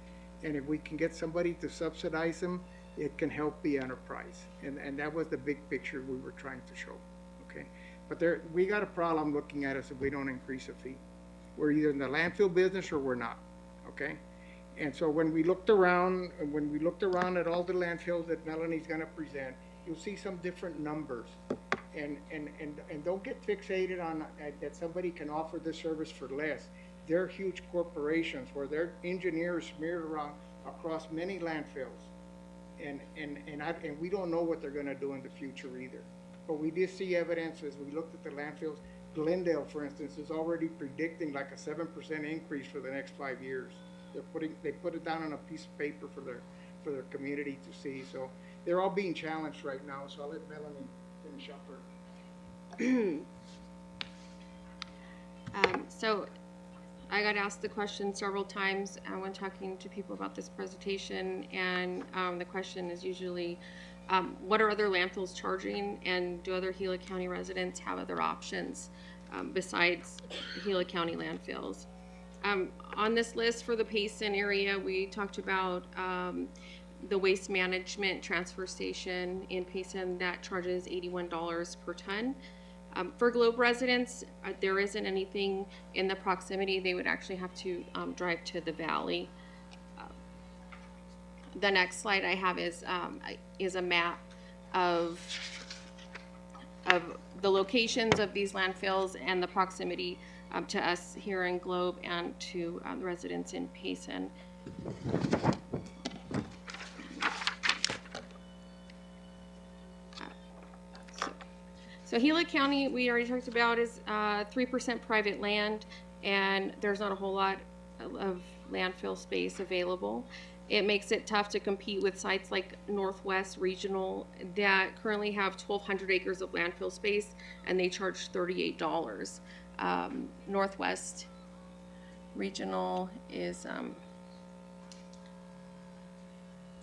and if we can get somebody to subsidize them, it can help the enterprise. And that was the big picture we were trying to show, okay? But we got a problem looking at us if we don't increase the fee. We're either in the landfill business or we're not, okay? And so when we looked around at all the landfills that Melanie's gonna present, you'll see some different numbers. And don't get fixated on that somebody can offer this service for less. They're huge corporations where their engineers smeared around across many landfills. And we don't know what they're gonna do in the future either. But we did see evidence as we looked at the landfills. Glendale, for instance, is already predicting like a 7% increase for the next 5 years. They put it down on a piece of paper for their community to see. So they're all being challenged right now. So I'll let Melanie finish up her. So I got asked the question several times when talking to people about this presentation, and the question is usually, what are other landfills charging, and do other Gila County residents have other options besides Gila County landfills? On this list for the Payson area, we talked about the waste management transfer station in Payson that charges $81 per ton. For Globe residents, there isn't anything in the proximity. They would actually have to drive to the valley. The next slide I have is a map of the locations of these landfills and the proximity to us here in Globe and to the residents in Payson. So Gila County, we already talked about, is 3% private land, and there's not a whole lot of landfill space available. It makes it tough to compete with sites like Northwest Regional that currently have 1,200 acres of landfill space, and they charge $38. Northwest Regional is,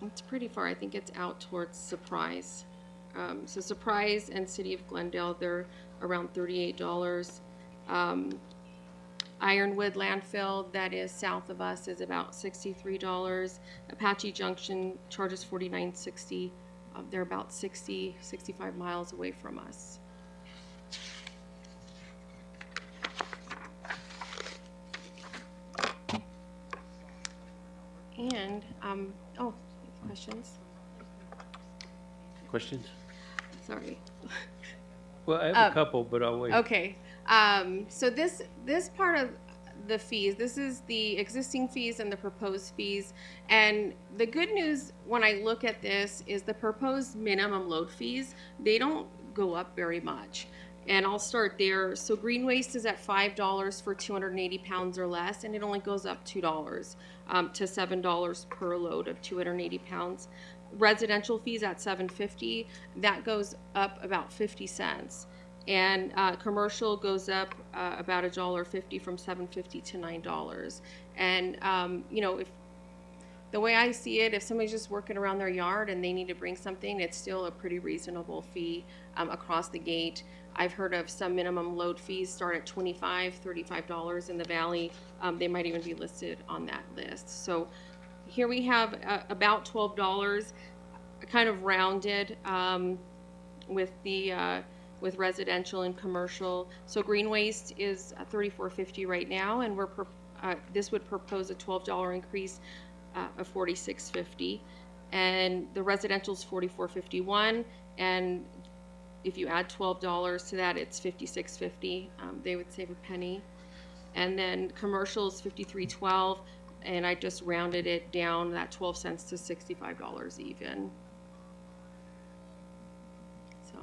it's pretty far. I think it's out towards Surprise. So Surprise and City of Glendale, they're around $38. Ironwood landfill that is south of us is about $63. Apache Junction charges $49.60. They're about 65 miles away from us. And, oh, questions? Questions? Sorry. Well, I have a couple, but I'll wait. Okay. So this part of the fees, this is the existing fees and the proposed fees. And the good news when I look at this is the proposed minimum load fees, they don't go up very much. And I'll start there. So green waste is at $5 for 280 pounds or less, and it only goes up $2 to $7 per load of 280 pounds. Residential fees at $7.50, that goes up about 50 cents. And commercial goes up about $1.50 from $7.50 to $9. And you know, if the way I see it, if somebody's just working around their yard and they need to bring something, it's still a pretty reasonable fee across the gate. I've heard of some minimum load fees start at $25, $35 in the valley. They might even be listed on that list. So here we have about $12, kind of rounded with the with residential and commercial. So green waste is $34.50 right now, and this would propose a $12 increase of $46.50, and the residential is $44.51, and if you add $12 to that, it's $56.50. They would save a penny, and then commercial is $53.12, and I just rounded it down that 12 cents to $65 even. So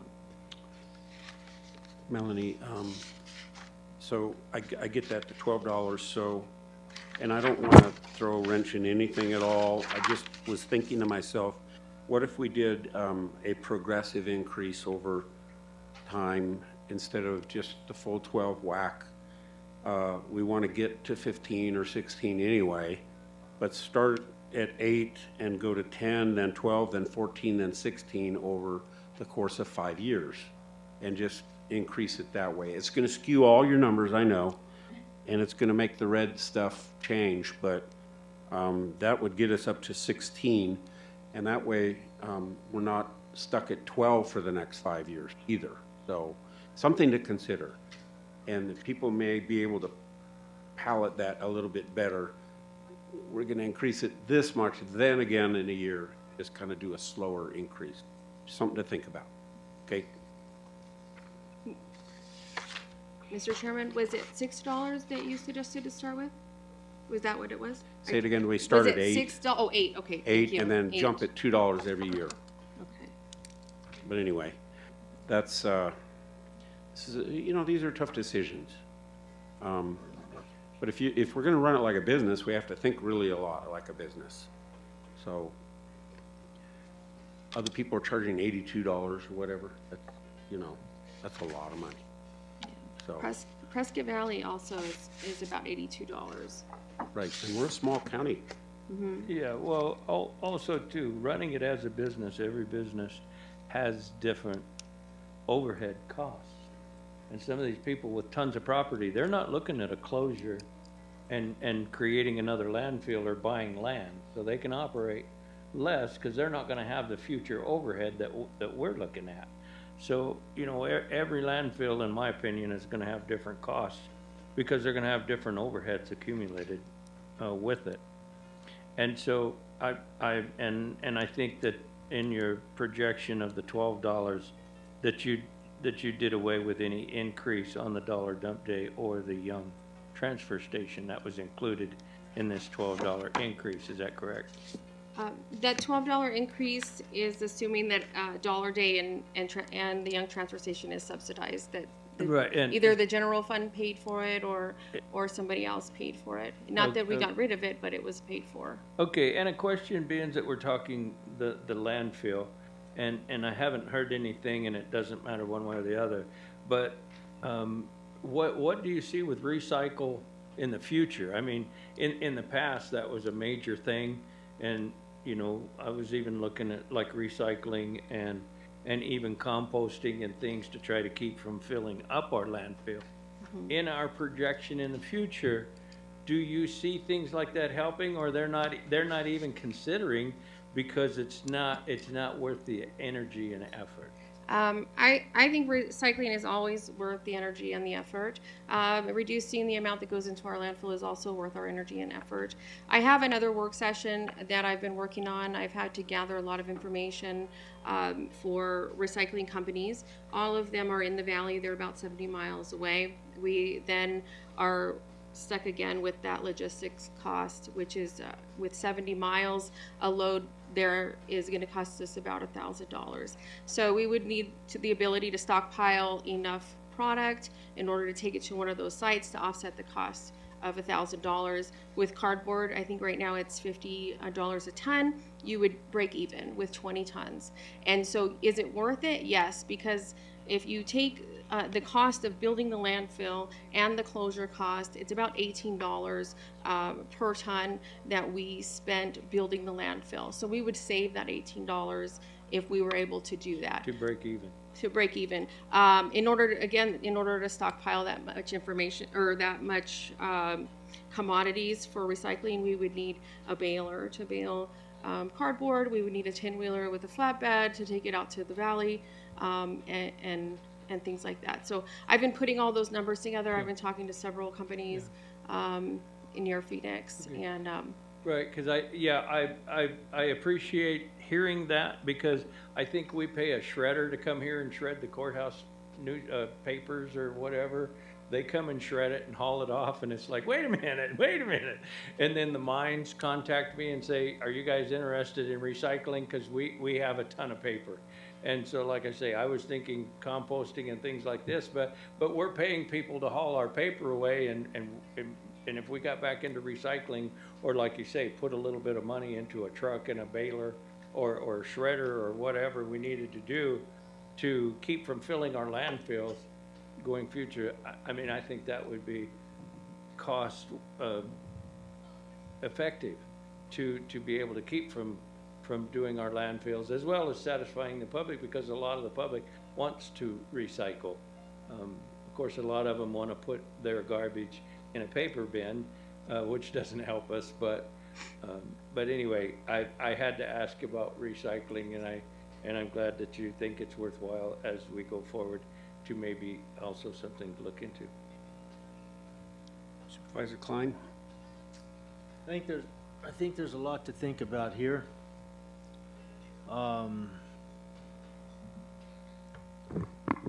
Melanie, so I get that, the $12, so, and I don't want to throw a wrench in anything at all. I just was thinking to myself, what if we did a progressive increase over time instead of just the full 12 whack? We want to get to 15 or 16 anyway, but start at 8 and go to 10, then 12, then 14, then 16 over the course of 5 years, and just increase it that way. It's going to skew all your numbers, I know, and it's going to make the red stuff change, but that would get us up to 16, and that way we're not stuck at 12 for the next 5 years either. So something to consider, and people may be able to palate that a little bit better. We're going to increase it this much, then again in a year, just kind of do a slower increase. Something to think about. Okay. Mr. Chairman, was it $6 that you suggested to start with? Was that what it was? Say it again. We start at 8. $6? Oh, 8. Okay. Thank 8, you. and then 8. jump at $2 every year. Okay. But anyway, that's this is, you know, these are tough decisions. But if we're going to run it like a business, we have to think really a lot like a business. So other people are charging $82 or whatever. That's, you know, that's a lot of money. So Prescott Valley also is about $82. right, and we're a small county. Yeah, well, also too, running it as a business, every business has different overhead costs. And some of these people with tons of property, they're not looking at a closure and creating another landfill or buying land. So they can operate less because they're not gonna have the future overhead that we're looking at. So, you know, every landfill, in my opinion, is gonna have different costs because they're gonna have different overheads accumulated with it. And so I think that in your projection of the $12 that you did away with any increase on the dollar dump day or the Young transfer station that was included in this $12 increase. Is that correct? That $12 increase is assuming that Dollar Day and the Young Transfer Station is subsidized. That Right, and either the general fund paid for it or somebody else paid for it. Not that we got rid of it, but it was paid for. Okay, and a question being that we're talking the landfill, and I haven't heard anything, and it doesn't matter one way or the other, but what do you see with recycle in the future? I mean, in the past, that was a major thing, and, you know, I was even looking at like recycling and even composting and things to try to keep from filling up our landfill. In our projection in the future, do you see things like that helping, or they're not even considering because it's not worth the energy and effort? I think recycling is always worth the energy and the effort. Reducing the amount that goes into our landfill is also worth our energy and effort. I have another work session that I've been working on. I've had to gather a lot of information for recycling companies. All of them are in the valley. They're about 70 miles away. We then are stuck again with that logistics cost, which is with 70 miles, a load there is going to cost us about $1,000. So we would need the ability to stockpile enough product in order to take it to one of those sites to offset the cost of $1,000. With cardboard, I think right now it's $50 a ton. You would break even with 20 tons. And so is it worth it? Yes, because if you take the cost of building the landfill and the closure cost, it's about $18 per ton that we spent building the landfill. So we would save that $18 if we were able to do that. To break even. To break even. In order to stockpile that much information or that much commodities for recycling, we would need a baler to bale cardboard. We would need a 10-wheeler with a flatbed to take it out to the valley, and things like that. So I've been putting all those numbers together. I've been talking to several companies near Phoenix, and right, because I appreciate hearing that, because I think we pay a shredder to come here and shred the courthouse papers or whatever, they come and shred it and haul it off, and it's like, wait a minute. And then the mines contact me and say, are you guys interested in recycling? Because we have a ton of paper. And so, like I say, I was thinking composting and things like this, but we're paying people to haul our paper away, and if we got back into recycling, or like you say, put a little bit of money into a truck and a baler or shredder or whatever we needed to do to keep from filling our landfills going future, I mean, I think that would be cost effective to be able to keep from doing our landfills, as well as satisfying the public, because a lot of the public wants to recycle. Of course, a lot of them want to put their garbage in a paper bin, which doesn't help us, but anyway, I had to ask about recycling, and I'm glad that you think it's worthwhile as we go forward to maybe also something to look into. Supervisor Klein? I think there's a lot to think about here. I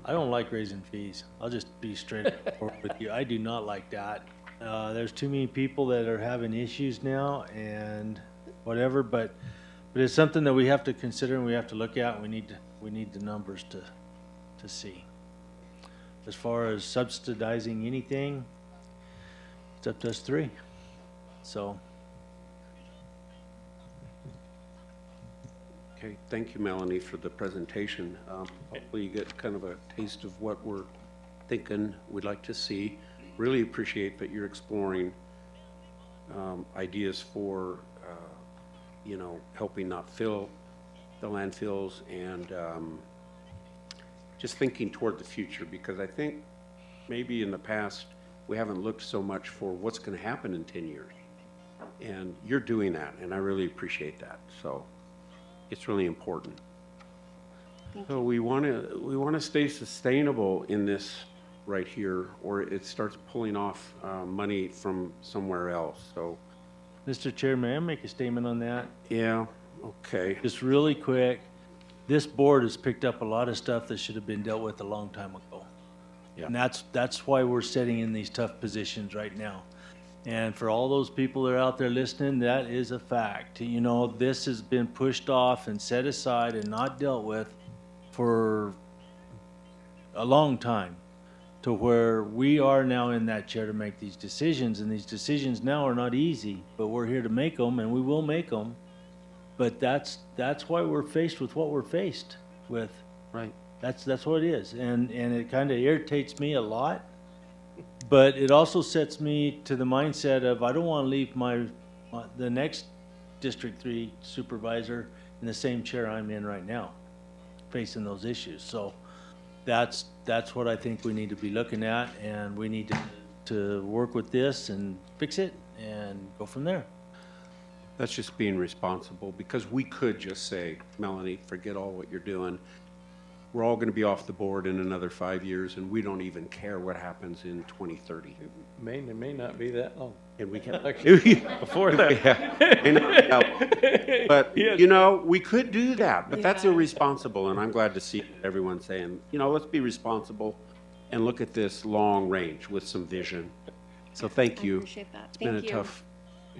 don't like raising fees. I'll just be straightforward with you. I do not like that. There's too many people that are having issues now and whatever, but it's something that we have to consider and we have to look at. We need the numbers to see. As far as subsidizing anything, it's up to us three. So. Okay, thank you, Melanie, for the presentation. Hopefully you get kind of a taste of what we're thinking we'd like to see. Really appreciate that you're exploring ideas for, you know, helping not fill the landfills and just thinking toward the future, because I think maybe in the past we haven't looked so much for what's going to happen in 10 years. And you're doing that, and I really appreciate that. So. It's really important. So we want to stay sustainable in this right here, or it starts pulling off money from somewhere else. So, Mr. Chair, may I make a statement on that? Yeah. Okay. Just really quick. This board has picked up a lot of stuff that should have been dealt with a long time ago. Yeah. And that's why we're sitting in these tough positions right now. And for all those people that are out there listening, that is a fact. You know, this has been pushed off and set aside and not dealt with for a long time, to where we are now in that chair to make these decisions. And these decisions now are not easy, but we're here to make them, and we will make them. But that's why we're faced with what we're faced with. Right. That's what it is. And it kind of irritates me a lot. But it also sets me to the mindset of I don't want to leave the next District 3 supervisor in the same chair I'm in right now, facing those issues. So that's what I think we need to be looking at, and we need to work with this and fix it and go from there. That's just being responsible, because we could just say, Melanie, forget all what you're doing. We're all going to be off the board in another 5 years, and we don't even care what happens in 2030. It may not be that long. And we can before that. Yeah. But you know, we could do that. But that's irresponsible, and I'm glad to see everyone saying, you know, let's be responsible and look at this long range with some vision. So thank you. I appreciate that. It's been a tough,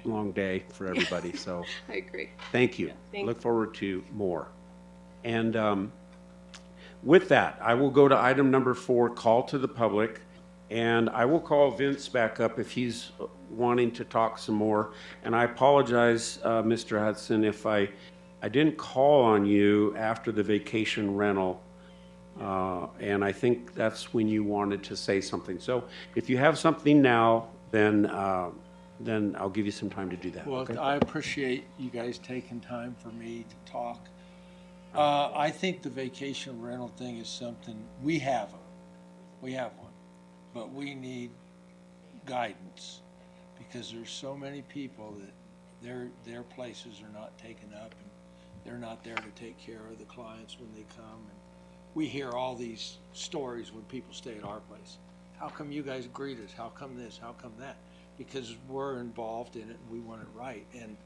long day for everybody. So I agree. thank you. Yeah, thanks. Look forward to more. And with that, I will go to item number 4, call to the public, and I will call Vince back up if he's wanting to talk some more. And I apologize, Mr. Hudson, if I didn't call on you after the vacation rental, and I think that's when you wanted to say something. So if you have something now, then I'll give you some time to do that. Well, okay? I appreciate you guys taking time for me to talk. I think the vacation rental thing is something, we have one, but we need guidance, because there's so many people that their places are not taken up, and they're not there to take care of the clients when they come. And we hear all these stories when people stay at our place. How come you guys greet us? How come this? How come that? Because we're involved in it and we want it right. And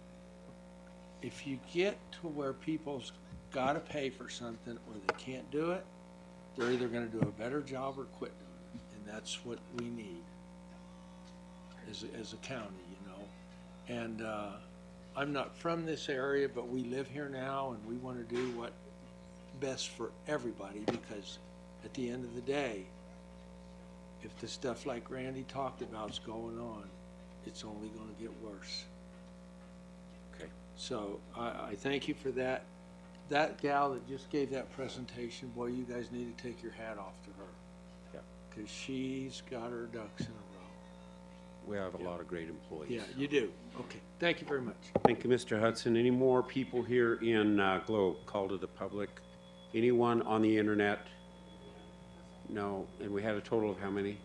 if you get to where people's got to pay for something or they can't do it, they're either going to do a better job or quit doing it. And and that's what we need as a county, you know. And I'm not from this area, but we live here now, and we want to do what best for everybody, because at the end of the day, if the stuff like Randy talked about is going on, it's only going to get worse. Okay. So I thank you for that. That gal that just gave that presentation, boy, you guys need to take your hat off to her. Yeah. Because she's got her ducks in a row. We have a lot of great employees. Yeah, you do. Okay, thank you very much. Thank you, Mr. Hudson. Any more people here in Globe? Call to the public. Anyone on the internet? No. And we had a total of how many?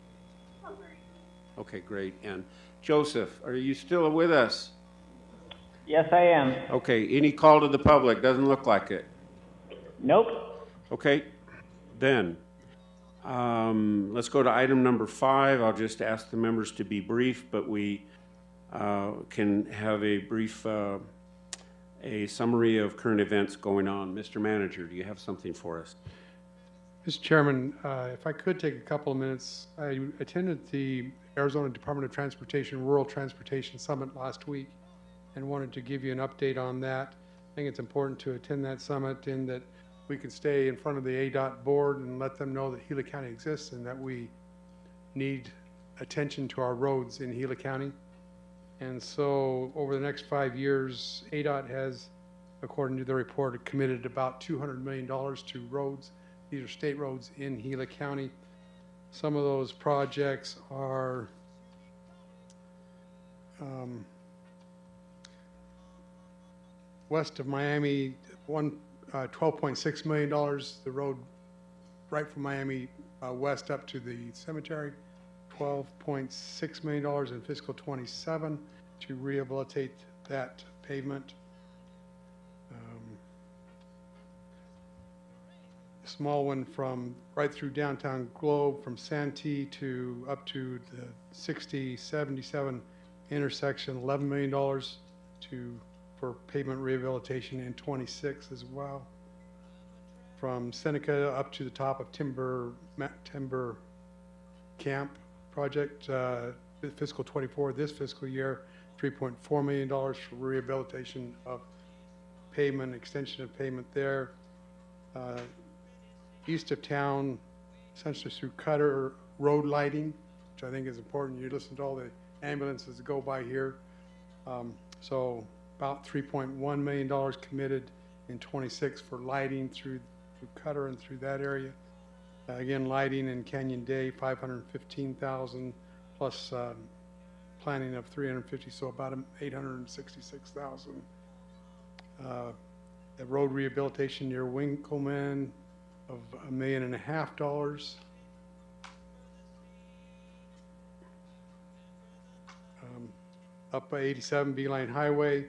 Okay, great. And Joseph, are you still with us? Yes, I am. Okay, any call to the public? Doesn't look like it. Nope. Okay, then, let's go to item number 5. I'll just ask the members to be brief, but we can have a brief, a summary of current events going on. Mr. Manager, do you have something for us? Mr. Chairman, if I could take a couple of minutes, I attended the Arizona Department of Transportation Rural Transportation Summit last week and wanted to give you an update on that. I think it's important to attend that summit in that we can stay in front of the ADOT board and let them know that Gila County exists and that we need attention to our roads in Gila County. And so over the next 5 years, ADOT has, according to the report, committed about $200 million to roads. These are state roads in Gila County. Some of those projects are west of Miami, $12.6 million, the road right from Miami west up to the cemetery, $12.6 million in fiscal 27 to rehabilitate that pavement. Small one from right through downtown Globe from Santee to up to the 6077 intersection, $11 million for pavement rehabilitation in 26 as well. From Seneca up to the top of Timber Camp project, fiscal 24, this fiscal year, $3.4 million for rehabilitation of pavement, extension of pavement there. East of town, essentially through Cutter, road lighting, which I think is important. You listen to all the ambulances that go by here. So about $3.1 million committed in 26 for lighting through Cutter and through that area. Again, lighting in Canyon Day, $515,000 plus planning of $350,000, so about $866,000. The road rehabilitation near Winkleman of $1.5 million. Up by 87 Beeline Highway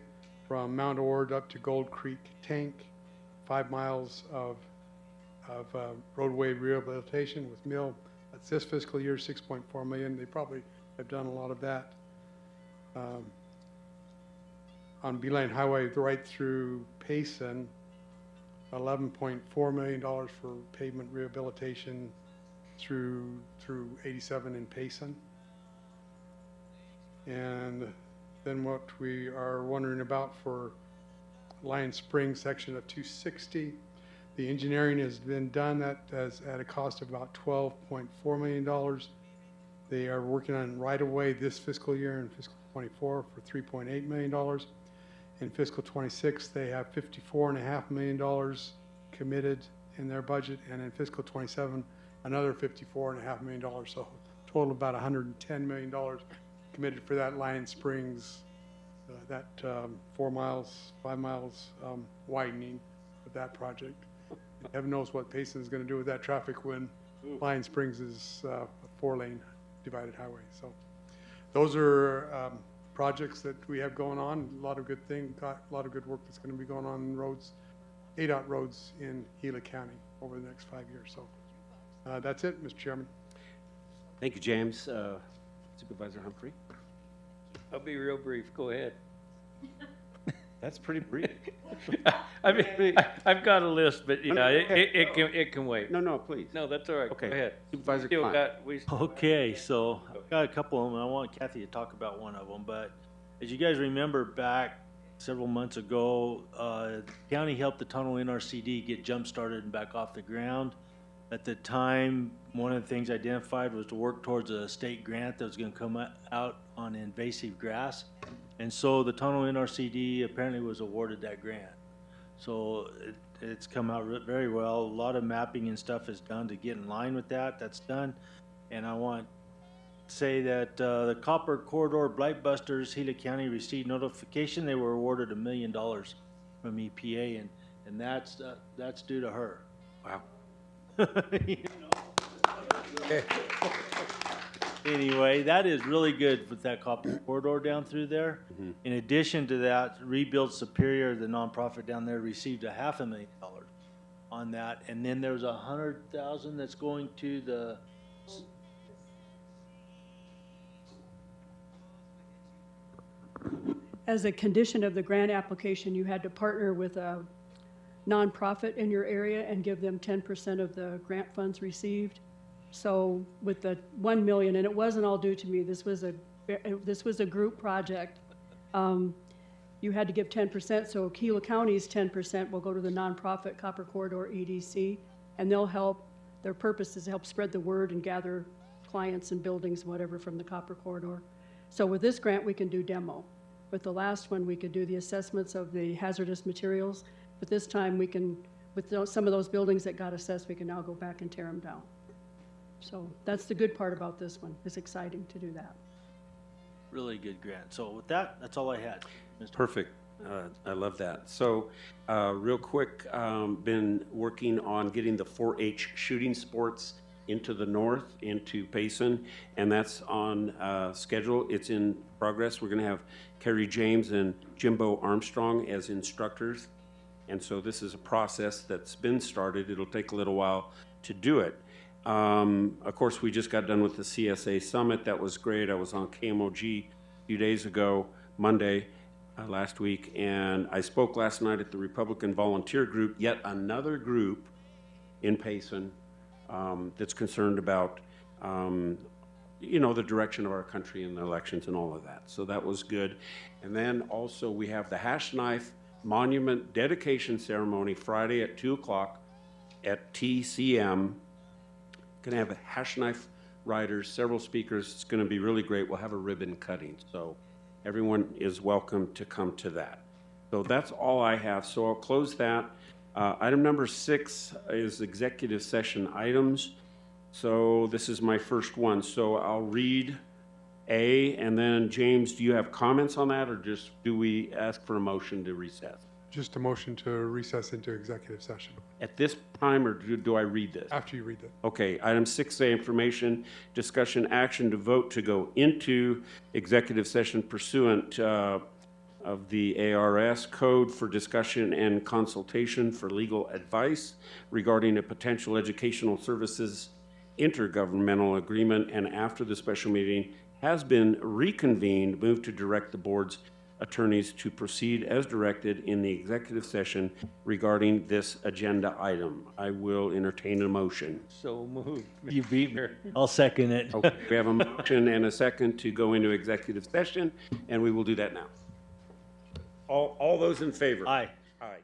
from Mount Ord up to Gold Creek Tank, 5 miles of roadway rehabilitation with mill. That's this fiscal year, $6.4 million. They probably have done a lot of that. On Beeline Highway right through Payson, $11.4 million for pavement rehabilitation through 87 in Payson. And then what we are wondering about for Lion Springs section of 260, the engineering has been done at a cost of about $12.4 million. They are working on right-of-way this fiscal year and fiscal 24 for $3.8 million. In fiscal 26, they have $54.5 million committed in their budget, and in fiscal 27, another $54.5 million. So total about $110 million committed for that Lion Springs, that 4 miles, 5 miles widening of that project. Heaven knows what Payson is going to do with that traffic when Lion Springs is a 4-lane divided highway. So those are projects that we have going on. A lot of good things, a lot of good work that's going to be going on in roads, ADOT roads in Gila County over the next 5 years. So that's it, Mr. Chairman. Thank you, James. Supervisor Humphrey. I'll be real brief. Go ahead. That's pretty brief. I mean, I've got a list, but No, no, okay. it can wait. No, please. No, that's all right. Okay. Go ahead. Supervisor Still Klein. Okay, so I've got a couple of them, and I want Kathy to talk about one of them, but as you guys remember back several months ago, the county helped the Tunnel NRCD get jump-started and back off the ground. At the time, one of the things identified was to work towards a state grant that was gonna come out on invasive grass. And so the Tunnel NRCD apparently was awarded that grant. So it's come out very well. A lot of mapping and stuff is done to get in line with that. That's done. And I want to say that the Copper Corridor Blight Busters, Gila County received notification they were awarded $1 million from EPA, and that's due to her. Wow. You know. Anyway, that is really good with that Copper Corridor down through there. In addition to that, Rebuild Superior, the nonprofit down there, received $500,000 on that, and then there's $100,000 that's going to the. As a condition of the grant application, you had to partner with a nonprofit in your area and give them 10% of the grant funds received. So with the 1 million, and it wasn't all due to me, this was a group project. You had to give 10%, so Gila County's 10% will go to the nonprofit Copper Corridor EDC, and they'll help, their purpose is to help spread the word and gather clients and buildings, whatever, from the Copper Corridor. So with this grant, we can do demo. With the last one, we could do the assessments of the hazardous materials, but this time we can, with some of those buildings that got assessed, we can now go back and tear them down. So that's the good part about this one. It's exciting to do that. Really good grant. So with that, that's all I had. Mr. Perfect. I love that. So, real quick, been working on getting the 4-H shooting sports into the north, into Payson, and that's on schedule. It's in progress. We're going to have Kerry James and Jimbo Armstrong as instructors. And so this is a process that's been started. It'll take a little while to do it. Of course, we just got done with the CSA Summit. That was great. I was on KMOG a few days ago, Monday, last week, and I spoke last night at the Republican Volunteer Group, yet another group in Payson that's concerned about, the direction of our country and the elections and all of that. So that was good. And then also we have the Hash Knife Monument Dedication Ceremony Friday at 2 o'clock at TCM. Going to have a hash knife riders, several speakers. It's going to be really great. We'll have a ribbon cutting. So everyone is welcome to come to that. So that's all I have. So I'll close that. Item number 6 is executive session items. So this is my first one. So I'll read A, and then James, do you have comments on that, or just do we ask for a motion to recess? Just a motion to recess into executive session. At this time, or do I read this? After you read it. Okay, item 6A, information, discussion, action to vote to go into executive session pursuant of the ARS code for discussion and consultation for legal advice regarding a potential educational services intergovernmental agreement, and after the special meeting has been reconvened, move to direct the board's attorneys to proceed as directed in the executive session regarding this agenda item. I will entertain a motion. So moved. You beat me. I'll second it. Okay, we have a motion and a second to go into executive session, and we will do that now. All those in favor? Aye. Aye.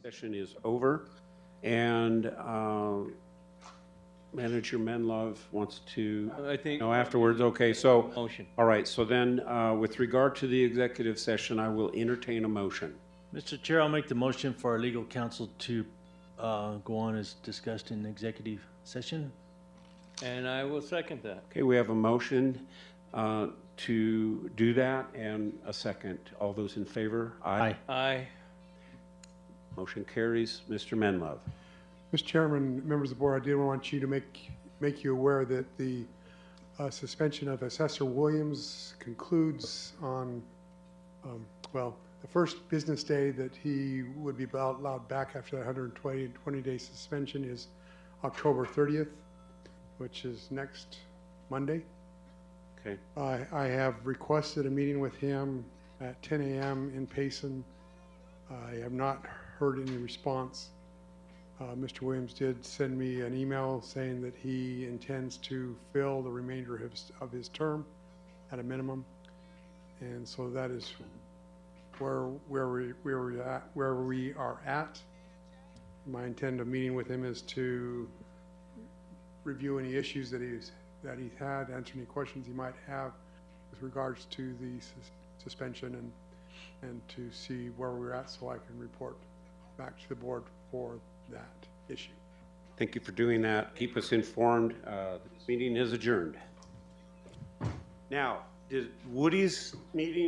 session is over, and Manager Menlove wants to I think. know afterwards. Okay, so, Motion. all right, so then with regard to the executive session, I will entertain a motion. Mr. Chair, I'll make the motion for our legal counsel to go on as discussed in executive session. And I will second that. Okay, we have a motion to do that and a second. All those in favor? Aye. Aye. Motion carries. Mr. Menlove. Mr. Chairman, members of the board, I did want you to make you aware that the suspension of Assessor Williams concludes on, well, the first business day that he would be allowed back after that 120-day suspension is October 30th, which is next Monday. Okay. I have requested a meeting with him at 10 a.m. in Payson. I have not heard any response. Mr. Williams did send me an email saying that he intends to fill the remainder of his term at a minimum. And so that is where we are at. My intent of meeting with him is to review any issues that he's had, answer any questions he might have with regards to the suspension, and to see where we're at so I can report back to the board for that issue. Thank you for doing that. Keep us informed. This meeting is adjourned. Now, Woody's meeting